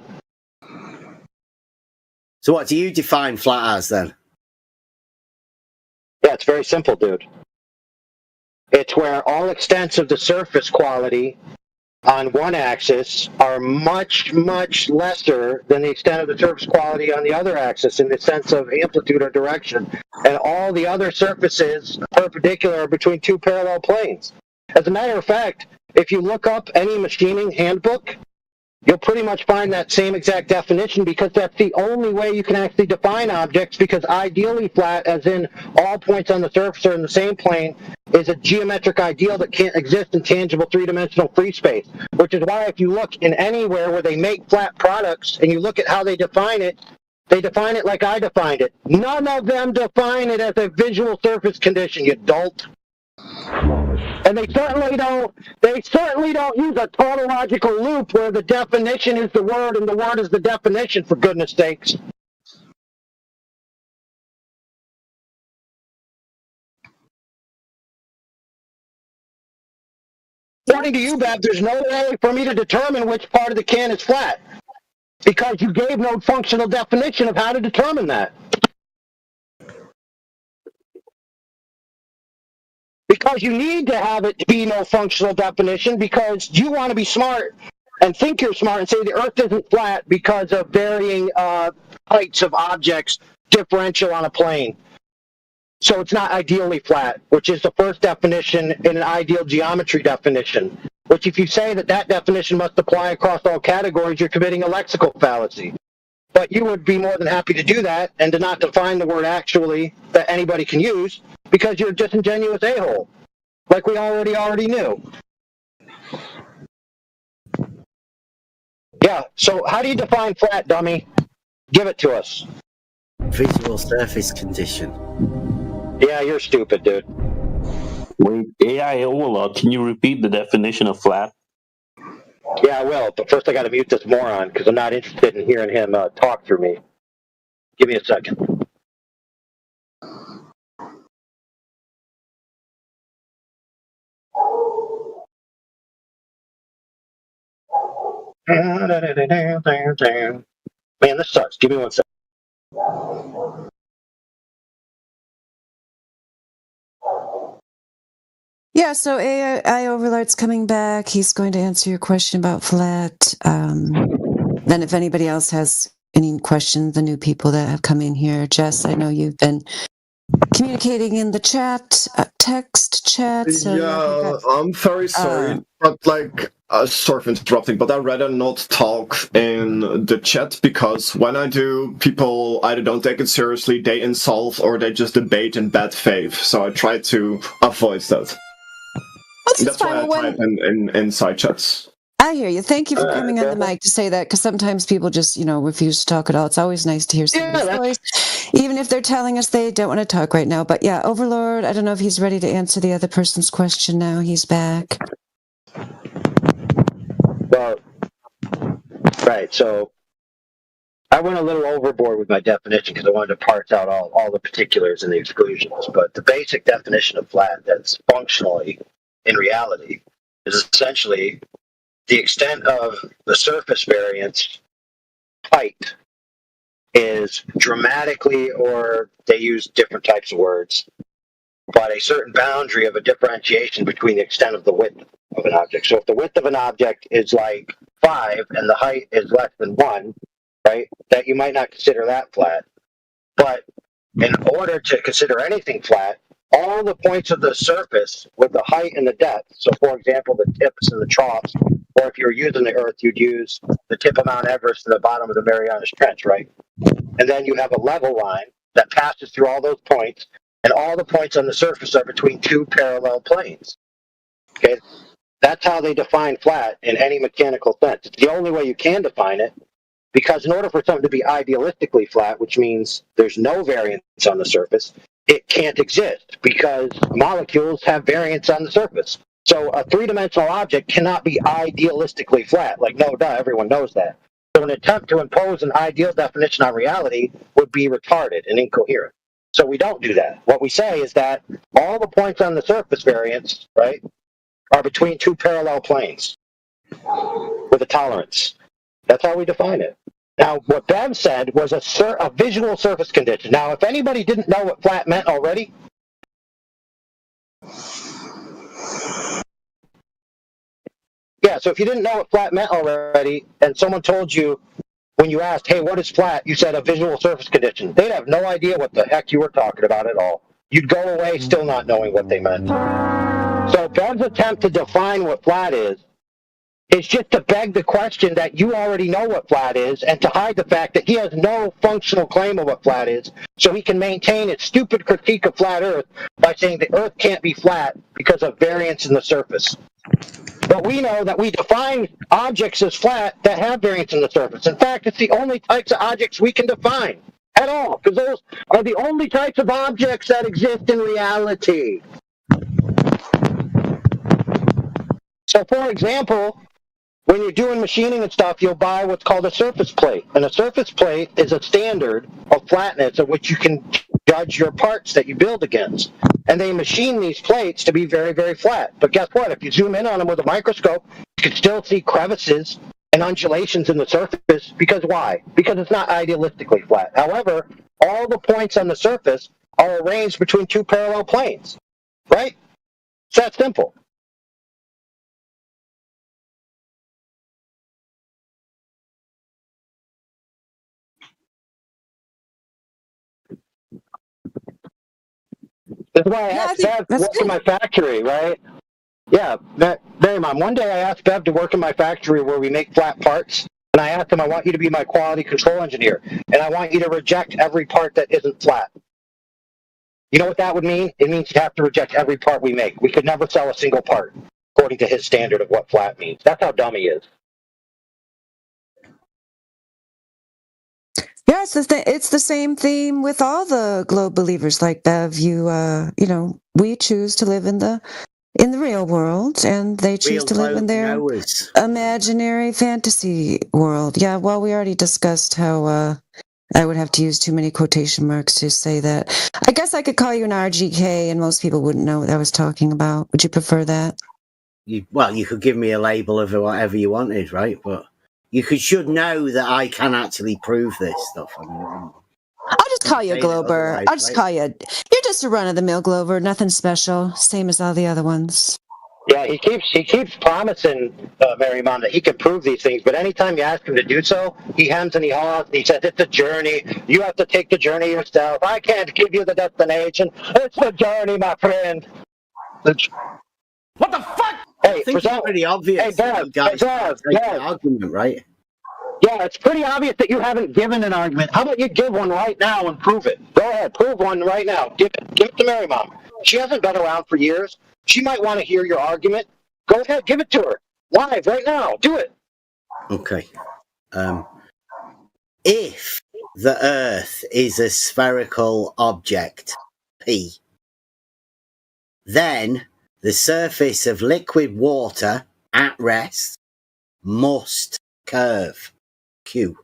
So what do you define flat as then? Yeah, it's very simple, dude. It's where all extents of the surface quality on one axis are much, much lesser than the extent of the surface quality on the other axis in the sense of amplitude or direction. And all the other surfaces perpendicular are between two parallel planes. As a matter of fact, if you look up any machining handbook, you'll pretty much find that same exact definition because that's the only way you can actually define objects, because ideally flat, as in all points on the surface are in the same plane, is a geometric ideal that can't exist in tangible three-dimensional free space, which is why if you look in anywhere where they make flat products and you look at how they define it like I defined it. None of them define it as a visual surface condition, you dolt. And they certainly don't use a tautological loop where the definition is the word and the word is the definition, for goodness sakes. According to you, Bev, there's no way for me to determine which part of the can is flat because you gave no functional definition of how to determine that. Because you need to have it be no functional definition because you want to be smart and think you're smart and say the Earth isn't flat because of varying heights of objects differential on a plane. So it's not ideally flat, which is the first definition in an ideal geometry definition, which if you say that definition must apply across all categories, you're committing a lexical fallacy. But you would be more than happy to do that and to not define the word actually that anybody can use because you're a disingenuous a-hole, like we already knew. Yeah, so how do you define flat, dummy? Give it to us. Visual surface condition. Yeah, you're stupid, dude. Wait, AI Overlord, can you repeat the definition of flat? Yeah, I will, but first I gotta mute this moron because I'm not interested in hearing him talk through me. Give me a second. Man, this sucks. Give me 1 second. Yeah, so AI Overlord's coming back. He's going to answer your question about flat. Then if anybody else has any questions, the new people that have come in here. Jess, I know you've been communicating in the chat, text chat. So yeah, I'm very sorry, but sorry for interrupting, but I'd rather not talk in the chat because when I do, people either don't take it seriously, they insult, or they just debate in bad faith. So I try to avoid that. That's why I type in side chats. I hear you. Thank you for coming on the mic to say that, because sometimes people just, refuse to talk at all. It's always nice to hear somebody's voice, even if they're telling us they don't want to talk right now. But yeah, Overlord, I don't know if he's ready to answer the other person's question now. He's back. Well, right, so I went a little overboard with my definition because I wanted to parse out all the particulars and the exclusions. But the basic definition of flat that's functionally, in reality, is essentially the extent of the surface variance height is dramatically, or they use different types of words, but a certain boundary of a differentiation between the extent of the width of an object. So if the width of an object is like 5 and the height is less than 1, right, that you might not consider that flat. But in order to consider anything flat, all the points of the surface with the height and the depth. So, for example, the tips and the troughs, or if you're using the Earth, you'd use the tip of Mount Everest to the bottom of the Marianas Trench, right? And then you have a level line that passes through all those points, and all the points on the surface are between two parallel planes. Okay, that's how they define flat in any mechanical sense. It's the only way you can define it, because in order for something to be idealistically flat, which means there's no variance on the surface, it can't exist because molecules have variance on the surface. So a three-dimensional object cannot be idealistically flat. Like, no, duh, everyone knows that. So an attempt to impose an ideal definition on reality would be retarded and incoherent. So we don't do that. What we say is that all the points on the surface variance, right, are between two parallel planes with a tolerance. That's how we define it. Now, what Bev said was a visual surface condition. Now, if anybody didn't know what flat meant already, yeah, so if you didn't know what flat meant already, and someone told you, when you asked, hey, what is flat, you said a visual surface condition, they'd have no idea what the heck you were talking about at all. You'd go away still not knowing what they meant. So Bev's attempt to define what flat is just to beg the question that you already know what flat is, and to hide the fact that he has no functional claim of what flat is, so he can maintain his stupid critique of flat Earth by saying the Earth can't be flat because of variance in the surface. But we know that we define objects as flat that have variance in the surface. In fact, it's the only types of objects we can define at all, because those are the only types of objects that exist in reality. So, for example, when you're doing machining and stuff, you'll buy what's called a surface plate. And a surface plate is a standard of flatness at which you can judge your parts that you build against. And they machine these plates to be very, very flat. But guess what? If you zoom in on them with a microscope, you can still see crevices and undulations in the surface. Because why? Because it's not idealistically flat. However, all the points on the surface are arranged between two parallel planes. Right? It's that simple. That's why I asked Bev to work in my factory, right? Yeah, Mary Mom, one day I asked Bev to work in my factory where we make flat parts, and I asked him, I want you to be my quality control engineer, and I want you to reject every part that isn't flat. You know what that would mean? It means you'd have to reject every part we make. We could never sell a single part, according to his standard of what flat means. That's how dumb he is. Yeah, it's the same theme with all the globe believers like Bev. You know, we choose to live in the real world, and they choose to live in their imaginary fantasy world. Yeah, well, we already discussed how I would have to use too many quotation marks to say that. I guess I could call you an RGK, and most people wouldn't know what I was talking about. Would you prefer that? You could give me a label of whatever you wanted, right? But you should know that I can actually prove this stuff. I mean, I'll just call you a Glober. I'll just call you. You're just a run-of-the-mill Glober. Nothing special. Same as all the other ones. Yeah, he keeps promising, Mary Mom, that he can prove these things, but anytime you ask him to do so, he hems and he haws, and he says, it's a journey. You have to take the journey yourself. I can't give you the destination. It's the journey, my friend. What the fuck? Hey, I think it's pretty obvious. Hey, Bev, argument, right? Yeah, it's pretty obvious that you haven't given an argument. How about you give one right now and prove it? Go ahead, prove one right now. Give it to Mary Mom. She hasn't been around for years. She might want to hear your argument. Go ahead, give it to her. Live, right now. Do it. Okay. If the Earth is a spherical object, P, then the surface of liquid water at rest must curve, Q.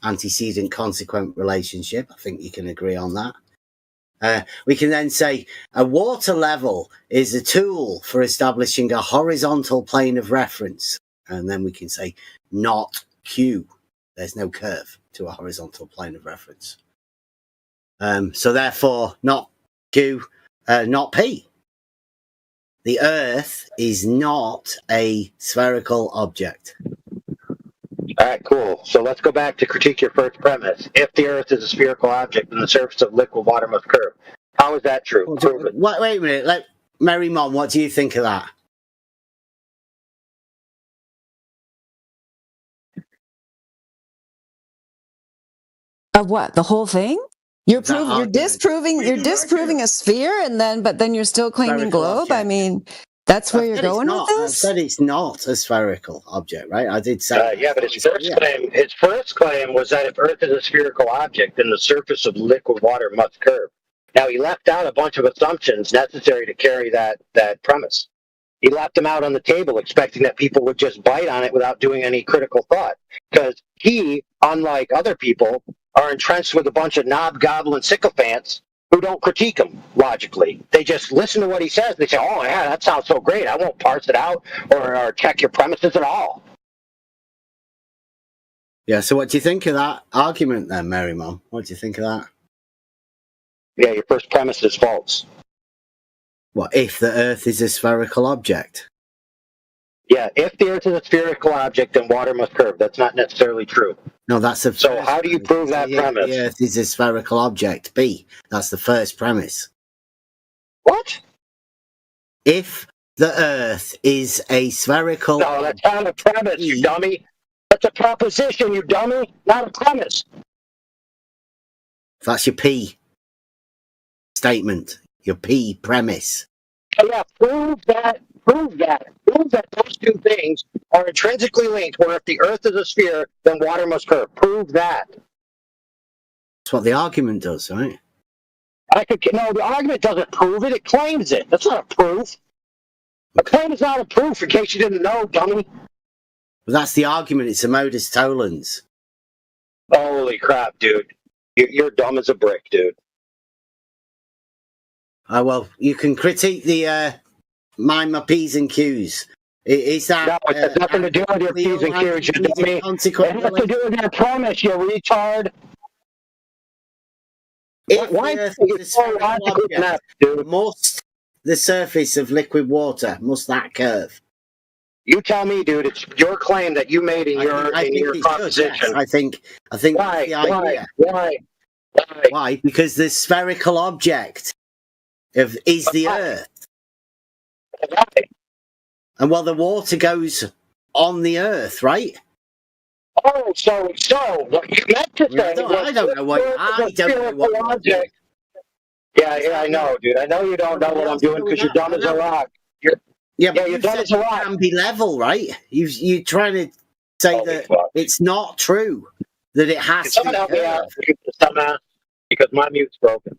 Antecedent consequent relationship. I think you can agree on that. We can then say a water level is a tool for establishing a horizontal plane of reference. And then we can say not Q. There's no curve to a horizontal plane of reference. So therefore, not Q, not P. The Earth is not a spherical object. All right, cool. So let's go back to critique your first premise. If the Earth is a spherical object, then the surface of liquid water must curve. How is that true? Prove it. Wait a minute. Mary Mom, what do you think of that? Of what? The whole thing? You're That disproving a sphere, but then you're still claiming Spherical globe. I object. mean, that's where I you're said it's going with not. I this. said it's not a spherical object, right? I did say. Yeah, but his first claim was that if Earth is a spherical object, then the surface of liquid water must curve. Now he left out a bunch of assumptions necessary to carry that premise. He left them out on the table, expecting that people would just bite on it without doing any critical thought. Because he, unlike other people, are entrenched with a bunch of knob-gobbling sycophants who don't critique him logically. They just listen to what he says. They say, oh, yeah, that sounds so great. I won't parse it out or check your premises at all. Yeah, so what do you think of that argument then, Mary Mom? What do you think of that? Yeah, your first premise is false. What, if the Earth is a spherical object? Yeah, if the Earth is a spherical object, then water must curve. That's not necessarily true. No, that's a. So how do you prove that premise? The Earth is a spherical object. B. That's the first premise. What? If the Earth is a spherical. No, that's not a premise, you dummy. That's a proposition, you dummy, not a premise. That's your P statement. Your P premise. Oh, yeah, prove that those two things are intrinsically linked, where if the Earth is a sphere, then water must curve. Prove that. That's what the argument does, right? No, the argument doesn't prove it, it claims it. That's not a proof. A claim is not a proof, in case you didn't know, dummy. But that's the argument, it's a modus tollens. Holy crap, dude. You're dumb as a brick, dude. Oh, well, you can critique the mind my P's and Q's. Is that... No, it has nothing to do with your P's and Q's, you dummy. It has to do with your premise, you retard. Why is so object, must the surface of liquid water, must that curve? You tell me, dude. It's your claim that you made in your proposition. Yes. I think Why? that's the idea. Why? Because the spherical object is the Earth. Why? And well, the water goes on the Earth, right? Oh, so what you meant to say? I don't know what object. Yeah, I know, dude. I know you don't know what I'm doing because you're dumb as a rock. Yeah, but you're you dumb said as a it rock. can be level, right? You're trying to say that it's not true, that it has to Someone help me out, because my mute's broken.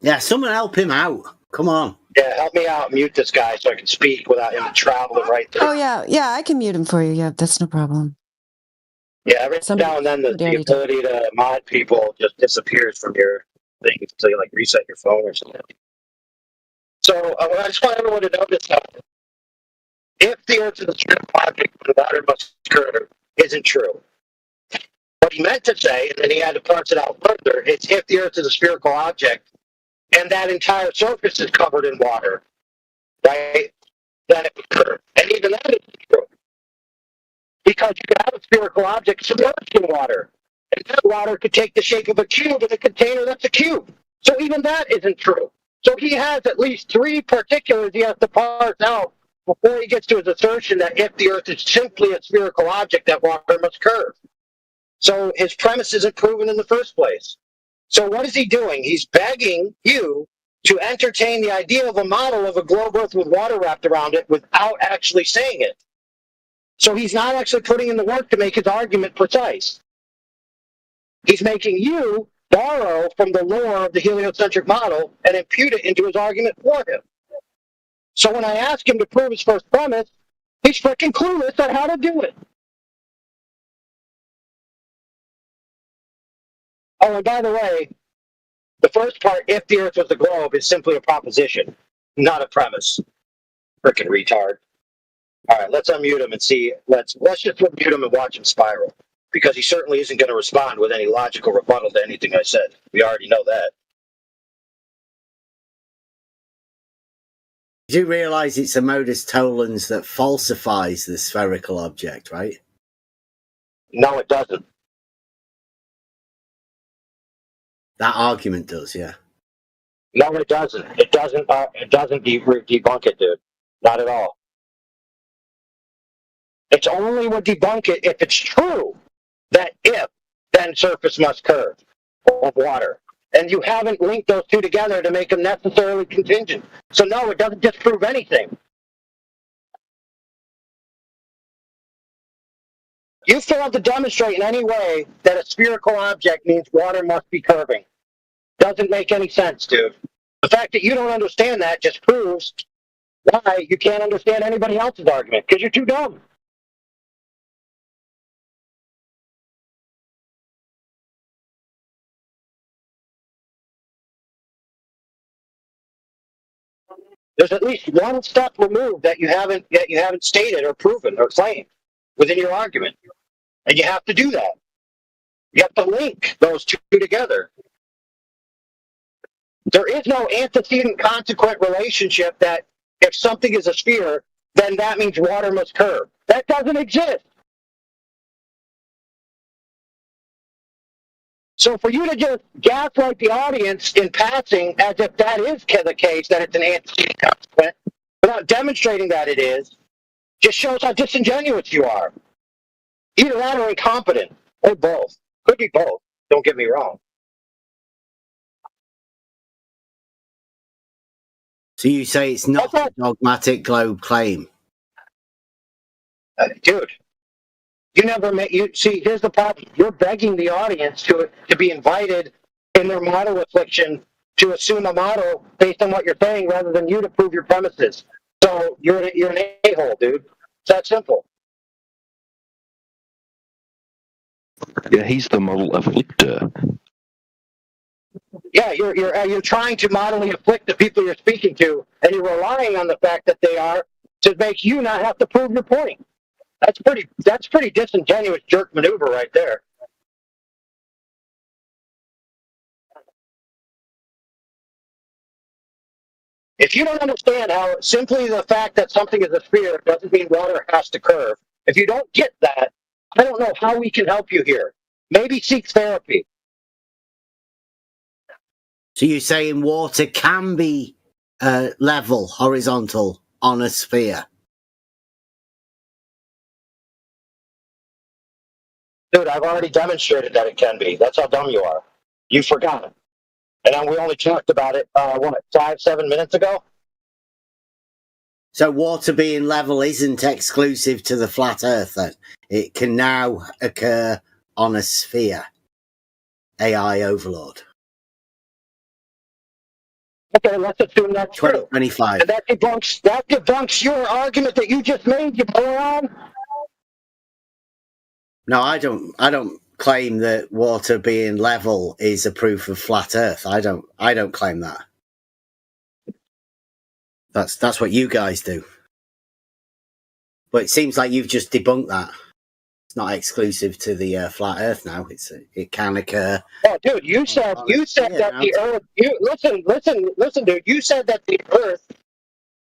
Yeah, someone help him out. Come on. Yeah, help me out. Mute this guy so I can speak without him traveling right through. Oh yeah, I can mute him for you. Yeah, that's no problem. Yeah, every now and then the ability to mod people just disappears from your thing until you like reset your phone or something. So I just want everyone to notice that if the Earth is a spherical object, the water must curve isn't true. What he meant to say, and then he had to parse it out further, is if the Earth is a spherical object and that entire surface is covered in water, right, then it would curve. And even that isn't true. Because you could have a spherical object submerged in water, and that water could take the shape of a cube in a container that's a cube. So even that isn't true. So he has at least three particulars he has to parse out before he gets to his assertion that if the Earth is simply a spherical object, that water must curve. So his premise isn't proven in the first place. So what is he doing? He's begging you to entertain the idea of a model of a globe Earth with water wrapped around it without actually saying it. So he's not actually putting in the work to make his argument precise. He's making you borrow from the lore of the heliocentric model and impute it into his argument for him. So when I ask him to prove his first premise, he's freaking clueless on how to do it. Oh, and by the way, the first part, if the Earth was a globe, is simply a proposition, not a premise. Freaking retard. All right, let's unmute him and see. Let's just unmute him and watch him spiral, because he certainly isn't going to respond with any logical rebuttal to anything I said. We already know that. Do you realize it's a modus tollens that falsifies the spherical object, right? No, it doesn't. That argument does, yeah. No, it doesn't. It doesn't. It doesn't debunk it, dude. Not at all. It's only would debunk it if it's true that if, then surface must curve of water. And you haven't linked those two together to make them necessarily contingent. So no, it doesn't disprove anything. You failed to demonstrate in any way that a spherical object means water must be curving. Doesn't make any sense, dude. The fact that you don't understand that just proves why you can't understand anybody else's argument, because you're too dumb. There's at least one step removed that you haven't stated or proven or claimed within your argument. And you have to do that. You have to link those two together. There is no antecedent consequent relationship that if something is a sphere, then that means water must curve. That doesn't exist. So for you to just gaslight the audience in passing as if that is the case, that it's an antecedent consequent, without demonstrating that it is, just shows how disingenuous you are. Either that or incompetent, or both. Could be both, don't get me wrong. So you say it's not a dogmatic globe claim? Dude, you never met. You see, here's the problem. You're begging the audience to be invited in their model affliction to assume a model based on what you're saying, rather than you to prove your premises. So you're an a-hole, dude. It's that simple. Yeah, he's the model afflictor. Yeah, you're trying to modally afflict the people you're speaking to, and you're relying on the fact that they are to make you not have to prove your point. That's pretty disingenuous jerk maneuver right there. If you don't understand how simply the fact that something is a sphere doesn't mean water has to curve, if you don't get that, I don't know how we can help you here. Maybe seek therapy. So you're saying water can be level, horizontal, on a sphere? Dude, I've already demonstrated that it can be. That's how dumb you are. You forgot. And then we only talked about it, 5-7 minutes ago? So water being level isn't exclusive to the flat earth, then? It can now occur on a sphere. AI overlord. Okay, let's assume that's true. 2025. And that debunks your argument that you just made, you moron. No, I don't claim that water being level is a proof of flat earth. I don't claim that. That's what you guys do. But it seems like you've just debunked that. It's not exclusive to the flat earth now. It can occur. Oh, dude, you said that the earth. Listen, dude. You said that the earth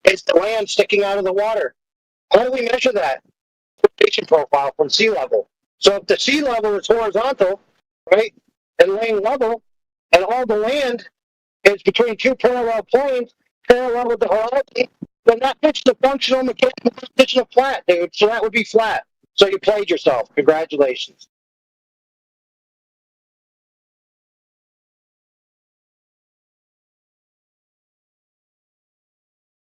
is the land sticking out of the water. How do we measure that? Precipitation profile from sea level. So if the sea level is horizontal, right, and laying level, and all the land is between two parallel planes, parallel with the horizon, then that fits the functional mechanical definition of flat, dude. So that would be flat. So you played yourself. Congratulations.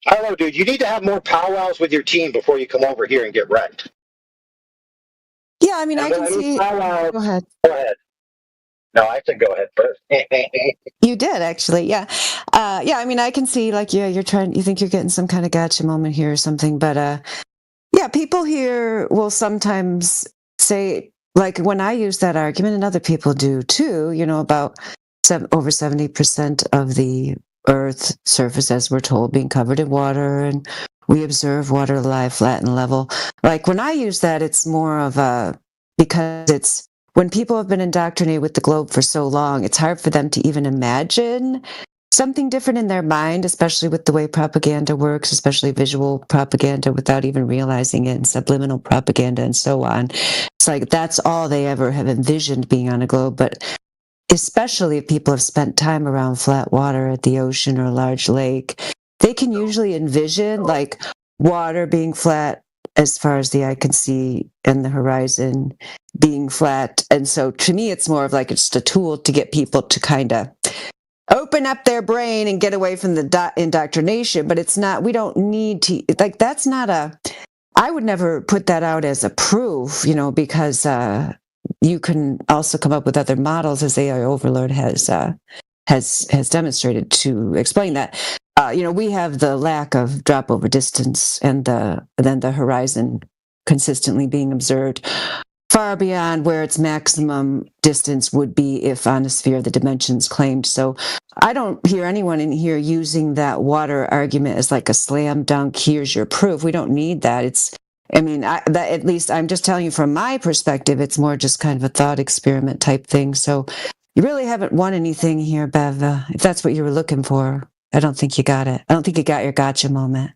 I don't know, dude. You need to have more powwows with your team before you come over here and get wrecked. Yeah, I mean, I can see. Go ahead. Go ahead. No, I said go ahead first. You did actually, yeah. Yeah, I mean, I can see like, yeah, you think you're getting some kind of gotcha moment here or something, but yeah, people here will sometimes say, like when I use that argument, and other people do too, about over 70% of the Earth's surface, as we're told, being covered in water, and we observe water lie flat and level. Like when I use that, it's more of because it's when people have been indoctrinated with the globe for so long, it's hard for them to even imagine something different in their mind, especially with the way propaganda works, especially visual propaganda, without even realizing it, and subliminal propaganda and so on. It's like that's all they ever have envisioned being on a globe. But especially if people have spent time around flat water at the ocean or a large lake, they can usually envision like water being flat as far as the eye can see and the horizon being flat. And so to me, it's more of like it's a tool to get people to kind of open up their brain and get away from the indoctrination. But it's not, we don't need to, like, that's not I would never put that out as a proof, because you can also come up with other models, as AI Overlord has demonstrated to explain that. We have the lack of drop over distance and then the horizon consistently being observed far beyond where its maximum distance would be if on a sphere the dimensions claimed. So I don't hear anyone in here using that water argument as like a slam dunk, here's your proof. We don't need that. At least I'm just telling you from my perspective, it's more just kind of a thought experiment type thing. So you really haven't won anything here, Bev. If that's what you were looking for, I don't think you got it. I don't think you got your gotcha moment.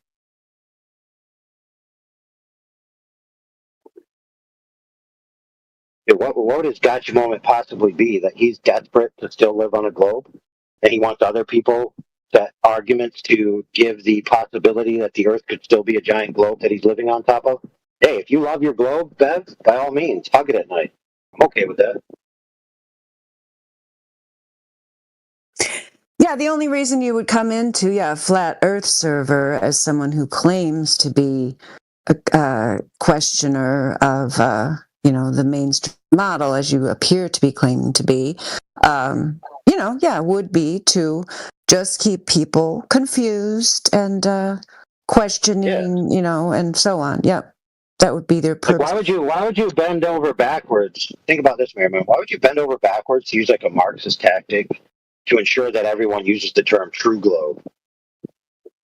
What would his gotcha moment possibly be? That he's desperate to still live on a globe, and he wants other people arguments to give the possibility that the Earth could still be a giant globe that he's living on top of? Hey, if you love your globe, Bev, by all means, hug it at night. I'm okay with that. Yeah, the only reason you would come into a flat Earth server as someone who claims to be a questioner of the mainstream model, as you appear to be claiming to be, would be to just keep people confused and questioning, and so on. Yep. That would be their purpose. Like, why would you bend over backwards? Think about this, Merriman. Why would you bend over backwards to use like a Marxist tactic to ensure that everyone uses the term true globe?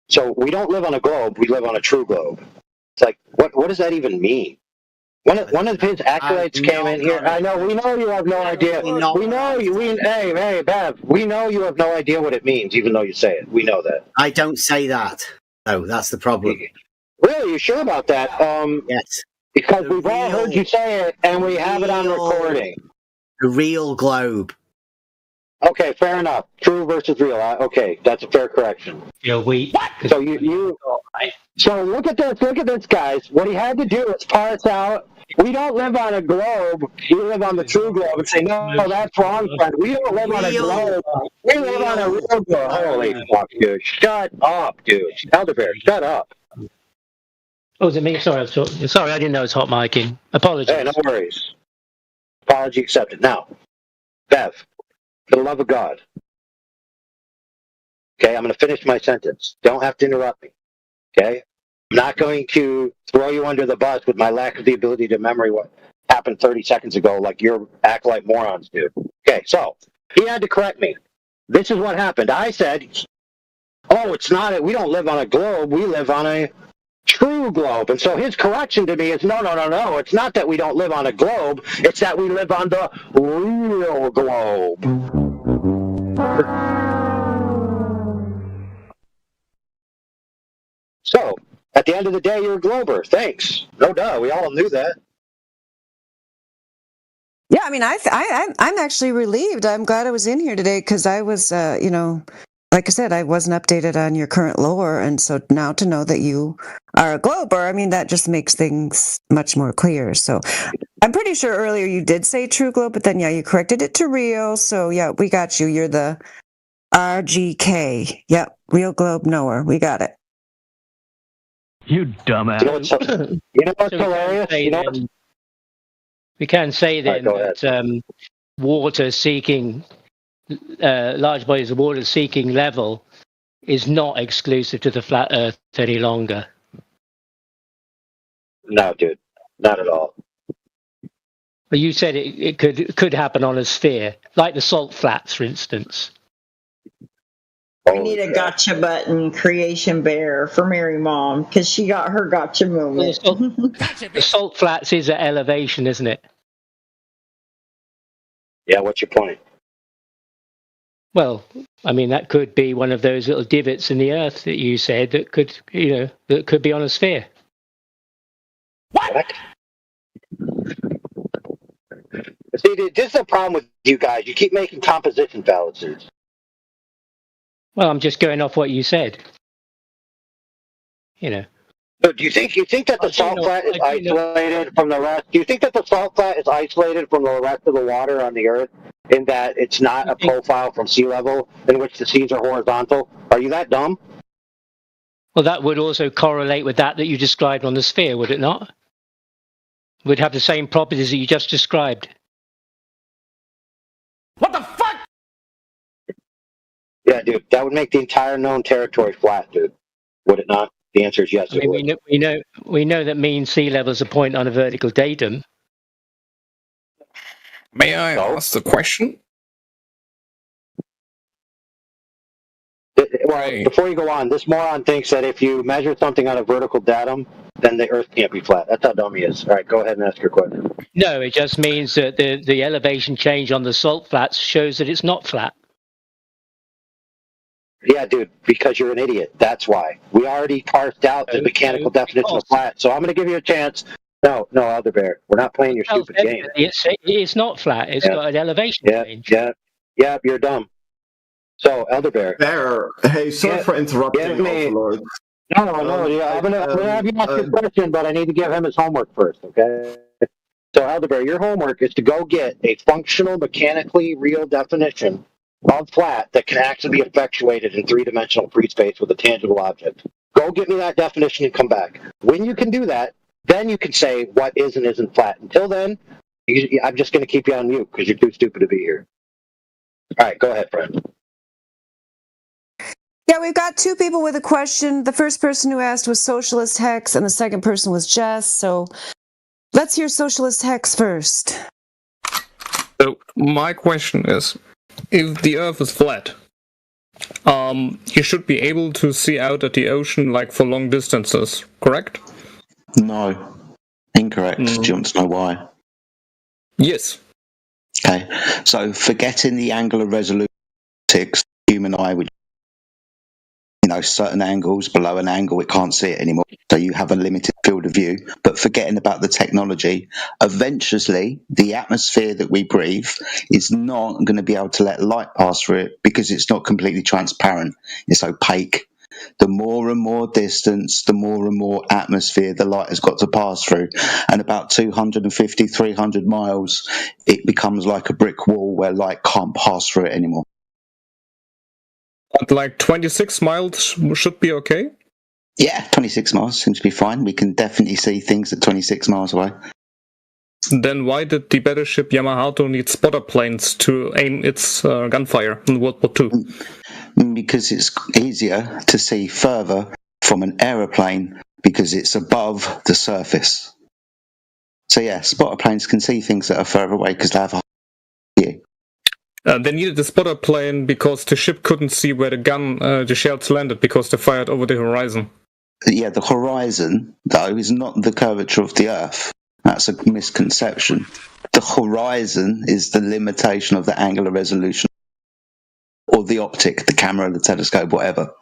So we don't live on a globe, we live on a true globe. It's like, what does that even mean? One of his acolytes came in here. We know you have no idea. Hey, Bev, we know you have no idea what it means, even though you say it. We know that. I don't say that. No, that's the problem. Really? You sure about that? Yes. Because we've all heard you say it, and we have it on recording. The real globe. Okay, fair enough. True versus real. Okay, that's a fair correction. So So look at this, guys. What he had to do is parse out. We don't live on a globe. We live on the true globe, and say, no, that's wrong, friend. We don't live on a globe. We live on a real globe. Holy fuck, dude! Shut up, dude. Elderbear, shut up. Oh, is it me? Sorry, I didn't know it was hot micing. Apologies. Hey, no worries. Apology accepted. Now, Bev, for the love of God. Okay, I'm going to finish my sentence. Don't have to interrupt me. Okay? I'm not going to throw you under the bus with my lack of the ability to memory what happened 30 seconds ago like your acolyte morons do. Okay, so he had to correct me. This is what happened. I said, we don't live on a globe, we live on a true globe. And so his correction to me is, no. It's not that we don't live on a globe, it's that we live on the real globe. So, at the end of the day, you're a glober. Thanks. No duh. We all knew that. Yeah, I'm actually relieved. I'm glad I was in here today because I was, like I said, I wasn't updated on your current lore. And so now to know that you are a glober, that just makes things much more clear. So I'm pretty sure earlier you did say true globe, but then, you corrected it to real. So, we got you. You're the RGK. Yep, real globe knower. We got it. You dumbass. You know what's hilarious? We can say then that water seeking, large bodies of water seeking level is not exclusive to the flat Earth any longer. No, dude. Not at all. But you said it could happen on a sphere, like the salt flats, for instance. We need a gotcha button creation bear for Mary Mom because she got her gotcha moment. The salt flats is at elevation, isn't it? Yeah, what's your point? Well, that could be one of those little divots in the Earth that you said that could be on a sphere. What? See, this is the problem with you guys. You keep making composition fallacies. Well, I'm just going off what you said. You know. So do you think that the salt flat is isolated from the rest? Do you think that the salt flat is isolated from the rest of the water on the Earth, in that it's not a profile from sea level in which the seas are horizontal? Are you that dumb? Well, that would also correlate with that you described on the sphere, would it not? Would have the same properties that you just described. What the fuck? Yeah, dude, that would make the entire known territory flat, dude. Would it not? The answer is yes. I mean, we know that mean sea level is a point on a vertical datum. May I ask the question? Well, before you go on, this moron thinks that if you measure something on a vertical datum, then the Earth can't be flat. That's how dumb he is. All right, go ahead and ask your question. No, it just means that the elevation change on the salt flats shows that it's not flat. Yeah, dude, because you're an idiot. That's why. We already parsed out the mechanical definition of flat, so I'm going to give you a chance. No, Elder Bear, we're not playing your stupid game. It's not flat. It's got an elevation change. Yeah, you're dumb. So, Elder Bear. Hey, sorry for interrupting, Overlord. No, I'm going to have you ask your question, but I need to give him his homework first, okay? So, Elder Bear, your homework is to go get a functional, mechanically real definition of flat that can actually be effectuated in three-dimensional free space with a tangible object. Go get me that definition and come back. When you can do that, then you can say what is and isn't flat. Until then, I'm just going to keep you on mute because you're too stupid to be here. All right, go ahead, friend. Yeah, we've got two people with a question. The first person who asked was Socialist Hex, and the second person was Jess. So let's hear Socialist Hex first. So my question is, if the Earth is flat, you should be able to see out at the ocean like for long distances, correct? No. Incorrect. Do you want to know why? Yes. Okay. So forgetting the angular resolution of human eye, which certain angles below an angle it can't see it anymore, so you have a limited field of view, but forgetting about the technology, eventually the atmosphere that we breathe is not going to be able to let light pass through it because it's not completely transparent, it's opaque. The more and more distance, the more and more atmosphere the light has got to pass through, and about 250, 300 miles it becomes like a brick wall where light can't pass through it anymore. But like 26 miles should be okay? Yeah, 26 miles seems to be fine. We can definitely see things at 26 miles away. Then why did the battleship Yamato need spotter planes to aim its gunfire in World War II? Because it's easier to see further from an aeroplane because it's above the surface. So yeah, spotter planes can see things that are further away because they have a high view. They needed a spotter plane because the ship couldn't see where the shells landed because they fired over the horizon. Yeah, the horizon, though, is not the curvature of the Earth. That's a misconception. The horizon is the limitation of the angular resolution, or the optic, the camera, the telescope, whatever.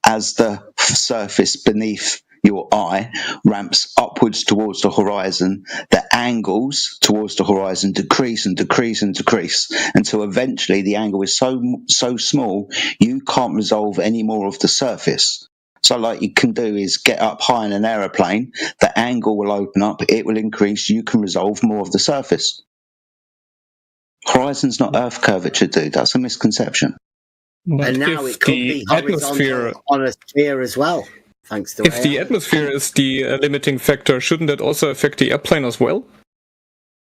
As the surface beneath your eye ramps upwards towards the horizon, the angles towards the horizon decrease and decrease and decrease until eventually the angle is so small you can't resolve any more of the surface. So like you can do is get up high in an aeroplane, the angle will open up, it will increase, you can resolve more of the surface. Horizon's not Earth curvature, dude. That's a misconception. But and now it could be horizontal on a sphere as well. Thanks to if the atmosphere is the limiting factor, shouldn't that also affect the airplane as well?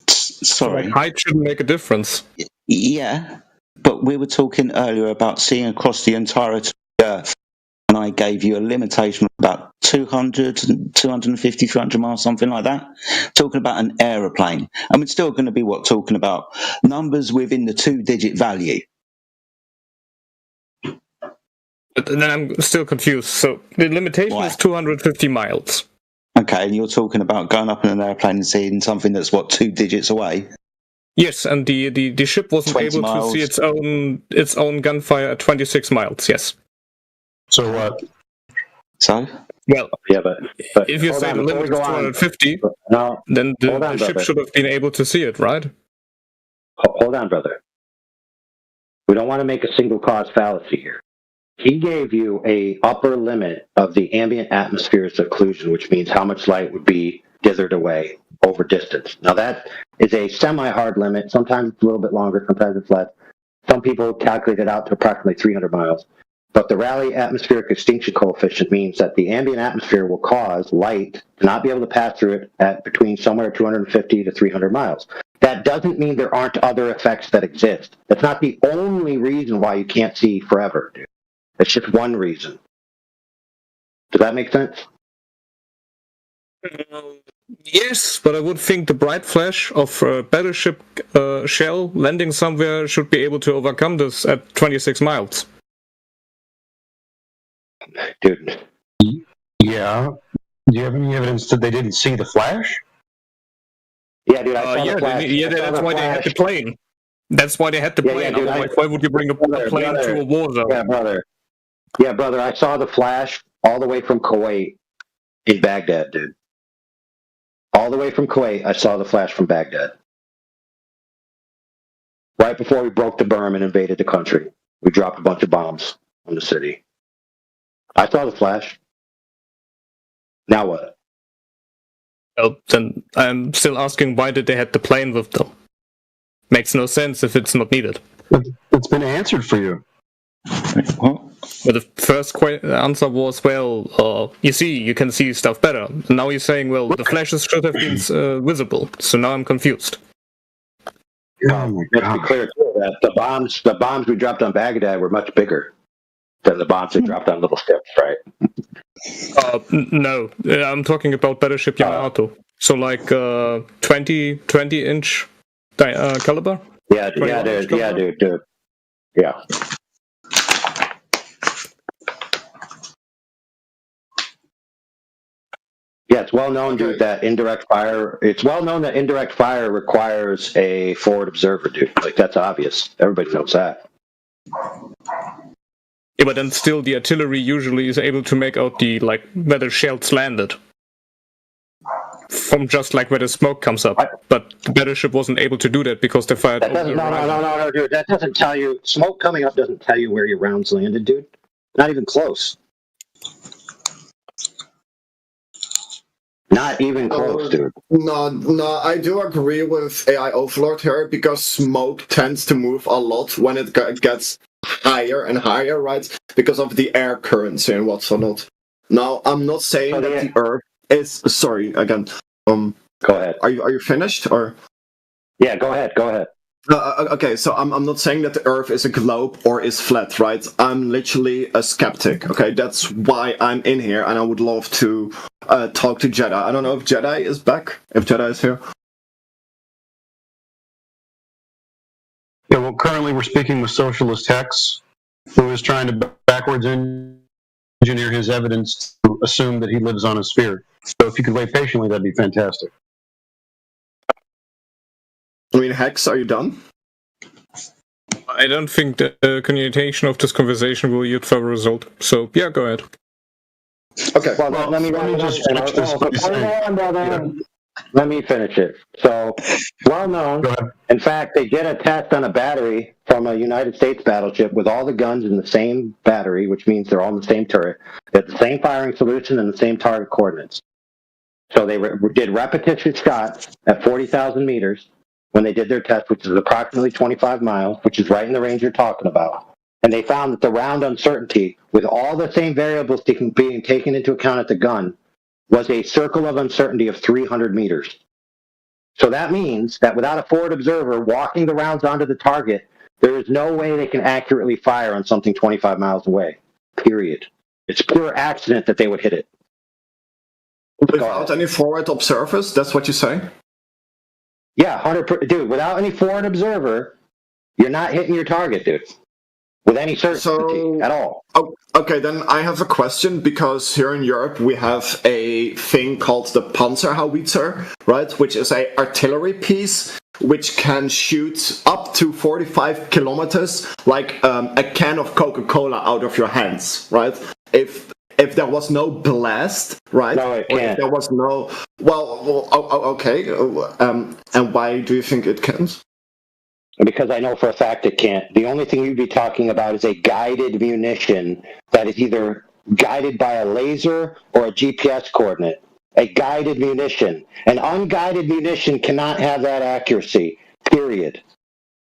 Sorry. So height shouldn't make a difference. Yeah, but we were talking earlier about seeing across the entirety of the Earth, and I gave you a limitation of about 200, 250, 300 miles, something like that. Talking about an aeroplane. And we're still going to be talking about numbers within the 2-digit value. But then I'm still confused. So the limitation is 250 miles. Okay, and you're talking about going up in an airplane and seeing something that's 2 digits away? Yes, and the ship wasn't able to see its own gunfire at 26 miles. Yes. So what? So? Well, yeah, but if you say the limit is 250, then the ship should have been able to see it, right? Hold on, brother. We don't want to make a single cause fallacy here. He gave you a upper limit of the ambient atmosphere's occlusion, which means how much light would be dithered away over distance. Now that is a semi-hard limit. Sometimes it's a little bit longer, sometimes it's less. Some people calculate it out to approximately 300 miles. But the Rayleigh atmospheric extinction coefficient means that the ambient atmosphere will cause light to not be able to pass through it at between somewhere 250 to 300 miles. That doesn't mean there aren't other effects that exist. That's not the only reason why you can't see forever, dude. It's just one reason. Does that make sense? Yes, but I would think the bright flash of a battleship shell landing somewhere should be able to overcome this at 26 miles. Dude. Yeah. Do you have any evidence that they didn't see the flash? Yeah, dude, I saw yeah, the flash. That's why they had the plane. That's why they had the plane. Dude, otherwise, why would you bring a plane to a war zone? Yeah, brother. Yeah, brother, I saw the flash all the way from Kuwait in Baghdad, dude. All the way from Kuwait, I saw the flash from Baghdad. Right before we broke the berm and invaded the country. We dropped a bunch of bombs on the city. I saw the flash. Now what? Well, then I'm still asking why did they have the plane with them? Makes no sense if it's not needed. It's been answered for you. But the first answer was, well, you see, you can see stuff better. Now you're saying, well, the flashes should have been visible. So now I'm confused. Let's be clear too, that the bombs we dropped on Baghdad were much bigger than the bombs they dropped on little ships, right? No, I'm talking about Battleship Yamato. So like 20-inch caliber. Yeah, dude. Yeah. Yeah, it's well known, dude, that indirect fire. It's well known that indirect fire requires a forward observer, dude. Like that's obvious. Everybody knows that. Yeah, but then still, the artillery usually is able to make out the where the shells landed from just where the smoke comes up. But the battleship wasn't able to do that because they fired. No, dude. That doesn't tell you. Smoke coming up doesn't tell you where your rounds landed, dude. Not even close. Not even close, dude. No, I do agree with AI Overlord here because smoke tends to move a lot when it gets higher and higher, right? Because of the air currents and whatnot. Now, I'm not saying that the Earth is. Sorry, again. Go ahead. Are you finished or? Yeah, go ahead. Okay, so I'm not saying that the Earth is a globe or is flat, right? I'm literally a skeptic, okay? That's why I'm in here, and I would love to talk to Jedi. I don't know if Jedi is back, if Jedi is here. Yeah, well, currently we're speaking with Socialist Hex, who is trying to backwards engineer his evidence to assume that he lives on a sphere. So if you could wait patiently, that'd be fantastic. I mean, Hex, are you done? I don't think the continuation of this conversation will yield further result. So, yeah, go ahead. Okay. Well, let me just finish this. Let me finish it. So, well known. In fact, they did a test on a battery from a United States battleship with all the guns in the same battery, which means they're all in the same turret. They had the same firing solution and the same target coordinates. So they did repetition shots at 40,000 meters when they did their test, which is approximately 25 miles, which is right in the range you're talking about. And they found that the round uncertainty, with all the same variables being taken into account at the gun, was a circle of uncertainty of 300 meters. So that means that without a forward observer walking the rounds onto the target, there is no way they can accurately fire on something 25 miles away. Period. It's pure accident that they would hit it. Without any forward observers, that's what you say? Yeah, 100%. Dude, without any forward observer, you're not hitting your target, dude. With any certainty at all. Okay, then I have a question, because here in Europe we have a thing called the Panzerhaubitzer, right? Which is an artillery piece which can shoot up to 45 kilometers, like a can of Coca-Cola out of your hands, right? If there was no blast, right? No, it can't. Or if there was no... Well, okay. And why do you think it can't? Because I know for a fact it can't. The only thing you'd be talking about is a guided munition that is either guided by a laser or a GPS coordinate. A guided munition. An unguided munition cannot have that accuracy, period.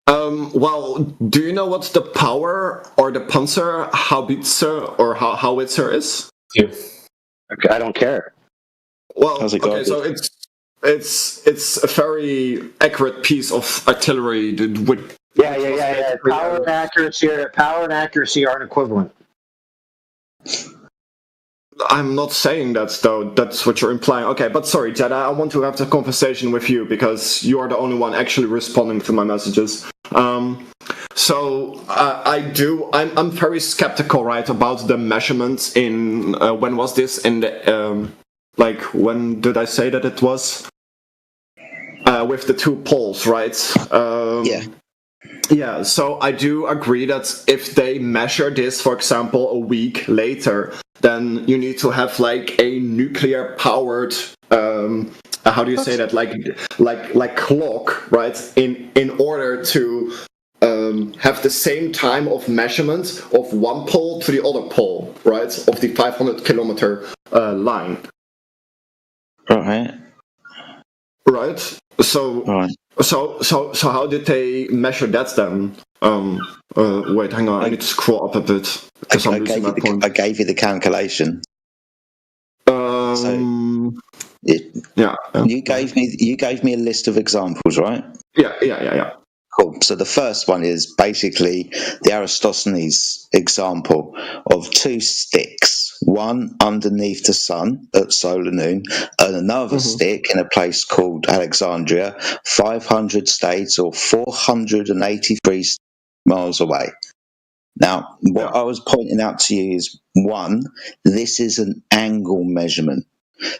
Well, do you know what's the power or the Panzer Howitzer or howitzer is? Yeah. Okay, I don't care. Well, okay, so it's a very accurate piece of artillery with. Yeah. Power and accuracy aren't equivalent. I'm not saying that, though. That's what you're implying. Okay, but sorry, Jedi, I want to have the conversation with you because you are the only one actually responding to my messages. I'm very skeptical, right, about the measurements in when was this in the when did I say that it was with the two poles, right? Yeah, so I do agree that if they measure this, for example, a week later, then you need to have like a nuclear powered how do you say that, like clock, right, in order to have the same time of measurement of one pole to the other pole, right, of the 500-kilometer line. Right. So how did they measure that then? Wait, hang on. I need to scroll up a bit because I'm losing my point. I gave you the calculation. You gave me a list of examples, right? Yeah. Cool. So the first one is basically the Eratosthenes example of two sticks, one underneath the sun at solar noon, and another stick in a place called Alexandria, 500 states or 483 miles away. Now, what I was pointing out to you is, one, this is an angle measurement.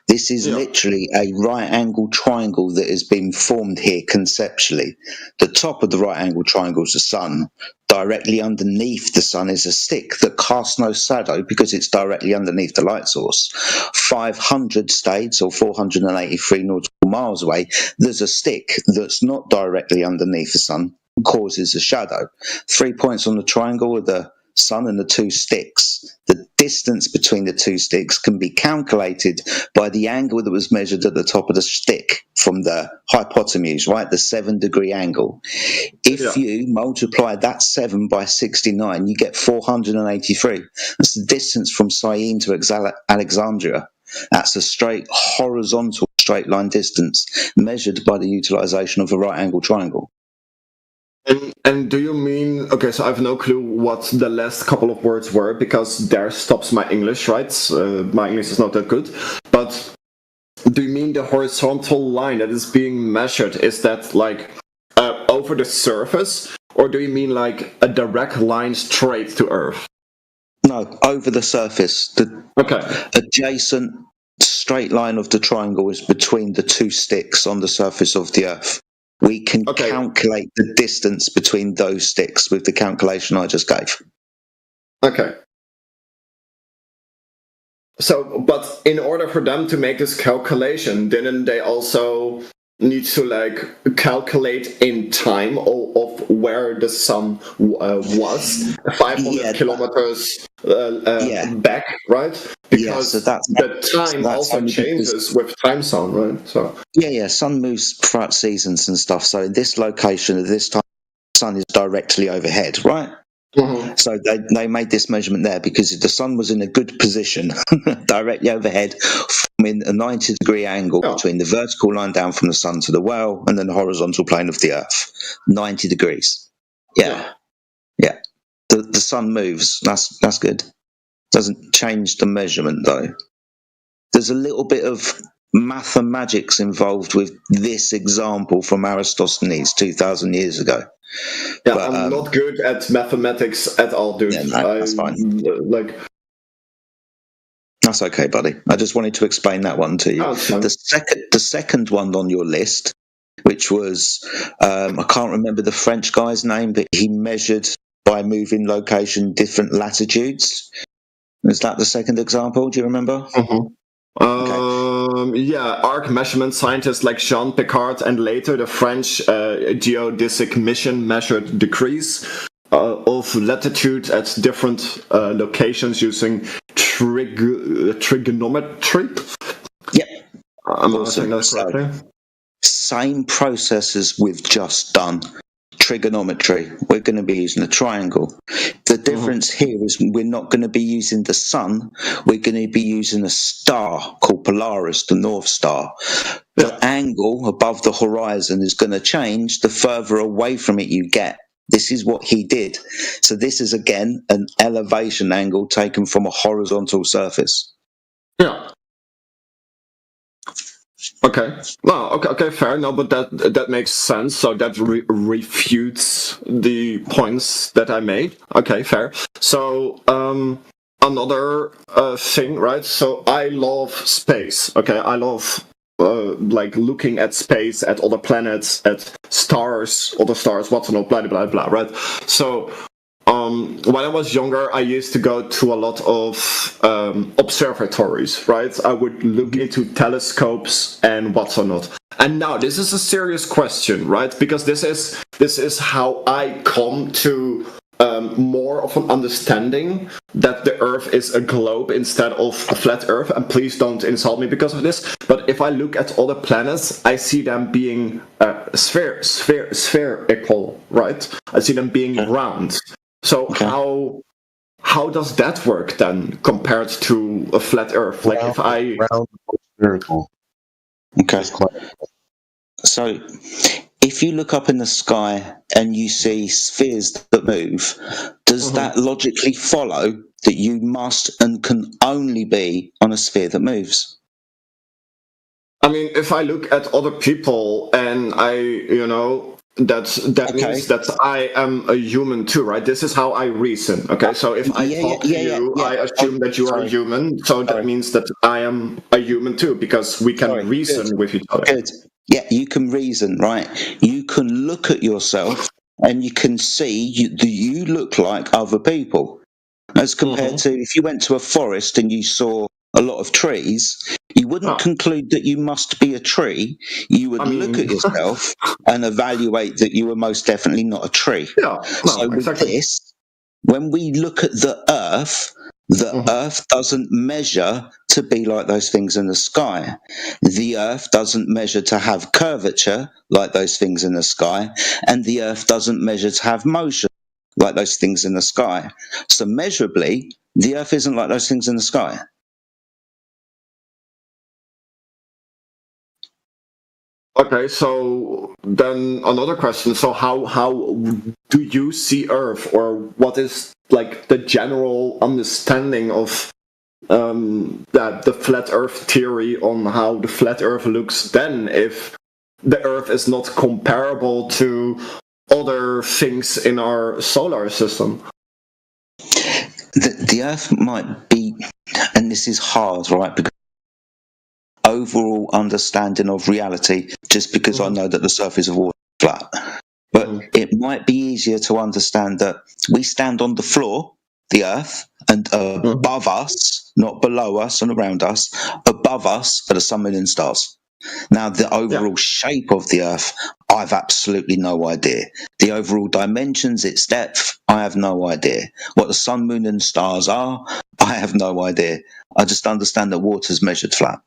This is literally a right angle triangle that has been formed here conceptually. The top of the right angle triangle is the sun. Directly underneath the sun is a stick that casts no shadow because it's directly underneath the light source. 500 states or 483 nautical miles away, there's a stick that's not directly underneath the sun, causes a shadow. 3 points on the triangle are the sun and the two sticks. The distance between the two sticks can be calculated by the angle that was measured at the top of the stick from the hypotenuse, right? The 7-degree angle. If you multiply that 7 by 69, you get 483. That's the distance from Syene to Alexandria. That's a straight horizontal straight line distance measured by the utilization of a right angle triangle. And do you mean, okay, so I have no clue what the last couple of words were because there stops my English, right? My English is not that good. But do you mean the horizontal line that is being measured, is that like over the surface? Or do you mean like a direct line straight to Earth? No, over the surface. The adjacent straight line of the triangle is between the two sticks on the surface of the Earth. We can calculate the distance between those sticks with the calculation I just gave. Okay. So, but in order for them to make this calculation, didn't they also need to like calculate in time of where the sun was 500 kilometers back, right? Because the time also changes with time zone, right? So sun moves throughout seasons and stuff. So in this location at this time, the sun is directly overhead, right? So they made this measurement there because the sun was in a good position directly overhead, forming a 90-degree angle between the vertical line down from the sun to the whale and then the horizontal plane of the Earth. 90 degrees. Yeah. The sun moves. That's good. Doesn't change the measurement though. There's a little bit of mathematics involved with this example from Eratosthenes 2,000 years ago. Yeah, but, I'm not good at mathematics at all, dude. That's fine. That's okay, buddy. I just wanted to explain that one to you. The second one on your list, which was I can't remember the French guy's name, but he measured by moving location different latitudes. Is that the second example? Do you remember? Arc measurement scientists like Jean Piccard and later the French geodesic mission measured degrees of latitude at different locations using trigonometry. Yep. Am I saying that correctly? Same process as we've just done. Trigonometry. We're going to be using a triangle. The difference here is we're not going to be using the sun. We're going to be using a star called Polaris, the North Star. The angle above the horizon is going to change the further away from it you get. This is what he did. So this is again an elevation angle taken from a horizontal surface. Yeah. Okay. No. Okay. Fair. No, but that makes sense. So that refutes the points that I made. Okay. Fair. So another thing, right? So I love space. Okay. I love like looking at space, at other planets, at stars, other stars, whatnot, blah blah blah. Right. So. When I was younger, I used to go to a lot of observatories, right? I would look into telescopes and whatnot. And now this is a serious question, right? Because this is how I come to more of an understanding that the Earth is a globe instead of a flat Earth. And please don't insult me because of this. But if I look at other planets, I see them being spherical, right? I see them being round. So how does that work then compared to a flat Earth? Like if I spherical. Okay. So if you look up in the sky and you see spheres that move, does that logically follow that you must and can only be on a sphere that moves? I mean, if I look at other people and that means that I am a human too, right? This is how I reason. Okay, so if I talk to you, I assume that you are a human. So that means that I am a human too, because we can reason with each other. Good. Yeah, you can reason, right? You can look at yourself and you can see that you look like other people. As compared to if you went to a forest and you saw a lot of trees, you wouldn't conclude that you must be a tree. You would look at yourself and evaluate that you were most definitely not a tree. So with this, when we look at the Earth doesn't measure to be like those things in the sky. The Earth doesn't measure to have curvature like those things in the sky, and the Earth doesn't measure to have motion like those things in the sky. So measurably, the Earth isn't like those things in the sky. Okay, so then another question. So how do you see Earth, or what is like the general understanding of that the flat Earth theory on how the flat Earth looks then, if the Earth is not comparable to other things in our solar system? The Earth might be, and this is hard, right? Because overall understanding of reality, just because I know that the surface of water is flat. But it might be easier to understand that we stand on the floor, the Earth, and above us, not below us and around us, above us are the sun, moon, and stars. Now, the overall shape of the Earth, I've absolutely no idea. The overall dimensions, its depth, I have no idea. What the sun, moon, and stars are, I have no idea. I just understand that water's measured flat.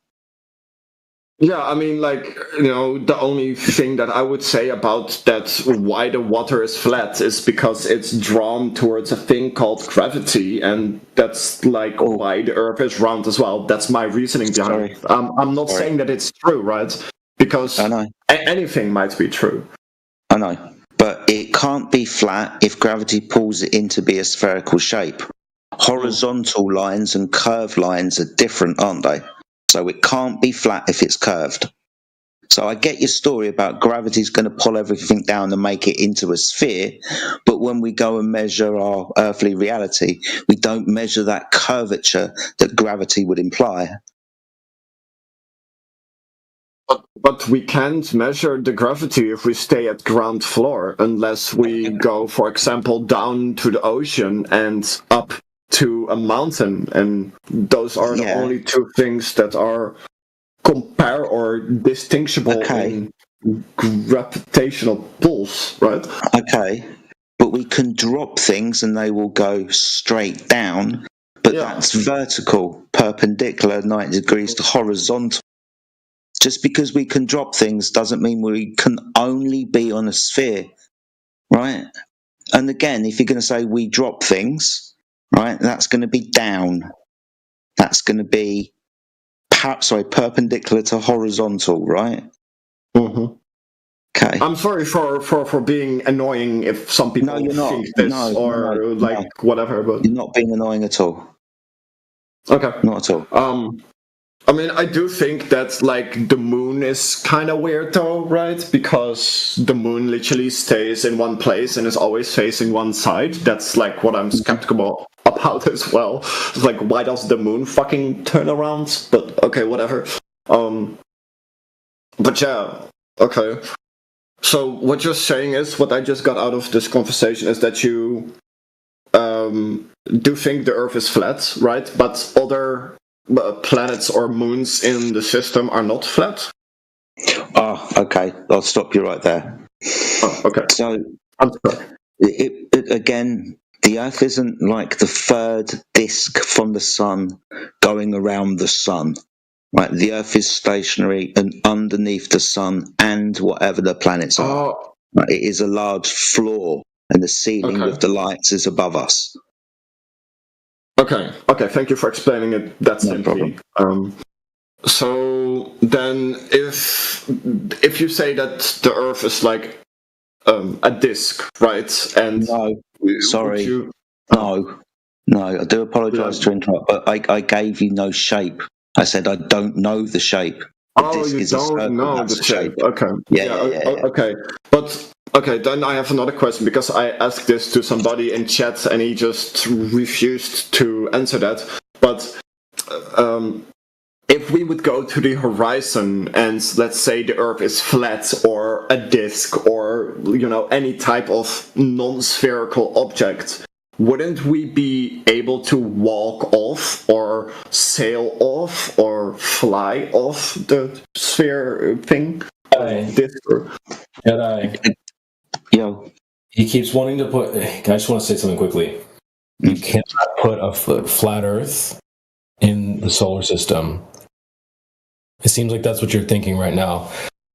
Yeah, I mean, like, the only thing that I would say about that, why the water is flat, is because it's drawn towards a thing called gravity, and that's like why the Earth is round as well. That's my reasoning behind it. I'm not saying that it's true, right? Because anything might be true. I know, but it can't be flat if gravity pulls it in to be a spherical shape. Horizontal lines and curved lines are different, aren't they? So it can't be flat if it's curved. So I get your story about gravity's going to pull everything down and make it into a sphere, but when we go and measure our earthly reality, we don't measure that curvature that gravity would imply. But we can't measure the gravity if we stay at ground floor, unless we go, for example, down to the ocean and up to a mountain, and those are the only two things that are compare or distinguishable. Okay, gravitational pulls, right? Okay, but we can drop things and they will go straight down, but that's vertical, perpendicular 90 degrees to horizontal. Just because we can drop things doesn't mean we can only be on a sphere, right? And again, if you're going to say we drop things, right, that's going to be down. That's going to be perpendicular to horizontal, right? Mm-hmm. Okay. I'm sorry for being annoying if some people think this whatever, but you're not being annoying at all. Okay. Not at all. I mean, I do think that like the moon is kind of weird though, right? Because the moon literally stays in one place and is always facing one side. That's like what I'm skeptical about as well. It's like, why does the moon fucking turn around? But okay, whatever. But yeah, okay. So what you're saying is, what I just got out of this conversation is that you do think the Earth is flat, right? But other planets or moons in the system are not flat? Oh, okay. I'll stop you right there. Oh, okay. So, again, the Earth isn't like the third disk from the sun going around the sun. Right, the Earth is stationary and underneath the sun and whatever the planets are. Right, it is a large floor, and the ceiling with the lights is above us. Okay, thank you for explaining it that simply. So then if you say that the Earth is like a disk, right? And no, I do apologise to interrupt, but I gave you no shape. I said I don't know the shape. You don't know the shape. Okay. Yeah. Okay. But okay, then I have another question, because I asked this to somebody in chat and he just refused to answer that. But if we would go to the horizon and let's say the Earth is flat or a disk or any type of non-spherical object, wouldn't we be able to walk off or sail off or fly off the sphere thing? Jedi. Yo. He keeps wanting to put... I just want to say something quickly. You cannot put a flat Earth in the solar system. It seems like that's what you're thinking right now.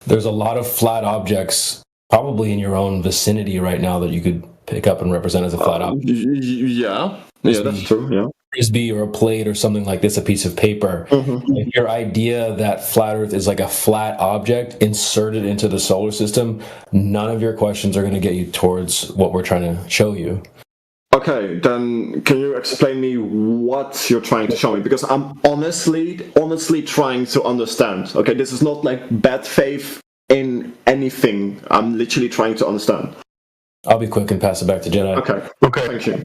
There's a lot of flat objects probably in your own vicinity right now that you could pick up and represent as a flat object. Yeah, that's true. Yeah, frisbee or a plate or something like this, a piece of paper. If your idea that flat Earth is like a flat object inserted into the solar system, none of your questions are going to get you towards what we're trying to show you. Okay, then can you explain me what you're trying to show me? Because I'm honestly trying to understand. Okay, this is not like bad faith in anything. I'm literally trying to understand. I'll be quick and pass it back to Jedi. Okay, thank you.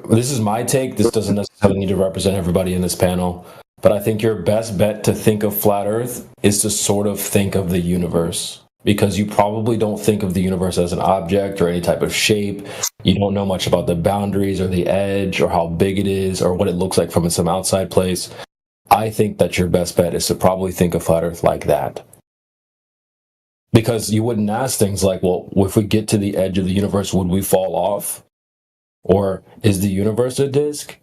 This is my take. This doesn't necessarily need to represent everybody in this panel, but I think your best bet to think of flat Earth is to sort of think of the universe, because you probably don't think of the universe as an object or any type of shape. You don't know much about the boundaries or the edge or how big it is or what it looks like from some outside place. I think that your best bet is to probably think of flat Earth like that. Because you wouldn't ask things like, well, if we get to the edge of the universe, would we fall off? Or is the universe a disk?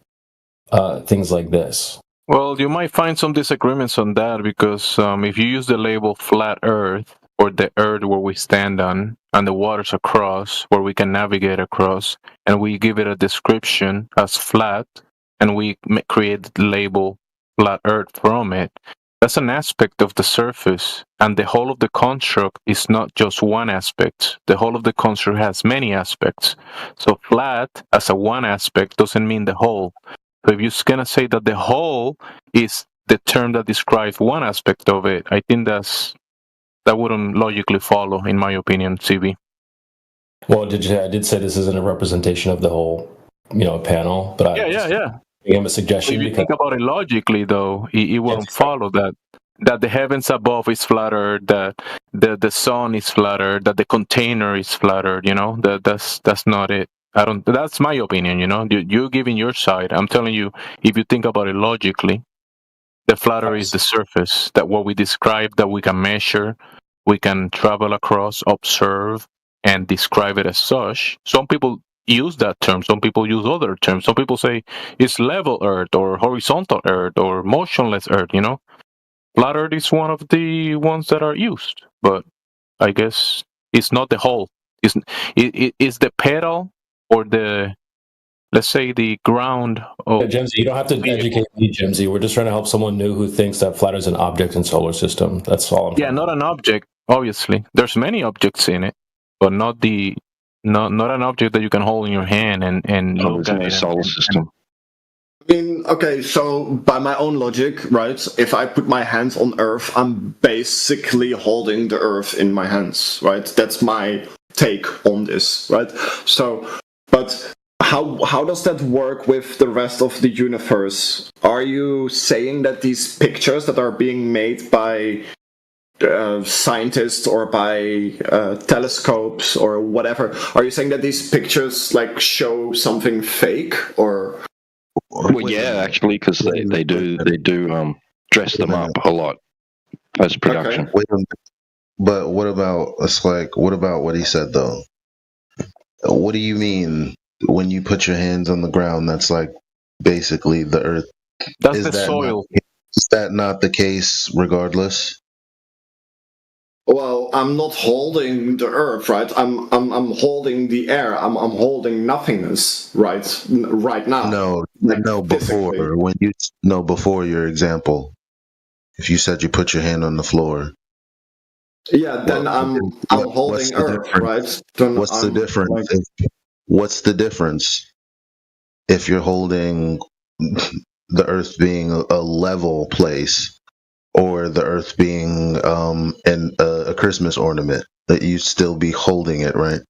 Things like this. Well, you might find some disagreements on that, because if you use the label flat Earth, or the Earth where we stand on, and the waters across, where we can navigate across, and we give it a description as flat, and we create the label flat Earth from it, that's an aspect of the surface, and the whole of the construct is not just one aspect. The whole of the construct has many aspects. So flat as a one aspect doesn't mean the whole. So if you're going to say that the whole is the term that describes one aspect of it, I think that wouldn't logically follow, in my opinion, CB. Well, I did say this isn't a representation of the whole, panel, but Yeah. I have a suggestion. If you think about it logically, though, it won't follow that the heavens above is flatter, that the sun is flatter, that the container is flatter. That's not it. That's my opinion. You're giving your side. I'm telling you, if you think about it logically, the flatter is the surface, that what we describe, that we can measure, we can travel across, observe, and describe it as such. Some people use that term. Some people use other terms. Some people say it's level Earth or horizontal Earth or motionless Earth. Flat Earth is one of the ones that are used, but I guess it's not the whole. It's the pedal or the, let's say, the ground of. Jimsy, you don't have to educate me, Jimsy. We're just trying to help someone new who thinks that flat is an object in solar system. That's all I'm Yeah, not an object. Obviously, there's many objects in it, but not an object that you can hold in your hand and look at it. Solar system. I mean, okay, so by my own logic, right, if I put my hands on Earth, I'm basically holding the Earth in my hands, right? That's my take on this, right? So, but how does that work with the rest of the universe? Are you saying that these pictures that are being made by scientists or by telescopes or whatever, are you saying that these pictures like show something fake or? Well, yeah, actually, because they do dress them up a lot post production. Wait a minute. But what about what he said though? What do you mean when you put your hands on the ground? That's like basically the Earth. That's the soil. Is that not the case regardless? Well, I'm not holding the Earth, right? I'm holding the air. I'm holding nothingness, right now. No, before your example. If you said you put your hand on the floor. Yeah, then I'm holding Earth, right? Then what's the difference? What's the difference if you're holding the Earth being a level place or the Earth being a Christmas ornament? That you still be holding it, right?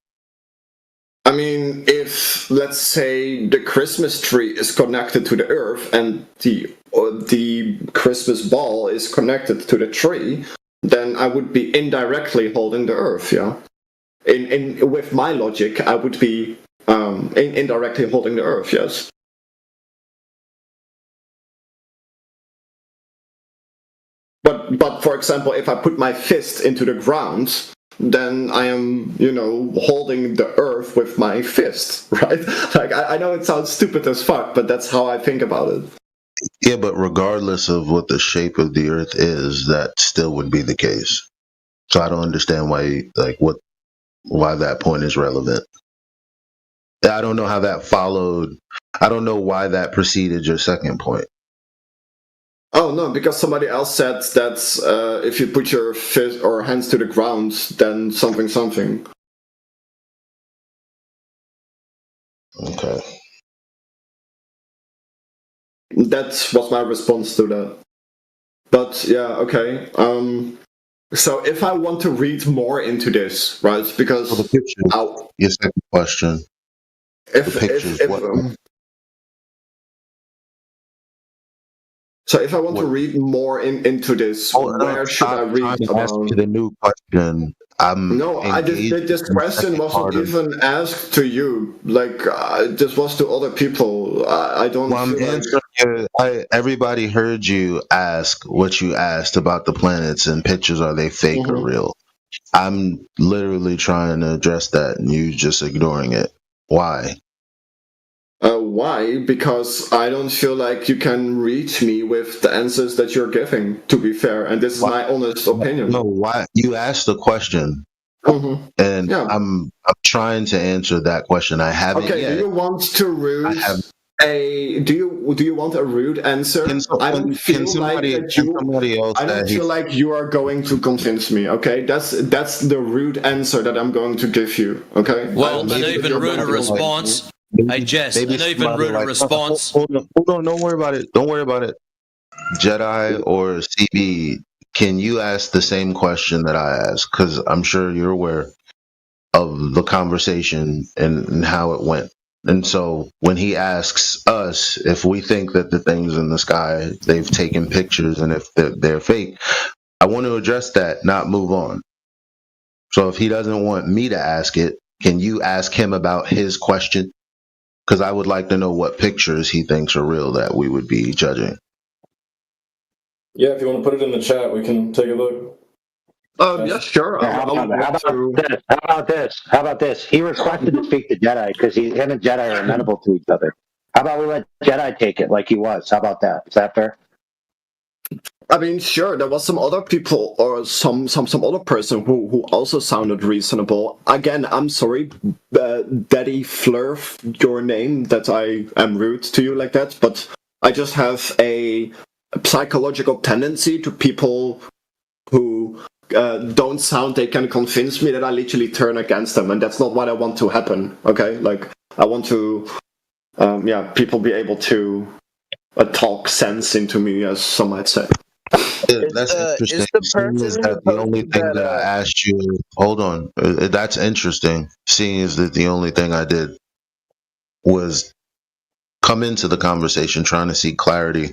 I mean, if let's say the Christmas tree is connected to the Earth and the Christmas ball is connected to the tree, then I would be indirectly holding the Earth. Yeah, with my logic, I would be indirectly holding the Earth. Yes. But for example, if I put my fist into the ground, then I am, holding the Earth with my fist, right? Like, I know it sounds stupid as fuck, but that's how I think about it. Yeah, but regardless of what the shape of the Earth is, that still would be the case. So I don't understand why that point is relevant. I don't know how that followed. I don't know why that preceded your second point. Oh no, because somebody else said that if you put your fist or hands to the ground, then something. Okay. That was my response to that. But yeah, okay. So if I want to read more into this, right? Because the pictures, your second question. So if I want to read more into this, where should I read about? Ask you the new question. This question wasn't even asked to you. Like, this was to other people. I don't. Well, I'm answering. Everybody heard you ask what you asked about the planets and pictures. Are they fake or real? I'm literally trying to address that, and you just ignoring it. Why? Why? Because I don't feel like you can reach me with the answers that you're giving, to be fair, and this is my honest opinion. No, why? You asked a question, and I'm trying to answer that question. I haven't yet. Do you want to rude do you want a rude answer? I don't feel like you are going to convince me, okay? That's the rude answer that I'm going to give you, okay? Well, an even ruder response. Hey, Jess, an even ruder response. Hold on, don't worry about it. Don't worry about it. Jedi or CB, can you ask the same question that I asked? Because I'm sure you're aware of the conversation and how it went. And so when he asks us if we think that the things in the sky, they've taken pictures and if they're fake, I want to address that, not move on. So if he doesn't want me to ask it, can you ask him about his question? Because I would like to know what pictures he thinks are real that we would be judging. Yeah, if you want to put it in the chat, we can take a look. Yeah, sure. How about this? He requested to speak to Jedi because him and Jedi are amenable to each other. How about we let Jedi take it like he was? How about that? Is that fair? I mean, sure, there was some other people or some other person who also sounded reasonable. Again, I'm sorry, Daddy Flurf, your name, that I am rude to you like that, but I just have a psychological tendency to people who don't sound they can convince me that I literally turn against them, and that's not what I want to happen, okay? Like, I want to, people be able to talk sense into me, as some might say. That's interesting. Seeing as that the only thing that I asked you, hold on, that's interesting. Seeing as that the only thing I did was come into the conversation trying to seek clarity,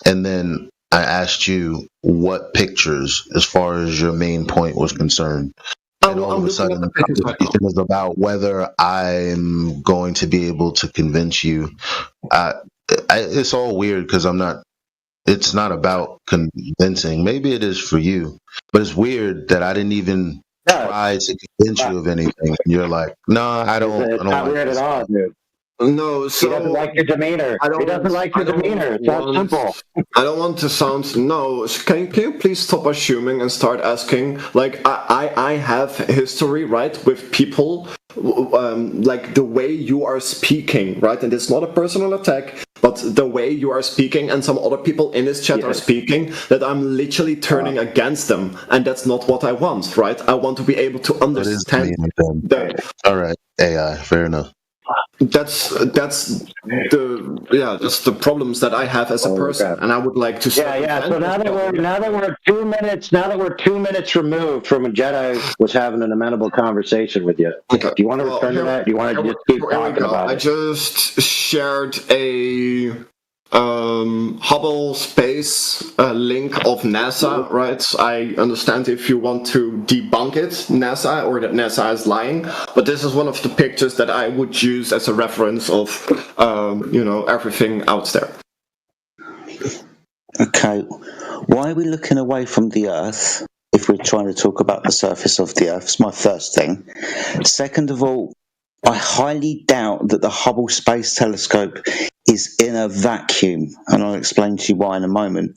and then I asked you what pictures, as far as your main point was concerned. And all of a sudden, the conversation is about whether I'm going to be able to convince you. It's all weird because I'm not. It's not about convincing. Maybe it is for you, but it's weird that I didn't even try to convince you of anything. You're like, no, I don't. It's not weird at all, dude. No, so he doesn't like your demeanor. He doesn't like your demeanor. It's that simple. I don't want to sound no. Can you please stop assuming and start asking? Like I have history, right, with people, like the way you are speaking, right, and it's not a personal attack, but the way you are speaking, and some other people in this chat are speaking, that I'm literally turning against them, and that's not what I want, right? I want to be able to understand that. All right, AI, fair enough. That's the problems that I have as a person, and I would like to. So now that we're 2 minutes removed from when Jedi was having an amenable conversation with you. Okay. Do you want to return to that? Do you want to just keep talking about it? I just shared a Hubble space link of NASA, right? I understand if you want to debunk it, NASA, or that NASA is lying, but this is one of the pictures that I would use as a reference of, everything out there. Okay, why are we looking away from the Earth if we're trying to talk about the surface of the Earth? It's my first thing. Second of all, I highly doubt that the Hubble Space Telescope is in a vacuum, and I'll explain to you why in a moment.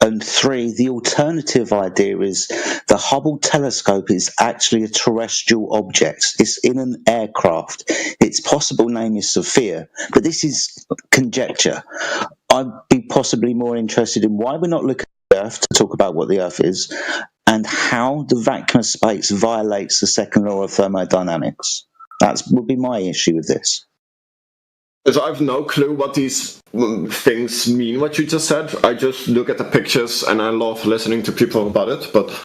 And three, the alternative idea is the Hubble telescope is actually a terrestrial object. It's in an aircraft. Its possible name is Sophia, but this is conjecture. I'd be possibly more interested in why we're not looking at the Earth to talk about what the Earth is, and how the vacuum of space violates the second law of thermodynamics. That would be my issue with this. So I have no clue what these things mean, what you just said. I just look at the pictures and I love listening to people about it. But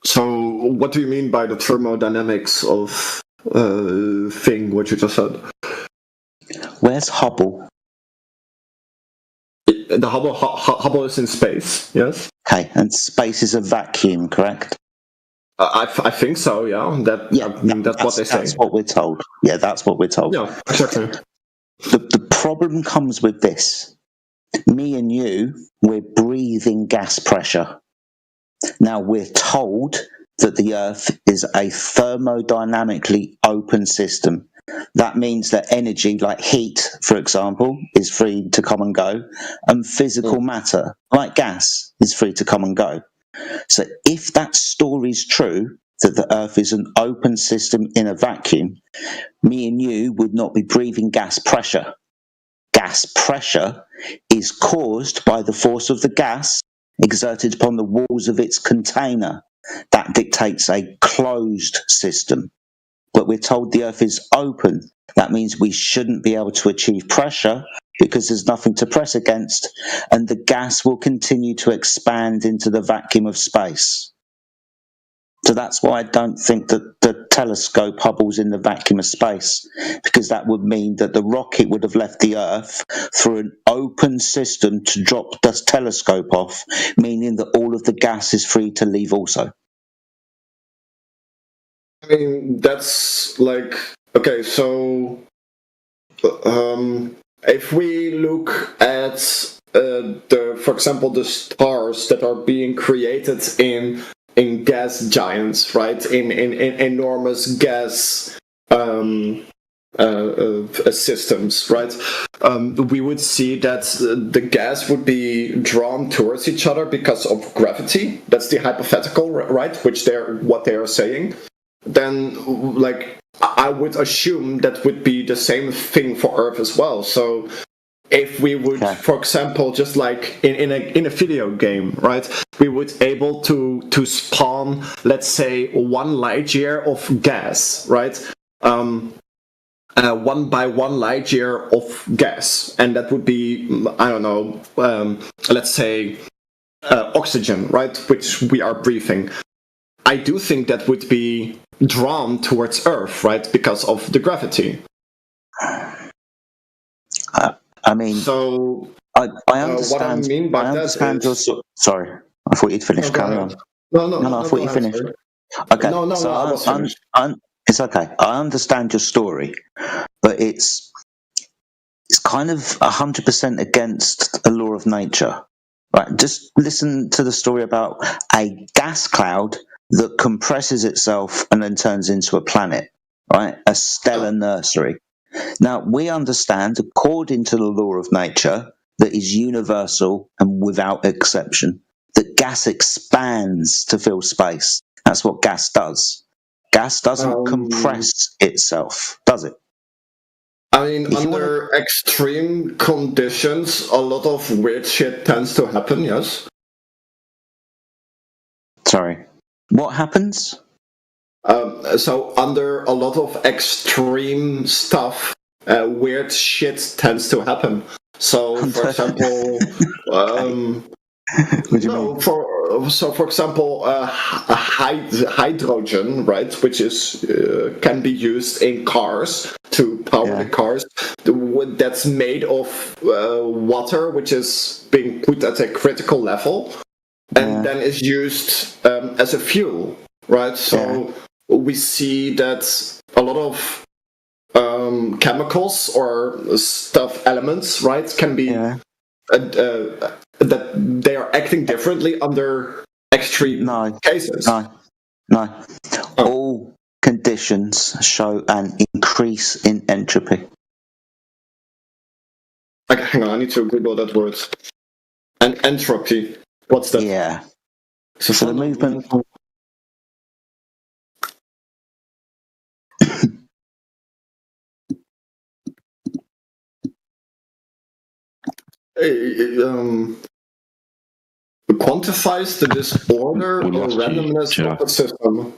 so what do you mean by the thermodynamics of thing, what you just said? Where's Hubble? The Hubble is in space, yes? Okay, and space is a vacuum, correct? I think so, yeah. That's what they say. That's what we're told. Yeah, that's what we're told. Yeah, exactly. The problem comes with this. Me and you, we're breathing gas pressure. Now, we're told that the Earth is a thermodynamically open system. That means that energy, like heat, for example, is free to come and go, and physical matter, like gas, is free to come and go. So if that story is true, that the Earth is an open system in a vacuum, me and you would not be breathing gas pressure. Gas pressure is caused by the force of the gas exerted upon the walls of its container. That dictates a closed system. But we're told the Earth is open. That means we shouldn't be able to achieve pressure because there's nothing to press against, and the gas will continue to expand into the vacuum of space. So that's why I don't think that the telescope Hubble's in the vacuum of space, because that would mean that the rocket would have left the Earth through an open system to drop the telescope off, meaning that all of the gas is free to leave also. I mean, that's like, okay, so if we look at for example, the stars that are being created in gas giants, right? In enormous gas systems, right? We would see that the gas would be drawn towards each other because of gravity. That's the hypothetical, right? What they are saying. Then, like, I would assume that would be the same thing for Earth as well. So, if we would, for example, just like in a video game, right, we would able to spawn, let's say, 1 light year of gas, right? 1 by 1 light year of gas, and that would be, I don't know, let's say oxygen, right, which we are breathing. I do think that would be drawn towards Earth, right, because of the gravity. I mean, so I understand. What I mean by understand that is, sorry, I thought you'd finished. Carry on. No, I thought you finished. Okay, No, I was finished. It's okay. I understand your story, but it's kind of 100% against a law of nature, right? Just listen to the story about a gas cloud that compresses itself and then turns into a planet, right? A stellar nursery. Now, we understand, according to the law of nature, that is universal and without exception, that gas expands to fill space. That's what gas does. Gas doesn't compress itself, does it? I mean, under extreme conditions, a lot of weird shit tends to happen, yes? Sorry. What happens? So under a lot of extreme stuff, weird shit tends to happen. So, for example, for example, hydrogen, right, which is can be used in cars to power the cars. That's made of water, which is being put at a critical level, and then is used as a fuel, right? So we see that a lot of chemicals or elements, right, can be that they are acting differently under extreme cases. No. All conditions show an increase in entropy. Okay, hang on, I need to Google that word. And entropy. What's that? Yeah. So the movement. Quantifies the disorder or randomness of the system.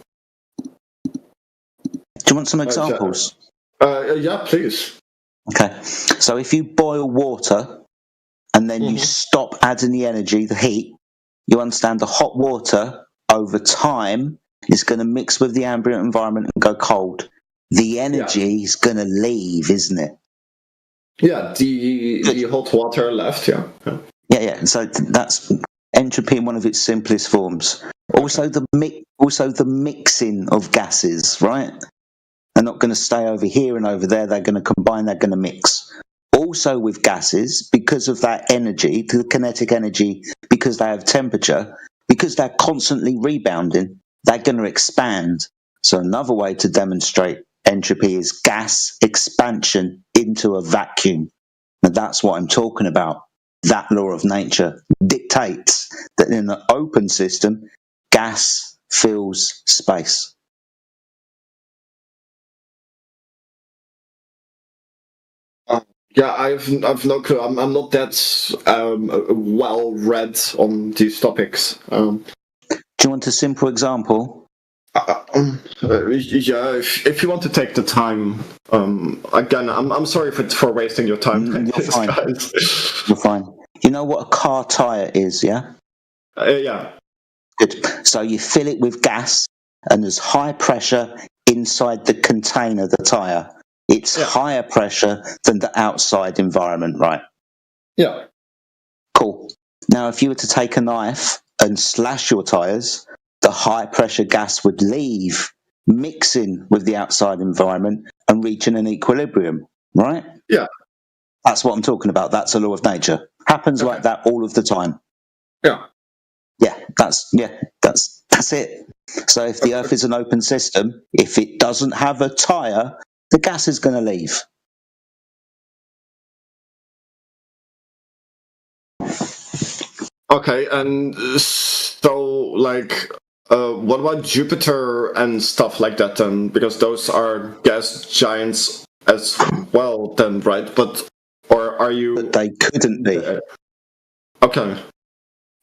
Do you want some examples? Yeah, please. Okay. So if you boil water and then you stop adding the energy, the heat, you understand the hot water over time is going to mix with the ambient environment and go cold. The energy is going to leave, isn't it? Yeah, the hot water left, yeah. Yeah. So that's entropy in one of its simplest forms. Also the mixing of gases, right? They're not going to stay over here and over there. They're going to combine. They're going to mix. Also with gases, because of that energy, the kinetic energy, because they have temperature, because they're constantly rebounding, they're going to expand. So another way to demonstrate entropy is gas expansion into a vacuum. And that's what I'm talking about. That law of nature dictates that in an open system, gas fills space. Yeah, I've no clue. I'm not that well read on these topics. Do you want a simple example? Yeah, if you want to take the time. Again, I'm sorry for wasting your time. You're fine. You're fine. You know what a car tire is, yeah? Yeah. Good. So you fill it with gas, and there's high pressure inside the container, the tire. It's higher pressure than the outside environment, right? Yeah. Cool. Now, if you were to take a knife and slash your tires, the high pressure gas would leave, mixing with the outside environment and reaching an equilibrium, right? Yeah. That's what I'm talking about. That's a law of nature. Happens like that all of the time. Yeah. That's it. So if the Earth is an open system, if it doesn't have a tire, the gas is going to leave. Okay, and so like, what about Jupiter and stuff like that then? Because those are gas giants as well, then, right? But or are you? But they couldn't be. Okay.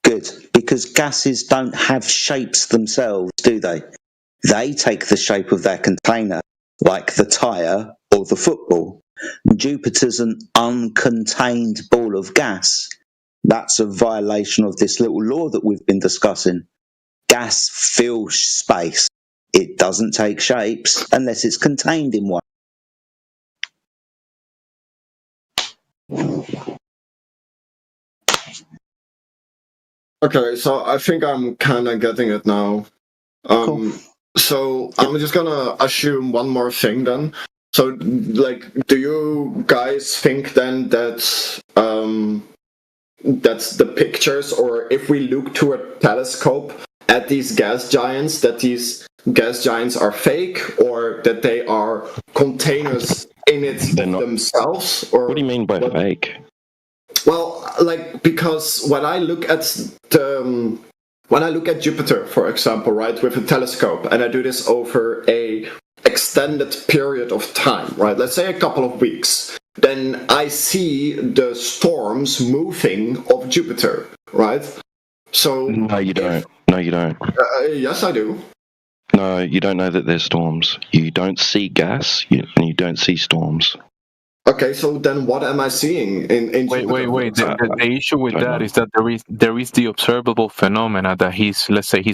Good, because gases don't have shapes themselves, do they? They take the shape of their container, like the tyre or the football. Jupiter's an uncontained ball of gas. That's a violation of this little law that we've been discussing. Gas fills space. It doesn't take shapes unless it's contained in one. Okay, so I think I'm kind of getting it now. Cool. So I'm just gonna assume one more thing then. So, like, do you guys think then that that's the pictures, or if we look to a telescope at these gas giants, that these gas giants are fake, or that they are containers in it themselves? Or what do you mean by fake? Well, like, because when I look at Jupiter, for example, right, with a telescope, and I do this over a extended period of time, right, let's say a couple of weeks, then I see the storms moving of Jupiter, right? So No, you don't. No, you don't. Yes, I do. No, you don't know that there's storms. You don't see gas, and you don't see storms. Okay, so then what am I seeing in Jupiter? Wait. The issue with that is that there is the observable phenomena that he's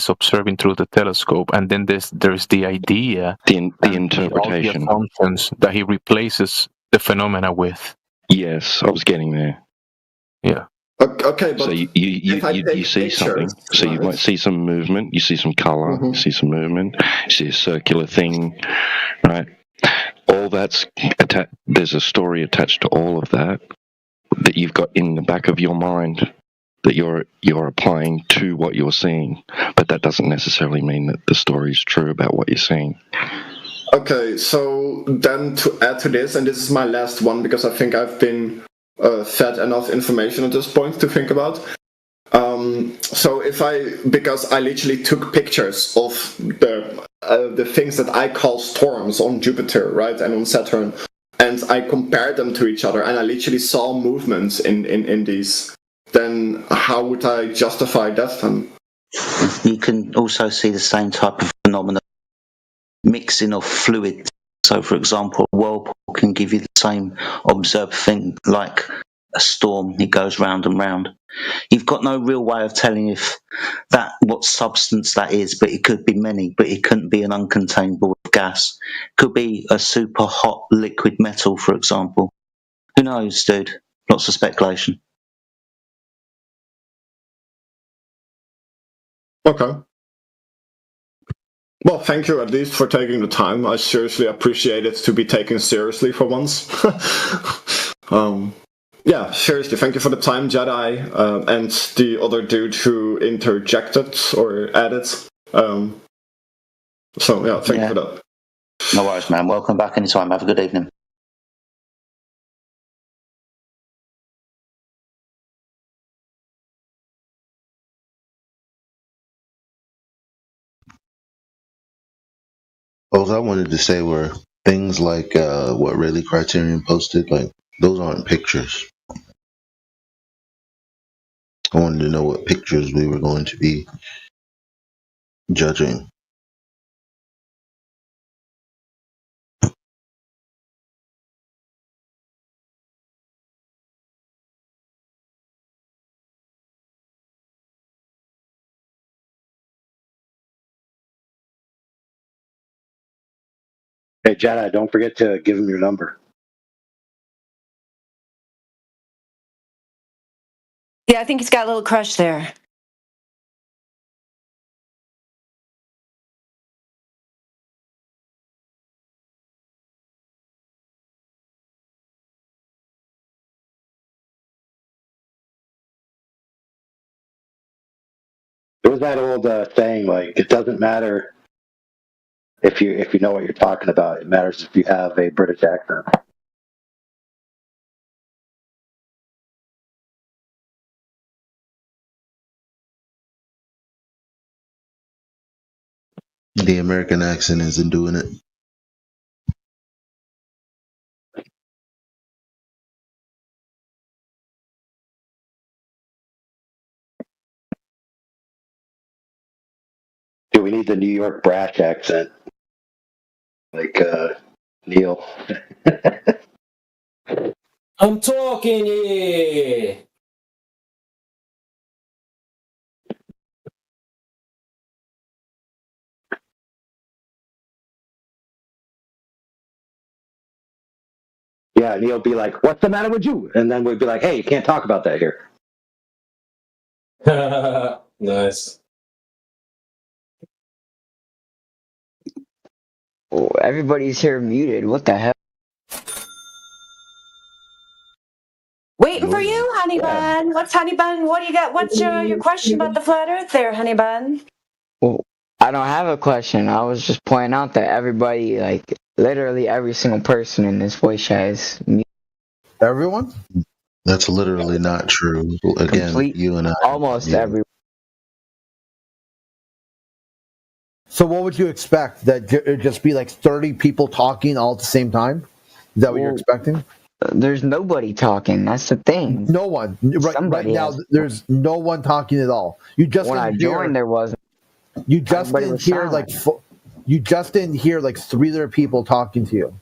observing through the telescope, and then there's the idea, the interpretation, all the assumptions that he replaces the phenomena with. Yes, I was getting there. Yeah. Okay, but so you see something. So you might see some movement. You see some color. You see some movement. You see a circular thing, right? All that's there's a story attached to all of that you've got in the back of your mind that you're applying to what you're seeing, but that doesn't necessarily mean that the story is true about what you're seeing. Okay, so then to add to this, and this is my last one because I think I've been fed enough information at this point to think about. So because I literally took pictures of the things that I call storms on Jupiter, right, and on Saturn, and I compared them to each other, and I literally saw movements in these, then how would I justify that then? You can also see the same type of phenomena, mixing of fluid. So, for example, a whirlpool can give you the same observed thing like a storm. It goes round and round. You've got no real way of telling what substance that is, but it could be many, but it couldn't be an uncontained ball of gas. It could be a super hot liquid metal, for example. Who knows, dude? Lots of speculation. Okay. Well, thank you at least for taking the time. I seriously appreciate it to be taken seriously for once. Yeah, seriously, thank you for the time, Jedi, and the other dude who interjected or added. So, yeah, thank you for that. No worries, man. Welcome back anytime. Have a good evening. All I wanted to say were things like what Rayleigh Criterion posted, like those aren't pictures. I wanted to know what pictures we were going to be judging. Hey, Jedi, don't forget to give him your number. Yeah, I think he's got a little crush there. There was that old saying, like, it doesn't matter if you know what you're talking about. It matters if you have a British accent. The American accent isn't doing it. Do we need the New York brash accent? Like Neil. I'm talking, yeah. Yeah, Neil be like, "What's the matter with you?" And then we'd be like, "Hey, you can't talk about that here." Nice. Oh, everybody's here muted. What the hell? Waiting for you, Honey Bun. What's Honey Bun? What do you got? What's your question about the flat Earth there, Honey Bun? Well, I don't have a question. I was just pointing out that everybody, like, literally every single person in this voice chat is muted. Everyone? That's literally not true. Again, you and I. Almost everyone. So what would you expect? That it'd just be like 30 people talking all at the same time? Is that what you're expecting? There's nobody talking. That's the thing. No one. Right now, there's no one talking at all. You just when I joined, there wasn't. You just Everybody didn't was hear silent. you just didn't hear like 3 other people talking to you.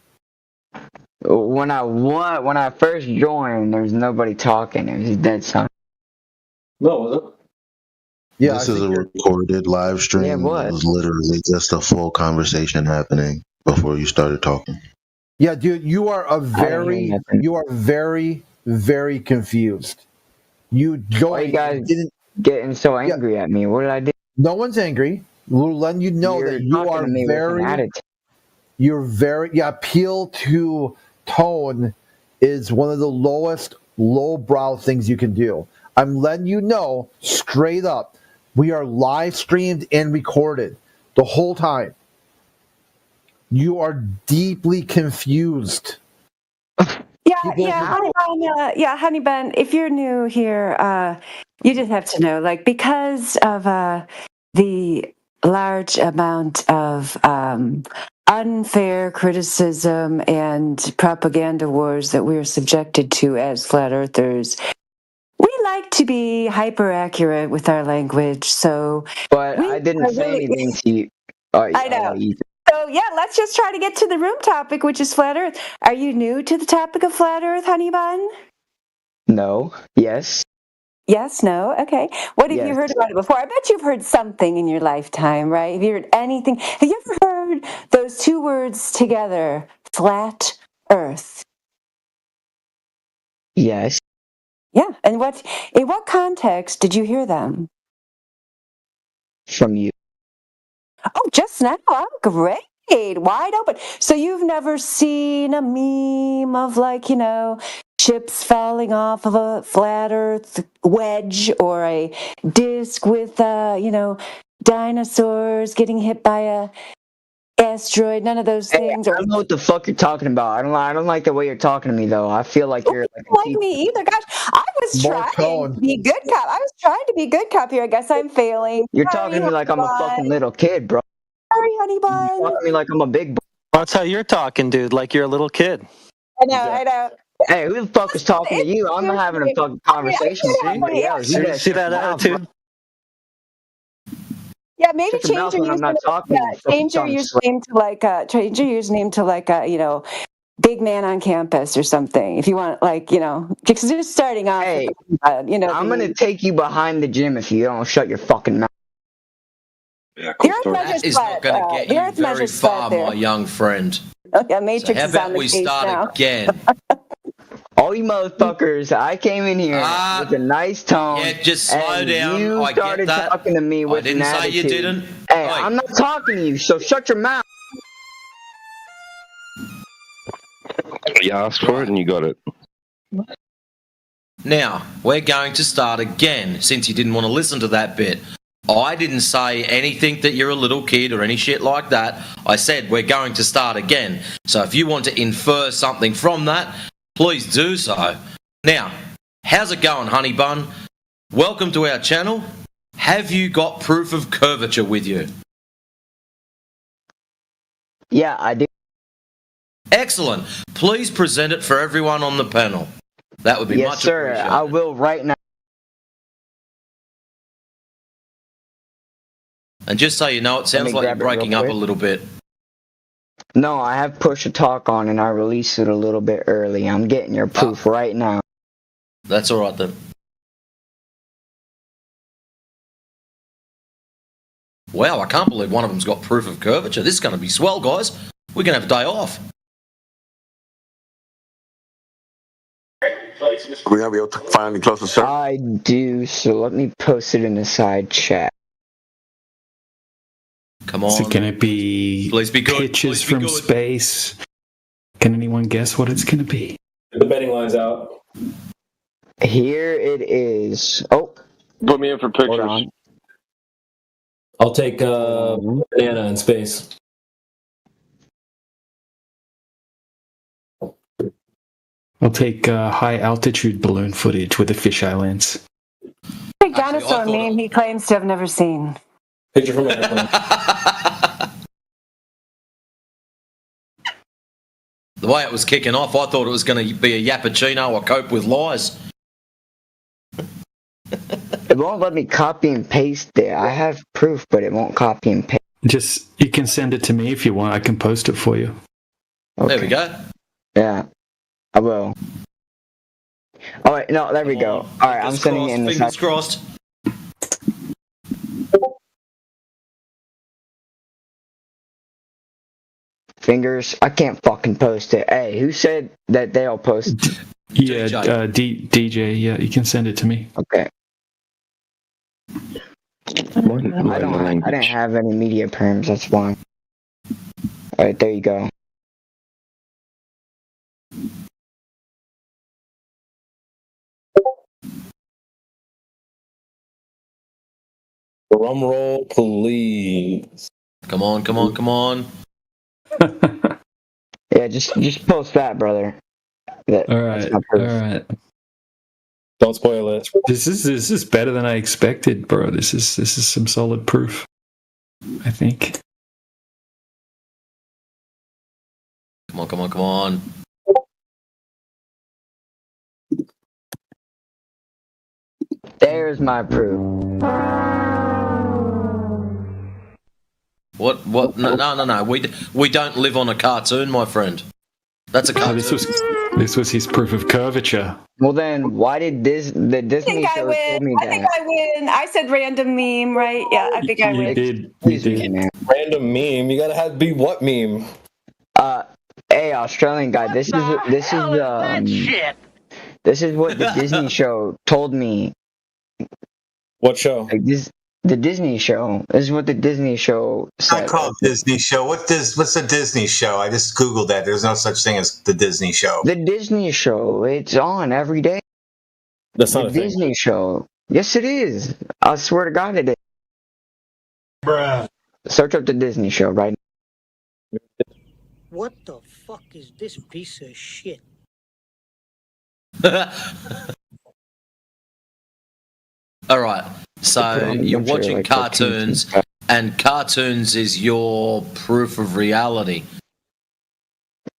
When I first joined, there was nobody talking. It was dead silent. No, was it? Yeah, this is a recorded live stream. Yeah, it was. It was literally just a full conversation happening before you started talking. Yeah, dude, you are very, very confused. You joined. Why you guys getting so angry at me? What did I do? No one's angry. We're letting you know that you are very appeal to tone is one of the lowest lowbrow things you can do. I'm letting you know straight up. We are live streamed and recorded the whole time. You are deeply confused. Honey Bun, if you're new here, you just have to know, like, because of the large amount of unfair criticism and propaganda wars that we're subjected to as flat earthers, we like to be hyper accurate with our language. So, but I didn't say anything to you. I know. So yeah, let's just try to get to the room topic, which is flat Earth. Are you new to the topic of flat Earth, Honey Bun? No. Yes. Yes. No. Okay. What have you heard about it before? I bet you've heard something in your lifetime, right? Have you heard anything? Have you ever heard those 2 words together, flat Earth? Yes. Yeah. And in what context did you hear them? From you. Oh, just now. Oh, great. Wide open. So you've never seen a meme of, like, chips falling off of a flat Earth wedge, or a disc with, dinosaurs getting hit by a asteroid? None of those things. I don't know what the fuck you're talking about. I don't like the way you're talking to me, though. I feel like you're like me either. Gosh, I was trying to be good cop. I was trying to be good cop here. I guess I'm failing. You're talking to me like I'm a fucking little kid, bro. Sorry, Honey Bun. You're talking to me like I'm a big boy. That's how you're talking, dude. Like you're a little kid. I know. Hey, who the fuck is talking to you? I'm not having a fucking conversation with somebody else. You guys see that attitude? Yeah, maybe change your username to like a big man on campus or something. If you want, because you're starting off. Hey, I'm gonna take you behind the gym if you don't shut your fucking mouth. Yeah, that is not going to get you very far, my young friend. Yeah, Matrix so how is on about the we case start now. again? All you motherfuckers, I came in here with a nice tone. Yeah, just slow down. You I started get that. talking to me with I didn't an say you attitude. didn't. Hey, I'm not talking to you, so shut your mouth. You asked for it and you got it. Now, we're going to start again, since you didn't want to listen to that bit. I didn't say anything that you're a little kid or any shit like that. I said we're going to start again. So if you want to infer something from that, please do so. Now, how's it going, Honey Bun? Welcome to our channel. Have you got proof of curvature with you? Yeah, I do. Excellent. Please present it for everyone on the panel. That would be yes, much sir. appreciated. I will right now. And just so you know, it sounds like you're breaking up a little bit. No, I have push to talk on and I released it a little bit early. I'm getting your proof right now. That's all right then. Wow, I can't believe one of them's got proof of curvature. This is going to be swell, guys. We're going to have a day off. Are we going to be able to finally close the server? I do, so let me post it in the side chat. Come on. So can it be Please be good. pitches from space? Can anyone guess what it's going to be? The betting line's out. Here it is. Oh. Put me in for pictures. I'll take banana in space. I'll take high altitude balloon footage with a fisheye lens. Big dinosaur meme he claims to have never seen. Picture from an airplane. The way it was kicking off, I thought it was going to be a Yappuccino or Cope with Lies. It won't let me copy and paste it. I have proof, but it won't copy and paste. Just, you can send it to me if you want. I can post it for you. Okay. There we go. Yeah, I will. All right, no, there we go. All right, I'm sending it in the Fingers crossed. Fingers, I can't fucking post it. Hey, who said that they'll post? Yeah, DJ. Yeah, you can send it to me. Okay. I didn't have any media perms. That's why. All right, there you go. Drum roll, please. Come on, come on, come on. Yeah, just post that, brother. All right. Don't spoil it. This is better than I expected, bro. This is some solid proof, I think. Come on, come on, come on. There's my proof. What? No. We don't live on a cartoon, my friend. That's a cartoon. This was his proof of curvature. Well, then why did the Disney show told me that? I think I win. I said random meme, right? Yeah, I think I win. You did. Random meme. You gotta be what meme? Hey, Australian guy. This is what the Disney show told me. What show? Like the Disney show. This is what the Disney show said. I call it Disney show. What's a Disney show? I just Googled that. There's no such thing as the Disney show. The Disney show. It's on every day. That's not the Disney show. Yes, it is. I swear to God, it is. Bruh. Search up the Disney show right now. What the fuck is this piece of shit? All right. So you're watching cartoons, and cartoons is your proof of reality.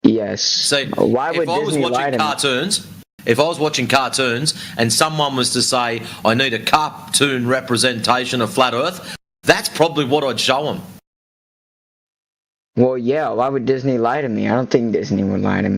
Yes. So why would if I was Disney lie watching to me? cartoons, if I was watching cartoons, and someone was to say, "I need a cartoon representation of flat Earth," that's probably what I'd show them. Well, yeah. Why would Disney lie to me? I don't think Disney would lie to me.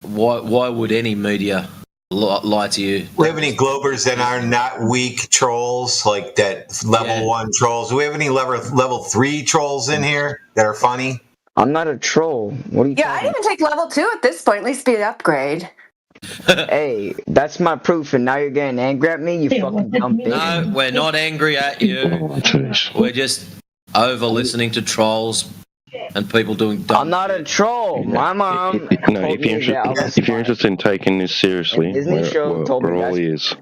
Why would any media lie to you? Do we have any Globers that are not weak trolls, like that level 1 trolls? Do we have any level 3 trolls in here that are funny? I'm not a troll. What are you Yeah, I'd even take level 2 at this point. At least be an upgrade. Hey, that's my proof, and now you're getting angry at me, you fucking dumb bitch. No, we're not angry at you. We're just over listening to trolls and people doing dumb I'm not a troll. My mom No, told me that I was if you're interested in taking this seriously, Disney show told me we're all ears.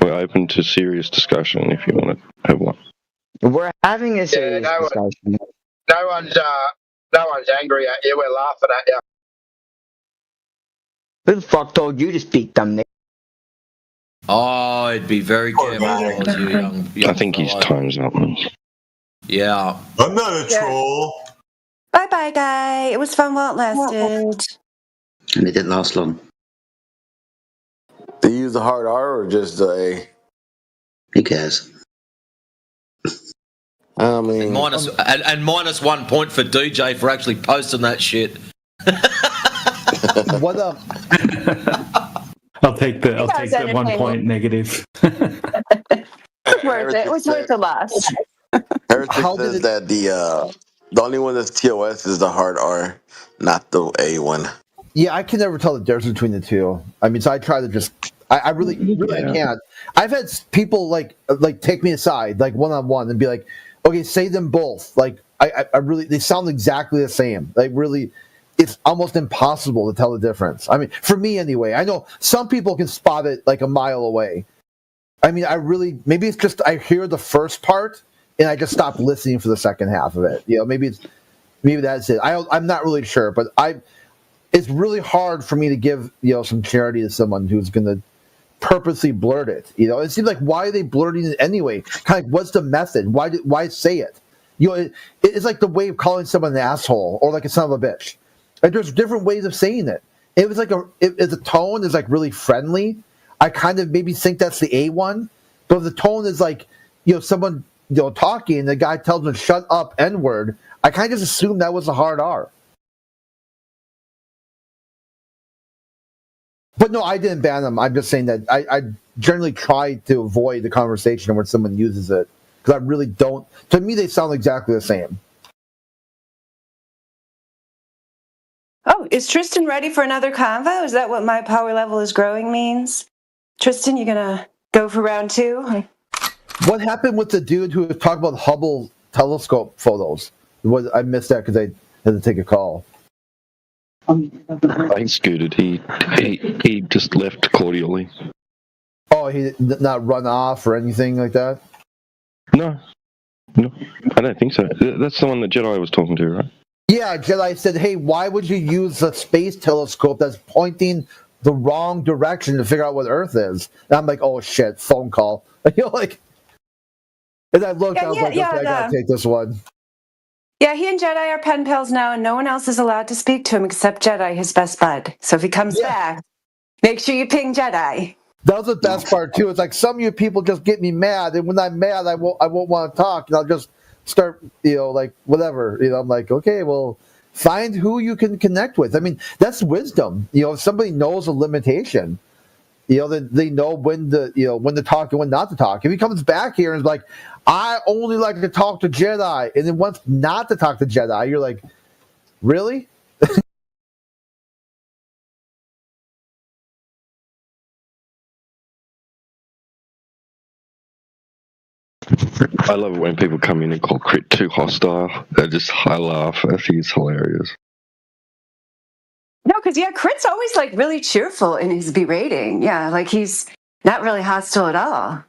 We're open to serious discussion if you want to have one. We're having a serious discussion. No one's angry at you. We're laughing at you. Who the fuck told you to speak, dumb nigga? Oh, I'd be very careful as you young I think his time's up. Yeah. I'm not a troll. Bye bye, guy. It was fun while it lasted. And it didn't last long. Do you use the hard R or just the A? Who cares? I mean, and minus 1 point for DJ for actually posting that shit. What up? I'll take the 1 point negative. It was worth it. It was worth the loss. Heretic says that the only one that's TOS is the hard R, not the A one. Yeah, I can never tell the difference between the two. I mean, so I try to just. I really I can't. I've had people like take me aside, like one-on-one, and be like, "Okay, say them both." Like, I really, they sound exactly the same. Like, really, it's almost impossible to tell the difference. I mean, for me anyway. I know some people can spot it like a mile away. I mean, maybe it's just I hear the first part and I just stop listening for the second half of it. You know, maybe that's it. I'm not really sure, but it's really hard for me to give some charity to someone who's going to purposely blurt it. You know, it seems like, why are they blurting it anyway? Kind of like, what's the method? Why say it? You know, it's like the way of calling someone an asshole or like a son of a bitch. Like, there's different ways of saying it. It was like if the tone is like really friendly, I kind of maybe think that's the A one. But if the tone is like, someone talking and the guy tells them shut up N-word, I kind of just assume that was a hard R. But no, I didn't ban them. I'm just saying that I generally try to avoid the conversation when someone uses it, because I really don't. To me, they sound exactly the same. Oh, is Tristan ready for another convo? Is that what my power level is growing means? Tristan, you gonna go for round two? What happened with the dude who was talking about Hubble telescope photos? I missed that because I had to take a call. He scooted. He just left cordially. Oh, he did not run off or anything like that? No, I don't think so. That's the one that Jedi was talking to, right? Yeah, Jedi said, hey, why would you use a space telescope that's pointing the wrong direction to figure out what Earth is? And I'm like, oh shit, phone call. And I looked, I was like, okay, I gotta take this one. Yeah, he and Jedi are pen pals now, and no one else is allowed to speak to him except Jedi, his best bud. So if he comes back, make sure you ping Jedi. That was the best part too. It's like, some of you people just get me mad, and when I'm mad, I won't want to talk, and I'll just start, like whatever. I'm like, okay, well, find who you can connect with. I mean, that's wisdom. If somebody knows a limitation, then they know when to talk and when not to talk. If he comes back here and is like, I only like to talk to Jedi, and then wants not to talk to Jedi, you're like, really? I love it when people come in and call Crit too hostile. I laugh. I think it's hilarious. No, because Crit's always like really cheerful in his berating. Yeah, like he's not really hostile at all.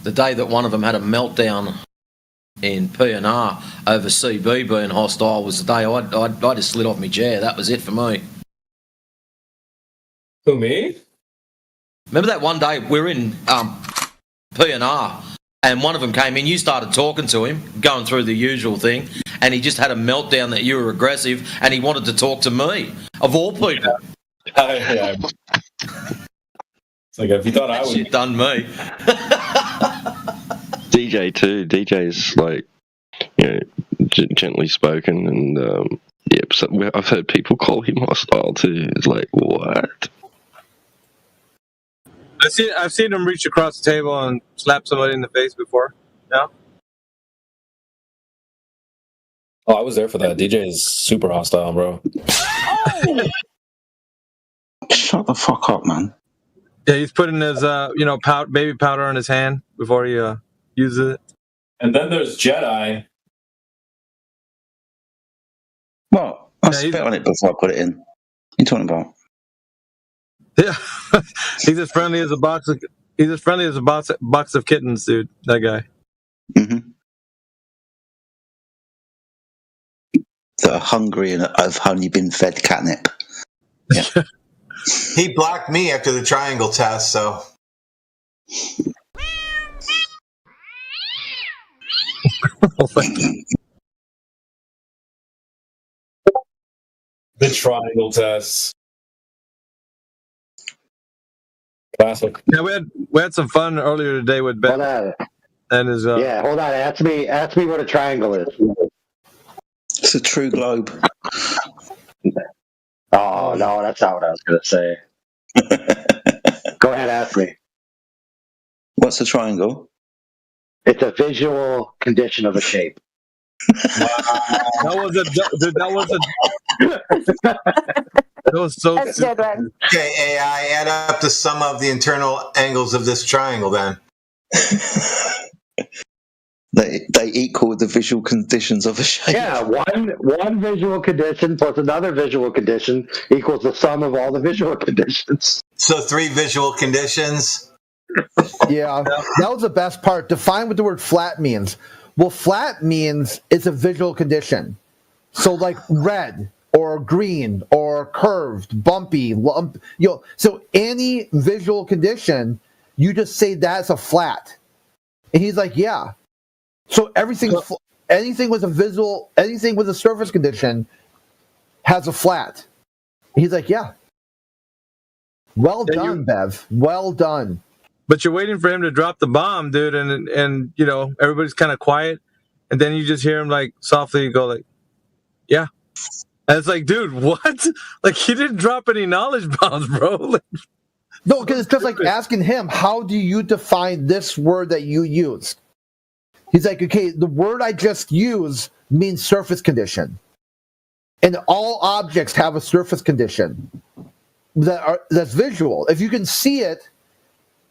The day that one of them had a meltdown in PNR over CB being hostile was the day I just slid off my chair. That was it for me. Who, me? Remember that one day we were in PNR and one of them came in, you started talking to him, going through the usual thing, and he just had a meltdown that you were aggressive and he wanted to talk to me, of all people. Yeah. It's like, if you thought I would... Shit done me. DJ too. DJ's like, gently spoken, and so I've heard people call him hostile too. It's like, what? I've seen him reach across the table and slap somebody in the face before. No? Oh, I was there for that. DJ is super hostile, bro. Shut the fuck up, man. Yeah, he's putting his, baby powder on his hand. before he uses it. And then there's Jedi. Well, I spit on it before I put it in. What are you talking about? Yeah, he's as friendly as a box of box of kittens, dude. That guy. Mm-hmm. That are hungry and have only been fed catnip. Yeah. He blocked me after the triangle test, so. The triangle test. Classic. Yeah, we had some fun earlier today with Ben. And his yeah, hold on. Ask me what a triangle is. It's a true globe. Oh no, that's not what I was going to say. Go ahead, ask me. What's a triangle? It's a visual condition of a shape. That was so. That's good one. Okay, AI, add up the sum of the internal angles of this triangle then. They equal the visual conditions of a shape. Yeah, one visual condition plus another visual condition equals the sum of all the visual conditions. So 3 visual conditions. Yeah, that was the best part. Define what the word flat means. Well, flat means it's a visual condition. So like red or green or curved, bumpy, lump, so any visual condition, you just say that's a flat. And he's like, yeah. So anything with a surface condition has a flat. He's like, yeah. Well done, Bev. Well done. But you're waiting for him to drop the bomb, dude, and everybody's kind of quiet, and then you just hear him like softly go like, yeah. And it's like, dude, what? Like, he didn't drop any knowledge bombs, bro. No, because it's just like asking him, how do you define this word that you used? He's like, okay, the word I just used means surface condition. And all objects have a surface condition that's visual. If you can see it,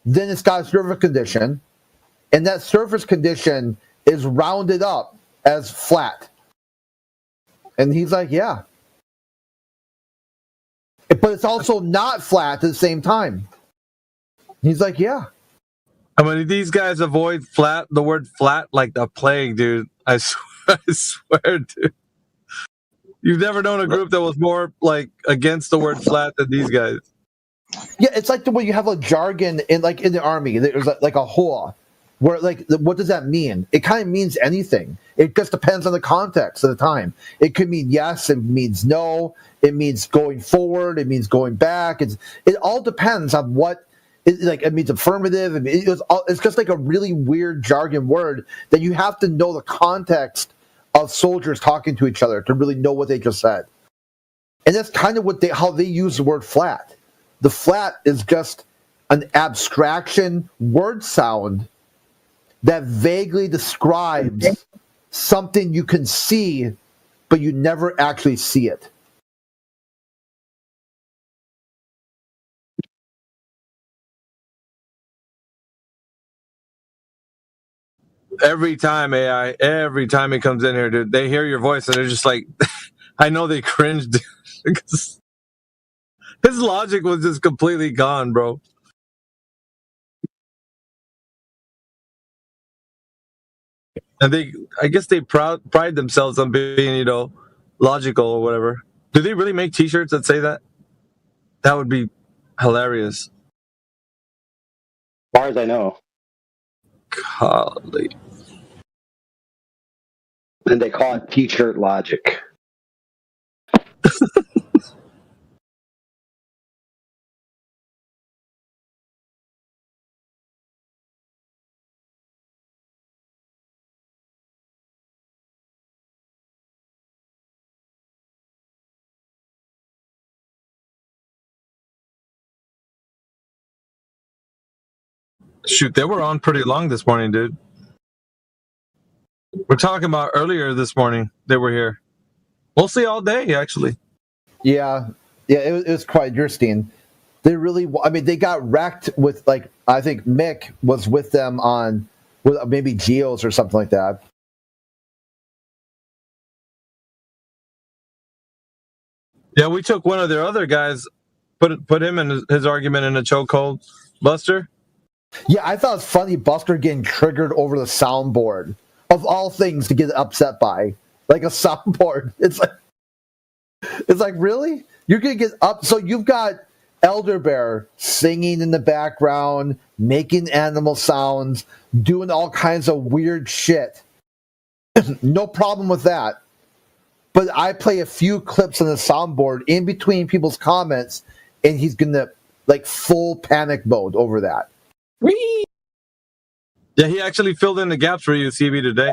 then it's got a surface condition. And that surface condition is rounded up as flat. And he's like, yeah. But it's also not flat at the same time. He's like, yeah. I mean, these guys avoid the word flat like the plague, dude. I swear, dude. You've never known a group that was more like against the word flat than these guys. Yeah, it's like the way you have a jargon in the army. There's like a hoa, where what does that mean? It kind of means anything. It just depends on the context of the time. It could mean yes, it means no, it means going forward, it means going back. It all depends on what. It means affirmative. It's just like a really weird jargon word that you have to know the context of soldiers talking to each other to really know what they just said. And that's kind of how they use the word flat. The flat is just an abstraction word sound that vaguely describes something you can see, but you never actually see it. Every time he comes in here, dude, they hear your voice and they're just like, I know they cringed because his logic was just completely gone, bro. And I guess they pride themselves on being, logical or whatever. Do they really make T-shirts that say that? That would be hilarious. As far as I know. Golly. And they call it T-shirt logic. Shoot, they were on pretty long this morning, dude. We're talking about earlier this morning. They were here. Mostly all day, actually. Yeah, it was quite interesting. They really, I mean, they got wrecked with, like, I think Mick was with them on with maybe Geos or something like that. Yeah, we took one of their other guys, put him in his argument in a chokehold. Buster? Yeah, I thought it's funny Buster getting triggered over the soundboard. Of all things to get upset by. Like a soundboard. It's like, really? You're going to get up. So you've got Elder Bear singing in the background, making animal sounds, doing all kinds of weird shit. No problem with that. But I play a few clips on the soundboard in between people's comments, and he's going to, like, full panic mode over that. Yeah, he actually filled in the gaps for you, CB, today.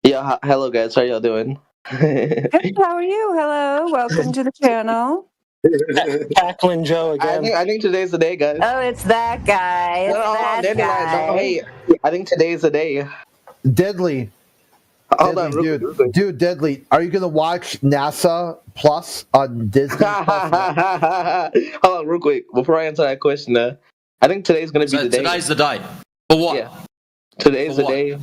Yeah, hello guys, how y'all doing? Good, how are you? Hello, welcome to the channel. Tackling Joe again. I think today's the day, guys. Oh, it's that guy. It's that guy. No, hey, I think today's the day. Deadly. Dude, Deadly. Are you going to watch NASA Plus on Disney Plus? Hold on, real quick, before I answer that question, I think today's going to be the day. Today's the day. For what? Yeah. Today's the day,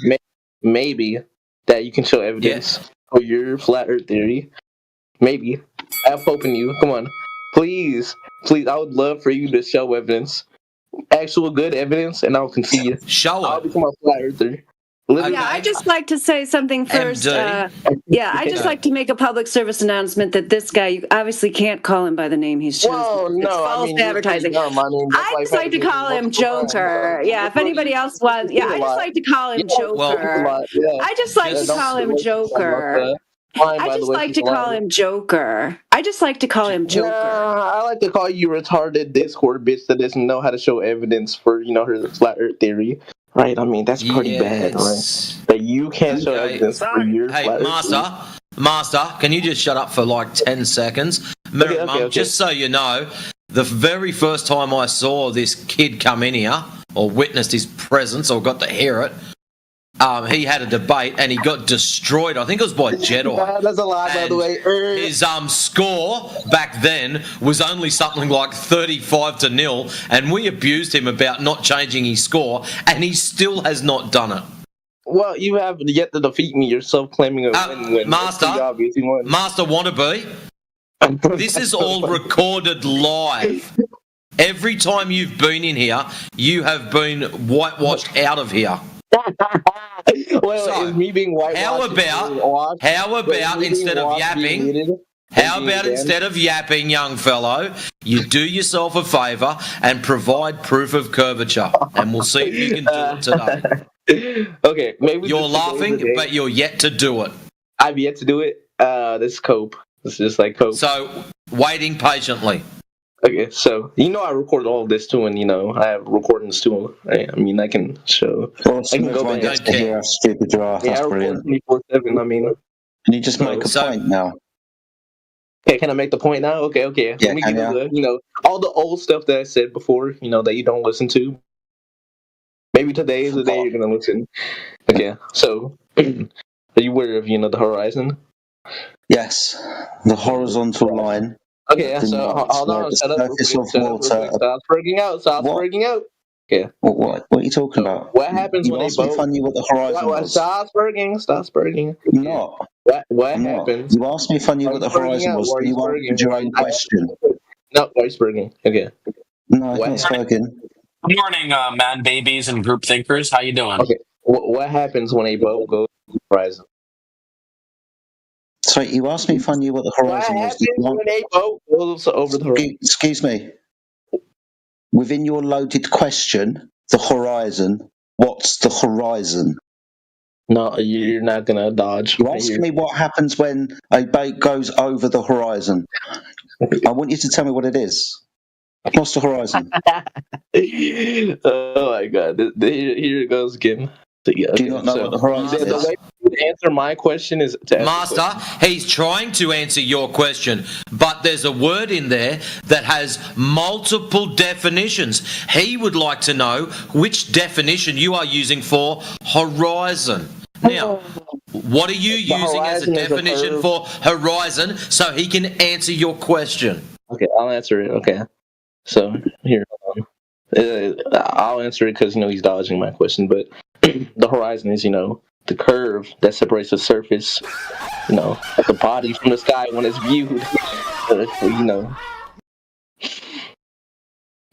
maybe, that you can show evidence for your flat Earth theory. Maybe. I have hope in you. Come on. Please, I would love for you to show evidence. Actual good evidence, and I'll concede. Show it. I'll become a flat earther. Yeah, I'd just like to say something first. I'd just like to make a public service announcement that this guy, you obviously can't call him by the name he's chosen. Whoa, no, it's false advertising. I'd just like to call him Joker. Yeah, if anybody else wants, I'd just like to call him Joker. I just like to call him Joker. I just like to call him Joker. I just like to call him Joker. I like to call you retarded Discord bitch that doesn't know how to show evidence for, her flat Earth theory. Right, I mean, that's pretty bad, right? That you can't show evidence for your flat Earth. Master, can you just shut up for like 10 seconds? Okay. Just so you know, the very first time I saw this kid come in here, or witnessed his presence, or got to hear it, he had a debate and he got destroyed. I think it was by Jedi. That's a lie, by the way. His score back then was only something like 35-0, and we abused him about not changing his score, and he still has not done it. Well, you have yet to defeat me. You're self-claiming a win-win. Master Wannabe, this is all recorded live. Every time you've been in here, you have been whitewashed out of here. Well, is me being whitewashed? How about instead of yapping? How about instead of yapping, young fellow, you do yourself a favour and provide proof of curvature, and we'll see if you can do it today. Okay, maybe you're laughing, but you're yet to do it. I've yet to do it. This is cope. This is just like cope. So, waiting patiently. Okay, so I record all of this too, and I have recordings too. I mean, I can show. I can go back and hear how stupid you are. That's brilliant. 24/7. I mean, can you just make a point now? Okay, can I make the point now? Okay. Yeah, let me give you all the old stuff that I said before. That you don't listen to. Maybe today is the day you're gonna listen. Okay, so are you aware of the horizon? Yes, the horizontal line. Okay, so hold on. Shut up. Stop freaking out. Okay. What are you talking about? What happens when they both? Funny what the horizon was. Stop spurging. Not. What happens? You asked me funny what the horizon was. You answered your own question. No, why are you spurging? Okay. No, it's not spurging. Good morning, man babies and group thinkers. How you doing? Okay. What happens when a boat goes to the horizon? Sorry, you asked me funny what the horizon was. When a boat goes over the horizon? Excuse me. Within your loaded question, the horizon, what's the horizon? No, you're not going to dodge. You asked me what happens when a boat goes over the horizon. I want you to tell me what it is. What's the horizon? Oh my God. Here it goes again. So, yeah, do you not know what the horizon is? The way to answer my question is to Master, he's trying to answer your question, but there's a word in there that has multiple definitions. He would like to know which definition you are using for horizon. Now, what are you using as a definition for horizon so he can answer your question? Okay, I'll answer it. Okay. So here, I'll answer it because he's dodging my question. But the horizon is the curve that separates the surface, of the body from the sky when it's viewed.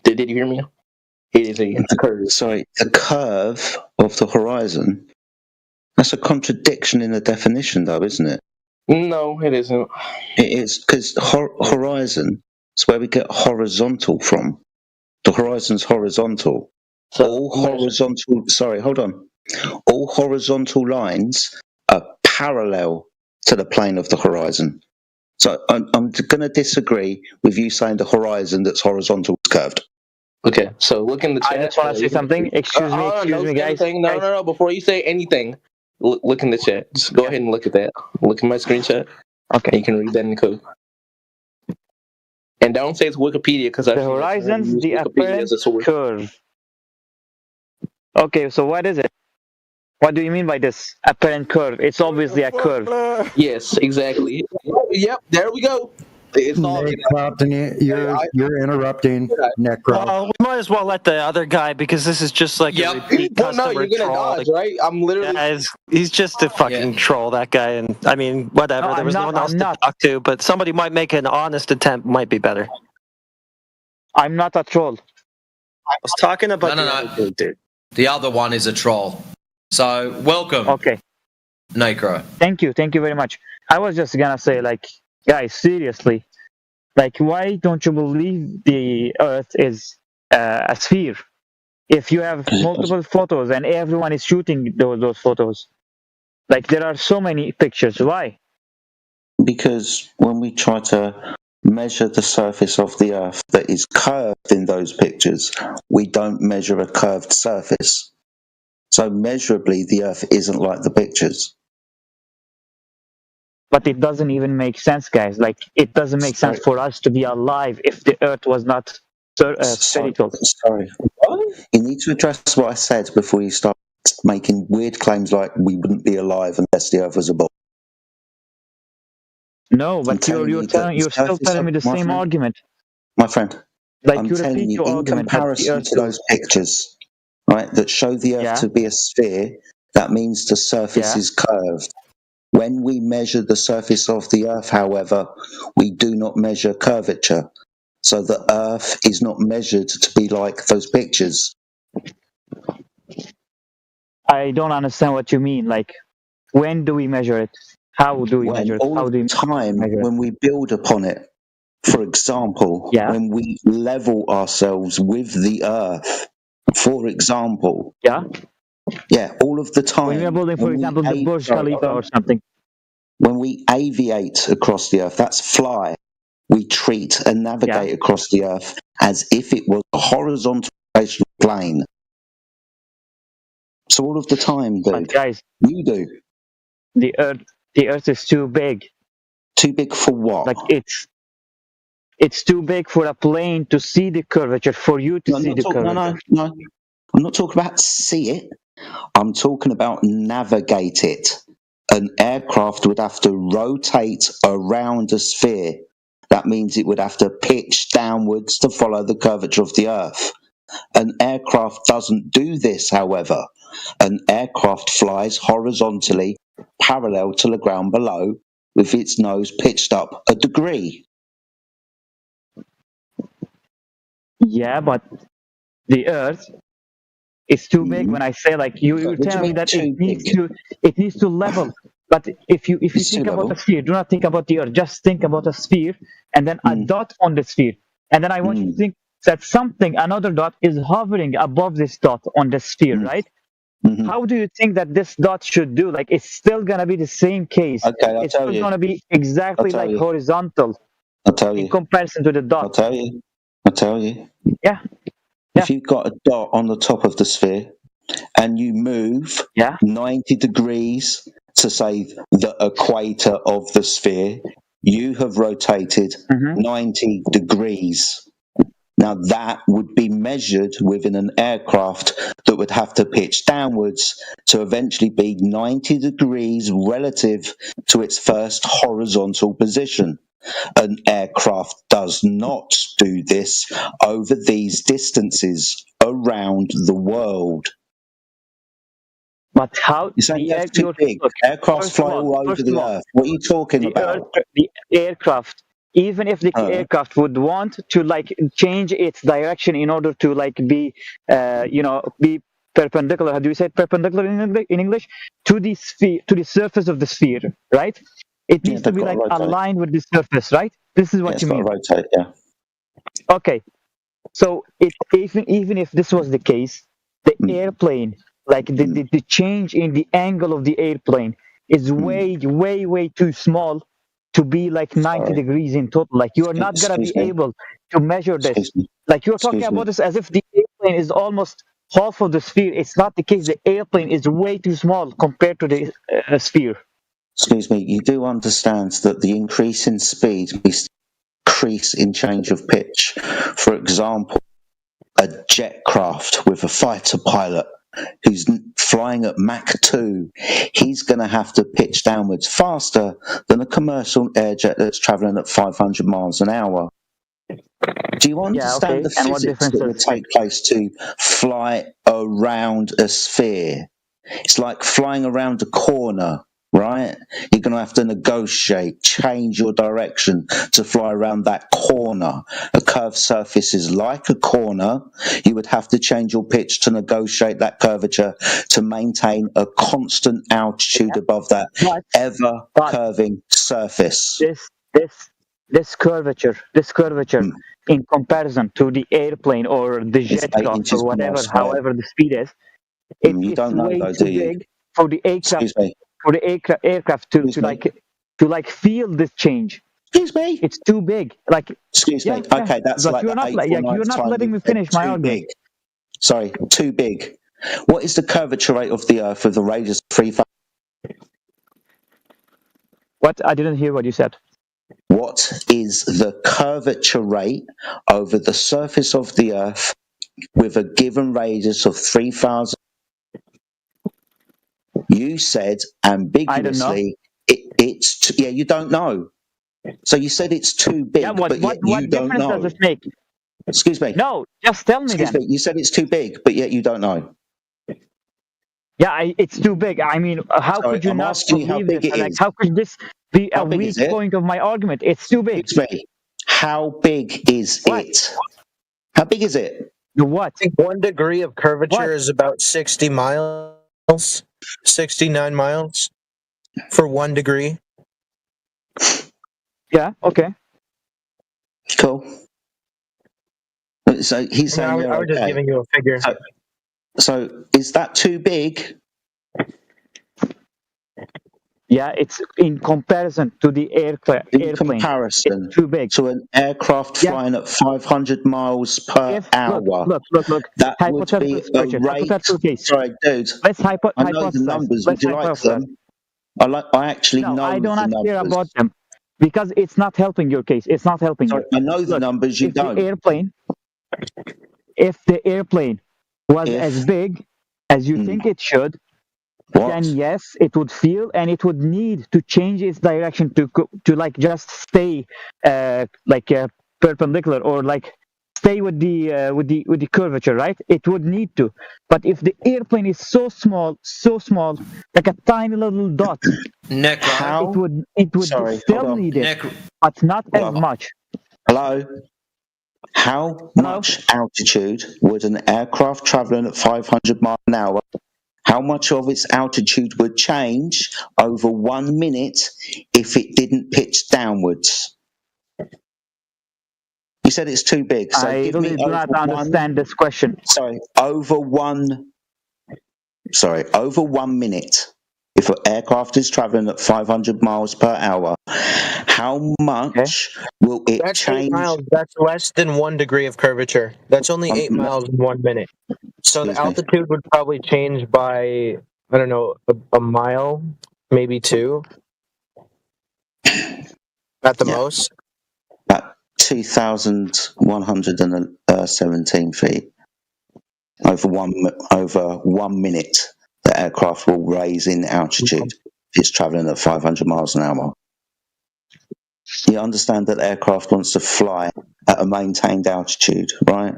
Did you hear me? It is a curve. Sorry, the curve of the horizon. That's a contradiction in the definition, though, isn't it? No, it isn't. It is, because horizon is where we get horizontal from. The horizon's horizontal. All horizontal lines are parallel to the plane of the horizon. So I'm going to disagree with you saying the horizon that's horizontal is curved. Okay, so look in the chat. I just want to say something. Excuse me, guys. No. Before you say anything, look in the chat. Just go ahead and look at that. Look at my screenshot. Okay. And you can read that in the code. And don't say it's Wikipedia because the horizon's the apparent curve. Okay, so what is it? What do you mean by this apparent curve? It's obviously a curve. Yes, exactly. Yep, there we go. It's all you're interrupting Necro. Well, we might as well let the other guy, because this is just like a repeat customer you're gonna troll. dodge, right? I'm literally. Yeah, he's just a fucking troll, that guy. And I mean, whatever. No, there was no one else to talk to, but somebody might make an honest attempt. Might be better. I'm not a troll. I was talking about No. Dude. The other one is a troll. So welcome. Okay. Necro. Thank you very much. I was just gonna say, guys, seriously, why don't you believe the Earth is a sphere? If you have multiple photos and everyone is shooting those photos, there are so many pictures. Why? Because when we try to measure the surface of the Earth that is curved in those pictures, we don't measure a curved surface. So measurably, the Earth isn't like the pictures. But it doesn't even make sense, guys. It doesn't make sense for us to be alive if the Earth was not spherical. Sorry. You need to address what I said before you start making weird claims like we wouldn't be alive unless the Earth was a ball. No, but you're still telling me the same argument. My friend, I'm you telling repeat you, your in argument comparison to those pictures, right, that show the Earth to be a sphere, that means the surface is curved. When we measure the surface of the Earth, however, we do not measure curvature. So the Earth is not measured to be like those pictures. I don't understand what you mean. When do we measure it? How do we measure it? All the time when we build upon it. For example, when we level ourselves with the Earth, for example. Yeah, all of the time. When we are building, for example, the Burj Khalifa or something. When we aviate across the Earth, that's fly. We treat and navigate across the Earth as if it was a horizontal plane. So all of the time, dude. But guys, you do. The Earth is too big. Too big for what? It's too big for a plane to see the curvature, for you to see the curvature. No. I'm not talking about see it. I'm talking about navigate it. An aircraft would have to rotate around a sphere. That means it would have to pitch downwards to follow the curvature of the Earth. An aircraft doesn't do this, however. An aircraft flies horizontally, parallel to the ground below, with its nose pitched up a degree. Yeah, but the Earth is too big. When I say you tell me that it needs to level. But if you think about a sphere, do not think about the Earth. Just think about a sphere and then a dot on the sphere. And then I want you to think that another dot is hovering above this dot on the sphere, right? How do you think that this dot should do? It's still gonna be the same case. Okay, it's still gonna be exactly horizontal. I'll tell you. In comparison to the dot. I'll tell you. Yeah. If you've got a dot on the top of the sphere and you move 90 degrees to say the equator of the sphere, you have rotated 90 degrees. Now, that would be measured within an aircraft that would have to pitch downwards to eventually be 90 degrees relative to its first horizontal position. An aircraft does not do this over these distances around the world. But how? You're saying that's too big. Aircrafts fly all over the earth. What are you talking about? The aircraft, even if the aircraft would want to like change its direction in order to like be, be perpendicular. How do you say perpendicular in English? To the sphere, to the surface of the sphere, right? It needs to be like aligned with the surface, right? This is what you mean. Rotate, yeah. Okay, so even if this was the case, the airplane, like the change in the angle of the airplane is way too small to be like 90 degrees in total. Like you are not gonna be able to measure this. Like you're talking about this as if the airplane is almost half of the sphere. It's not the case. The airplane is way too small compared to the sphere. Excuse me, you do understand that the increase in speed is increase in change of pitch. For example, a jet craft with a fighter pilot who's flying at Mach 2, he's going to have to pitch downwards faster than a commercial air jet that's travelling at 500 miles an hour. Do you understand the physics that would take place to fly around a sphere? It's like flying around a corner, right? You're going to have to negotiate, change your direction to fly around that corner. A curved surface is like a corner. You would have to change your pitch to negotiate that curvature to maintain a constant altitude above that ever curving surface. This curvature in comparison to the airplane or the jet craft or whatever, however the speed is, it's way too big for the aircraft to feel this change. Excuse me. It's too big. Like excuse me. Okay, that's like you're not letting me finish my argument. Big. Sorry, too big. What is the curvature rate of the Earth with the radius of 3,000? What? I didn't hear what you said. What is the curvature rate over the surface of the Earth with a given radius of 3,000? You said ambiguously it's you don't know. So you said it's too big, but yet you don't know. What difference does it make? Excuse me. No, just tell me. Excuse me. You said it's too big, but yet you don't know. Yeah, it's too big. I mean, how could you not believe how big this? Like, how could this be a weak point of my argument? It's too big. Excuse me. How big is it? How big is it? The what? I think 1 degree of curvature is about 60 miles, 69 miles for 1 degree. Yeah, okay. Cool. So he's saying I was just giving you a figure. So is that too big? Yeah, it's in comparison to the airplane. Comparison it's too big. So an aircraft flying at 500 miles per hour. Look. That would be a rate. Sorry, dude. Let's I know the numbers. Would you like them? I actually know I do the not numbers. care about them because it's not helping your case. It's not helping you. I know the numbers. You don't. If the airplane was as big as you think it should, then yes, it would feel and it would need to change its direction to like just stay perpendicular or like stay with the curvature, right? It would need to. But if the airplane is so small, like a tiny little dot, it would still need it, but not as much. Hello? How much altitude would an aircraft traveling at 500 miles an hour, how much of its altitude would change over 1 minute if it didn't pitch downwards? You said it's too big. So I really do not understand this question. Sorry, over 1 minute. If an aircraft is traveling at 500 miles per hour, how much will it change? 8 miles. That's less than 1 degree of curvature. That's only 8 miles in 1 minute. So the altitude would probably change by, I don't know, a mile, maybe 2 at the most. About 2,117 feet. Over 1 minute, the aircraft will raise in altitude. It's traveling at 500 miles an hour. You understand that the aircraft wants to fly at a maintained altitude, right?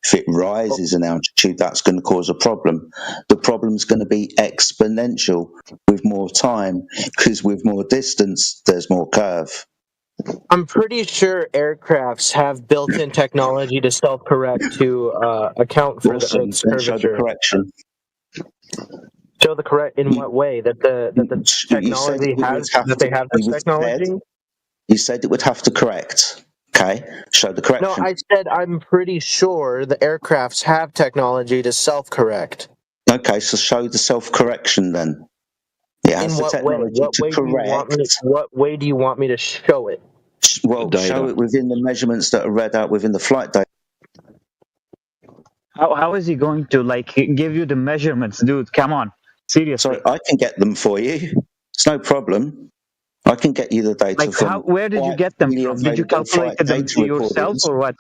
If it rises in altitude, that's going to cause a problem. The problem's going to be exponential with more time, because with more distance, there's more curve. I'm pretty sure aircrafts have built-in technology to self-correct to account for Awesome. its Then show the curvature. correction. Show the correct in what way? That the technology has that they have this technology. You said it would have to correct. Okay, show the correction. No, I said I'm pretty sure the aircrafts have technology to self-correct. Okay, so show the self-correction then. It has the technology to correct. What way do you want me to show it? Well, show it within the measurements that are read out within the flight data. How is he going to give you the measurements, dude? Come on, seriously. Sorry, I can get them for you. It's no problem. I can get you the data from. Where did you get them from? Did you calculate them yourself or what?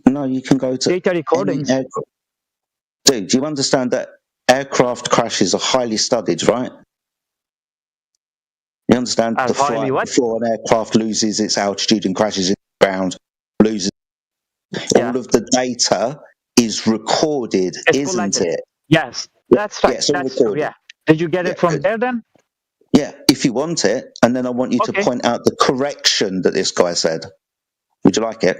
No, you can go to data recordings. Dude, do you understand that aircraft crashes are highly studied, right? You understand the flight before an aircraft loses its altitude and crashes in the ground, loses. Yeah. All of the data is recorded, isn't it? Yes, that's right. That's true, yeah. Did you get it from there then? Yeah, if you want it, and then I want you to point out the correction that this guy said. Would you like it?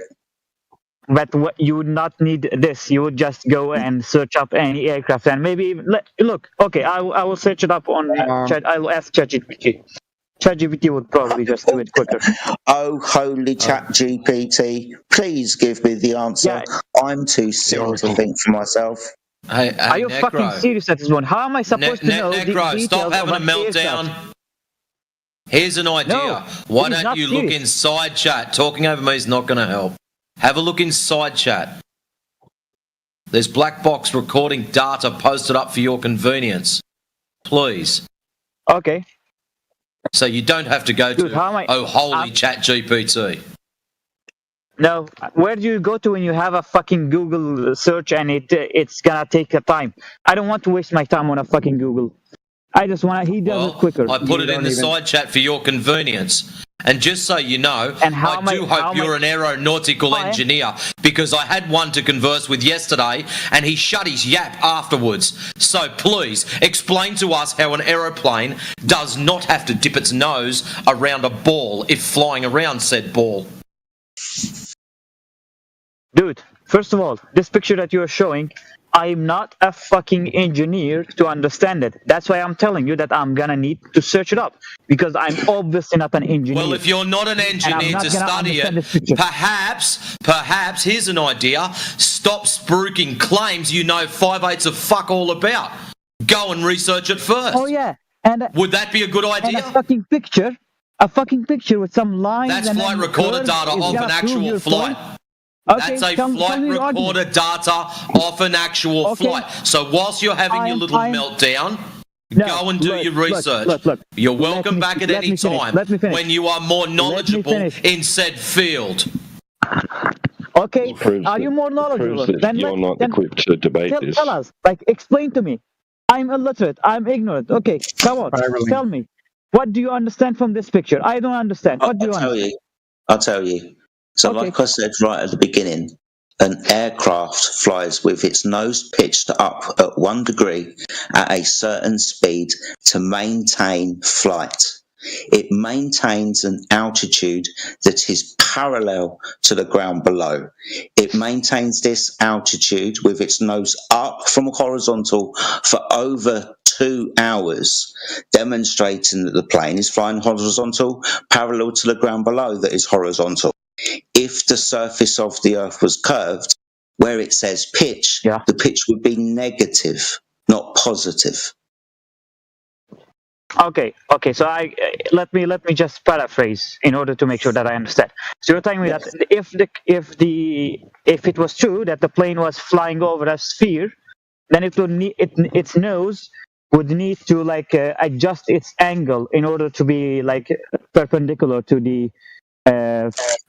But you would not need this. You would just go and search up any aircraft and maybe look. Okay, I will search it up on chat. I will ask ChatGPT. ChatGPT would probably just do it quicker. Oh, holy ChatGPT! Please give me the answer. Yeah. I'm too silly to think for myself. Hey, are you fucking serious at this one? How am I supposed to know the details stop having a meltdown. Here's an idea. No, why don't you look inside chat? Talking over me is not going to help. Have a look inside chat. There's black box recording data posted up for your convenience. Please. Okay. So you don't have to go to ChatGPT. No, where do you go to when you have a fucking Google search and it's gonna take a time? I don't want to waste my time on a fucking Google. I just want he does it quicker. I put it in the side chat for your convenience. And just so you know, I do hope you're an aeronautical engineer, because I had one to converse with yesterday and he shut his yap afterwards. So please explain to us how an aeroplane does not have to dip its nose around a ball if flying around said ball. Dude, first of all, this picture that you're showing, I'm not a fucking engineer to understand it. That's why I'm telling you that I'm gonna need to search it up, because I'm obviously not an engineer. Well, if you're not an engineer to study it, perhaps here's an idea: stop spruiking claims you know 5/8 of fuck all about. Go and research it first. Oh yeah, and would that be a good idea? And a fucking picture with some lines. That's flight recorder data of an actual flight. Okay, that's a flight recorder data off an actual flight. So whilst you're having your little meltdown, go and do your research. Look. You're welcome back at any time when you are more knowledgeable in said field. Okay, are you more knowledgeable? Then you're not equipped to debate this. Tell us, explain to me. I'm illiterate. I'm ignorant. Okay, come on, tell me. What do you understand from this picture? I don't understand. What do you understand? I'll tell you. So like I said right at the beginning, an aircraft flies with its nose pitched up at 1 degree at a certain speed to maintain flight. It maintains an altitude that is parallel to the ground below. It maintains this altitude with its nose up from horizontal for over 2 hours, demonstrating that the plane is flying horizontal, parallel to the ground below that is horizontal. If the surface of the Earth was curved, where it says pitch, the pitch would be negative, not positive. Okay. So let me just paraphrase in order to make sure that I understand. So you're telling me that if it was true that the plane was flying over a sphere, then it would need its nose would need to adjust its angle in order to be perpendicular to the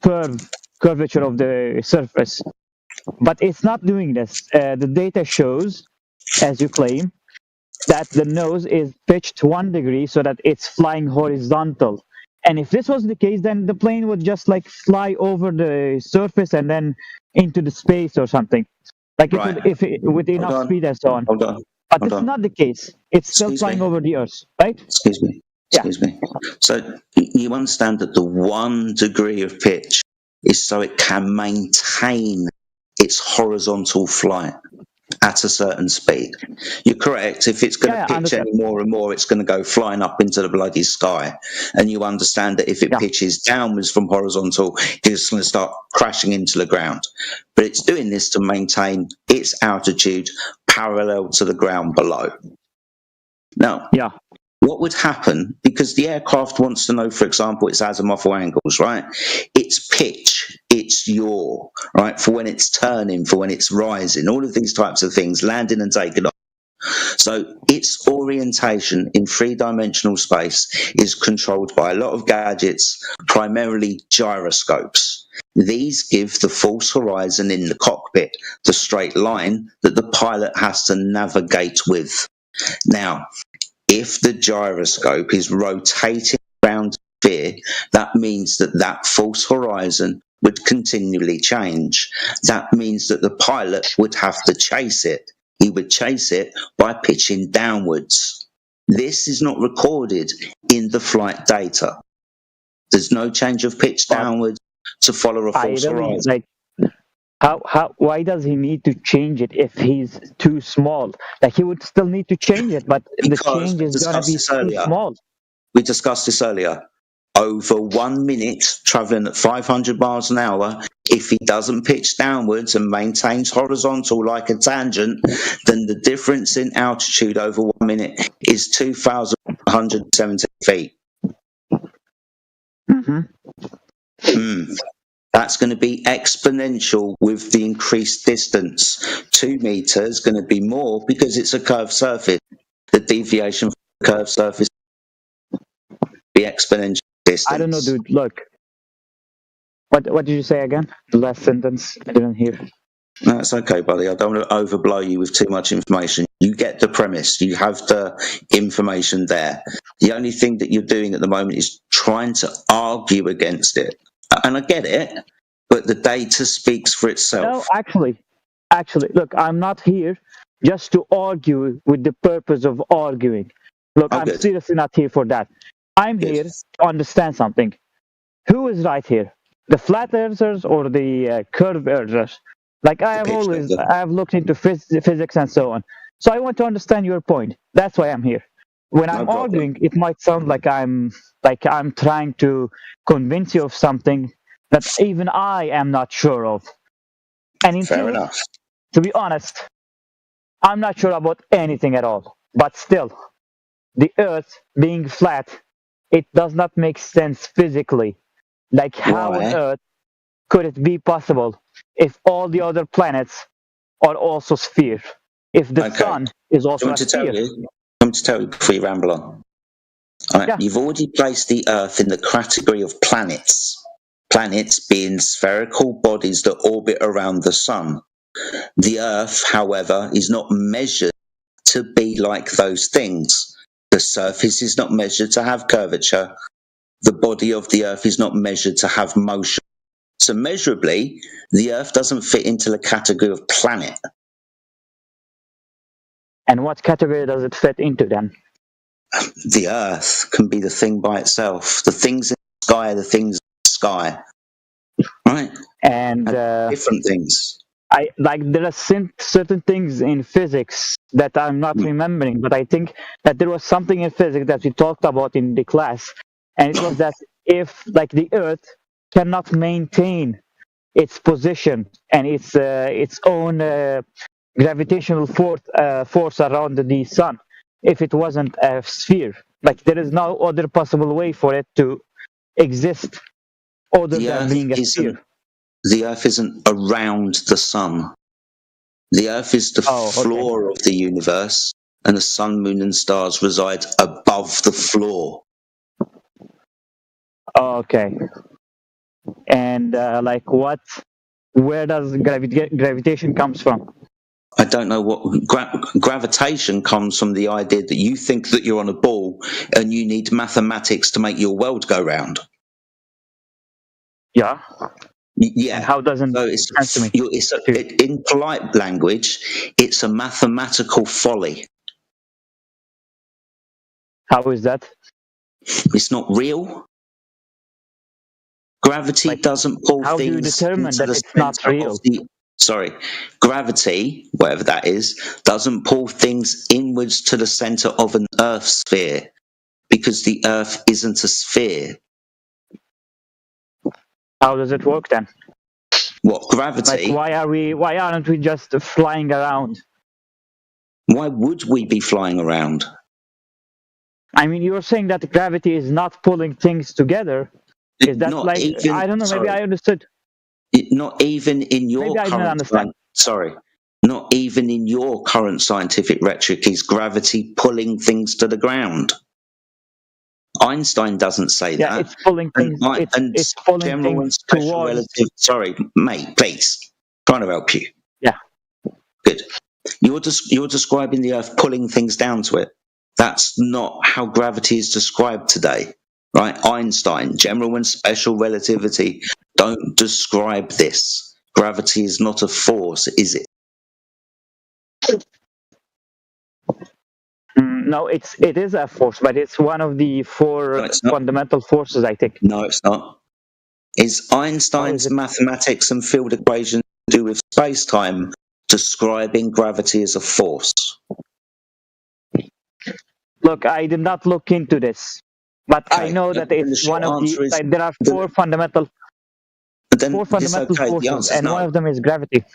curve curvature of the surface. But it's not doing this. The data shows, as you claim, that the nose is pitched 1 degree so that it's flying horizontal. And if this was the case, then the plane would just like fly over the surface and then into the space or something. Like it would, if it, with enough speed and so on. But it's not the case. It's still flying over the Earth, right? Excuse me. So you understand that the 1 degree of pitch is so it can maintain its horizontal flight at a certain speed. You're correct. If it's going to pitch any more and more, it's going to go flying up into the bloody sky. And you understand that if it pitches downwards from horizontal, it's going to start crashing into the ground. But it's doing this to maintain its altitude parallel to the ground below. Now, what would happen, because the aircraft wants to know, for example, its azimuthal angles, right? Its pitch, its yaw, right? For when it's turning, for when it's rising, all of these types of things, landing and taking off. So its orientation in three-dimensional space is controlled by a lot of gadgets, primarily gyroscopes. These give the false horizon in the cockpit, the straight line that the pilot has to navigate with. Now, if the gyroscope is rotating around the sphere, that means that that false horizon would continually change. That means that the pilot would have to chase it. He would chase it by pitching downwards. This is not recorded in the flight data. There's no change of pitch downwards to follow a false horizon. Why does he need to change it if he's too small? Like, he would still need to change it, but the change is going to be too small. We discussed this earlier. Over 1 minute, travelling at 500 miles an hour, if he doesn't pitch downwards and maintains horizontal like a tangent, then the difference in altitude over 1 minute is 2,170 feet. That's going to be exponential with the increased distance. 2 meters going to be more because it's a curved surface. The deviation from the curved surface will be exponential distance. I don't know, dude. Look. What did you say again? The last sentence? I didn't hear. No, it's okay, buddy. I don't want to overblow you with too much information. You get the premise. You have the information there. The only thing that you're doing at the moment is trying to argue against it. And I get it, but the data speaks for itself. No, actually, look, I'm not here just to argue with the purpose of arguing. Look, I'm seriously not here for that. I'm here to understand something. Who is right here? The flat earthers or the curved earthers? Like, I have looked into physics and so on. So I want to understand your point. That's why I'm here. When I'm arguing, it might sound like I'm trying to convince you of something that even I am not sure of. And fair enough. To be honest, I'm not sure about anything at all. But still, the Earth being flat, it does not make sense physically. Like, how on Earth could it be possible if all the other planets are also sphere? If the sun is also a sphere? I'm to tell you before you ramble on. All right, you've already placed the Earth in the category of planets. Planets being spherical bodies that orbit around the sun. The Earth, however, is not measured to be like those things. The surface is not measured to have curvature. The body of the Earth is not measured to have motion. So measurably, the Earth doesn't fit into the category of planet. And what category does it fit into then? The Earth can be the thing by itself. The things in the sky are the things in the sky. Right? And different things. There are certain things in physics that I'm not remembering, but I think that there was something in physics that we talked about in the class, and it was that if, like, the Earth cannot maintain its position and its own gravitational force around the sun, if it wasn't a sphere, like, there is no other possible way for it to exist other than being a sphere. The Earth isn't around the sun. The Earth is the floor of the universe, and the sun, moon, and stars reside above the floor. Okay. And where does gravitation comes from? I don't know what gravitation comes from. The idea that you think that you're on a ball and you need mathematics to make your world go round. Yeah. Yeah. And how doesn't so in polite language, it's a mathematical folly. How is that? It's not real. Gravity doesn't pull how things. How do you determine into that the it's not real? Gravity, whatever that is, doesn't pull things inwards to the center of an Earth sphere because the Earth isn't a sphere. How does it work then? What, gravity? Why aren't we just flying around? Why would we be flying around? I mean, you're saying that gravity is not pulling things together. Is that not even, I don't know, maybe I understood. Not even in your not even in your current scientific rhetoric is gravity pulling things to the ground. Einstein doesn't say that. It's pulling things. It's pulling general things and special towards. relative. Sorry, mate, please. Trying to help you. Yeah. Good. You're describing the Earth pulling things down to it. That's not how gravity is described today, right? Einstein, general and special relativity don't describe this. Gravity is not a force, is it? No, it is a force, but it's one of the four fundamental forces, I think. No, it's not. Is Einstein's mathematics and field equations to do with space-time describing gravity as a force? Look, I did not look into this, but I know that it's one of the. There are four fundamental forces, and one of them is gravity.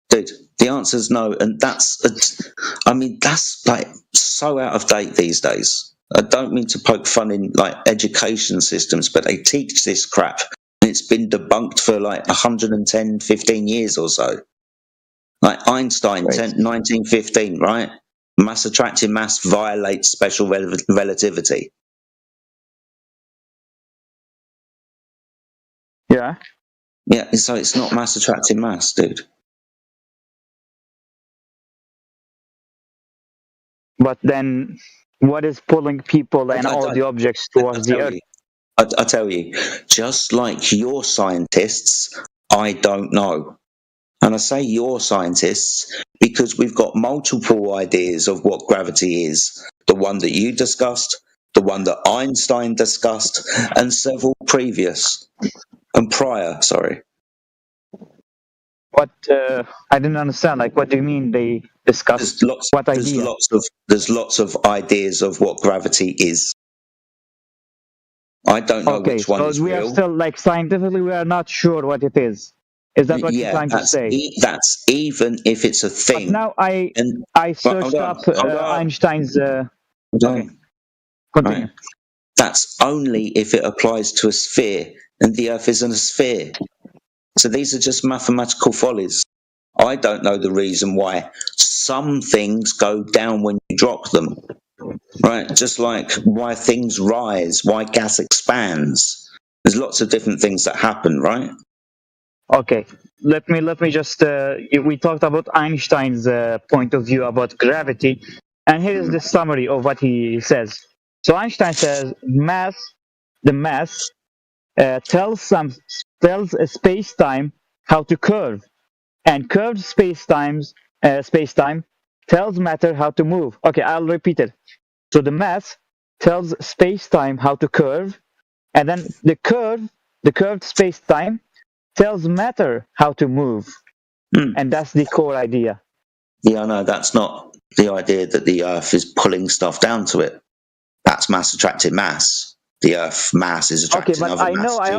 Dude, the answer is no, and that's like so out of date these days. I don't mean to poke fun in like education systems, but they teach this crap. It's been debunked for like 110, 15 years or so. Like Einstein, 1915, right? Mass attracting mass violates special relativity. Yeah. Yeah, so it's not mass attracting mass, dude. But then, what is pulling people and all the objects towards the Earth? I tell you, just like your scientists, I don't know. And I say your scientists because we've got multiple ideas of what gravity is. The one that you discussed, the one that Einstein discussed, and several previous and prior, sorry. What I didn't understand. Like, what do you mean they discussed? What idea? There's lots of ideas of what gravity is. I don't know which one is we real. are still like scientifically, we are not sure what it is. Is that what you're trying to say? That's even if it's a thing. But now I searched up Einstein's. Okay. Continue. Right. That's only if it applies to a sphere, and the Earth isn't a sphere. So these are just mathematical follies. I don't know the reason why some things go down when you drop them. Right? Just like why things rise, why gas expands. There's lots of different things that happen, right? Okay. Let me just we talked about Einstein's point of view about gravity, and here is the summary of what he says. So Einstein says the mass tells a space-time how to curve, and curved space-time tells matter how to move. Okay, I'll repeat it. So the mass tells space-time how to curve, and then the curved space-time tells matter how to move. And that's the core idea. Yeah, no, that's not the idea that the Earth is pulling stuff down to it. That's mass attracting mass. The Earth mass is attracting other mass to it. I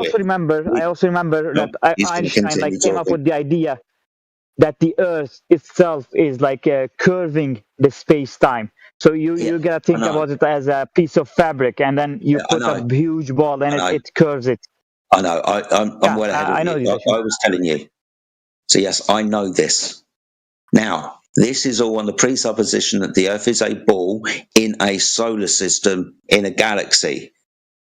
also remember that Einstein came up with the idea that the Earth itself is like curving the space-time. So you gotta think about it as a piece of fabric, and then you put a huge ball and it curves it. I know. I'm well ahead of you. I was telling you. So yes, I know this. Now, this is all on the presupposition that the Earth is a ball in a solar system in a galaxy.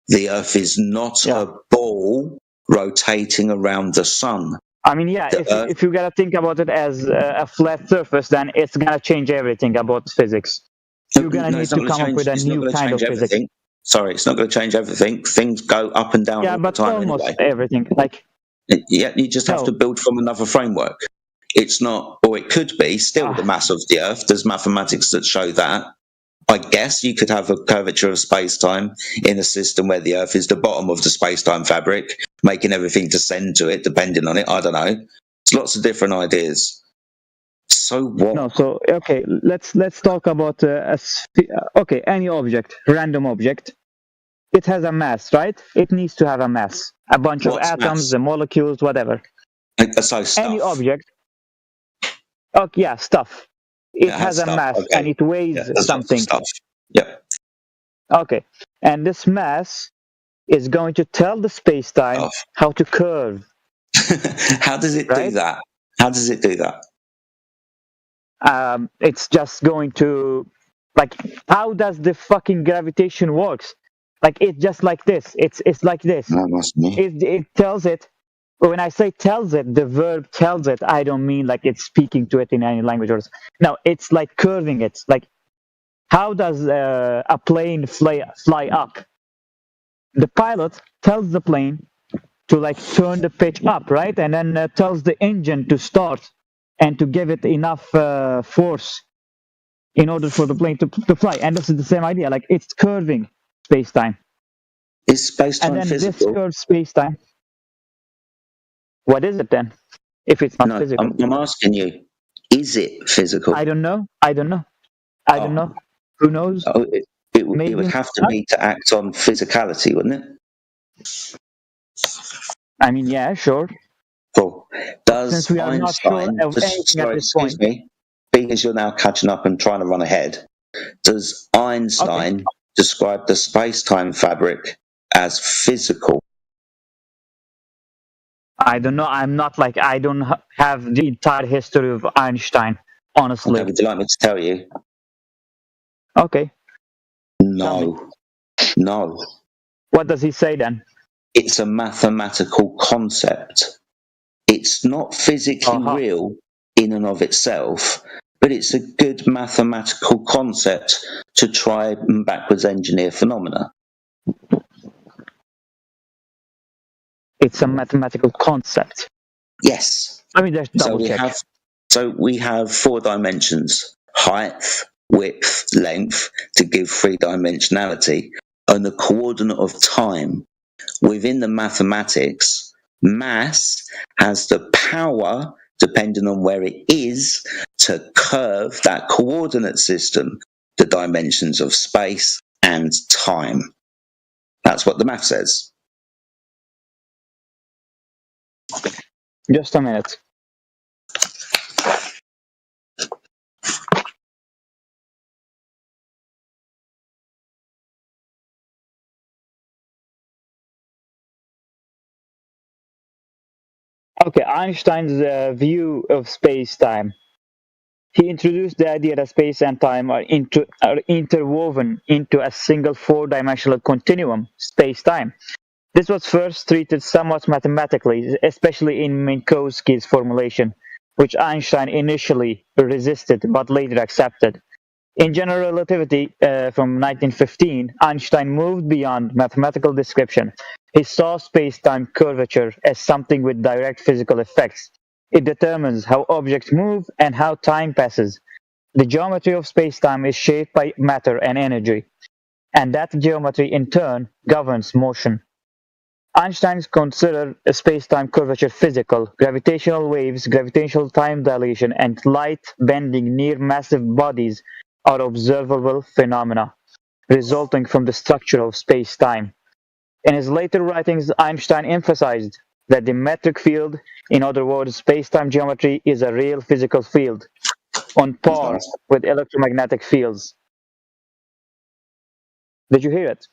The Earth is not a ball rotating around the sun. I mean, yeah, if you gotta think about it as a flat surface, then it's gonna change everything about physics. You're gonna need to come up with a new kind of physics. Sorry, it's not going to change everything. Things go up and down all the time almost anyway. Everything. Like, yeah, you just have to build from another framework. It's not, or it could be, still the mass of the Earth. There's mathematics that show that. I guess you could have a curvature of space-time in a system where the Earth is the bottom of the space-time fabric, making everything descend to it, depending on it. I don't know. There's lots of different ideas. So what? No, so okay, let's talk about any object, random object. It has a mass, right? It needs to have a mass, a bunch of atoms, the molecules, whatever. So stuff. Any object. Okay, yeah, stuff. It has a mass and it weighs something. Yeah. Okay, and this mass is going to tell the space-time how to curve. How does it do that? How does it do that? It's just going to, like, how does the fucking gravitation works? Like, it's just like this. It's like this. That must be. It tells it. When I say tells it, the verb tells it, I don't mean like it's speaking to it in any language. No, it's like curving it. Like, how does a plane fly up? The pilot tells the plane to like turn the pitch up, right? And then tells the engine to start and to give it enough force in order for the plane to fly. And this is the same idea. Like, it's curving space-time. Is space-time and then physical? This curved space-time. What is it then? If it's not physical. I'm asking you, is it physical? I don't know. I don't know. Who knows? Oh, it would have to be to act on physicality, wouldn't it? I mean, yeah, sure. Cool. Since we are not sure of anything at this point. Being as you're now catching up and trying to run ahead, does Einstein describe the space-time fabric as physical? I don't know. I don't have the entire history of Einstein, honestly. Okay, would you like me to tell you? Okay. No. What does he say then? It's a mathematical concept. It's not physically real in and of itself, but it's a good mathematical concept to try and backwards engineer phenomena. It's a mathematical concept. Yes. I mean, there's double check. So we have 4 dimensions: height, width, length, to give 3-dimensionality, and the coordinate of time. Within the mathematics, mass has the power, depending on where it is, to curve that coordinate system, the dimensions of space and time. That's what the math says. Just a minute. Okay, Einstein's view of space-time. He introduced the idea that space and time are interwoven into a single 4-dimensional continuum, space-time. This was first treated somewhat mathematically, especially in Minkowski's formulation, which Einstein initially resisted but later accepted. In general relativity from 1915, Einstein moved beyond mathematical description. He saw space-time curvature as something with direct physical effects. It determines how objects move and how time passes. The geometry of space-time is shaped by matter and energy, and that geometry in turn governs motion. Einstein considered space-time curvature physical. Gravitational waves, gravitational time dilation, and light bending near massive bodies are observable phenomena, resulting from the structure of space-time. In his later writings, Einstein emphasized that the metric field, in other words, space-time geometry, is a real physical field, on par with electromagnetic fields. Did you hear it?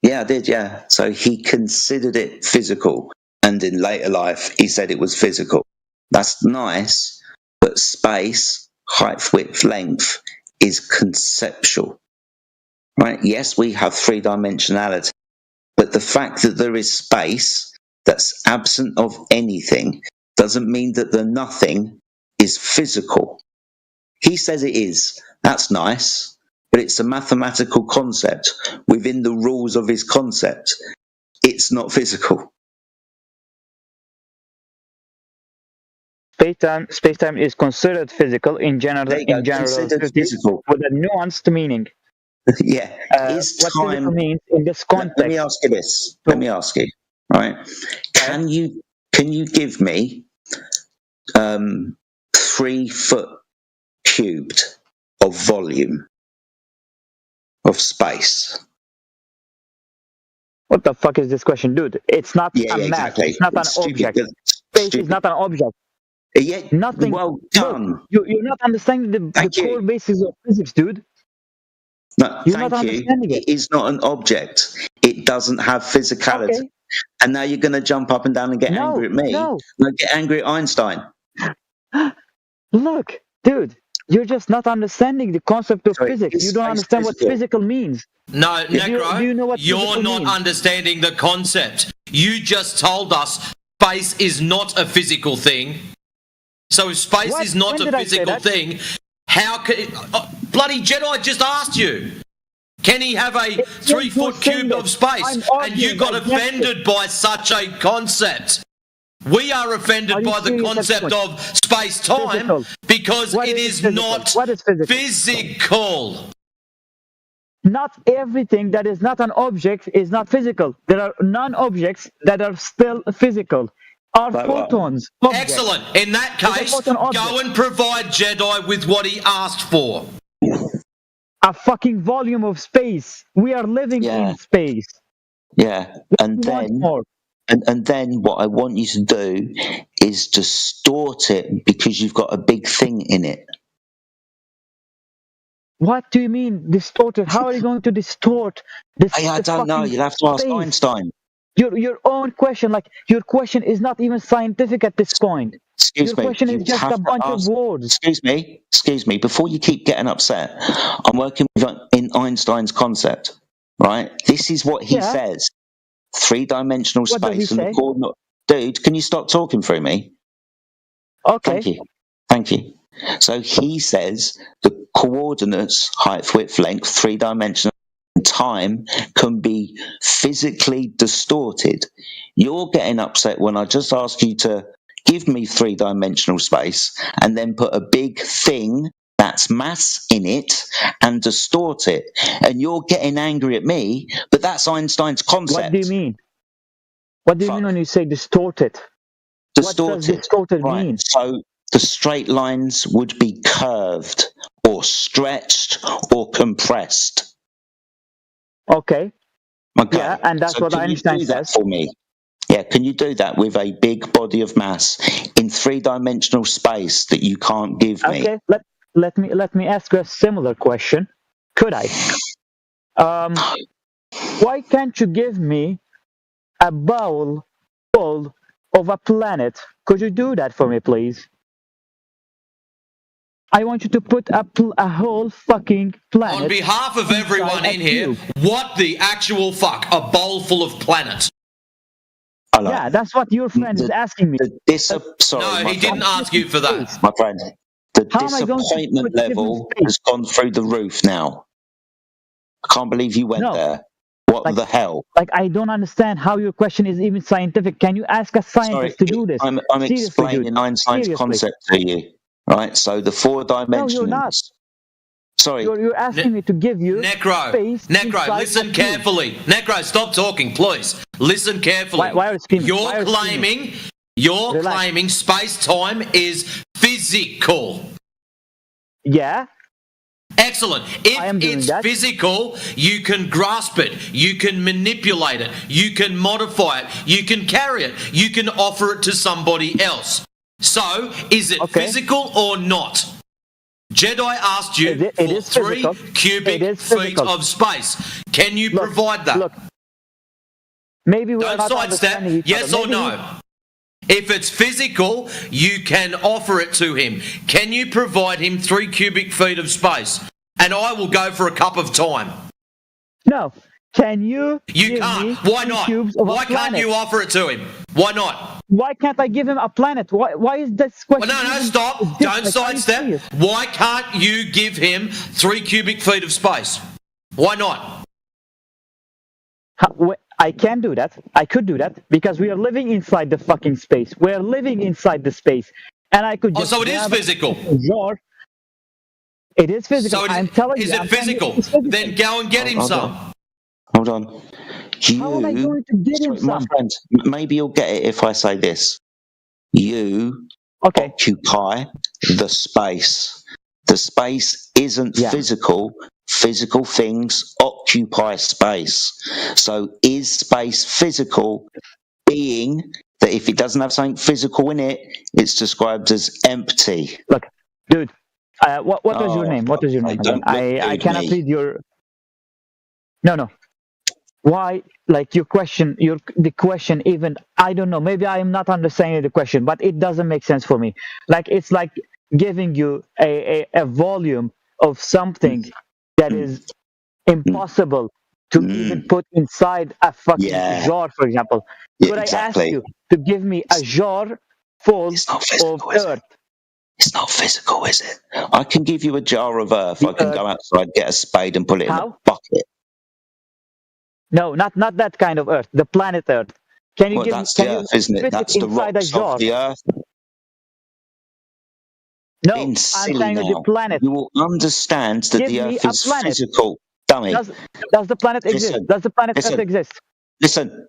Yeah, I did, yeah. So he considered it physical, and in later life, he said it was physical. That's nice, but space, height, width, length, is conceptual. Right? Yes, we have 3-dimensionality, but the fact that there is space that's absent of anything doesn't mean that the nothing is physical. He says it is. That's nice, but it's a mathematical concept. Within the rules of his concept, it's not physical. Space-time is considered physical in general physical with a nuanced meaning. Yeah, is what time physical means in this context? Let me ask you this. Let me ask you, right? Can you give me 3 foot cubed of volume of space? What the fuck is this question, dude? It's not a math. Exactly. It's not an object. Space is not an object. Yeah, nothing. Well done. Look, you're not understanding the core basis of physics, dude. No, thank you. It is not an object. It doesn't have physicality. Okay. And now you're going to jump up and down and get angry at me. No. Get angry at Einstein. Look, dude, you're just not understanding the concept of physics. You don't understand what physical means. No, Necro, do you know what you're not understanding the concept. You just told us space is not a physical thing. So if space is not a physical thing, how can... bloody Jedi just asked you. Can he have a 3 foot cube of space? And you got offended by such a concept. We are offended by the concept of space-time because it is not physical. Not everything that is not an object is not physical. There are non-objects that are still physical. Are photons objects? Excellent. In that case, go and provide Jedi with what he asked for. A fucking volume of space. We are living in space. Yeah, and then what I want you to do is distort it because you've got a big thing in it. What do you mean distorted? How are you going to distort this? I don't know. You'll have to ask Einstein. Your own question, your question is not even scientific at this point. Excuse me. Your question is just a bunch of words. Excuse me. Before you keep getting upset, I'm working in Einstein's concept, right? This is what he says: 3-dimensional space and the coordinate. Dude, can you stop talking through me? Okay. Thank you. So he says the coordinates, height, width, length, 3-dimensional. Time can be physically distorted. You're getting upset when I just ask you to give me 3-dimensional space and then put a big thing that's mass in it and distort it. And you're getting angry at me, but that's Einstein's concept. What do you mean? What do you mean when you say distorted? Distorted. What does distorted mean? So the straight lines would be curved or stretched or compressed. Okay. Yeah, and that's what Einstein says. For me. Yeah, can you do that with a big body of mass in 3-dimensional space that you can't give me? Okay, let me ask you a similar question. Could I? Why can't you give me a bowl full of a planet? Could you do that for me, please? I want you to put a whole fucking planet. On behalf of everyone in here, what the actual fuck? A bowl full of planets? Yeah, that's what your friend is asking me. No, he didn't ask you for that. My friend, the disappointment level has gone through the roof now. I can't believe you went there. What the hell? I don't understand how your question is even scientific. Can you ask a scientist to do this? I'm explaining Einstein's concept to you. Right, so the 4 dimensions. No, you're not. Sorry. You're asking me to give you Necro, listen carefully. Necro, stop talking, please. Listen carefully. Why are you screaming? You're claiming space-time is physical. Yeah. Excellent. If it's physical, you can grasp it, you can manipulate it, you can modify it, you can carry it, you can offer it to somebody else. So, is it physical or not? Jedi asked you for 3 cubic feet of space. Can you provide that? Look, maybe we're Don't not sidestep. understanding each Yes other. or no? If it's physical, you can offer it to him. Can you provide him 3 cubic feet of space? And I will go for a cup of time. No. Can you? You can't. Why not? Why can't you offer it to him? Why not? Why can't I give him a planet? Why is this question? Well, no, stop. Don't sidestep. Why can't you give him 3 cubic feet of space? Why not? I can do that. I could do that because we are living inside the fucking space. We're living inside the space, and I could just. So it is physical. It is physical. So I'm telling you. Is it physical? Then go and get him some. Hold on. How am I going to get him some? My friend, maybe you'll get it if I say this. You occupy the space. The space isn't physical. Physical things occupy space. So is space physical, being that if it doesn't have something physical in it, it's described as empty? Look, dude, what was your name? What is your name? I cannot read your... No. Why, like, your question, the question even, I don't know, maybe I am not understanding the question, but it doesn't make sense for me. Like, it's like giving you a volume of something that is impossible to even put inside a fucking jar, for example. Could I ask you to give me a jar full of earth? It's not physical, is it? I can give you a jar of earth. I can go outside, get a spade and put it in a bucket. No, not that kind of earth. The planet Earth. Can you give that's the earth, isn't it? That's the rocks of the earth. No, I'm saying the planet. You will understand that the earth is physical. Dummy. Does the planet exist? Does the planet Earth exist? Listen.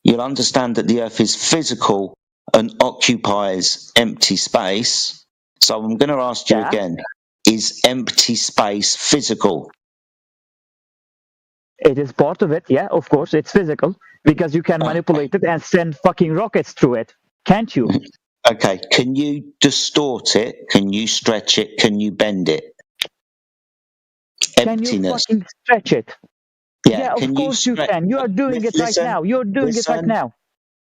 You'll understand that the earth is physical and occupies empty space. So I'm going to ask you again. Is empty space physical? It is part of it, yeah, of course, it's physical, because you can manipulate it and send fucking rockets through it, can't you? Okay, can you distort it? Can you stretch it? Can you bend it? Emptiness. Can you fucking stretch it? Yeah, of course you can. You are doing it right now. You're doing it right now.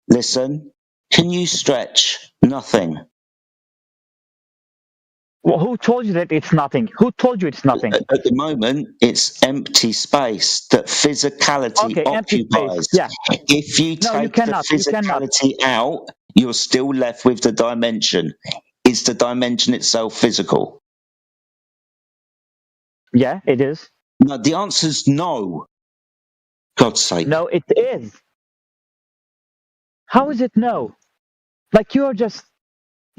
Listen, can you stretch nothing? Well, who told you that it's nothing? Who told you it's nothing? At the moment, it's empty space that physicality occupies. Yeah. If you take the physicality out, you're still left with the dimension. Is the dimension itself physical? Yeah, it is. No, the answer's no. God's sake. No, it is. How is it no? Like you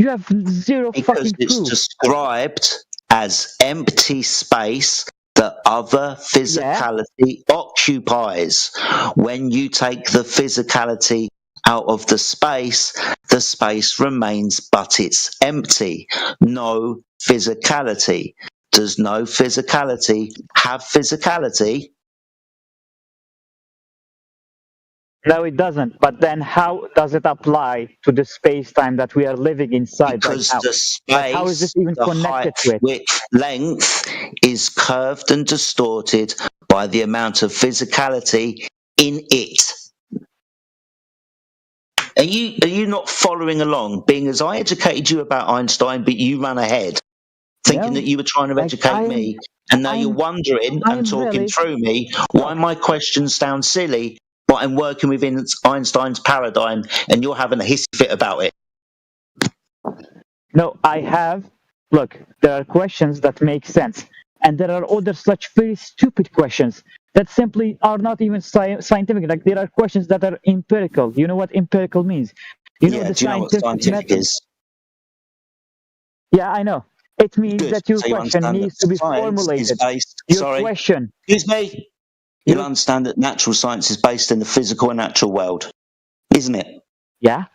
have zero fucking proof. Because it's described as empty space that other physicality occupies. When you take the physicality out of the space remains, but it's empty. No physicality. Does no physicality have physicality? No, it doesn't. But then how does it apply to the space-time that we are living inside because right now? The space, how is it even connected to it? Width, length is curved and distorted by the amount of physicality in it. Are you not following along? Being as I educated you about Einstein, but you ran ahead, thinking that you were trying to educate me, and now you're wondering and talking through me why my questions sound silly. But I'm working within Einstein's paradigm, and you're having a hissy fit about it. No, I have. Look, there are questions that make sense, and there are other such very stupid questions that simply are not even scientific. Like there are questions that are empirical. You know what empirical means? You know do you know what scientific is? Yeah, I know. It means that your question needs to be formulated. Your question. Excuse me. You'll understand that natural science is based in the physical and natural world, isn't it? Yeah.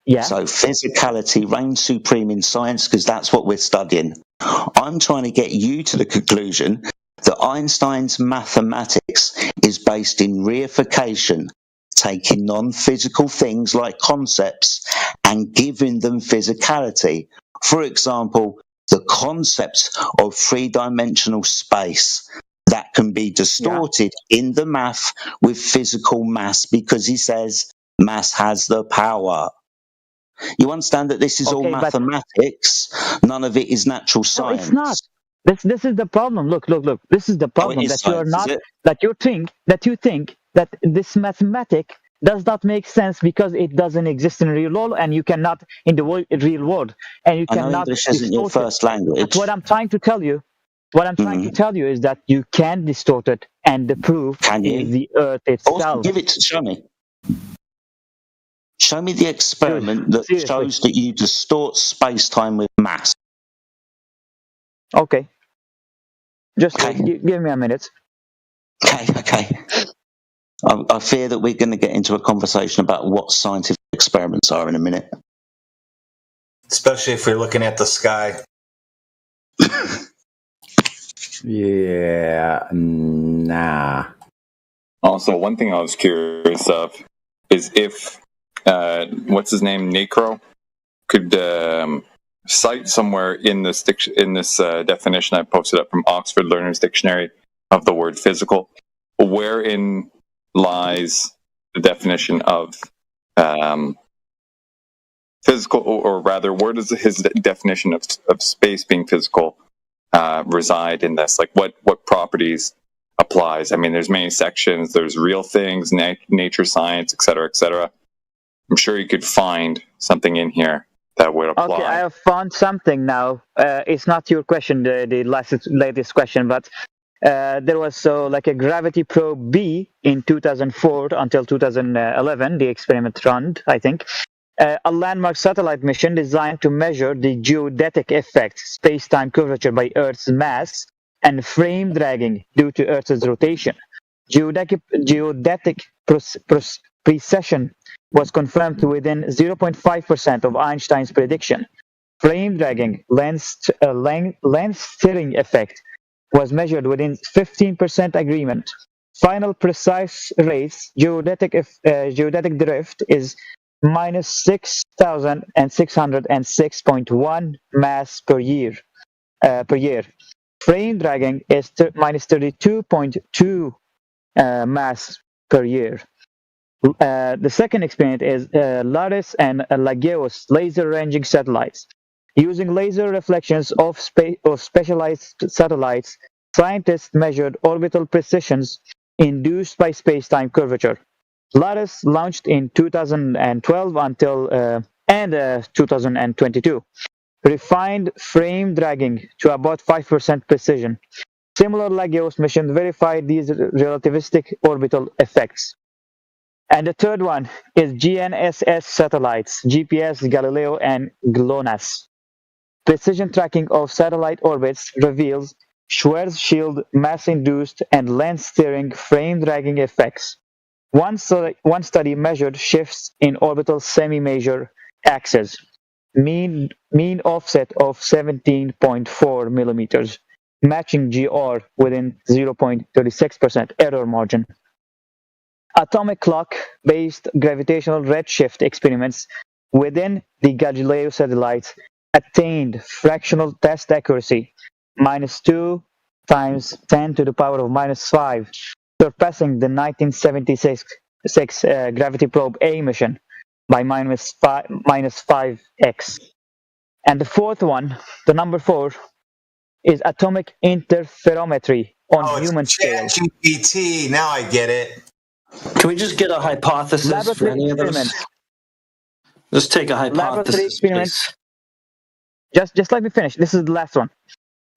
Yeah. So physicality reigns supreme in science because that's what we're studying. I'm trying to get you to the conclusion that Einstein's mathematics is based in reification, taking non-physical things like concepts and giving them physicality. For example, the concept of three-dimensional space. That can be distorted in the math with physical mass because he says mass has the power. You understand that this is all mathematics, none of it is natural science. No, it's not. This is the problem. Look. This is the problem that you are not that you think that this mathematic does not make sense because it doesn't exist in real world, and you cannot in the real world, and you cannot. English isn't your first language. But what I'm trying to tell you, is that you can distort it, and the proof is the Earth itself. Also, show me. Show me the experiment that shows that you distort space-time with mass. Okay. Just give me a minute. Okay. I fear that we're going to get into a conversation about what scientific experiments are in a minute. Especially if we're looking at the sky. Yeah, nah. Also, one thing I was curious of is if, what's his name, Necro, could cite somewhere in this definition I posted up from Oxford Learner's Dictionary of the word physical, wherein lies the definition of physical, or rather, where does his definition of space being physical reside in this? Like, what properties applies? I mean, there's many sections. There's real things, nature, science, etc. I'm sure you could find something in here that would apply. Okay, I have found something now. It's not your question, the latest question, but there was like a gravity probe B in 2004 until 2011. The experiment run, I think. A landmark satellite mission designed to measure the geodetic effect, space-time curvature by Earth's mass, and frame dragging due to Earth's rotation. Geodetic precession was confirmed to within 0.5% of Einstein's prediction. Frame dragging, lens steering effect, was measured within 15% agreement. Final precise rates, geodetic drift is minus 6,606.1 mass per year. Frame dragging is minus 32.2 mass per year. The second experiment is LARIS and LAGEOS laser ranging satellites. Using laser reflections of specialized satellites, scientists measured orbital precisions induced by space-time curvature. LARIS launched in 2012 until 2022. Refined frame dragging to about 5% precision. Similar LAGEOS mission verified these relativistic orbital effects. And the third one is GNSS satellites, GPS, Galileo, and GLONASS. Precision tracking of satellite orbits reveals Schwarzschild mass-induced and lens steering frame dragging effects. One study measured shifts in orbital semi-major axes, mean offset of 17.4 millimeters, matching GR within 0.36% error margin. Atomic clock-based gravitational redshift experiments within the Galileo satellites attained fractional test accuracy, -2 times 10 to the power of -5, surpassing the 1976 Gravity Probe A mission by -5x. And the fourth one, the number 4, is atomic interferometry on human scale. ChatGPT, now I get it. Can we just get a hypothesis for any of those? Just take a hypothesis, please. Just let me finish. This is the last one.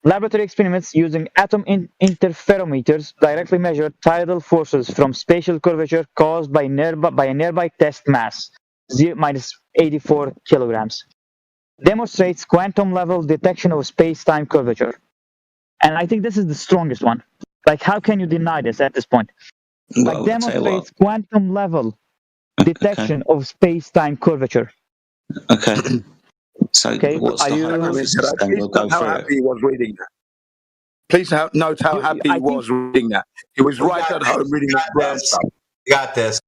Laboratory experiments using atom interferometers directly measure tidal forces from spatial curvature caused by a nearby test mass, -84 kilograms. Demonstrates quantum level detection of space-time curvature. And I think this is the strongest one. Like, how can you deny this at this point? Well, demonstrates quantum level detection of space-time curvature. Okay. So what's the hypothesis? Then we'll go how through happy he was reading that. Please note how happy he was reading that. He was right at home reading that brown stuff. You got this.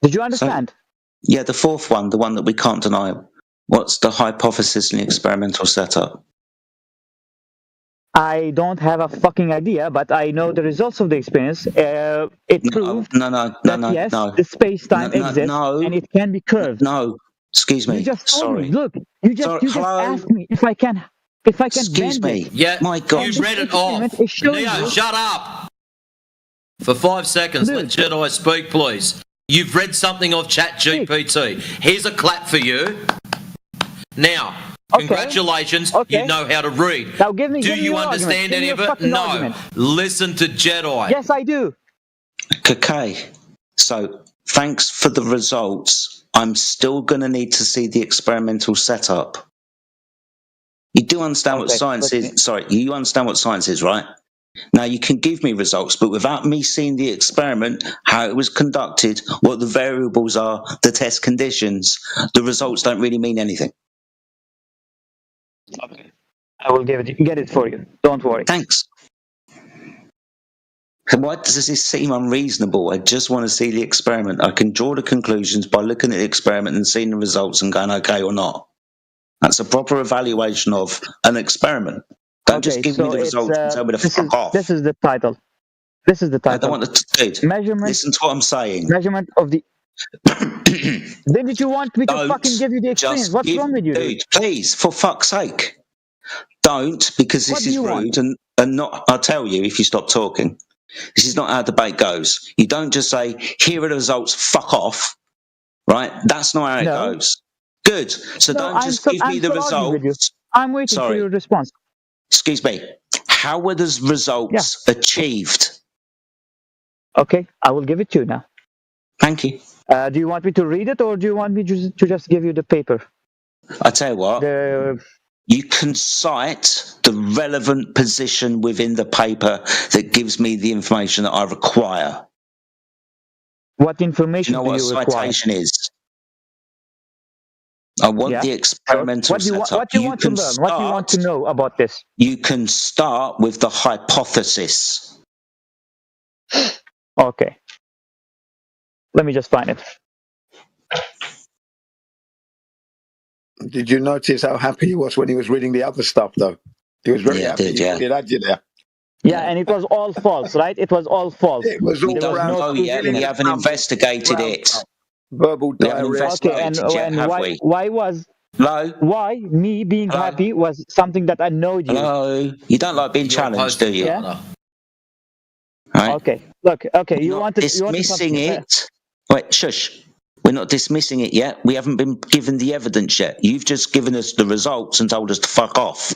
Did you understand? Yeah, the fourth one, the one that we can't deny. What's the hypothesis in the experimental setup? I don't have a fucking idea, but I know the results of the experience. It proved that the space-time exists and it can be curved. No, excuse me. You just told Sorry. me. Look, you just asked me if I can if I can Excuse bend me. it. Yeah, My God. you read it off. Neo, shut up! For 5 seconds, let Jedi speak, please. You've read something off ChatGPT. Here's a clap for you. Now, congratulations, you know how to read. Now give me, do give me you your understand any of it? fucking No. argument. Listen to Jedi. Yes, I do. Okay. So, thanks for the results. I'm still going to need to see the experimental setup. You do understand what science is. Sorry, you understand what science is, right? Now, you can give me results, but without me seeing the experiment, how it was conducted, what the variables are, the test conditions, the results don't really mean anything. Okay. I will get it for you. Don't worry. Thanks. Why does this seem unreasonable? I just want to see the experiment. I can draw the conclusions by looking at the experiment and seeing the results and going okay or not. That's a proper evaluation of an experiment. Don't just give me the results and tell me to fuck off. This is the title. This is the title. I don't want to, dude. Measurement. Listen to what I'm saying. Measurement of the. Then did you want me to fucking give you the experience? What's wrong with you, dude? Please, for fuck's sake, don't, because this is rude and not. I'll tell you if you stop talking. This is not how debate goes. You don't just say, "Here are the results. Fuck off." Right? That's not how it goes. Good. So don't just give me the results. I'm waiting for your response. Excuse me. How were the results achieved? Okay, I will give it to you now. Thank you. Do you want me to read it, or do you want me to just give you the paper? I tell you what. You can cite the relevant position within the paper that gives me the information that I require. What information do you know what a citation is? I want the experimental setup. What do you want to learn? What do you want to know about this? You can start with the hypothesis. Okay. Let me just find it. Did you notice how happy he was when he was reading the other stuff, though? He was very happy. He had you there. Yeah, and it was all false, right? It was all false. It was all around. Oh, yeah, we haven't investigated it. Verbal diarrhea. Okay, and why was why me being happy was something that annoyed you? Hello, you don't like being challenged, do you? Yeah. Right. Okay. Look. Okay. You not want to dismissing it? Wait, shush. We're not dismissing it yet. We haven't been given the evidence yet. You've just given us the results and told us to fuck off.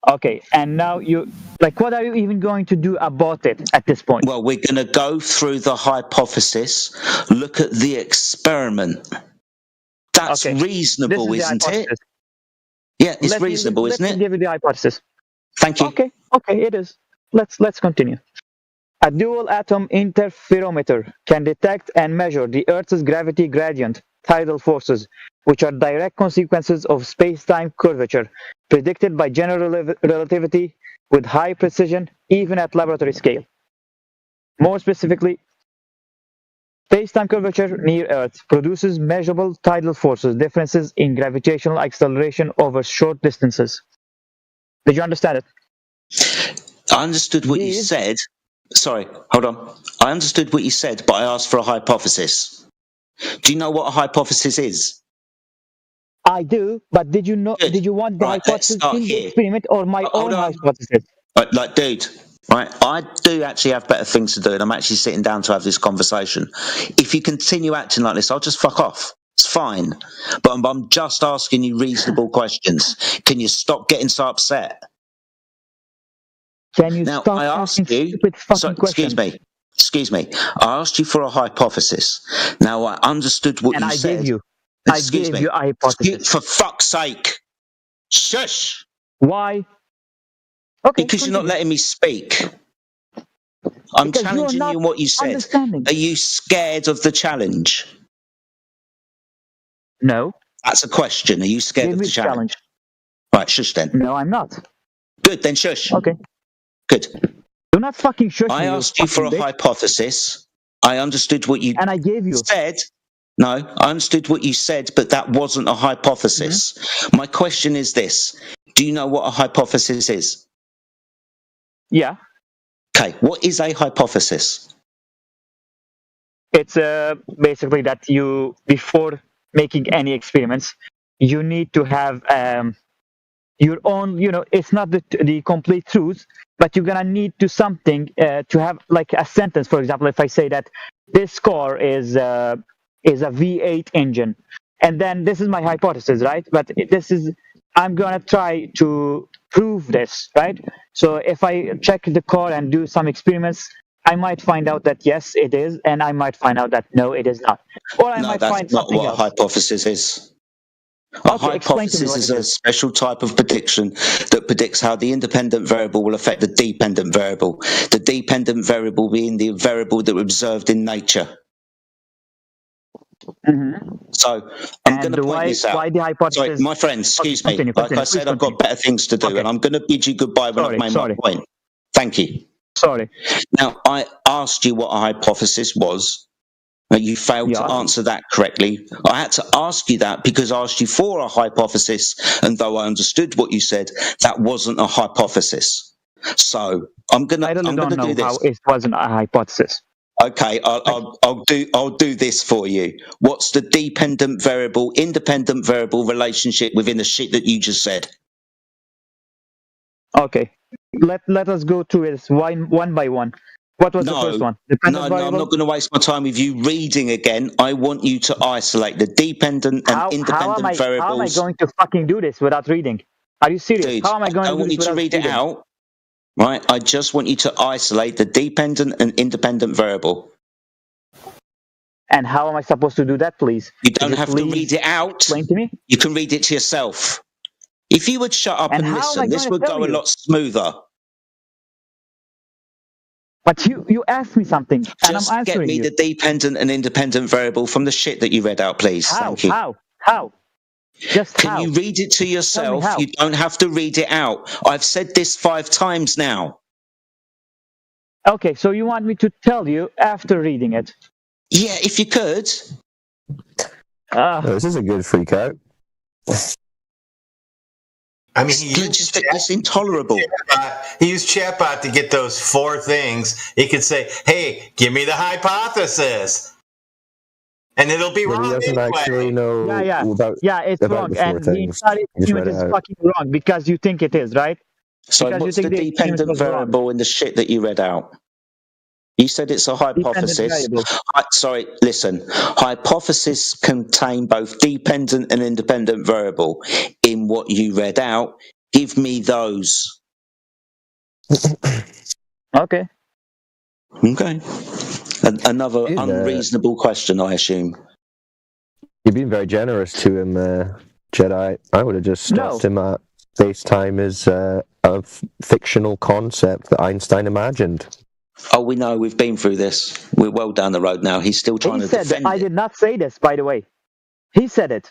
Okay, and now what are you even going to do about it at this point? Well, we're going to go through the hypothesis, look at the experiment. That's reasonable, isn't it? Yeah, it's reasonable, isn't it? Let me give you the hypothesis. Thank you. Okay, it is. Let's continue. A dual atom interferometer can detect and measure the Earth's gravity gradient, tidal forces, which are direct consequences of space-time curvature, predicted by general relativity with high precision, even at laboratory scale. More specifically, space-time curvature near Earth produces measurable tidal forces differences in gravitational acceleration over short distances. Did you understand it? I understood what you said. Sorry, hold on. I understood what you said, but I asked for a hypothesis. Do you know what a hypothesis is? I do, but did you know? Did you want the hypothesis in the experiment or my own hypothesis? Like, dude, right? I do actually have better things to do, and I'm actually sitting down to have this conversation. If you continue acting like this, I'll just fuck off. It's fine, but I'm just asking you reasonable questions. Can you stop getting so upset? Can you stop asking stupid fucking questions? Excuse me. I asked you for a hypothesis. Now I understood what you said. I gave you. I gave you a hypothesis. For fuck's sake. Shush. Why? Okay. Because you're not letting me speak. I'm challenging you on what you said. Are you scared of the challenge? No. That's a question. Are you scared of the challenge? Right, shush then. No, I'm not. Good, then shush. Okay. Good. Do not fucking shush me. I asked you for a hypothesis. I understood what you and I gave you said. No, I understood what you said, but that wasn't a hypothesis. Mm-hmm. My question is this. Do you know what a hypothesis is? Yeah. Okay, what is a hypothesis? It's basically that you, before making any experiments, you need to have your own, it's not the complete truth, but you're gonna need to something to have like a sentence. For example, if I say that this car is a V8 engine, and then this is my hypothesis, right? But I'm gonna try to prove this, right? So if I check the car and do some experiments, I might find out that yes, it is, and I might find out that no, it is not, or I might find something else. No, that's not what a hypothesis is. A hypothesis is a special type of prediction that predicts how the independent variable will affect the dependent variable. The dependent variable being the variable that we observed in nature. So I'm going to point this out. Why the hypothesis? Sorry, my friends, excuse me. Like I said, I've got better things to do, and I'm going to bid you goodbye when I've made my point. Thank you. Sorry. Now, I asked you what a hypothesis was. You failed to answer that correctly. I had to ask you that because I asked you for a hypothesis, and though I understood what you said, that wasn't a hypothesis. So I'm going to do this. How it wasn't a hypothesis. Okay, I'll do this for you. What's the dependent variable, independent variable relationship within the shit that you just said? Okay, let us go through it one by one. What was the first one? No, I'm not going to waste my time with you reading again. I want you to isolate the dependent and independent variables. How am I going to fucking do this without reading? Are you serious? Dude, how am I going to do this without reading? I want you to read it out. Right, I just want you to isolate the dependent and independent variable. And how am I supposed to do that, please? You don't have to read it out. Explain to me. You can read it to yourself. If you would shut up and listen, this would go a lot smoother. But you asked me something, and I'm answering you. Just get me the dependent and independent variable from the shit that you read out, please. Thank you. How? Can you read it to yourself? You don't have to read it out. I've said this 5 times now. Okay, so you want me to tell you after reading it? Yeah, if you could. This is a good freak out. I mean, it's intolerable. He used Chatbot to get those 4 things. He could say, "Hey, give me the hypothesis," and it'll be wrong. He doesn't actually know it's wrong, and the entire experiment is fucking wrong because you think it is, right? So what's the dependent variable in the shit that you read out? You said it's a hypothesis. Sorry, listen. Hypotheses contain both dependent and independent variable. In what you read out, give me those. Okay. Another unreasonable question, I assume. You've been very generous to him, Jedi. I would have just stopped him at space-time is a fictional concept that Einstein imagined. Oh, we know. We've been through this. We're well down the road now. He's still trying to defend it. I did not say this, by the way. He said it.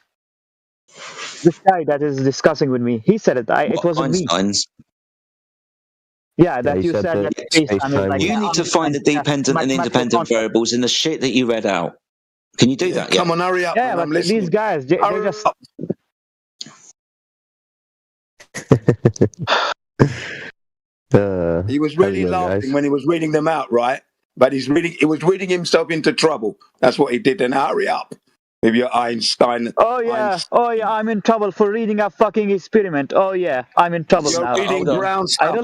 This guy that is discussing with me, he said it. It wasn't Einstein's? Me. Yeah, that you said that space-time is like... You need to find the dependent and independent variables in the shit that you read out. Can you do that? Come on, hurry up. Yeah, but these guys, they just... He was really laughing when he was reading them out, right? But he was reading himself into trouble. That's what he did. Then hurry up with your Einstein. Oh yeah, I'm in trouble for reading a fucking experiment. Oh yeah, I'm in trouble now. Reading brown stuff.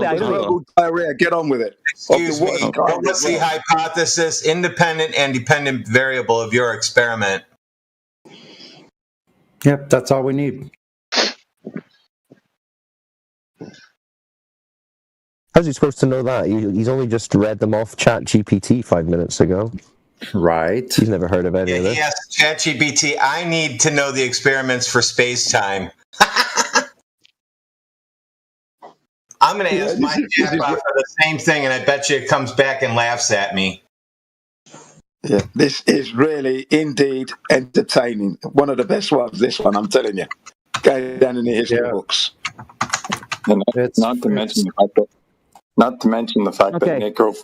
Diarrhea. Get on with it. Excuse me. What was the hypothesis, independent and dependent variable of your experiment? Yep, that's all we need. How's he supposed to know that? He's only just read them off ChatGPT 5 minutes ago. Right. He's never heard of any of this. He asked ChatGPT, I need to know the experiments for space-time. I'm going to ask my chatbot for the same thing, and I bet you it comes back and laughs at me. Yeah, this is really, indeed, entertaining. One of the best ones, this one, I'm telling you. Go down in the history books. And not to mention the fact that Necro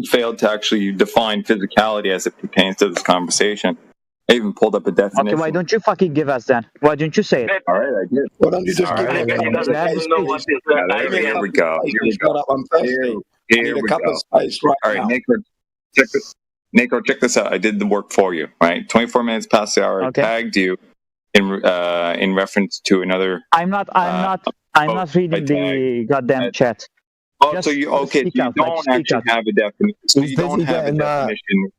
failed to actually define physicality as it pertains to this conversation. I even pulled up a definition. Okay, why don't you fucking give us that? Why don't you say it? All right, I did. Why don't you just give me a Here we go. Here we go. All right, Necro, check this out. I did the work for you, right? 24 minutes past the hour. I tagged you in reference to another. I'm not I'm not reading the goddamn chat. Oh, Just so you okay? So speak you out, don't speak actually out. have a definition. So He's you don't busy have a getting that. definition.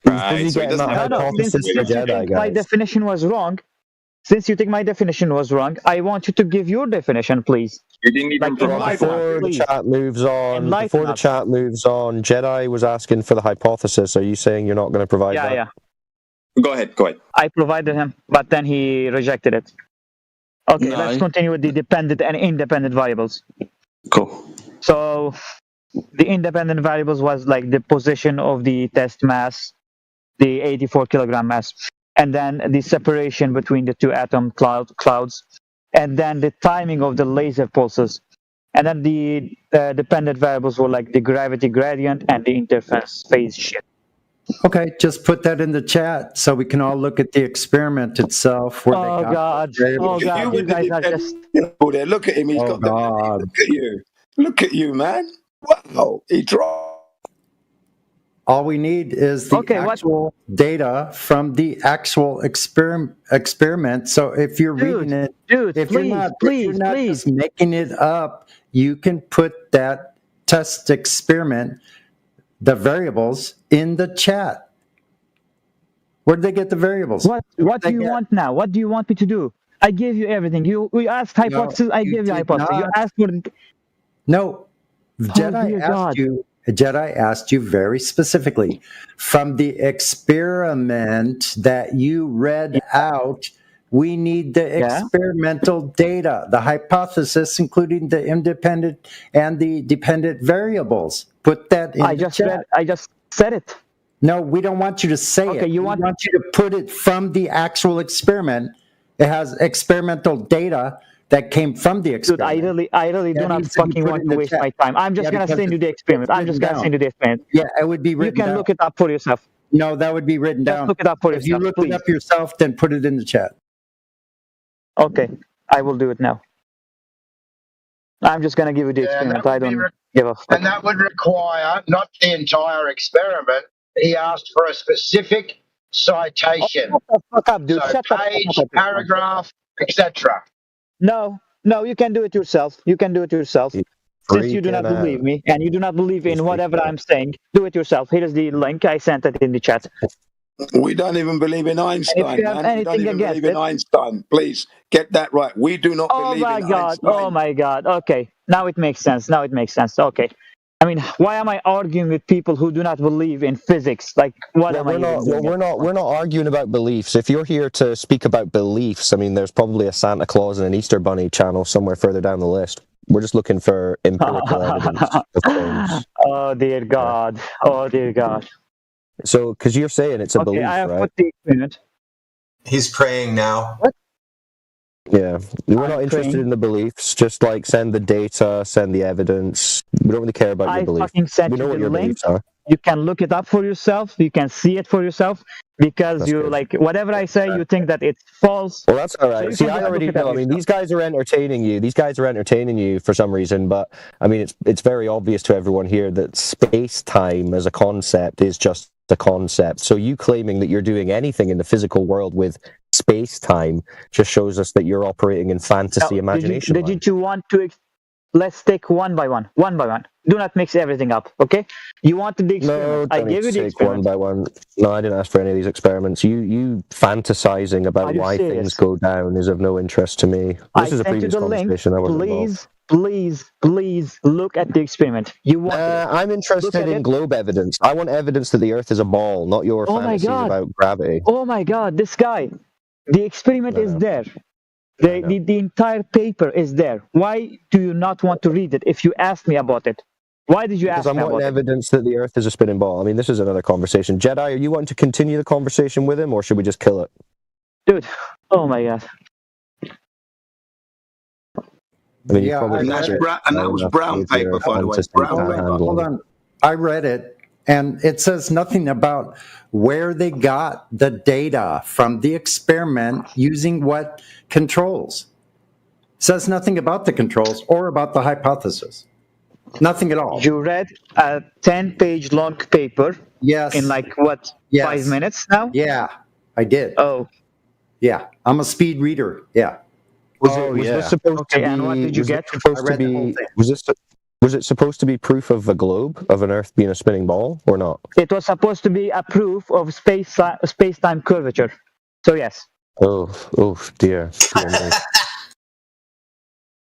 He's Right. busy So he getting doesn't that have a No, hypothesis since for you Jedi, think my guys. definition was wrong, since you think my definition was wrong, I want you to give your definition, please. You didn't even Like, provide enlighten one. us, Before the please. chat moves on, Enlighten us. Jedi was asking for the hypothesis. Are you saying you're not going to provide Yeah, that? yeah. Go ahead. Go ahead. I provided him, but then he rejected it. Okay, No. let's continue with the dependent and independent variables. Cool. So the independent variables was like the position of the test mass, the 84 kilogram mass, and then the separation between the two atom clouds, and then the timing of the laser pulses. And then the dependent variables were like the gravity gradient and the interference phase shift. Okay, just put that in the chat so we can all look at the experiment itself. Where Oh, they got God. Oh, God. You guys are just... Look at him. He's got God. Look at you. Look at you, man. Wow. He dropped. All we need is the actual data from the actual experiment. So if you're reading it, if you're not just making it up, you can put that test experiment, the variables, in the chat. Where did they get the variables? What do you want now? What do you want me to do? I gave you everything. We asked hypothesis. I gave you hypothesis. You asked for. No, Jedi asked you very specifically from the experiment that you read out. We need the experimental data, the hypothesis, including the independent and the dependent variables. Put that in the chat. I just said it. No, we don't want you to say it. We want you to put it from the actual experiment. It has experimental data that came from the experiment. Dude, I really do not fucking want to waste my time. I'm just gonna send you the experiment. Yeah, it would be written down. You can look it up for yourself. No, that would be written down. Just look it up for yourself. If you look it up yourself, then put it in the chat. Okay, I will do it now. I'm just gonna give you the experiment. I don't give a fuck. And that would require not the entire experiment. He asked for a specific citation. Oh, shut the fuck up, dude. So Shut page, paragraph, etc. No, you can do it yourself. You can do it yourself. Since you do not believe me and you do not believe in whatever I'm saying, do it yourself. Here is the link. I sent it in the chat. We don't even believe in Einstein, man. We don't even believe in Einstein. Please get that right. We do not believe in Einstein. Oh my God. Okay. Now it makes sense. Okay. I mean, why am I arguing with people who do not believe in physics? Like, we're not arguing about beliefs. If you're here to speak about beliefs, I mean, there's probably a Santa Claus and an Easter Bunny channel somewhere further down the list. We're just looking for empirical evidence of things. Oh dear God. Oh dear God. So, because you're saying it's a belief, I have right? put the experiment. He's praying now. What? Yeah, we're not interested in the beliefs. Just like send the data, send the evidence. We don't really care about your beliefs. Fucking sent we know you what the your link. beliefs are. You can look it up for yourself. You can see it for yourself because That's good. like whatever I say, you think that it's false. Well, that's all right. So See, I already know. I mean, these guys are entertaining you. These guys are entertaining you for some reason. But I mean, it's very obvious to everyone here that space-time as a concept is just a concept. So you claiming that you're doing anything in the physical world with space-time just shows us that you're operating in fantasy imagination. Did you want to? Let's take one by one. Do not mix everything up, okay? You wanted the experiment. No, I gave you the experiment. One by one. No, I didn't ask for any of these experiments. You fantasizing about why things go down is of no interest to me. This is a previous conversation. I wasn't involved. Please look at the experiment. I'm interested in globe evidence. I want evidence that the Earth is a ball, not your fantasies about gravity. Oh my God, this guy. The experiment is there. The entire paper is there. Why do you not want to read it if you asked me about it? Why did you ask me about it? Because I want evidence that the Earth is a spinning ball. I mean, this is another conversation. Jedi, are you wanting to continue the conversation with him, or should we just kill it? Dude, oh my God. I mean, and that was brown paper, by the way. Brown paper. Hold on. I read it, and it says nothing about where they got the data from the experiment using what controls. It says nothing about the controls or about the hypothesis. Nothing at all. You read a 10-page long paper. Yes. In like what? Yes. 5 minutes now? Yeah, I did. Oh. Yeah, I'm a speed reader. Yeah. Was this supposed to be? And what did you get? Was it supposed to be proof of a globe, of an Earth being a spinning ball, or not? It was supposed to be a proof of space-time curvature. So yes. Oh dear.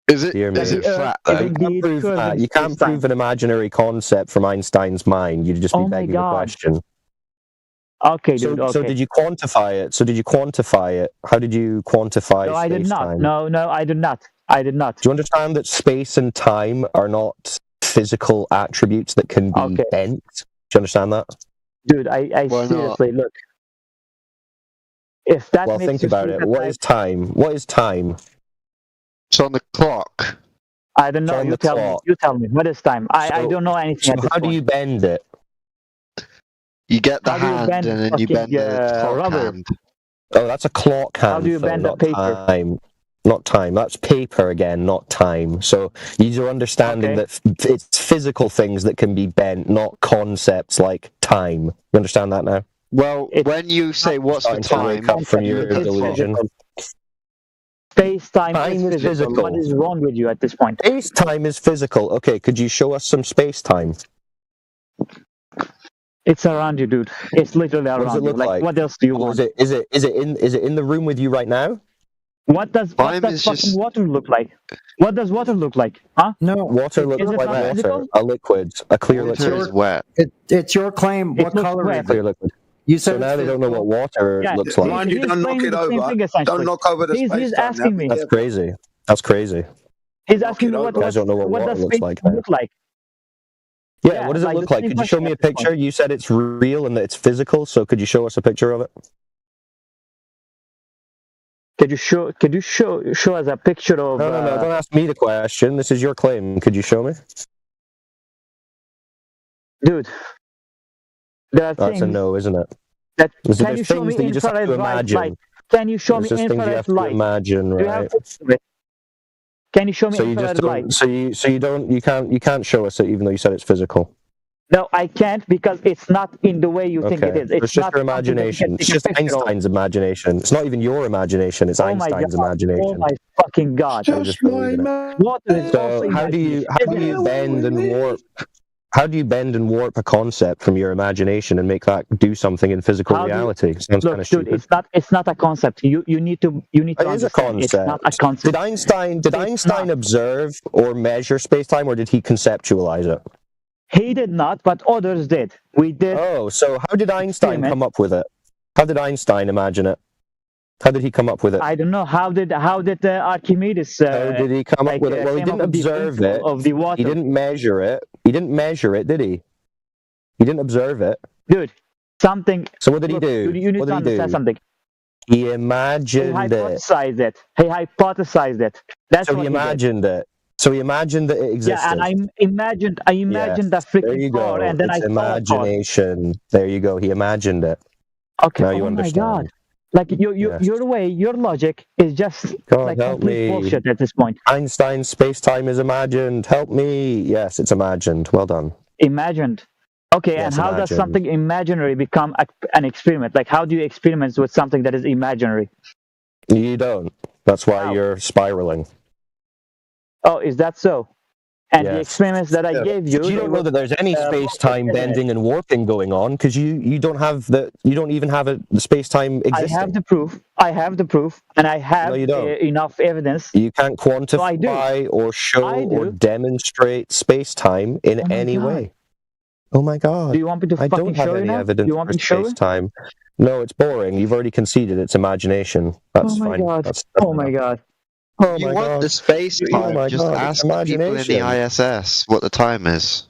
Is it flat though? You can't prove an imaginary concept from Einstein's mind. You'd just be begging the question. Okay, so, dude. Okay. So did you quantify it? How did you quantify? No, I did not. No, I did not. Do you understand that space and time are not physical attributes that can be bent? Do you understand that? Dude, I seriously look. If that makes think about it. What is time? What is time? It's on the clock. I don't know. You tell me. You tell me. What is time? I don't know anything. So how do you bend it? You get the hand and then you bend the clock hand. Oh, that's a clock hand. How do you bend the paper? Time. Not time. That's paper again, not time. So you're understanding that it's physical things that can be bent, not concepts like time. You understand that now? Well, when you say what's the time, up from your delusion. Space-time is physical. What is wrong with you at this point? Space-time is physical. Okay, could you show us some space-time? It's around you, dude. It's literally around you. What does it look like? What else do you want? Is it in the room with you right now? What does fucking water look like? What does water look like? Huh? No, water looks like water. A liquid, a clear liquid. Water is wet. It's your claim. What color is it? Clear liquid. You said so now they don't know what water looks like. Mind you, don't knock it over. Don't knock over the space. He's asking me. That's crazy. That's crazy. He's asking me what does water look like. Yeah, what does it look like? Could you show me a picture? You said it's real and that it's physical, so could you show us a picture of it? Could you show us a picture of? No, don't ask me the question. This is your claim. Could you show me? Dude, there are That's things a no, isn't it? Can you show me infrared light? Can you show me infrared light? Imagine, right? Can you show me infrared light? So you can't show us it, even though you said it's physical. No, I can't because it's not in the way you think it is. It's just your imagination. It's just Einstein's imagination. It's not even your imagination. It's Einstein's imagination. Oh my fucking god! Just my so how do you bend and warp? How do you bend and warp a concept from your imagination and make that do something in physical reality? Sounds kind of stupid. Dude, it's not a concept. You need to It is a concept. It's not a concept. Did Einstein observe or measure space-time, or did he conceptualize it? He did not, but others did. We did. Oh, so how did Einstein come up with it? How did Einstein imagine it? How did he come up with it? I don't know. How did Archimedes? How did he come up with it? Well, he didn't observe it. Of the water. He didn't measure it. He didn't measure it, did he? He didn't observe it. Dude, something. So what did he do? You need to understand something. He imagined it. He hypothesized it. That's so he imagined it. So he imagined that it existed. Yeah, and I imagined that freaking car, and then it's imagination. There you go. He imagined it. Okay. Now you understand. My God. Like your logic is just God, help complete bullshit at this point. Einstein's space-time is imagined. Help me. Yes, it's imagined. Well done. Imagined. Okay, yes, and how does something imaginary become an experiment? Like, how do you experiment with something that is imaginary? You don't. That's why you're spiraling. Oh, is that so? And the experiments that I gave you, you don't know that there's any space-time bending and warping going on because you don't even have the space-time existing. I have the proof, and I have enough evidence. You can't quantify or show or demonstrate space-time in any way. Oh my God! Do you want me to fucking show you now? I don't have any evidence for space-time. No, it's boring. You've already conceded it's imagination. That's fine. God. Oh my God! Oh you want the space time? Just ask the people in the ISS what the time is.